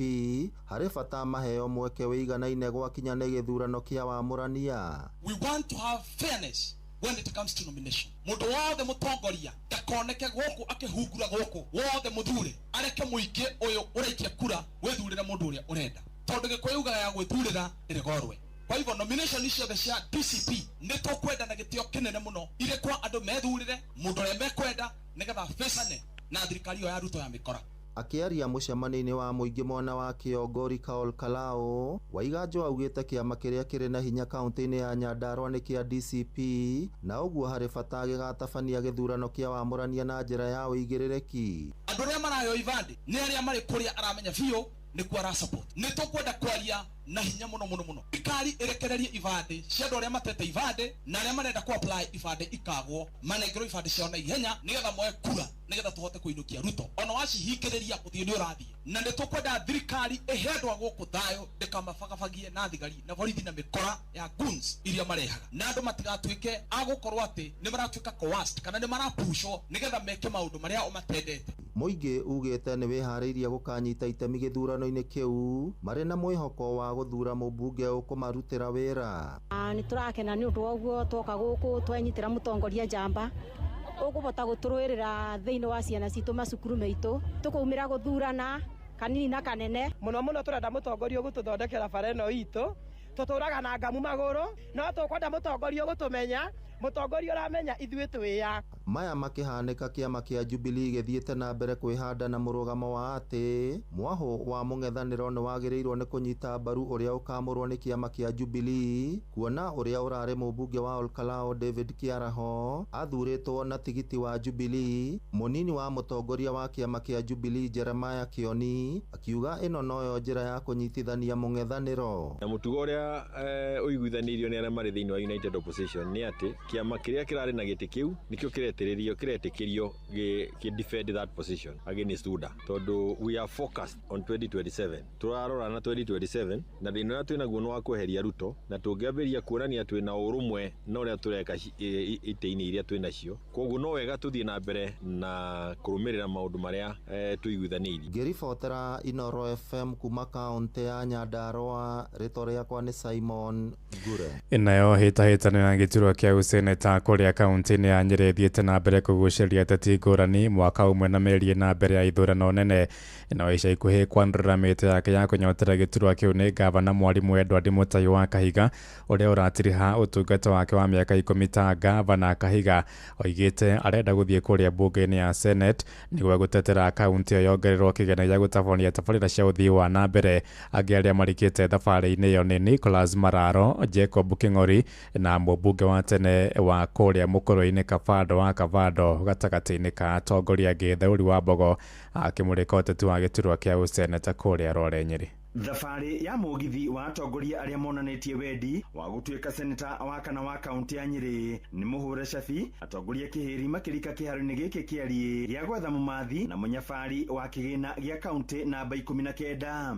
harĩ bata maheo mweke wĩiganaine gwakinya nĩ gĩthurano kĩa Wamũrania. We want to have fairness when it comes to nomination. Mundu wothe mutongoria ndakoneke gũkũ akĩhungura gũkũ wothe mũthure areke mũingĩ ũyũ ũraikia kura wĩthurĩre mũndũ ũrĩa ũrenda tondũ gĩkũyuga ya gwĩthurĩra ndĩrĩgorwe. Kwa hivyo nomination ciothe cia DCP nĩ tũkwenda na gĩtĩo kĩnene mũno irĩ kwa andũ methurĩre mũndũ ũrĩa mekwenda nĩgetha becane na thirikari ĩyo ya Ruto ya mĩkora. Akĩaria mũcemanio-inĩ wa mũingĩ mwena wa Kĩongori Olkalau, Waiganjo augĩte kĩama kĩrĩa kĩrĩ na hinya kaunti-inĩ ya Nyandarua nĩ kĩa DCP na ũguo harĩ bata gĩgatabania gĩthurano kĩa Wamũrania na njĩra ya ũigĩrĩrĩki. Andũ arĩa marayo ibandĩ nĩ arĩa marĩ kũrĩa aramenya biũ nĩkuo arasupport. Nĩ tũkwenda kwaria na hinya mũno. Thirikari ĩrekererie ibandĩ cia andũ arĩa matete ibandĩ na arĩa marenda ku apply ibandĩ ikagwo manengerwo ibandĩ ciao na ihenya nĩgetha moe kura nĩgetha tũhote kũinũkia Ruto. Ona wacihingĩrĩria ũthiũ nĩ ũrathiĩ. Na nĩ tũkwenda thirikari ĩhe andũ a gũkũ thayũ ndĩkamabagabagie na thigari na borithi na mĩkora ya goons iria marehaga. Na andũ matigatuĩke a gũkorwo atĩ nĩ maratuĩka coerced kana nĩ marapushwo nĩgetha meke maũndũ marĩa o matendete. Mũingĩ ugĩte nĩ wĩharĩirie gũkanyita itemi gĩthurano-inĩ kĩu marĩ na mwĩhoko wa gũthura mũmbunge ũkũmarutĩra wĩra. Nĩ tũrakena nĩ ũndũ wa ũguo twoka gũkũ twenyitĩra mũtongoria njamba ũgũbota gũtũrũĩrĩra thĩinĩ wa ciana citũ macukuru maitũ tũkaumĩra gũthurana kanini na kanene. Mũno tũrenda mũtongoria gũtũthondekera bara ĩno itũ tũtũraga na ngamu magũrũ no tũkwenda mũtongoria gũtũmenya mũtongoria ũramenya ithuĩ twĩya. Maya makĩhanĩka kĩama kĩa Jubilee gĩthiĩte na mbere kwĩhanda na mũrũgamo wa atĩ mwahũ wa mũng'ethanĩro nĩ wagĩrĩirwo nĩ kũnyita mbaru ũrĩa ũkamũrwo nĩ kĩama kĩa Jubilee kuona ũrĩa ũrarĩ mũmbunge wa Olkalau David Kĩaraho athurĩtwo na tigiti wa Jubilee. Mũnini wa mũtongoria wa kĩama kĩa Jubilee Jeremiah Kioni akiuga ĩno noyo njĩra ya kũnyitithania mũng'ethanĩro. Na mũtugo ũrĩa ũiguithanĩirio nĩ arĩa marĩ thĩinĩ wa United Opposition nĩ atĩ kĩama kĩrĩa kĩrarĩ na gĩtĩ kĩu nĩkĩo kiretikĩrio defend that position against UDA tondu we are focused on 2027 turarora na 2027 na thĩna ũrĩa twĩnaguo nĩ wa kweheria Ruto na tũngĩambĩrĩria kuonania twĩna ũrũmwe na ũrĩa tũreka itĩ-inĩ iria twĩnacio koguo no wega tũthiĩ na mbere na kũrũmĩrĩra maũndũ marĩa tũiguithanĩirie. Ngĩribotera Inooro FM kuma kaunti ya Nyandarua rĩtwa rĩakwa nĩ Simon Ngure. Nayo hĩtahĩtano ya gĩturwa kĩa Hussein seneta kuria kaunti-inĩ ya Nyeri thiĩte na mbere kũgucĩrĩria ateti ngũrani mwaka ũmwe na mĩeri na mbere ya ithurano nene na ica ikuhĩ kwandũra mĩtĩ yake ya kũnyotera gĩturwa kĩu nĩ gavana Mwarimũ Edward Mũtai wa Kahiga ũrĩa ũratiriha ũtungata wake wa mĩaka 10 ta gavana Kahiga oigĩte arenda gũthiĩ kũrĩa mbunge-inĩ ya Senate nĩguo gũtetera kaunti ĩyo yongererwo kĩgĩna gĩa gũtabania tabarĩra cia ũthii wa na mbere. Angĩ arĩa marikĩte thabarĩ-inĩ ĩyo nĩ Nicholas Mararo, Jacob King'ori na mũmbunge wa tene wa kũrĩa mũkũrũ-inĩ Kabando wa Kabando gatagatĩ-inĩ ka atongoria angĩ Thaũri wa Mbogo akĩmũrĩka ũteti wa gĩturwa kĩa ũseneta kũrĩa Rore Nyeri. Thabarĩ ya mũgithi wa atongoria arĩa monanĩtie wendi wa gũtuĩka seneta wa kana wa kaunti ya Nyeri nĩ mũhũre cabi atongoria kĩhĩri makĩrika kĩharo-inĩ gĩkĩ kĩariĩ gĩa gwetha mũmathi na mũnyabari wa kĩgĩna gĩa kaunti namba 19.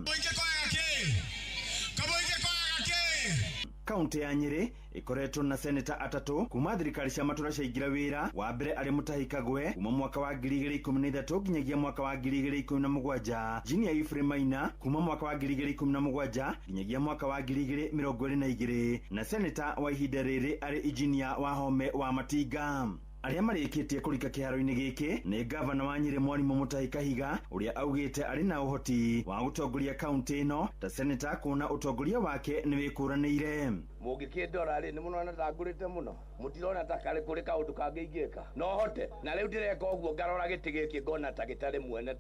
Kaunti ya Nyeri ikoretwo na seneta atatu kuma thirikari cia matũra ciaingĩra wĩra. Wa mbere arĩ Mũtahi Kagwe kuma mwaka wa 2013 nginyagia mwaka wa 2017, Junior Ephraim Maina kuma mwaka wa 2017 nginyagia mwaka wa 2022 na seneta wa ihinda rĩrĩ arĩ Engineer Wahome wa Matinga. Arĩa marĩkĩtie kũrika kĩharo-inĩ gĩkĩ nĩ gavana wa Nyeri Mwarimũ Mũtai Kahiga ũrĩa augĩte arĩ na ũhoti wa gũtongoria kaunti ĩno ta seneta kuona ũtongoria wake nĩ wĩkũranĩire. Mũngĩkĩndora rĩ nĩ mũnona ta ngũrĩte mũno, mũtirona ta karĩ kũrĩ kaũndũ kangĩingĩka no hote na rĩu ndĩreka ũguo ngarora gĩtĩ gĩkĩ ngona ta gĩtarĩ muone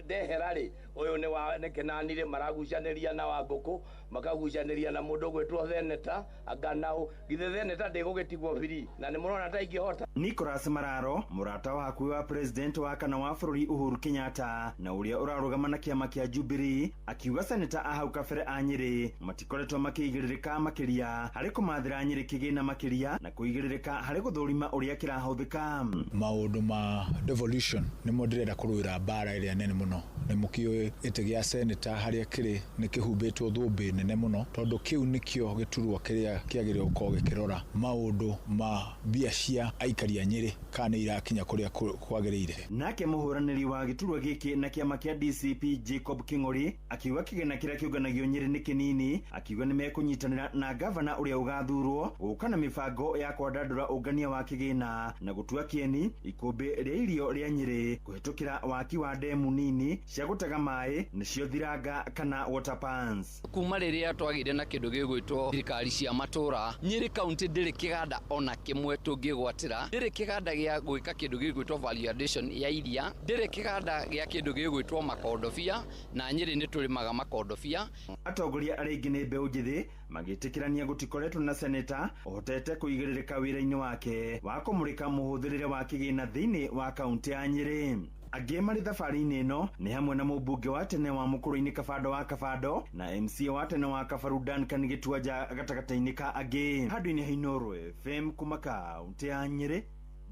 ndehera rĩ ũyũ nĩ wa Kenanire maragucanĩria na Wangũkũ makagucanĩria na mũndũ gwĩtwo seneta Anganau githĩ seneta ndĩgũgĩtigwo biri na nĩ mũnona ta ingĩhota. Nicholas Mararo mũrata wa hakuhĩ wa president wa kana wa bũrũri Uhuru Kenyatta na ũrĩa ũrarũgama na kĩama kĩa Jubilee akiuga seneta a hau kabere a Nyeri matikoretwo makĩigĩrĩrĩka makĩria harĩ kũmathĩra Nyeri kĩgĩna makĩria na kũigĩrĩrĩka harĩ gũthũrima ũrĩa kĩrahũthĩka. Maũndũ ma devolution nĩmo ndĩrenda kũrũĩra mbara ĩrĩa nene mũno. Nĩ mũkĩũĩ gĩtĩ gĩa seneta harĩa kĩrĩ nĩ kĩhumbĩtwo thũmbĩ nene mũno tondũ kĩu nĩkĩo gĩturwa kĩrĩa kĩagĩrĩirwo gũkorwo gĩkĩrora maũndũ ma mbia cia aikari a Nyeri kana irakinya kũrĩa kwagĩrĩire. Nake mũhũranĩri wa gĩturwa gĩkĩ na kĩama kĩa DCP Jacob King'ori akiuga kĩgĩna kĩrĩa kĩũnganagio Nyeri nĩ kĩnini, akiuga nĩ mekũnyitanĩra na gavana ũrĩa ũgathurwo gũka na mĩbango ya kwandandũra ũngania wa kĩgĩna na gũtua kĩeni ikũmbĩ rĩa irio rĩa Nyeri kũhetũkĩra waki wa ndemu nini cia gũtega maĩ nĩcio thiranga kana water pans. Kuma rĩrĩa twagĩire na kĩndũ gĩgwĩtwo thirikari cia matũra Nyeri kaunti ndĩrĩ kĩganda ona kĩmwe tũngĩgwatĩra, ndĩrĩ kĩganda gĩa gwĩka kĩndũ gĩgwĩtwo value addition ya iria, ndĩrĩ kĩganda gĩa kĩndũ gĩgwĩtwo makondobia na Nyeri nĩ tũrĩmaga makondobia. Atongoria arĩa ingĩ nĩ mbeũ njĩthĩ magĩtĩkĩrania gũtikoretwo na seneta ũhotete kũigĩrĩrĩka wĩra-inĩ wake wa kũmũrĩka mũhũthĩrĩre wa kĩgĩna thĩinĩ wa kaunti ya Nyeri. Angĩ marĩ thabarĩ-inĩ ĩno nĩ hamwe na mũmbunge wa tene wa mũkũrũ-inĩ Kabando wa Kabando na MC wa tene wa Kabaru Duncan Gĩtuanja gatagatĩ-inĩ ka angĩ. Handũ-inĩ ha Inooro FM kuma kaunti ya Nyeri,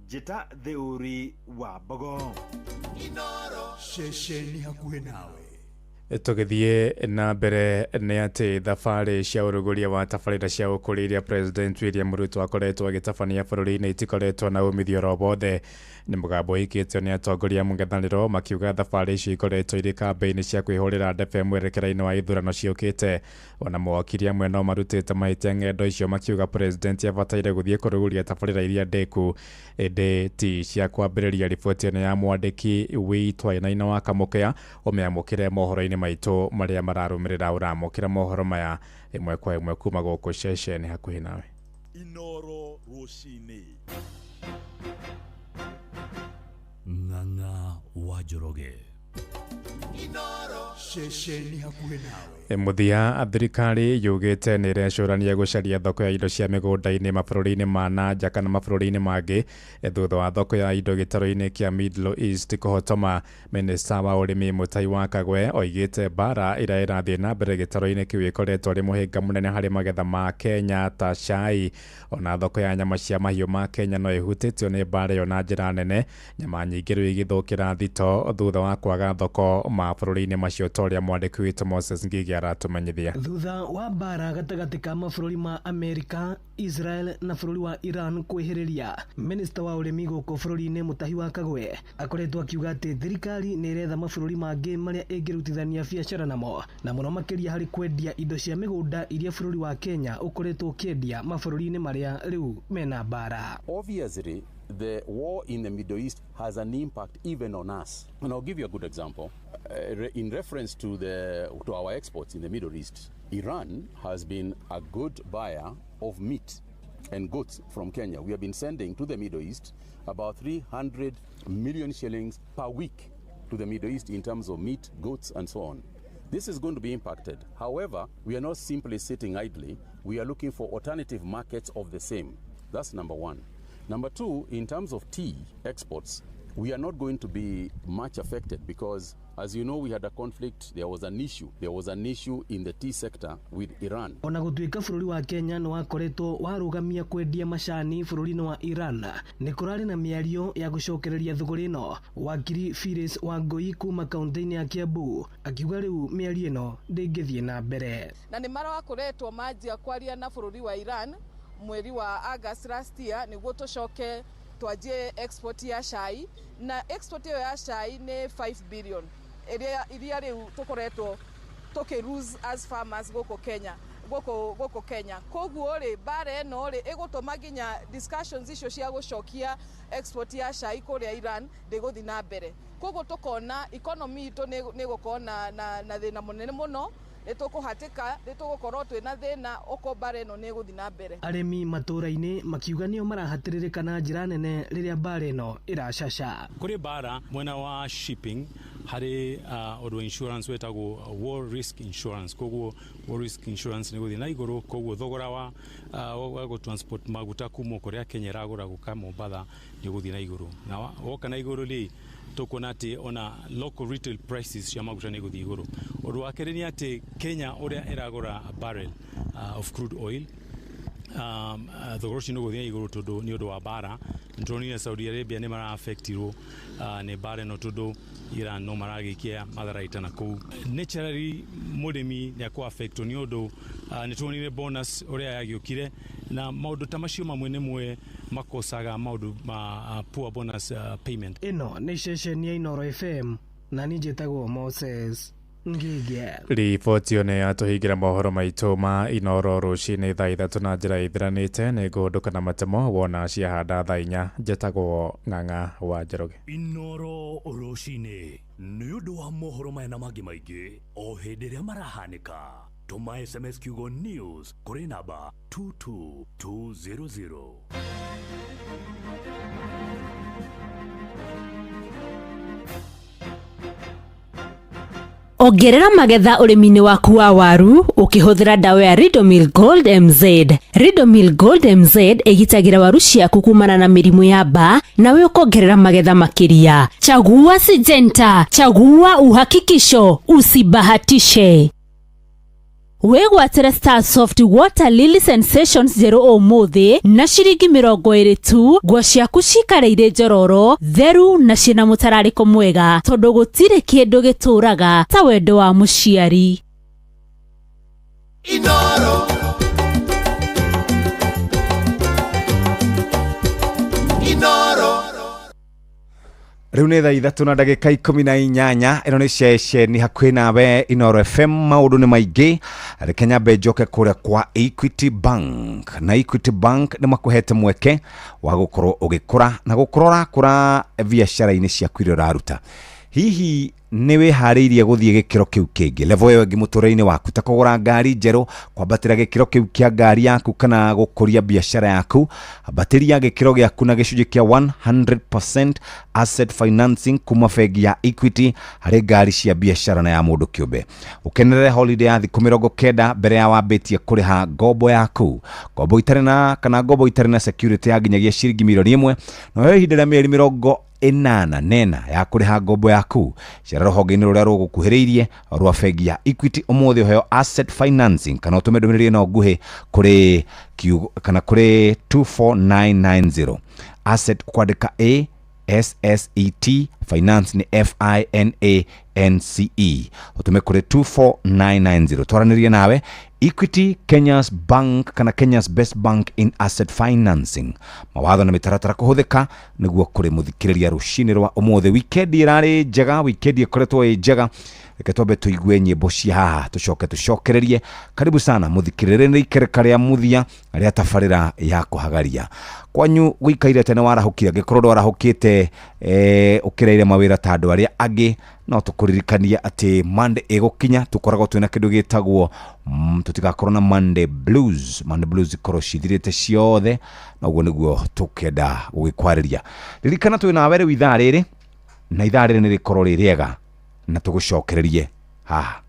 Njĩta Thĩũri wa Mbogo. Inooro ceceni hakuhĩ nawe. Tũgĩthiĩ na mbere nĩ atĩ thabarĩ cia ũrũgũria wa tabarĩra cia ũkũrĩria President William Ruto akoretwo agĩtabania bũrũri-inĩ itikoretwo na umithio ro wothe. Nĩ mũgambo ũhikĩtio nĩ atongoria mũng'ethanĩro makiuga thabarĩ icio ikoretwo irĩ kambĩ-inĩ cia kwĩhũrĩra ndebe mwerekera-inĩ wa ithurano ciũkĩte. Ona mawakiri amwe no marutĩte mahĩtia ng'endo icio makiuga President abataire gũthiĩ kũrũgũria tabarĩra iria ndĩku ĩndĩ ti cia kwambĩrĩria. Riboti ĩno ya mwandĩki Witwainaina wa Kamũkĩa ũmĩamũkĩre mohoro-inĩ maitũ marĩa mararũmĩrĩra ũramũkĩra mohoro maya ĩmwe kwa ĩmwe kuma gũkũ ceceni hakuhĩ nawe. Inooro rũcinĩ. Ng'ang'a wa Njoroge. Inooro ceceni hakuhĩ nawe. Muthia thirikari yugĩte nĩ ĩrecũrania gũcaria thoko ya indo cia mĩgũnda-inĩ mabũrũri-inĩ ma nanja kana mabũrũri-inĩ mangĩ thutha wa thoko ya indo gĩtarũ-inĩ kĩa Middle East kũhotoma. Minista wa ũrĩmi Mũtai wa Kagwe oigĩte mbara ĩrĩa ĩrathiĩ na mbere gĩtarũ-inĩ kĩu ĩkoretwo arĩ mũhĩnga mũnene harĩ magetha ma Kenya ta cai. Ona thoko ya nyama cia mahiũ ma Kenya no ĩhutĩtio nĩ mbara ĩyo na njĩra nene, nyama nyingĩ rĩu igĩthũkĩra thito thutha wa kwaga kwaga thoko mabũrũri-inĩ macio toria mwandĩki witũ Moses Ngigi aratumenyithia. Thutha wa mbara gatagatĩ ka mabũrũri ma Amerika, Israel na bũrũri wa Iran kwĩhĩrĩria, minista wa ũrĩmi gũkũ bũrũri-inĩ Mutahi wa Kagwe akoretwo akiuga atĩ thirikari nĩ iretha mabũrũri mangĩ marĩa ĩngĩrutithania biacara namo, na mũno makĩria harĩ kwendia indo cia mĩgũnda iria bũrũri wa Kenya ũkoretwo ũkĩendia mabũrũri-inĩ marĩa rĩu mena mbara. Obviously, the war in the Middle East has an impact even on us. And I'll give you a good example. In reference to our exports in the Middle East, Iran has been a good buyer of meat and goods from Kenya. We have been sending to the Middle East about 300 million shillings per week to the Middle East in terms of meat, goods, and so on. This is going to be impacted. However, we are not simply sitting idly. We are looking for alternative markets of the same. That's number one. Number two, in terms of tea exports, we are not going to be much affected because, as you know, we had a conflict. There was an issue in the tea sector with Iran. Ona gũtuĩka bũrũri wa Kenya nĩ wakoretwo warũgamia kwendia macani bũrũri-inĩ wa Iran, nĩ kũrarĩ na mĩario ya gũcokereria thũgũrĩ ĩno. Wakiri Phyllis Wangui kuma kaunti-inĩ ya Kiambu akiuga rĩu mĩario ĩno ndĩngĩthiĩ na mbere. Na nĩ marakoretwo manjia kwaria na bũrũri wa Iran mweri wa August last year nĩguo tũcoke twanjie export ya cai, na export ya cai nĩ 5 billion iria rĩu tũkoretwo lose as farmers gũkũ Kenya. Koguo rĩ bara ĩno rĩ ĩgũtũma nginya discussions icio cia gũcokia export ya cai kũrĩa Iran ndĩgũthiĩ na mbere. Koguo tũkona economy itũ nĩ gũkorwo na thĩna mũnene mũno. Nĩtũkũhatĩka, nĩtũgũkorwo twĩna thĩna ũko bara ĩno nĩ gũthiĩ na mbere. Arĩmi matũra-inĩ makiuga nĩo marahatĩrĩrĩka na njĩra nene rĩrĩa bara ĩno ĩracaca. Kũrĩ bara mwena wa shipping harĩ ũndũ insurance wetagwo war risk insurance. Koguo war risk insurance nĩ gũthiĩ na igũrũ, koguo thogora wa gũtransport maguta kuma kũrĩa Kenya ĩragũra gũka Mombasa nĩ gũthiĩ na igũrũ. Na woka na igũrũ rĩ tũkuona atĩ ona local retail prices cia maguta nĩ gũthiĩ igũrũ. Ũndũ wa kerĩ nĩ atĩ Kenya ũrĩa ĩragũra a barrel of crude oil thogora ũcio nĩ gũthiĩ igũrũ tondũ nĩ ũndũ wa bara. Nĩtũronire Saudi Arabia nĩ mara-affectirwo nĩ bara ĩno tondũ Iran no maragĩikia matharaita na kũu. Naturally mũrĩmi nĩ akũ-affectwo nĩ ũndũ nĩtũronire bonus ũrĩa yagĩũkire, na maũndũ ta macio mamwe nĩmwe makosaga maũndũ ma poor bonus payment. Ĩno nĩ ceceni ya Inoro FM na niĩ njĩtagwo Moses Ngigi. Riboti ĩyo nĩ yatũhingĩra mohoro maitũ ma Inoro rũcinĩ thaa ithatũ na njĩra ĩthiranĩte. Nĩ ngũndũka na matemo wona ciahanda thaa inya. Njĩtagwo Ng'ang'a wa Njoroge. Inoro rũcinĩ nĩ ũndũ wa mohoro maya na mangĩ maingĩ o hĩndĩ ĩrĩa marahanĩka. Tũma SMS kiugo news kũrĩ namba 22200. Ongerera magetha ũrĩmi-inĩ waku wa waru ũkĩhũthĩra ndawa ya Ridomil Gold MZ. Ridomil Gold MZ ĩgitagĩra waru ciaku kumana na mĩrimũ ya mbaa, nawe ũkongerera magetha makĩria. Chagua Syngenta, chagua uhakikisho, usibahatishe. Wegwatĩra Star Soft Water Lily Sensations 0 ũmũthĩ na ciringi 20 tu. Nguo ciaku cikareire njororo, theru na ciĩna mũtararĩko mwega, tondũ gũtirĩ kĩndũ gĩtũraga ta wendo wa mũciari. Inoro Rĩu nĩ thaa ithatũ na ndagĩka 18. Ĩno nĩ ceceni hakuhĩ nawe Inoro FM. Maũndũ nĩ maingĩ. Reke nyambe njoke kũrĩa kwa Equity Bank. Na Equity Bank nĩ makũhete mweke wa gũkorwo ũgĩkũra na gũkũra biacara-inĩ ciaku iria ũraruta. Hihi nĩ wĩharĩirie gũthiĩ gĩkĩro kĩu kĩngĩ, level ĩyo ĩngĩ mũtũrĩre-inĩ waku, ta kũgũra ngari njerũ, kwambatĩra gĩkĩro kĩu kĩa ngari yaku, kana gũkũria biacara yaku? Ambatĩria gĩkĩro gĩaku na gĩcunjĩ kĩa 100% asset financing kuma bengi ya Equity harĩ ngari cia biacara na ya mũndũ kĩũmbe. Ũkenerere holiday ya thikũ 90 mbere ya wambĩtie kũrĩha ngombo yaku. Ngombo itarĩ na security ya nginyagia ciringi milioni 1, na wewe ihinda rĩa mĩeri 80 ya kũrĩha ngombo yaku. Cera rũhonge-inĩ rũrĩa rũgũkuhĩrĩirie rwa bengi ya Equity ũmũthĩ ũheo asset financing, kana ũtũme ndũmĩrĩri ĩno nguhĩ kũrĩ 24990. Asset kwandĩka ASSET finance ni FINANCE utume kuri 24990 twaranirie nawe Equity, Kenya's Bank kana Kenya's Best Bank in Asset Financing. Mawatho na mitaratara kuhuthika niguo kuri muthikiriria rushini rwa umuthi. Weekend irari njega, weekend ikoretwo njega. Reke twambe tuigue nyimbo cia haha tucokererie. Karibu sana muthikiririe ikereka ria muthia ria tabarira ya kuhagaria. Kwanyu guikaire tene warahukire gikorwo warahukite ukireire mawira ta andu aria angi no tukuririkania ati Monday egokinya tukoragwo twina kindu gitagwo tutigakorwo na Monday Blues ikorwo cithirite ciothe na uguo niguo tukenda gugikwariria. Ririkana twina were withaa riri na ithaa riri nirikorwo ririega na tugucokererie haha.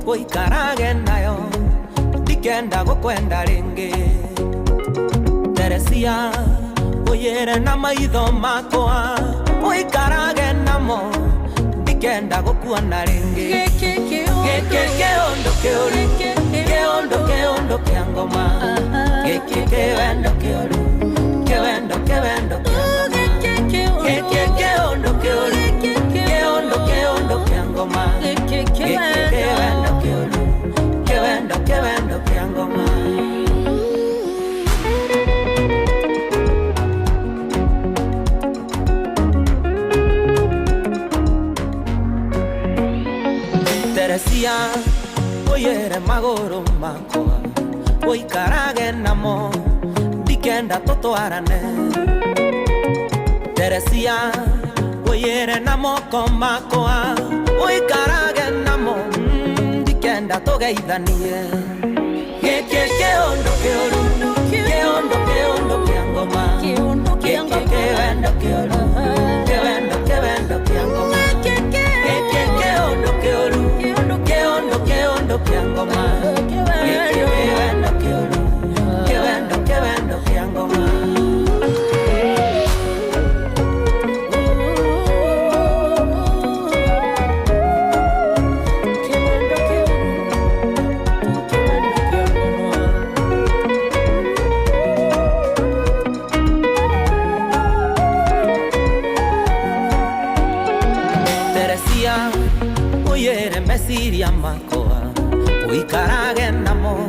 Uikarage nayo dikenda gukwenda ringi Teresia uyere na maitho makwa uikarage namo dikenda gukuona ringi keondo kia ngoma kewendo keondo kia ngoma Kewendo kia ngoma Teresia uyere maguru makwa uikarage namo dikenda totwarane Teresia uyere namo komakwa uikarage namo dikenda togeithanie keondo kia ngoma kewendo kia ngoma keondo kia ngoma kia ngoma kewendo kia ngoma mesiria makoa uikarage namo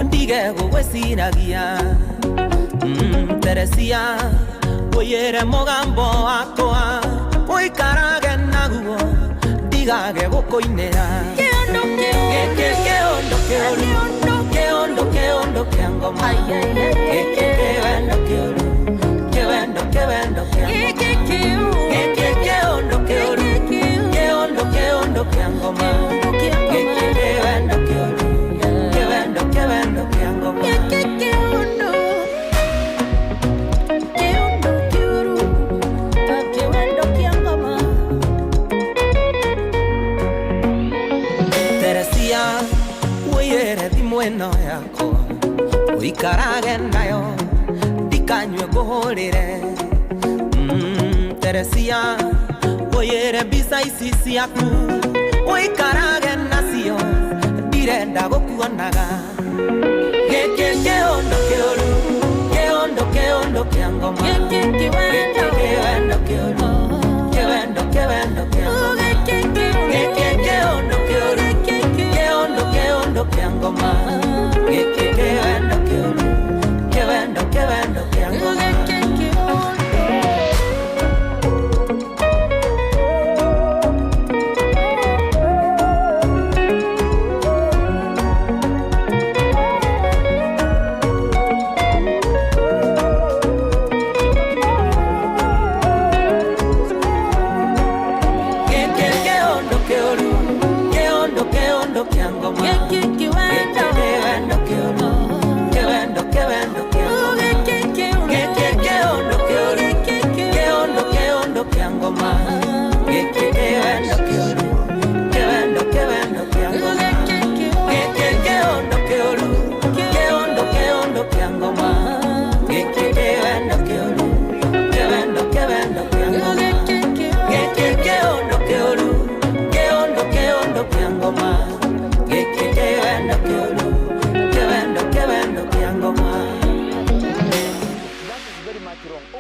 ndige gugweciragia Teresia uyere mugambo wakwa uikarage naguo ndigage gukoinera keondo kia ngoma kewendo kia kia ngoma kewendo kia ngoma Teresia uyere thimweno yakwa uikarage nayo ndikanywe guhurire Teresia uyere mbica ici ciaku uikarage nacio ndirenda gukuonaga keondo kia ngoma kewendo kia ngoma keondo kia ngoma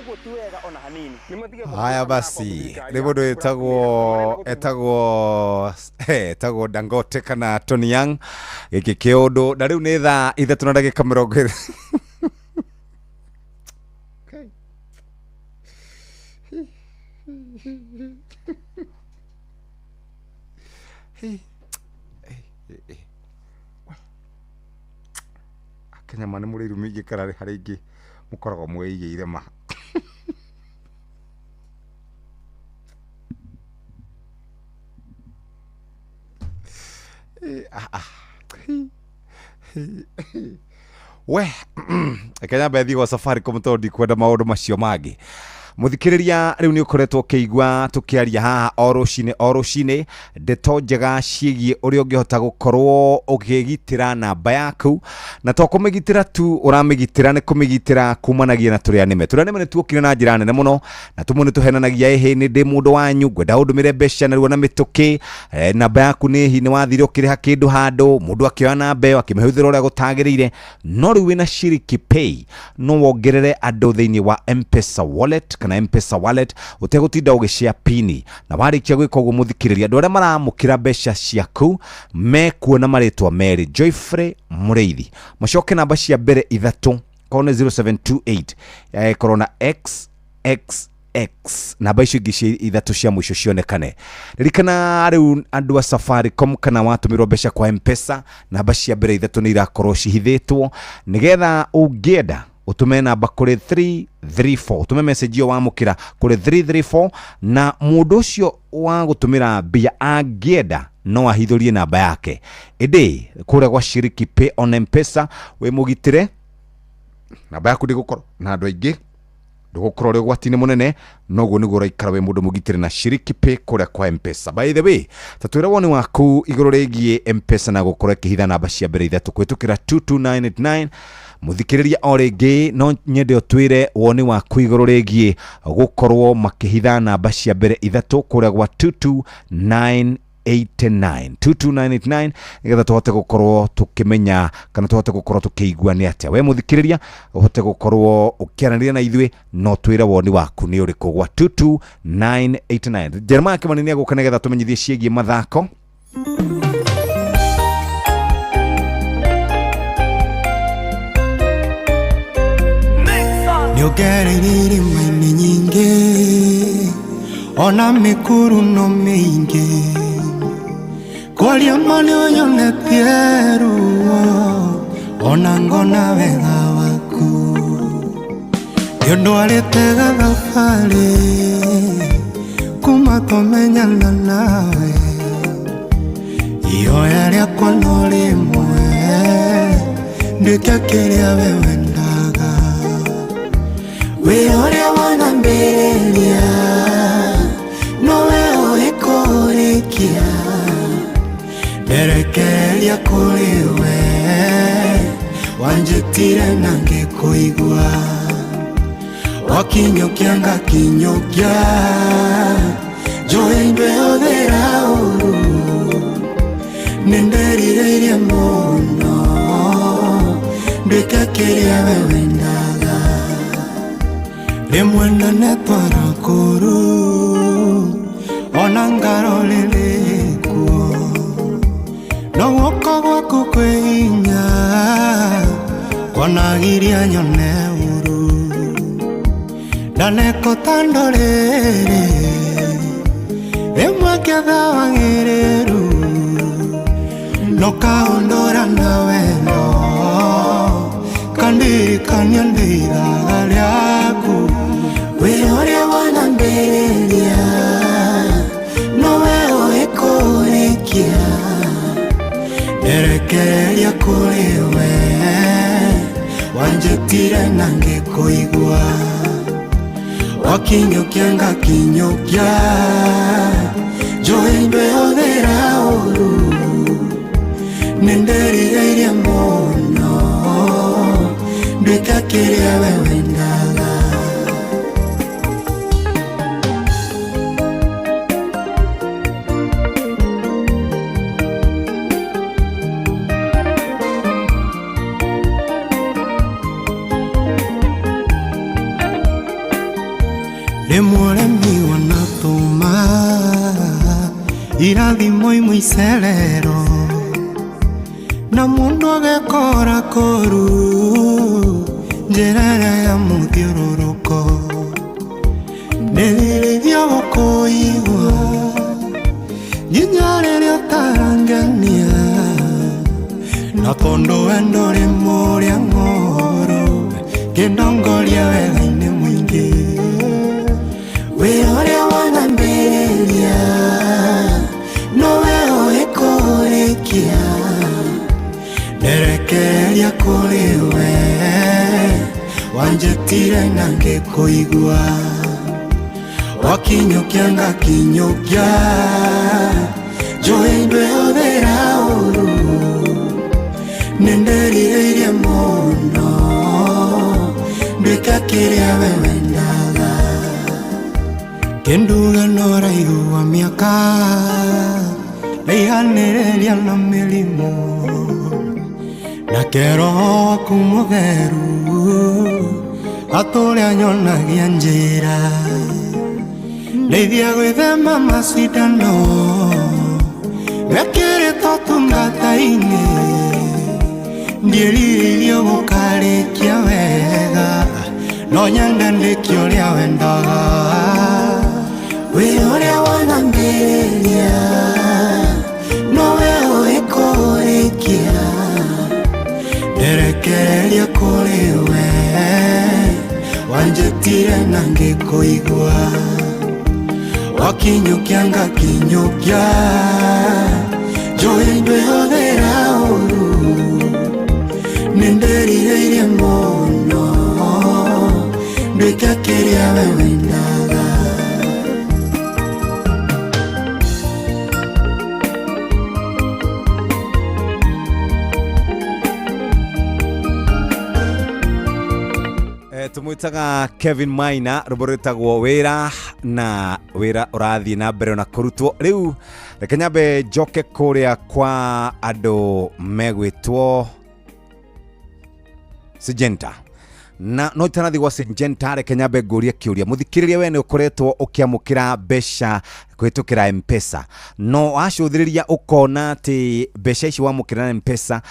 koguo ti wega ona hanini haya basi nĩ mũndũ etagwo Dangote kana Tony Young gĩkĩ kĩũndũ na rĩu nĩ thaa 3:20 Kenya mane muri rumi gikara hari ingi mukoragwo mwĩigĩire ma we Kenya bethi go Safaricom tondi kwenda maundu macio mangĩ muthikiriria riu ni ukoretwo keigwa tukiaria haha oroshine ndeto njega ciĩgie uria ungihota gukorwo ukigitira namba yaku na to kumigitira tu uramigitira ni kumigitira kumanagia na turia nime ni tuokire na njira nene muno na tumwe ni tuhenanagia ehe ni ndi mundu wanyu ngwenda undumire mbeca na ruo na mituki namba yaku ni hi ni wathire ukiriha kindu handu mundu akioya namba iyo akimehũthĩra uria gutagĩrĩire no riu wina Shiriki Pay no wongerere andu thiini wa M-Pesa wallet kana M-Pesa wallet utegutinda ugishare pini na warikia gwika uguo muthikiriria andu aria maramukira mbeca ciaku mekuona maritwa meri Joyfrey Mureithi macoke namba cia mbere 3 kone 0728 corona XXX namba icio ingi cia 3 cia mwisho cionekane ririkana riu andu a Safaricom kana watumirwo mbeca kwa M-Pesa namba cia mbere 3 ni irakorwo cihithĩtwo nigetha ungienda utume namba kuri 334 utume message yo wamukira kuri 334 na mundu ucio wa gutumira mbia angienda no ahithurie namba yake indi kure gwa Shiriki Pay on M-Pesa we mugitire namba yaku ndigukorwo na andu aingi ndugukorwo ri gwatini munene noguo niguo raikara we mundu mugitire na Shiriki Pay kure kwa M-Pesa. By the way tatwira woni waku iguru rigie M-Pesa na gukorwo kihitha namba cia mbere 3 kwitukira 22989 muthikiriria o ringi no nyende otwire woni waku iguru rigie gukorwo makihitha namba cia mbere 3 kure gwa 22989 nigetha tuhote gukorwo tukimenya kana tuhote gukorwo tukiigua ni atia we muthikiriria uhote gukorwo ukiaraniria na ithui no twire woni waku ni uriku gwa 22989 Jeremiah Kimani ni agukana nigetha tumenyithie ciĩgie mathako niogereire mani nyingi ona mikuru no mingi kwaria mani uyonetie ruo ona ngona wega waku ndwarĩte gathabarĩ kuma tũmenyana nawe ihoya rĩakwa no rĩmwe ndĩke kĩrĩa we wendaga we ũrĩa wanambĩrĩria nowe ũĩ kũrĩkia nderekereria kũrĩ we wanjĩtire na ngĩkũigua wakinyũkia ngakinyũkia njoe ndwehũthĩra ũru nĩndĩrirĩirie mũno ndĩke kĩrĩa we wendaga rĩmwe nanetwara kũru ona ngarorĩrĩ kuo no guoko gwaku kwĩ hinya kwanagiria nyone ũru ndanekota ndorĩrĩ rĩmwe ngĩetha wagĩrĩru no kaũndũra na wendo kandirikania ndĩithaga rĩaku we ũrĩa wanambĩrĩria nowe ũĩ kũrĩkia nderekereria kũrĩ we wanjĩtire na ngĩkũigua wakinyũkia ngakinyũkia njoe ndwehũthĩra ũru nĩndĩrirĩirie mũno ndĩke kĩrĩa we wendaga Emuremi wanatuma irathimo imwe icerero na mundu agekora koru njera ya muthiururuko nirithio gukuigua nginya riria utarangania na tondu wendo ri muria ng'oro kindongoria wega-ini mwingi we uria wanambĩrĩria nowe ũĩkũrĩkia nderekereria kũrĩ we wanjĩtire na ngĩkũigua wakinyũkia ngakinyũkia njũĩ ndwĩhũthĩra ũru nĩndĩrirĩirie mũno ndwĩka kĩrĩa we wendaga kenduga noraigua mĩaka ndaihanĩrĩria na mĩrimũ na keroho waku mũtheru atũrĩa nyonagia njĩra ndeithia gwĩthema macindano mekĩrĩtwo tungata-inĩ ndiĩrirĩirio gũkarĩkia wega no nyende ndĩke ũrĩa wendaga we ũrĩa wanambĩrĩria nowe ũĩkũrĩkia nderekereria kũrĩ we wanjĩtire na ngĩkũigua wakinyũkia ngakinyũkia njũĩ ndwĩhũthĩra ũru nĩndĩrirĩirie mũno ndwĩka kĩrĩa we wendaga tumwitaga Kevin Maina ruborĩtagwo wĩra na wĩra ũrathiĩ na mbere na kũrutwo rĩu reke nyambe njoke kũrĩa kwa andũ megwĩtwo Syngenta na no itanathi gwa Syngenta reke nyambe ngũrie kĩũria mũthikĩrĩria we nĩ ũkoretwo ũkĩamũkĩra mbeca kũhĩtũkĩra M-Pesa no wacũthĩrĩria ũkona atĩ mbeca ici wamũkĩra na M-Pesa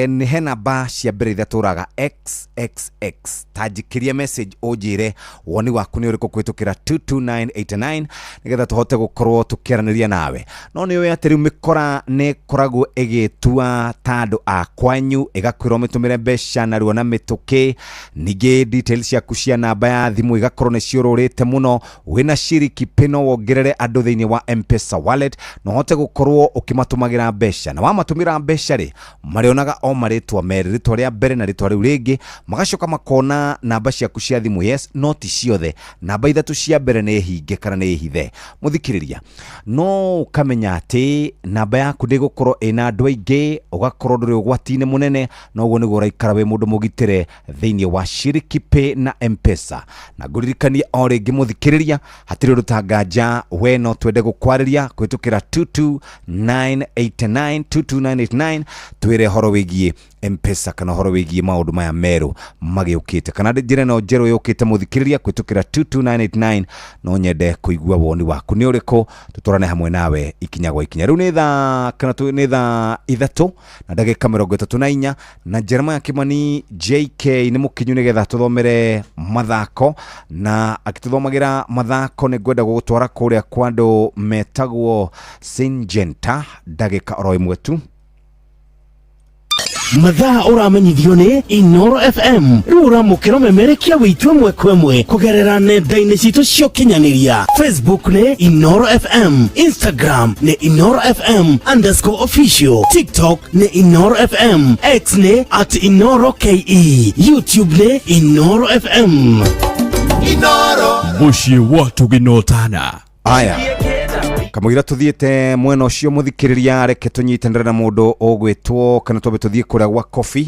nĩ he namba cia mbere iria tũraga XXX tanjĩkĩrie message ũnjĩre woni waku nĩ ũrĩkũ kũhĩtũkĩra 22989 nĩgetha tũhote gũkorwo tũkĩaranĩria nawe no nĩ ũĩ atĩ rĩu mĩkora nĩ ĩkoragwo ĩgĩtua ta andũ a kwanyu ĩgakwĩrwo mĩtũmĩre mbeca narua na mĩtũkĩ ningĩ details ciaku cia namba ya thimũ igakorwo nĩ ciũrũrĩte mũno wĩna ciriki pino wongerere andũ thĩinĩ wa M-Pesa wallet no hote gũkorwo ũkĩmatũmagĩra mbeca na wamatũmĩra mbeca rĩ marĩonaga o marĩtwa merĩ rĩtwa rĩa mbere na rĩtwa rĩu rĩngĩ magacoka makona namba ciaku cia thimũ yes no ti ciothe namba ithatũ cia mbere nĩ hinge kana nĩ hithe mũthikĩrĩria no ũkamenya atĩ namba yaku ndĩgũkorwo ĩna andũ aingĩ ũgakorwo ndũrĩ ũgwati-inĩ mũnene na ũguo nĩguo ũraikara wĩ mũndũ mũgitĩre thĩinĩ wa Shiriki Pay na M-Pesa na ngũririkanie o rĩngĩ mũthikĩrĩria hatirĩ ũndũ ta nganja we no twende gũkwarĩria kũhĩtũkĩra 22989 twĩre horo wĩgiĩ M-Pesa kana horo wĩgiĩ maũndũ maya merũ magĩũkĩte kana njĩra no njerũ yũkĩte mũthikĩrĩria kũhĩtũkĩra 22989 no nyende kũigua woni waku nĩ ũrĩkũ tũtũrane hamwe nawe ikinya gwa ikinya rĩu nĩ thaa kana nĩ thaa ithatũ na ndagĩka 34 na Jeremiah Kimani JK nĩ mũkinyu nĩgetha tũthomere mathako na akĩtũthomagĩra mathako nĩ ngwenda gũgũtwara kũrĩa kwa andũ metagwo Syngenta ndagĩka oro ĩmwe tu mathaa ũramenyithio nĩ Inoro FM rĩu ũramũkĩra ũmemerekia wĩitũ ĩmwe kwa ĩmwe kũgerera nenda-inĩ citũ cia ũkinyanĩria Facebook nĩ Inoro FM Instagram nĩ Inoro FM_official TikTok nĩ Inoro FM X nĩ @InoroKE YouTube nĩ Inoro FM Inoro mũciĩ wa tũginotana aya kamũira tuthiĩte mwena ũcio mũthikĩrĩria reke tũnyitanĩre na mũndũ ũgwĩtwo kana twambe tũthiĩ kũrĩa gwa Coffee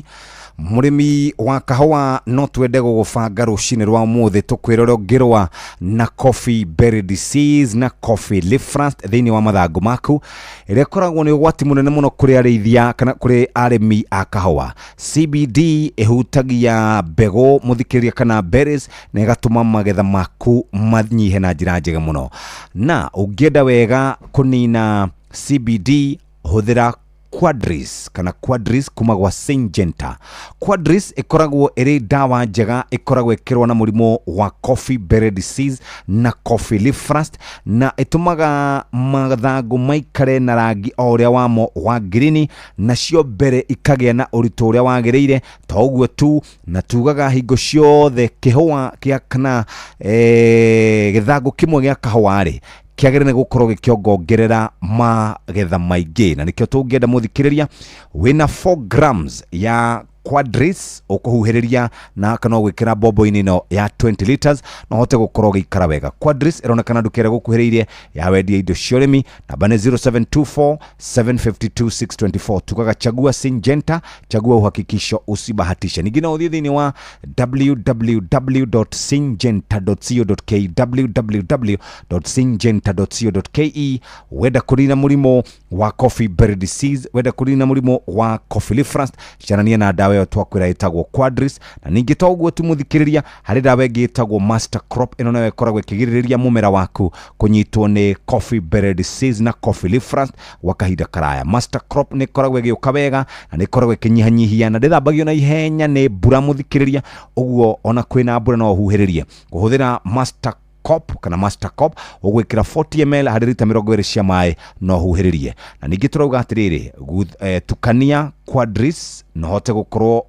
murimi wa kahua no twende gugubanga rucini rwa muthi tukwirorogirwa na coffee berry disease na coffee leaf rust thiini wa mathangu maku iria koragwo ni ugwati munene muno kuri arithia kana kuri arimi a kahua. CBD ihutagia mbegu muthikiriria kana berries na igatuma magetha maku manyihe na njira njega muno. Na ungienda wega kunina CBD huthira Quadris kana Quadris kuma gwa Syngenta. Quadris ikoragwo iri dawa njega ikoragwo ikirwa na murimo wa coffee berry disease na coffee leaf rust na itumaga mathangu maikare na rangi oria wamo wa green na cio mbere ikagia na uritu uria wagiriire to uguo tu na tugaga hingo ciothe kihua kia kana githangu kimwe gia kahua ri kiagere gukorwo gikiongongerera magetha maingi na nikio tungienda muthikiriria wina 4 grams ya Quadris ukuhuhiriria na kana gwikira bobo-ini no ya 20 liters no hote gukorwo gikara wega. Quadris ironekana ndukere gukuhiririe ya wendia indo ciorimi namba ni 0724 752 624 tukaga chagua Syngenta, chagua uhakikisho usibahatisha. Ningine uthie thini wa www.syngenta.co.ke www.syngenta.co.ke wenda kurina murimo wa coffee berry disease, wenda kurina murimo wa coffee leaf rust, shanania na dawa yo twakwira itagwo Quadris na ningi toguo tumuthikiriria hari dawa ingi itagwo Master Crop ino nayo ikoragwo ikigiriria mumera waku kunyitwo ni coffee berry disease na coffee leaf rust wakahinda karaya. Master Crop ni ikoragwo igiuka wega na ni ikoragwo ikinyihanyihia na ndithambagio na ihenya ni mbura muthikiriria uguo ona kwina mbura no huhiririe kuhuthira Master Cop kana Master Cop ugwikira 40 ml hari lita 20 cia mai no huhiririe. Na ningi turauga atiriri tukania Quadris no hote gukorwo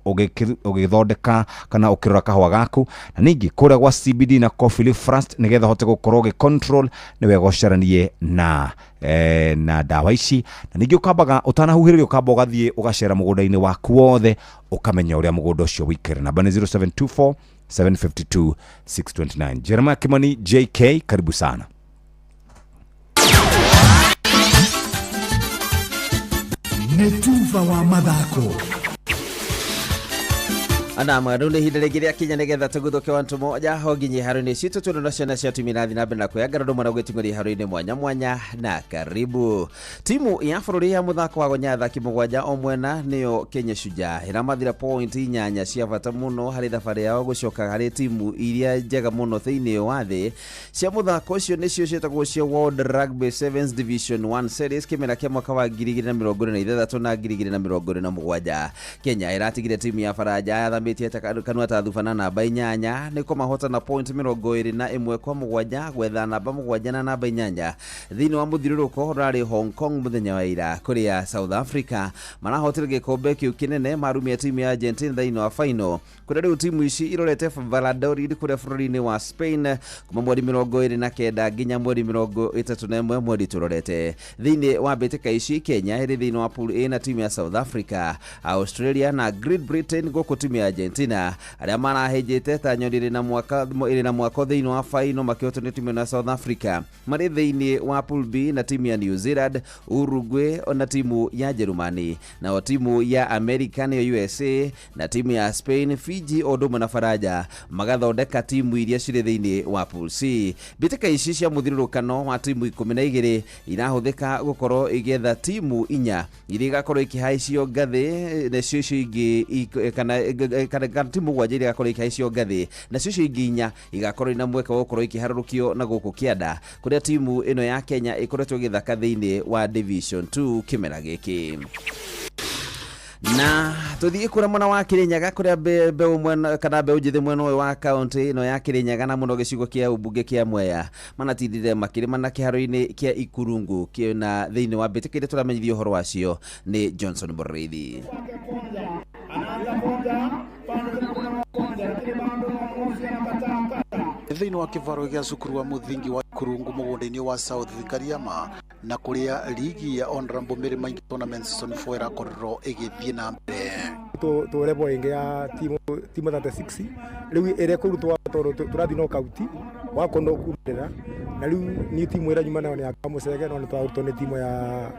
ugithondeka kana ukirora kahua gaku na ningi kuria gwa CBD na coffee leaf rust nigetha hote gukorwo ge control ni wega ucaranie na dawa ici na ningi ukambaga utanahuhiririo ukamba ugathie ugacera mugunda-ini waku wothe ukamenya uria mugunda ucio wikire. Namba ni 0724 752 629. Jeremiah Kimani JK, karibu sana. Netuva wa mathako ana marunde hinde regiria kinya negetha tuguthoke wantu moja hoginye haruni citu tuno ciana cia timirathi na mbena kwegara ndo mara gwetingori haruni mwanya mwanya na karibu. Timu ya bururi ya muthako wa gonya thaki mugwanja omwena niyo Kenya Shujaa iramathira point inyanya cia bata muno hari thabari yao gucoka hari timu iria njega muno thiini wa thi cia muthako ucio nicio cietagwo cia World Rugby Sevens Division 1 Series kimera kia mwaka wa 2026 na 2027. Kenya iratigire timu ya Faraja ya kanwa tathufana namba inyanya niko mahota na point 21 kwa mugwanja gwetha namba mugwanja na namba inyanya thini wa muthiruruko rari Hong Kong muthenya wa ira kuria South Africa marahotire gikombe kiu kinene marumia timu ya Argentina thini wa final kuria riu timu ici irorete Valladolid kuria bururi-ini wa Spain kuma mweri 29 nginya mweri 31 mweri turorete thini wa mbitika ici. Kenya iri thini wa pool A na timu ya South Africa, Australia na Great Britain goko timu ya Argentina aria marahejete tanyori na mwaka thiini wa final makioto ni timu ya South Africa mari thiini wa pool B na timu ya New Zealand, Uruguay na timu ya Germany na timu ya America na USA na timu ya Spain, Fiji odoma na Faraja magathondeka timu iria cire thiini wa pool C. Bitika ici cia muthirurukano wa timu 12 irahuthika gukorwo igetha timu inya iria gakorwo ikihaicio ngathi na cio ingi kana timu gwanja iria gakorwo ikihaicio ngathi na cio ingi inya igakorwo ina mweka gukorwo ikiharurukio na guku kianda kuria timu ino ya Kenya ikoretwo githaka thiini wa Division 2 kimera giki. Na tuthie kura mwana wa Kirinyaga kuria mbeu mwena kana mbeu njithi mwena wa county ino ya Kirinyaga na muno gicigo kia ubunge kia Mwea manatindire makirima na kiharo-ini kia Ikurungu kiona thiini wa mbitikire turamenyithio horo wacio ni Johnson Muriithi. Thiini wa kivaro gia cukuru wa muthingi wa Kurungu mugunda-ini wa South Kariama na kuria ligi ya Honorable Mary Maingi Tournament Season 4 irakorwo igithie na mbere to level ingi ya timu 36 riu ire kurutwa turathi no kauti wa kondo kurera na rĩu ni timu ĩrĩa nyuma nayo nĩ ya Kamucege no nĩ twarutwo nĩ timu ya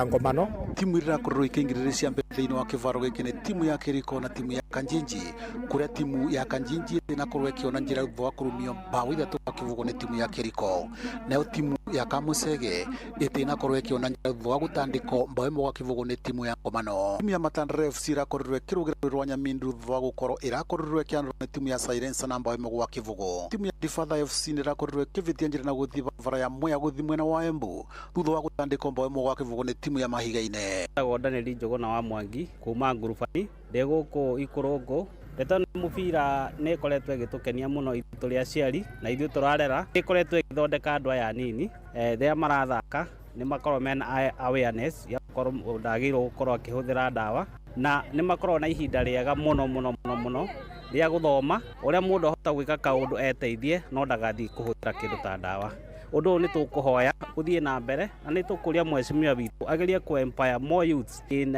Ngomano. Timu ĩrĩa irakorwo ikĩingĩrĩra cia mbere thĩinĩ wa kĩvaro gĩkĩ nĩ timu ya Kĩriko na timu ya Kanjinji, kũrĩa timu ya Kanjinji ĩnakorwo ĩkĩona njĩra thutha wa kũrumio mbao 3 kwa kĩbũgũ nĩ timu ya Kĩriko, nayo timu ya Kamucege ĩnakorwo ĩkĩona njĩra thutha wa gũtandĩkwo mbao 1 kwa kĩbũgũ nĩ timu ya Ngomano. Timu ya Matandara FC irakorirwo ĩkĩrũgĩrĩrwo rwa Nyamindu thutha wa gũkorwo ĩrakorirwo ĩkĩanĩrwo nĩ timu ya Silence na mbao 1 kwa kĩbũgũ. Timu ya Difatha FC nĩrakorirwo ĩkĩvitia njĩra na gũthiĩ barabara ya Mwea gũthiĩ mwena wa Embu thutha wa gũtandĩkwo mbao 1 kwa kĩbũgũ nĩ timu ya Mahiga-inĩ. Daneli Njogona wa Mwangi kuma ngurubani ndegũkũ Ikurungu. Ndeto mũbira nĩ ĩkoretwo ĩgĩtũkenia mũno itũ rĩa aciari na ithuĩ tũrarera, ĩkoretwo ĩgĩthondeka andũ aya nini rĩrĩa marathaka nĩ makorwo mena awareness ya gũkorwo ndagĩrĩirwo gũkorwo akĩhũthĩra ndawa, na nĩ makorwo na ihinda rĩega mũno rĩa gũthoma ũrĩa mũndũ ahota gwĩka kaũndũ eteithie no ndagathiĩ kũhũthĩra kĩndũ ta ndawa. Ũndũ ũyũ nĩ tũkũhoya gũthiĩ na mbere na nĩ tũkũria mheshimiwa witũ agerie ku empower more youths in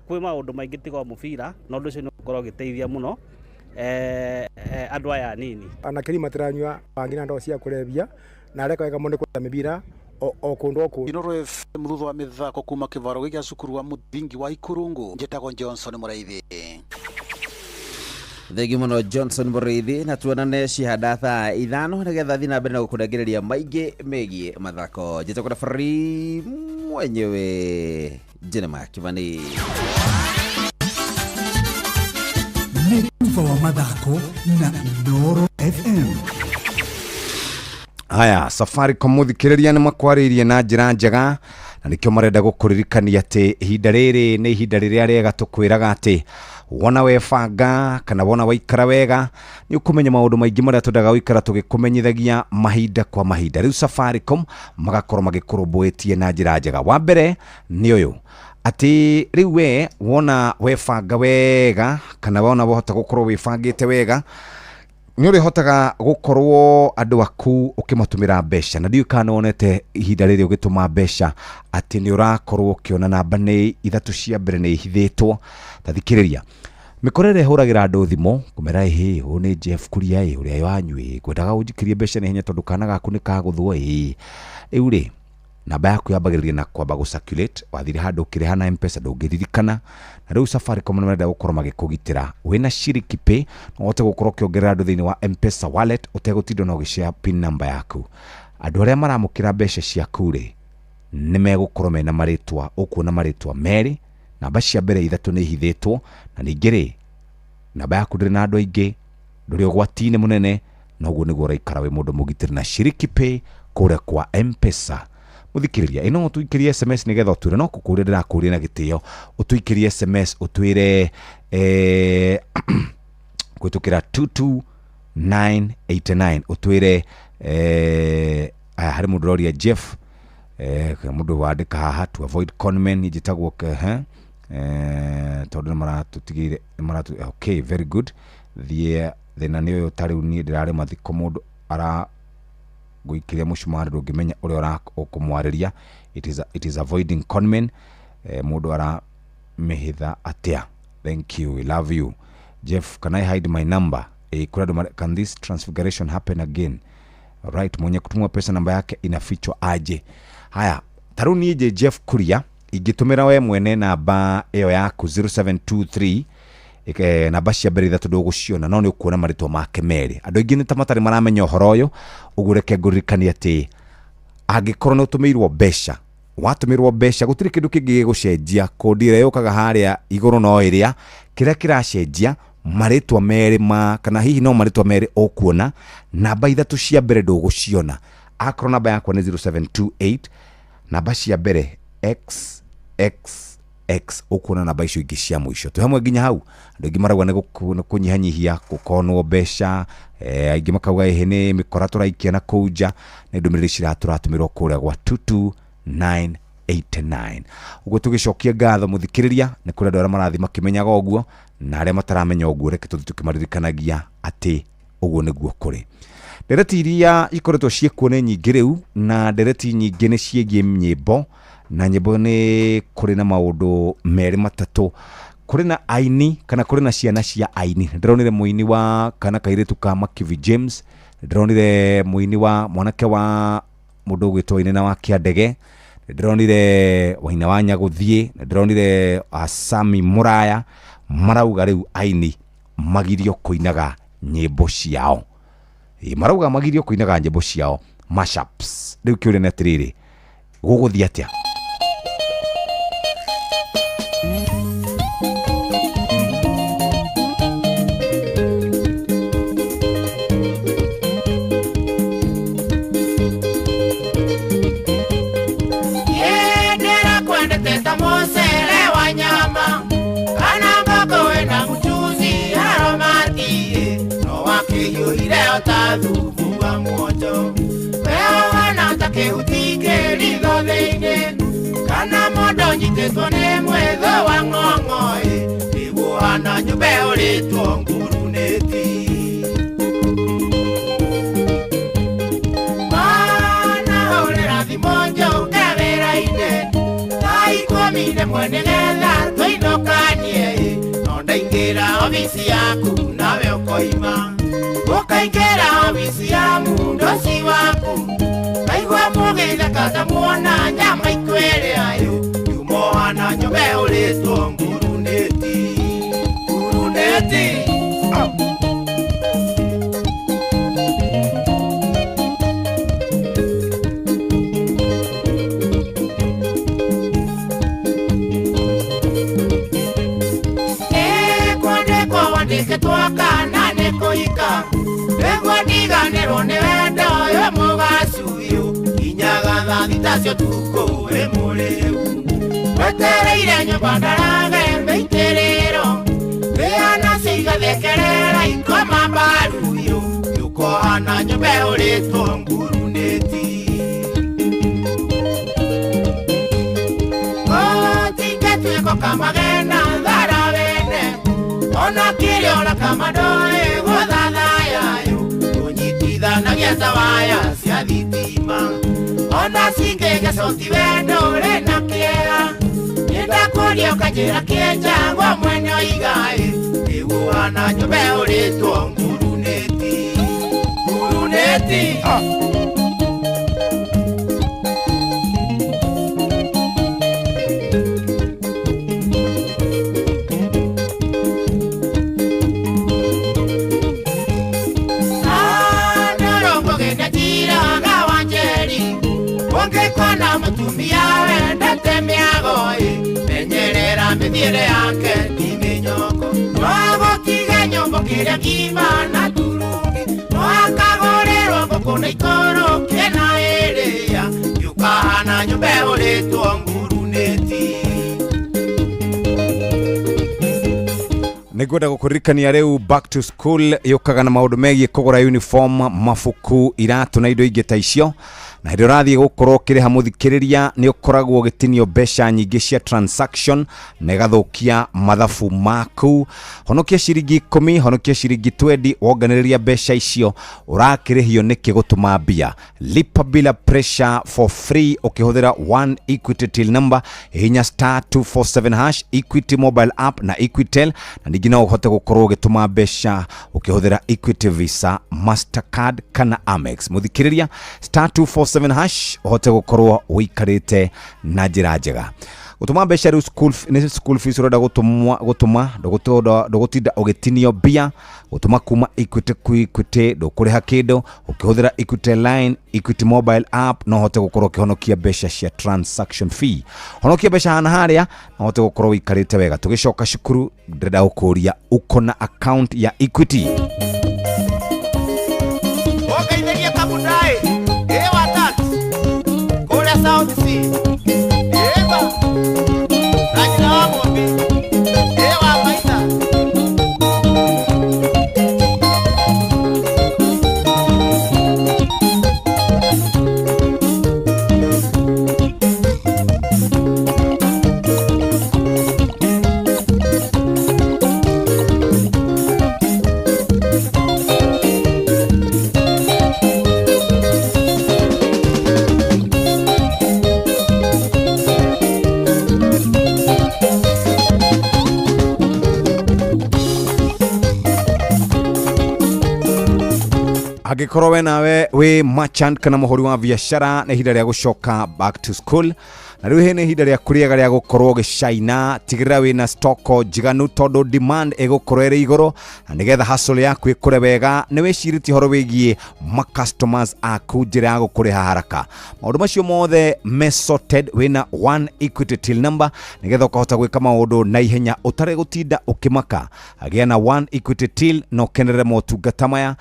kwĩ maũndũ maingĩ tiga mũbira, na ũndũ ũcio nĩ ũkorwo ũgĩteithia mũno andũ aya nini. Anakĩri matiranyua bangi na ndawa cia kũrebia na areka wega mũno kũruta mĩbira o kũndũ o kũndũ. Inooro FM thutha wa mĩthako kuma kĩvaro gĩa cukuru wa mũthingi wa Ikurungu, njĩtagwo Johnson Mũraithi. Thegi muno Johnson Mũraithi, na tuonane cihanda thaa 5 nĩgetha thiĩ na mbere na gũkũrangĩrĩria maingĩ megiĩ mathako. Njĩtagwo na Free mwenyewe Jenema Kivani. Nĩ tuva wa mathako na Inooro FM. Haya, Safaricom muthikĩrĩria nĩ makwarĩirie na njĩra njega na nĩkĩo marenda gũkũririkania atĩ ihinda rĩrĩ nĩ ihinda rĩrĩa rĩega tũkwĩraga atĩ wona webanga kana wona waikara wega nĩ ũkũmenya maũndũ maingĩ marĩa twendaga gũikara tũgĩkũmenyithagia mahinda kwa mahinda. Rĩu Safaricom magakorwo magĩkũrũmbũĩtie na njĩra njega. Wa mbere nĩ ũyũ atĩ rĩu we wona webanga wega kana wona wahota gũkorwo wĩbangĩte wega nĩ ũrĩhotaga gũkorwo andũ aku ũkĩmatũmĩra mbeca, na ndiũ kana wonete ihinda rĩrĩ ũgĩtũma mbeca atĩ nĩ ũrakorwo ũkĩona namba nĩ 3 cia mbere nĩ ihithĩtwo. Tathikĩrĩria mĩkorere hũragĩra andũ thimũ kũmera ĩhĩ hũ nĩ Jeff Kuria ũrĩa wanyuĩ kwendaga ũnjikĩrie mbeca na hinya tondũ kana gaku nĩ kagũthwo rĩu rĩ namba yaku yambagĩrĩria na kwamba gũcirculate, wathire handũ ũkĩrĩha na M-Pesa ndũngĩririkana, na rĩu Safaricom nĩ marenda gũkorwo magĩkũgitĩra wĩna Shiriki Pay no ũhote gũkorwo ũkĩongerera andũ thĩinĩ wa M-Pesa wallet ũtegũtinda na ũgĩshare pin number yaku. Andũ arĩa maramũkĩra mbeca ciaku rĩ nĩ megũkorwo mena marĩtwa, ũkuona marĩtwa merĩ, namba cia mbere 3 nĩ ihithĩtwo, na ningĩ rĩ namba yaku ndĩrĩ na andũ aingĩ, ndũrĩ ũgwati-inĩ mũnene, na ũguo nĩguo ũraikara wĩ mũndũ mũgitĩri na Shiriki Pay kũrĩa kwa M-Pesa. Muthikĩrĩria ino ũtũikĩrie SMS nĩgetha ũtwĩre no kũkũria ndĩrakũria na gĩtĩo, ũtũikĩrie SMS ũtwĩre gwĩtũkĩra 22989 ũtwĩre harĩ mũndũ ũroria Jeff mũndũ wandĩka haha to avoid conmen njĩtagwo tondũ nĩmaratũtigĩire okay very good thĩna nĩ ũyũ ta rĩu niĩ ndĩrarĩ mathiko mũndũ ara gũikĩria mũcumarĩ ndũngĩmenya ũrĩa ũkũmwarĩria. It is avoiding conmen, mũndũ aramĩhitha atĩa. Thank you, we love you Jeff. Can I hide my number? Can this transfiguration happen again? Right, mwenye kutumwa pesa namba yake inafichwa aje? Haya, taru nije Jeff Kuria ingĩtũmĩra we mwene namba ĩyo yaku 0723 namba cia mbere 3 ndũgũciona no nĩ ũkuona marĩtwa make merĩ. Andũ aingĩ nĩ ta matarĩ maramenya ũhoro ũyũ, ũguo reke ngũririkanie atĩ angĩkorwo nĩ ũtũmĩirwo mbeca, watũmĩrwo mbeca gũtirĩ kĩndũ kĩngĩ gĩgũcenjia, kodi ĩrĩa yũkaga harĩa igũrũ no ĩrĩa, kĩrĩa kĩracenjia marĩtwa merĩ kana hihi no marĩtwa merĩ ũkuona, namba 3 cia mbere ndũgũciona. Akorwo namba yakwa nĩ 0728 namba cia mbere XXX ũkuona namba icio ingĩ cia mũico. Tũhamwe nginya hau andũ aingĩ marauga nĩ kũnyihanyihia gũkonwo mbeca, aingĩ makauga nĩ mĩkora tũraikia na kũnja, nĩ ndũmĩrĩri ciratũmĩrwo kũrĩa gwa 22989. Ũguo tũgĩcokia ngatho mũthikĩrĩria nĩ kũrĩ andũ arĩa marathi makĩmenyaga ũguo na arĩa mataramenya ũguo reke tũthiĩ tũkĩmaririkanagia atĩ ũguo nĩguo kũrĩ. Ndereti iria ikoretwo ciĩkuo nĩ nyingĩ rĩu, na ndereti nyingĩ nĩ ciĩgiĩ nyĩmbo, na nyĩmbo nĩ kũrĩ na maũndũ merĩ matatũ. Kũrĩ na aini kana kũrĩ na ciana cia aini. Ndĩronire mũini wa kana kairĩtu ka Makivi James ndronire muini wa mwanake wa mundu gwitwo Inena wa Kiandege, ndronire Waina wa Nyaguthie, ndronire Asami Muraya, marauga riu aini magirio kuinaga nyimbo ciao. Marauga magirio kuinaga nyimbo ciao mashups. Riu kiure na tiriri guguthia atia? Tathuvua mwojo weo wana take utike ritho theine kana mondo nyitĩtwo nĩ mwetho wa ng'ong'oi iguana nyũmba ũrĩtwo ngurunĩti mana ũrĩra thimũ njoke wĩra-inĩ thaa ikũmi n'ĩmwe nĩgetha tũinũkanie no ndaingĩra obici yaku nawe ũkoima ukaingĩra obici ya mundoci waku kaigua mũgĩtha kanda muona nyama ikwĩrĩ ayũ yumohana nyũmba ũrĩtwo ngurunĩti ngurunĩti kwandĩkwo wandĩkĩtwo kana nĩ kũhika Ego ndiganĩrwo nĩ wendo ũyũ mũgacu ũyũ kinyaga thaa thita cio tukũ wĩ mũrĩu wetereire nyũmba ndarage mbĩitĩrĩro wĩana cigathekerera ikoma mbaru ũyũ ũkohana nyũmba ũrĩtwo ngurunĩti ũtingetwĩko kamagena thara wene ona kĩrĩ ona kamadoĩ gũthathaya ũnyitithanagia ta waya cia thitima ona cingĩgacoti wendo ũrĩ na kĩeha nĩndakũria ũkanjĩra kĩenjagwo mwene oigaĩ ĩguana nyũmba ũrĩtwo ngurunĩti ngurunĩti Ungekona mutumia wendete mĩagoĩ menyerera mĩthiĩre yake ti mĩnyongo wagũtiga nyũmba kĩrĩa ngima na turungi wakagũrĩrwo ngũkũ na ikũrũkie na ĩrĩa yũkahana nyũmba ũrĩtwo ngurunĩti nĩngwenda gũkũririkania rĩu back to school yũkaga na maũndũ megiĩ kũgũra uniform, mabuku, iratũ na indo ingĩ ta icio. Na hĩndĩ ũrathiĩ gũkorwo ũkĩrĩha mũthikĩrĩria nĩ ũkoragwo ũgĩtinio mbeca nyingĩ cia transaction na ĩgathũkia mathabu maku. Honokia ciringi 10, honokia ciringi 20, wonganĩrĩria mbeca icio ũrakĩrĩhio nĩkĩ gũtũma mbia. Lipa bila pressure for free ũkĩhũthĩra one Equity till number hinya *247# Equity mobile app na Equitel, na ningĩ no ũhote gũkorwo ũgĩtũma mbeca ũkĩhũthĩra Equity Visa, Mastercard kana Amex. Mũthikĩrĩria *247# uhote gukorwo wikarite na njira njega. Gutuma mbeca ru school fees urenda gutuma ndugutinda ugitinio bia, gutuma kuma Equity ku Equity ndukuriha kindu ukihũthira Equity line, Equity mobile app no hote gukorwo ukihonokia mbeca cia transaction fee. Honokia mbeca hana haria no hote gukorwo wikarite wega. Tugicoka cukuru ndĩrenda gukuria uko na account ya Equity. Ogeithĩria kabundai ewa tax kũrĩa South Sea eba rajina wa ng'ombe ewa maita Agikorwo we nawe we merchant kana muhuri wa biashara na ihinda rĩa gucoka back to school na riu hene ihinda rĩa kuriega rĩa gukorwo gĩcaina tigĩrĩra wĩna stoko njiganu tondu demand ĩgũkorwo ĩrĩ igũrũ na nĩgetha hustle yaku ĩkũre wega nĩ wĩcirĩtie horo wĩgiĩ ma customers aku njĩra ya gũkũrĩha haraka. Maũndũ macio mothe me sorted wĩna one Equity till number nĩgetha ũkahota gwĩka maũndũ na ihenya ũtarĩ gũtinda ũkĩmaka. Agĩa na one Equity till no kenerere motungata maya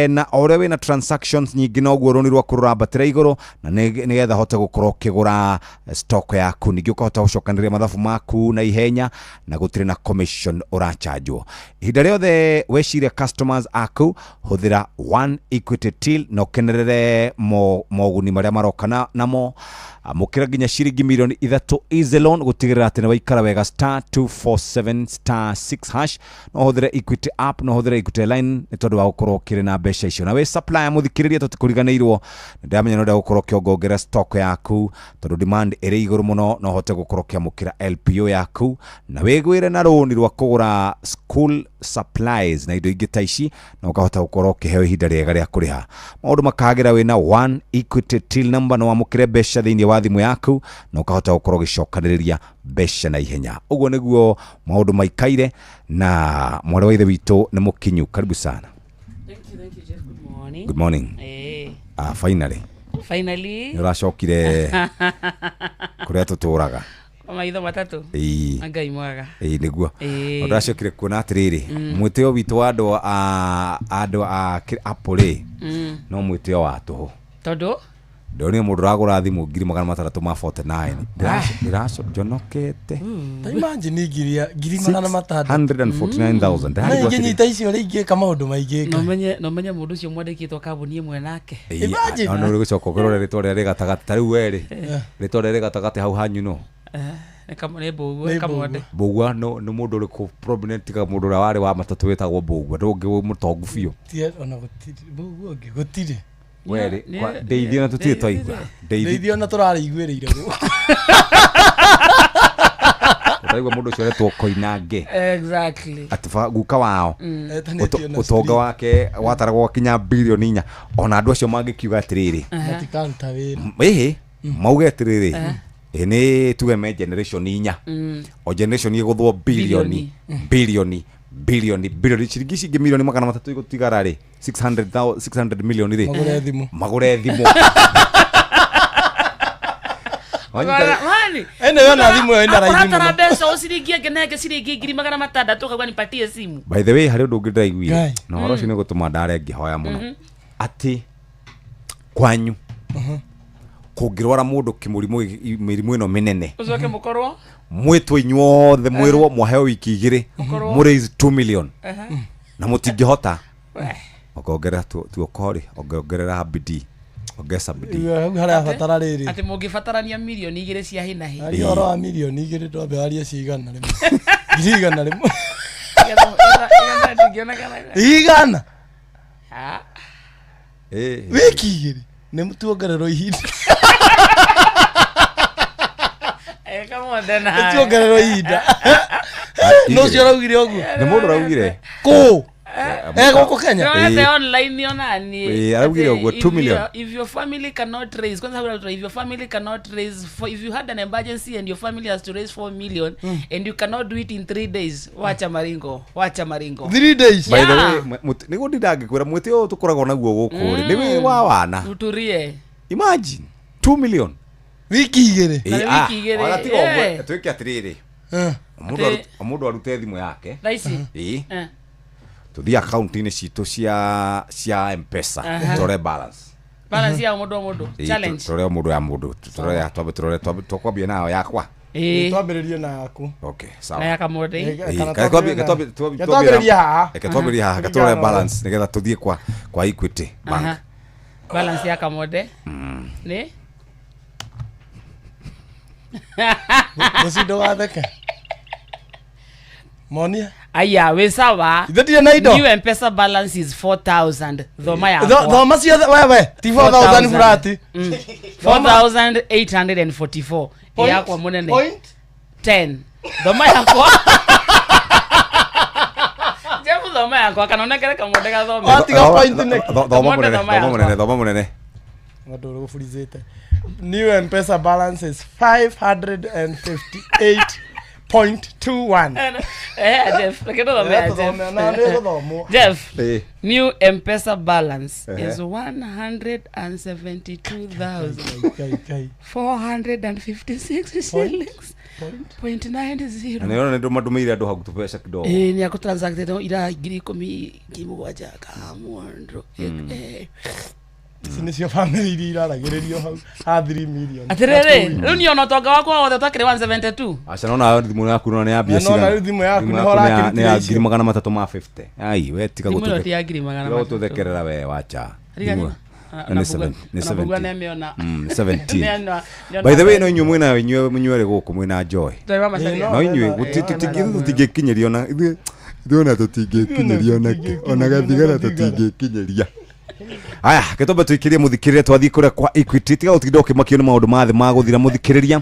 na ore wĩna transactions nyingĩ no guo rũni rwa kũrũra batĩra igũrũ na nĩgetha hote gũkorwo kĩgũra stock yaku ningĩ ũkahota gũcokanĩrĩria mathabu maku na ihenya na gũtirĩ na commission ũrachanjwo. Ihinda rĩothe weciria customers aku hũthĩra one Equity till no kenerere moguni marĩa marokana namo mukira nginya ciringi milioni 3 easy loan gutigirira ati waikara wega *247*6# no hũthĩre Equity app no hũthĩre Equity line nĩ tondũ wa gũkorwo kĩrĩ na mbeca icio na we supplier muthikiriria tutikuriganĩirwo ndamenya no ndagũkorwo kĩongongera stock yaku tondũ demand ĩrĩ igũrũ mũno no hote gũkorwo kĩamũkĩra LPO yaku na wĩgwĩre na rũni rwa kũgũra school supplies na indo ingĩ ta ici na ũkahota gũkorwo kĩheo ihinda rĩega rĩa kũrĩha. Maũndũ makagĩra wĩna one Equity till number no wamũkĩre mbeca thĩinĩ wa thimũ yaku na ũkahota gũkorwo gĩcokanĩrĩria mbeca na ihenya. Ũguo nĩguo maũndũ maikaire na mwarĩ wa ithe witũ nĩ mũkinyu. Karibu sana. Thank you, Jeff. Good morning. Good morning. Finally. Finally. Nĩũracokire kũrĩa tũtũraga. Maitho matatu. Ngai mwaga. Nĩguo. Ũracokire kuona atĩrĩrĩ mwĩtĩo witũ wa andũ a Apple no mwĩtĩo wa tũhũ. Tondũ ndonire mũndũ ũragũra thimũ 649 ndĩraconokete. Imagine ngiria 149,000 na ingĩnyita icio rĩngĩ ka maũndũ maingĩ. No menye mũndũ ũcio mwandĩkĩtwo kambuni ĩmwe nake. Imagine no nĩ gũcoka ũkĩrora rĩtwa rĩrĩa rĩgatagatĩ ta rĩu werĩ rĩtwa rĩrĩa rĩgatagatĩ hau hanyu no Mbũgua no nĩ mũndũ ũrĩkũ prominent tiga mũndũ ũrĩa warĩ wa matatũ wĩtagwo Mbũgua ndũngĩ mũtongu biũ. Ona Mbũgua ũngĩ gũtirĩ werĩ ndeithio na tũtirĩ twaigua ndeithio na tũrarĩiguĩrĩire ndaigua mũndũ ũcio aretwo Koinange. Exactly. Atiba guka wao ũtonga wake wataragwo kinya bilioni 4 ona andũ acio mangĩkiuga atĩrĩrĩ matikanta wĩra mauge atĩrĩrĩ nĩ tuge generation 4 o generation ĩgũthwo bilioni ciringi cingi milioni 300 igũtigara rĩ 600 million rĩ magũre thimũ Mani ene yona thimũ ĩyo ina raithi mũno tara mbeca ũciringi ngenenge ciringi 600,000 kauga nipatie simu. By the way hari ũndũ ũngĩ ndĩraiguire na horo ũcio nĩ gũtũma ndare ngĩhoya mũno atĩ kwanyu kũngĩrwara mũndũ mĩrimũ ĩno mĩnene ũcoke mũkorwo mwĩtwo inyuothe mwĩrwo mwaheo wiki 2 mũraise 2 million na mũtingĩhota ongerera tuokori ongerera bidii ongeza bidii hara fatara rĩrĩ ati mũngĩbatarania milioni 2 cia hina hi ari oro wa milioni 2 twambe waria cigana rĩmwe ngirigana rĩmwe igana wiki 2 nĩ tuongererwo ihinda tuongererwo ihinda no cio raugire ũguo nĩ mũndũ raugire kũ gũkũ Kenya online yonani araugire ũguo 2 million if your family cannot raise if your family cannot raise if you had an emergency and your family has to raise 4 million and you cannot do it in 3 days wacha maringo 3 days by the way nĩguo ndangĩkwĩra mwĩtĩ ũyũ tũkoragwo naguo gũkũ rĩ nĩ wĩ wa wana uturie imagine 2 million wiki 2 wagatiga ũguo twĩke atĩrĩrĩ mũndũ arute thimũ yake tuthia account-inĩ citũ cia M-Pesa tore balance ya mũndũ challenge tore mũndũ ya mũndũ tore twakwambia nayo yakwa twambĩrĩrie na yaku okay sawa na yakamode twambĩrĩrie haha twambĩrĩrie haha tore balance nĩgetha tuthie kwa Equity Bank balance yakamode nĩ Musindo watheke Monia aya we sawa Ithetie na indo New M-Pesa balance is 4,000 thoma ya thoma cio wewe ti 4,000 furati 4,844 yakwa munene 10 thoma yakwa Jefu thoma thoma yako akanonekere kamode gathome atiga point ne thoma munene ngadoro gufulizete new M-Pesa balance is 558.21 Jeff Jeff new M-Pesa balance is 172,456 shillings 0.90 Anaona ndo madumeira ndo hakutupesha kidogo ni akutransact ira 10,000 kimugwaja kamondo Sinisio family iraragiririo hau 3 million. Atirere, riu ni ona tonga wako wothe twakire 172. Acha naona thimu yaku no ni ya biashara. Naona thimu yaku ni hora ni ya 350. Ai we tika gutu. Thimu ya 350. Tuthekerera we wacha. Rigani. Ni 70. Nemeona. 17. By the way no inyuĩ mwina inyuĩ munywere guku mwina joy. No inyuĩ tutigikinyeria ona ithuona tutigikinyeria ona gathigara tutigikinyeria. Aya ketombe tuikirie muthikirire twathii kuria kwa Equity tiga utinda ukimakio ni maundu mathe maguthira muthikiriria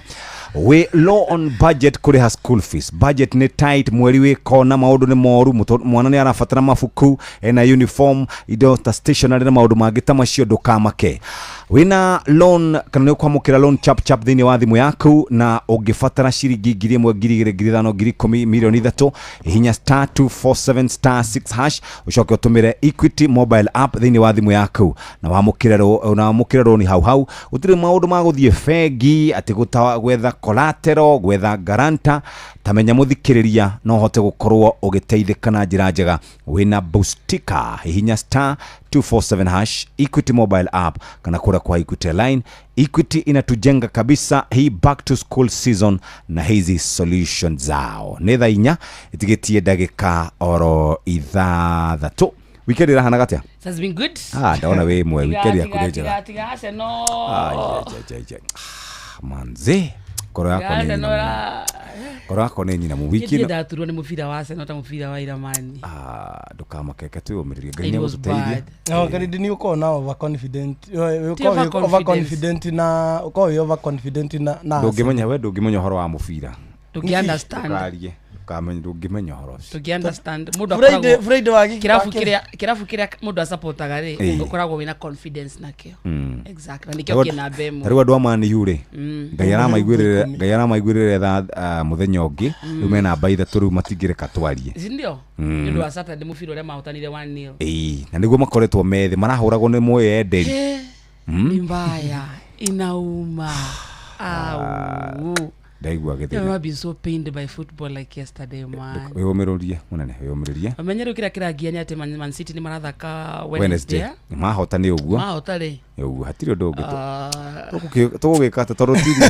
we low on budget kuri ha school fees budget ni tight mweri we kona maundu ni moru mwana ni arafatara mafuku na uniform indo ta stationery na maundu mangi ta macio ndukamake wina loan kana ni kwamukira loan chap thini wa thimu yaku na ungifatara ciringi 1,250 milioni 3 hinya *247*6# ucoke utumire Equity mobile app thini wa thimu yaku na wamukira loan hau utire maundu maguthie fegi ati gwetha collateral gwetha guarantor tamenya muthikiriria no hote gukorwo ugiteithika na njira njega wina boostika hinya *247# Equity mobile app kana kura kwa Equity line. Equity inatujenga kabisa hii back to school season na hizi solutions zao netha inya itigetie dagika oro ithathatũ weekend irahana gatia has been good ndaona we mwe weekend ya kureja tigase no manze koro yako ni nyina mu weekend ndaturwo ni mubira wa Arsenal ta mubira wa Iramani ndukamakeke tu umiririe ngai ni guteithia ngari ni uko na over confident na uko over confident na ndungimenya horo wa mubira understand kamenya ndungimenya horo to understand mudo Friday wagi kirafu kiria mudo supportaga ri ukoragwo wina confidence nakio exactly nikio kina bemo tari wandu amani yure ngai aramaiguirire tha muthenya ungi riu mena baitha turu matingireka twarie ndio ndio wa Saturday mufiro ria mahotanire 1-0 na niguo makoretwo methe marahuragwo ni mwenderi ni mbaya inauma au ndaigua githina you have been so pained by football like yesterday man weyomiririe munene weyomiririe amenyero kira kiragia ni ati Man City ni marathaka Wednesday mahotani uguo mahotari uguo hatiri undu ungi tugugika tondu timu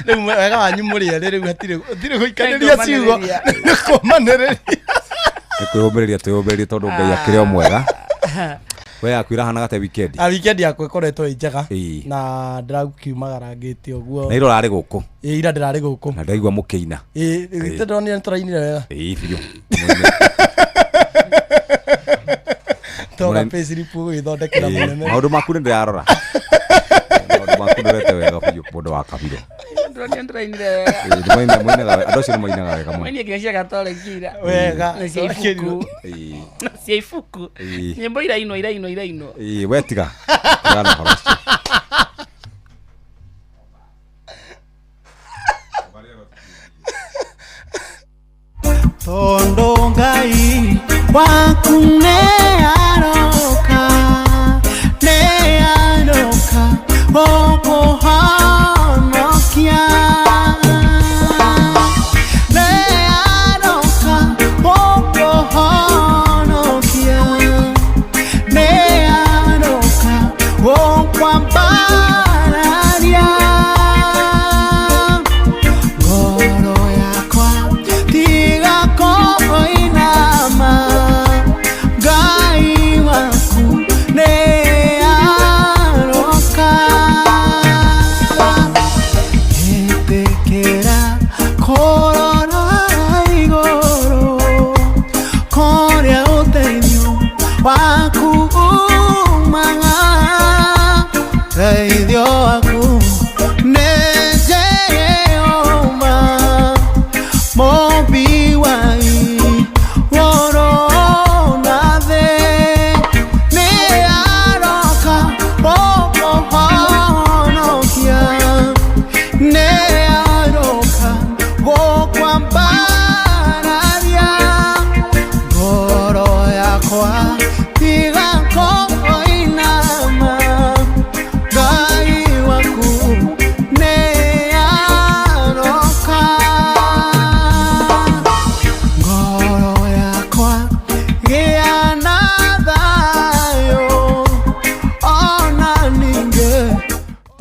riu wega wanyu muria riu hatiri guikaniria ciugo komanereria kwiyomiriria tondu ngai akiri o mwega we akwira hana gate weekend weekend yakwe koretwo njega na ndirakiumagara ngite oguo na iro rari guku ira ndirari guku na ndaigua mukiina ndonire niturainire wega biu tora pesiri pugo ithondekera munene maundu maku ni ndirarora maundu maku ndirete wega biu mundu wa kabiro ndonire niturainire wega moinaga andocio ni moinaga wega muno moinie kinya gatore kira wega na ifuku nyimbo iraino wetiga ngana horocio tondo ngai waku nearoka okohonokia Mobi wai woro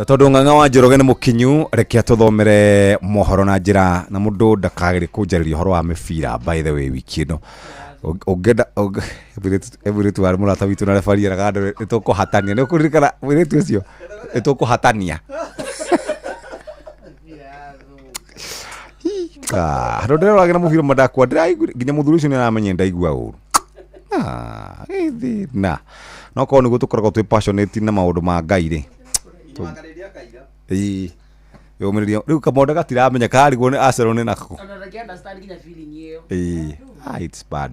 tondu ng'ang'a wa Njoroge nĩ mũkinyu reke tũthomere mohoro na njĩra na mũndũ ndakagĩrĩ kũnjarĩria ũhoro wa mĩbira by the way wiki ĩno ũngĩenda mũrĩtu wa mũrata witũ na refarii aragandũ nĩtũkũhatania nĩ ũkũririkana mũrĩtu ũcio nĩtũkũhatania handũ ndĩroragĩra mũbira mandakwa ndĩraigua nginya mũthuri ũcio nĩaramenya ndaigua ũru na no korwo nĩguo tũkoragwo twĩ passionate na maũndũ ma Ngai-rĩ yũmĩrĩria rĩu Kamonde gatiramenya karigwo nĩ Arsenal nĩ nako it's bad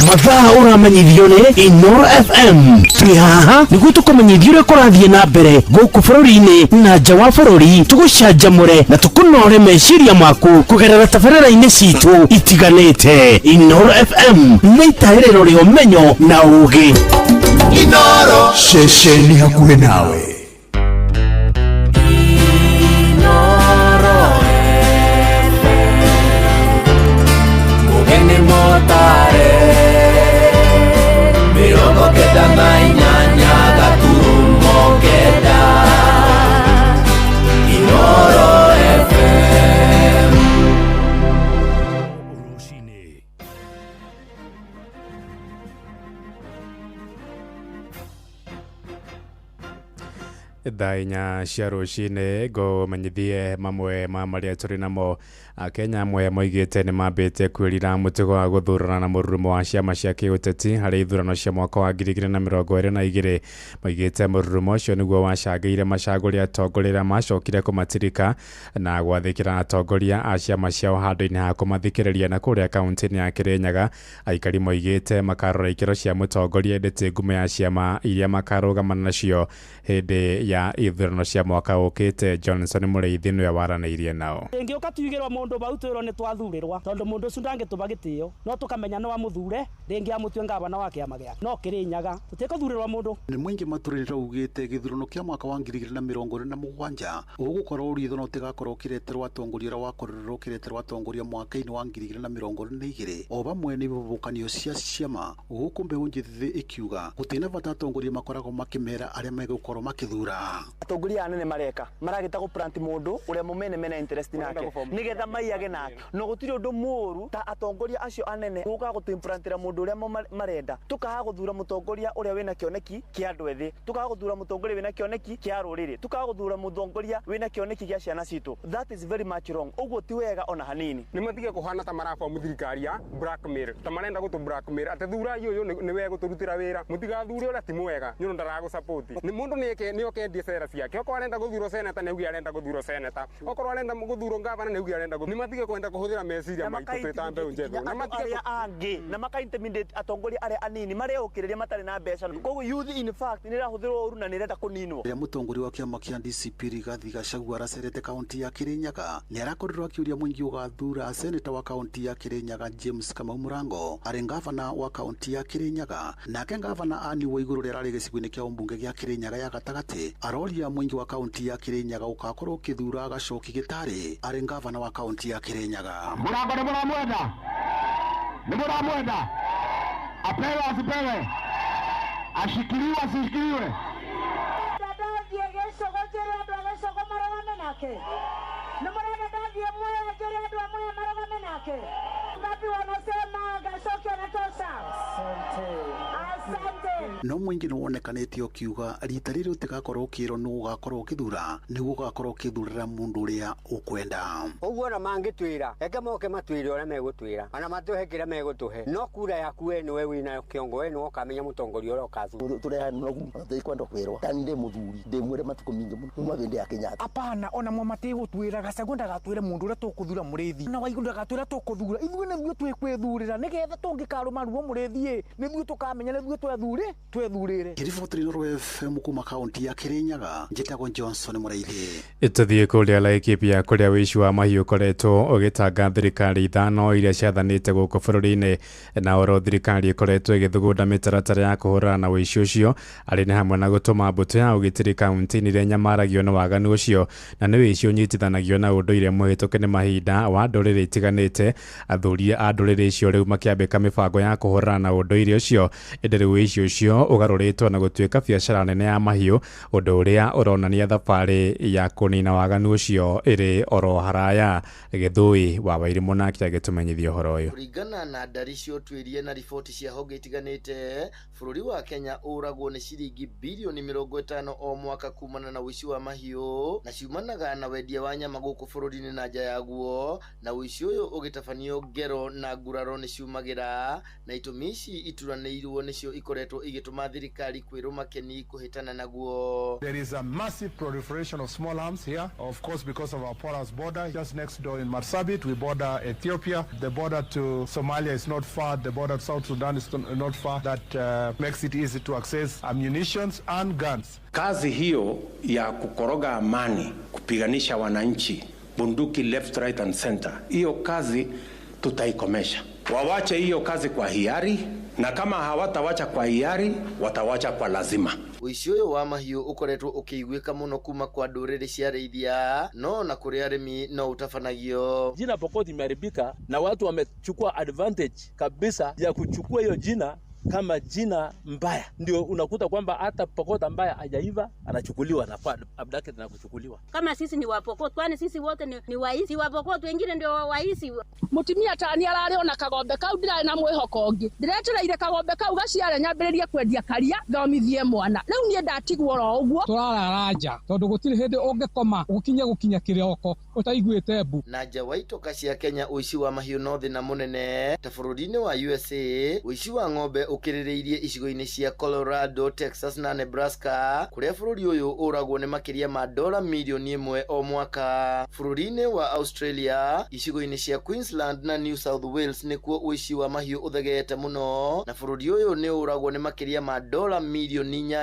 mathaa ũramenyithio nĩ Inoro FM twĩ haha nĩguo tũkũmenyithia ũrĩa kũrathiĩ na mbere gũkũ bũrũri-inĩ na nja wa bũrũri tũgũcanjamũre na tũkũnore meciria maku kũgerera tabarĩra-inĩ citũ itiganĩte. Inoro FM nĩ itaĩrĩro rĩa ũmenyo na ũũgĩ. Inoro ceceni hakuhĩ nawe. Thaa inya cia rũcinĩ ngũmenyithie mamwe ma marĩa tũrĩ namo. Akenya amwe moigĩte nĩ mambĩte kwĩrira mũtugo wa gũthurana na mũrurumo wa ciama cia kĩũteti harĩ ithurano cia mwaka wa 2022. Moigĩte mũrurumo ũcio nĩguo wacangĩire macagũri atongoria macokire kũmatirika na gwathĩkĩra atongoria a ciama ciao handũ-inĩ ha kũmathikĩrĩria na kũrĩa kaunti-inĩ ya Kĩrĩnyaga. Aikari moigĩte makarora ikĩro cia mũtongoria endete ngumo ya ciama iria makarũgamana nacio hĩndĩ ya ithurano cia mwaka ũkĩte. Johnson Mũrĩithi nĩwe waranĩirie nao. Ngĩũka tuigĩrwo mũndũ bau twĩrwo nĩ twathurĩrwa tondu mũndũ ũcio ndangĩtũba gĩtĩo no tũkamenya nĩ wa mũthure rĩngĩ amũtue ngavana wa kĩama gĩake no Kĩrĩnyaga tũtikũthurĩrwa mũndũ. Nĩ mũingĩ maturĩrĩra ugĩte gĩthurano kĩa mwaka wa 2027 ũgũkorwo ũrĩ ithurano ũtigakorwo ũkĩreterwo atongoria ũrĩa wakorerwo ũkĩreterwo atongoria mwaka-inĩ wa 2022 o bamwe nĩ ibũbũkanio cia ciama gũkũ mbeũ njĩthĩ ikiuga gũtirĩ bata atongoria makoragwo makĩmera arĩa megũkorwo makĩthura. Atongoria anene mareka maragĩta gũplant mũndũ ũrĩa mũmene mena interest nake nĩgetha maiyage nake no gũtirĩ ũndũ mũru ta atongoria acio anene gũka gũtũimplantĩra mũndũ ũrĩa marenda tukaga gũthura mũtongoria ũrĩa wĩna kĩoneki kĩa andũ ethĩ tukaga gũthura mũtongoria wĩna kĩoneki kĩa rũrĩrĩ tukaga gũthura mũtongoria wĩna kĩoneki kĩa ciana citũ. That is very much wrong. Ũguo ti wega ona hanini. Nĩ matige kũhana ta marafa mũthirikari ya blackmail ta marenda gũtũ blackmail ate thura ũyũ nĩ wega gũtũrutĩra wĩra mũtigathure ũrĩa ti mwega nĩ ndarago support nĩ mũndũ nĩ okendie sera ciake okorwo arenda gũthurwo seneta nĩ ugi arenda gũthurwo seneta okorwo arenda gũthurwo gavana nĩ ugi arenda nĩ matige kwenda kũhũthĩra meciria maitũ twĩta mbeũ njethũ na matige angĩ na maka-intimidate atongoria arĩa anini mareũkĩrĩria matarĩ na mbeca koguo youth in fact nĩ ĩrahũthĩrwo ũru na nĩ ĩrenda kũninwo. Rĩrĩa mũtongoria wa kĩama kĩa DCP Rigathi Gachagua aracerete kaunti ya Kĩrĩnyaga nĩ arakorirwo akĩũria mũingĩ ũgathura seneta wa kaunti ya Kĩrĩnyaga James Kamau Mũrango arĩ gavana wa kaunti ya Kĩrĩnyaga nake gavana Anne Waigũrũ rĩrĩa arĩ gĩcigo-inĩ kĩa ũmbunge gĩa Kĩrĩnyaga ya gatagatĩ aroria mũingĩ wa kaunti ya Kĩrĩnyaga ũgakorwo ũkĩthura Gacoki Gĩtarĩ arĩ gavana wa kaunti ya Kĩrĩnyaga. Mũrango nĩ mũramwenda nĩ mũramwenda apewe asipewe ashikiliwe asishikiliwe nĩ mũrenda ndathiĩ muoyo njũrĩ andũ a muoyo marũgame nake ngapi wanasema Gacoki anatosha. Asante. No mũingĩ nĩ wonekanĩte ũkiuga rita rĩrĩ ũtigakorwo ũkĩrwo nĩ ũgakorwo ũkĩthura nĩguo ũgakorwo ũkĩthurĩra mũndũ ũrĩa ũkwenda. Ũguo ona mangĩtwĩra eke moke matwĩre ũrĩa megũtwĩra ona matũhe kĩrĩa megũtũhe no kura yaku we nĩwe wĩna kĩongo we nĩwe ũkamenya mũtongoria ũrĩa ũkathura. Tũreha mũno kwenda kwĩrwo tani ndĩ mũthuri ndĩ mwĩre matukũ mingĩ mũno kuma hĩndĩ ya Kenyatta. Apana ona mwa matigũtwĩra Gachagua ndagatwĩre mũndũ ũrĩa tũkũthura Mũrĩithi na Waigũrũ ndagatwĩra tũkũthura ithuĩ nĩthuĩ twĩkwĩthurĩra nĩgetha tũngĩkarũma ruo Mũrĩithi nĩthuĩ tũkamenya nĩthuĩ twethurĩre. Kiriboti Inoro FM kuma kaunti ya Kĩrĩnyaga njĩtagwo Johnson Mũrĩithi. Tũthiĩ kũrĩa Laikipia kũrĩa wĩici wa mahiũ ũkoretwo ũgĩtanga thirikari ithano iria ciathanĩte gũkũ bũrũri-inĩ na oro thirikari ĩkoretwo ĩgĩthugunda mĩtaratara ya kũhũrana na wĩici ũcio arĩ nĩ hamwe na gũtũma mbũtũ ya ũgitĩri kaunti-inĩ iria nyamaragio na waganu ũcio na nĩ wĩici ũnyitithanagio na ũndũire mũhĩtũke nĩ mahinda wa ndũrĩrĩ itiganĩte. Athuri a ndũrĩrĩ icio rĩu makĩambĩka mĩbango ya kũhũrana na ũndũire ũcio ĩndĩ rĩu wĩici ũcio no ugarũrĩtwo na gũtuĩka biacara nene ya mahiũ, ũndũ ũrĩa ũronania thabarĩ ya kũnina waganu ũcio ĩrĩ oro haraya. Gĩthũi wa Wairimũ nake agĩtũmenyithia ũhoro ũyũ. Kũringana na ndari cia ũtuĩria na riboti cia honge itiganĩte, bũrũri wa Kenya ũragwo nĩ ciringi bilioni 50 o mwaka kumana na ũici wa mahiũ, na ciumanaga na wendia wa nyama gũkũ bũrũri-inĩ na nja yaguo, na ũici ũyũ ũgĩtabanio ngero na nguraro nĩ ciumagĩra, na itũmi ici ituranĩirwo nĩcio ikoretwo igĩtũma thirikari kwĩrũma keni kũhĩtana naguo. There is a massive proliferation of small arms here, of course because of our porous border just next door in Marsabit. We border Ethiopia. The border to Somalia is not far. The border to South Sudan is not far. That makes it easy to access ammunitions and guns. Kazi hiyo ya kukoroga amani, kupiganisha wananchi, bunduki left, right and center, hiyo kazi tutaikomesha. Wawache hiyo kazi kwa hiari, na kama hawatawacha kwa hiari, watawacha kwa lazima. Ũici ũyũ wa mahiũ ũkoretwo ũkĩiguĩka mũno kuma kwa ndũrĩrĩ cia arĩithia, no na kũrĩ arĩmi no utafanagio. Jina Pokot imeharibika na watu wamechukua advantage kabisa ya kuchukua hiyo jina kama jina mbaya. Ndio unakuta kwamba hata Pokot ambaye hajaiva anachukuliwa na abducted na kuchukuliwa. Kama sisi ni Wapokot, kwani sisi wote ni waisi wa Pokot, wengine ndio waisi. Mutimia tani arariona kagombe kau ndirae na mwihoko ngi. Ndiretereire kagombe kau gaciare nyambiririe kwendia karia thomithie mwana. Riu nie ndatigwo ro uguo. Turararaja tondu gutiri hindi ungikoma gukinya kiroko utaiguite mbu. Na nja wa itoka cia Kenya uici wa mahiũ no thina munene. Ta bũrũri-inĩ wa USA uici wa ng'ombe ukirĩrĩirie icigo-inĩ cia Colorado, Texas na Nebraska, kuria bũrũri ũyũ ũragwo nĩ makĩria ma $1 milioni o mwaka. Bũrũri-inĩ wa Australia, icigo-inĩ cia Queensland na New South Wales nĩkuo uici wa mahiũ ũthegete mũno, na bũrũri ũyũ nĩ ũragwo nĩ makĩria ma $8.5 milioni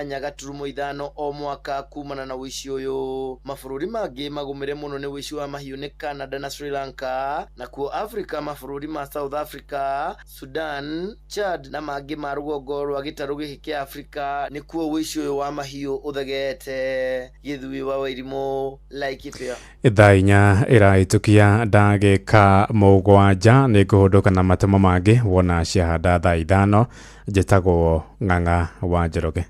o mwaka kumana na uici ũyũ. Mabũrũri mangĩ magũmĩre mũno nĩ uici wa mahiũ nĩ Canada na Sri Lanka, na kuo Africa mabũrũri ma South Africa, Sudan, Chad na mangĩ ma rũgongo rwa gĩtarũ gĩkĩ kĩa Africa nĩkuo uici ũyũ wa mahiũ ũthegete. Gĩthui wa Wairimũ, Laikipia. Thaa 4 ĩrahĩtũkia ndagĩka 7 nĩ kũhũndũka na matemo mangĩ wona ciahanda thaa 5. Njĩtagwo Ng'ang'a wa Njoroge.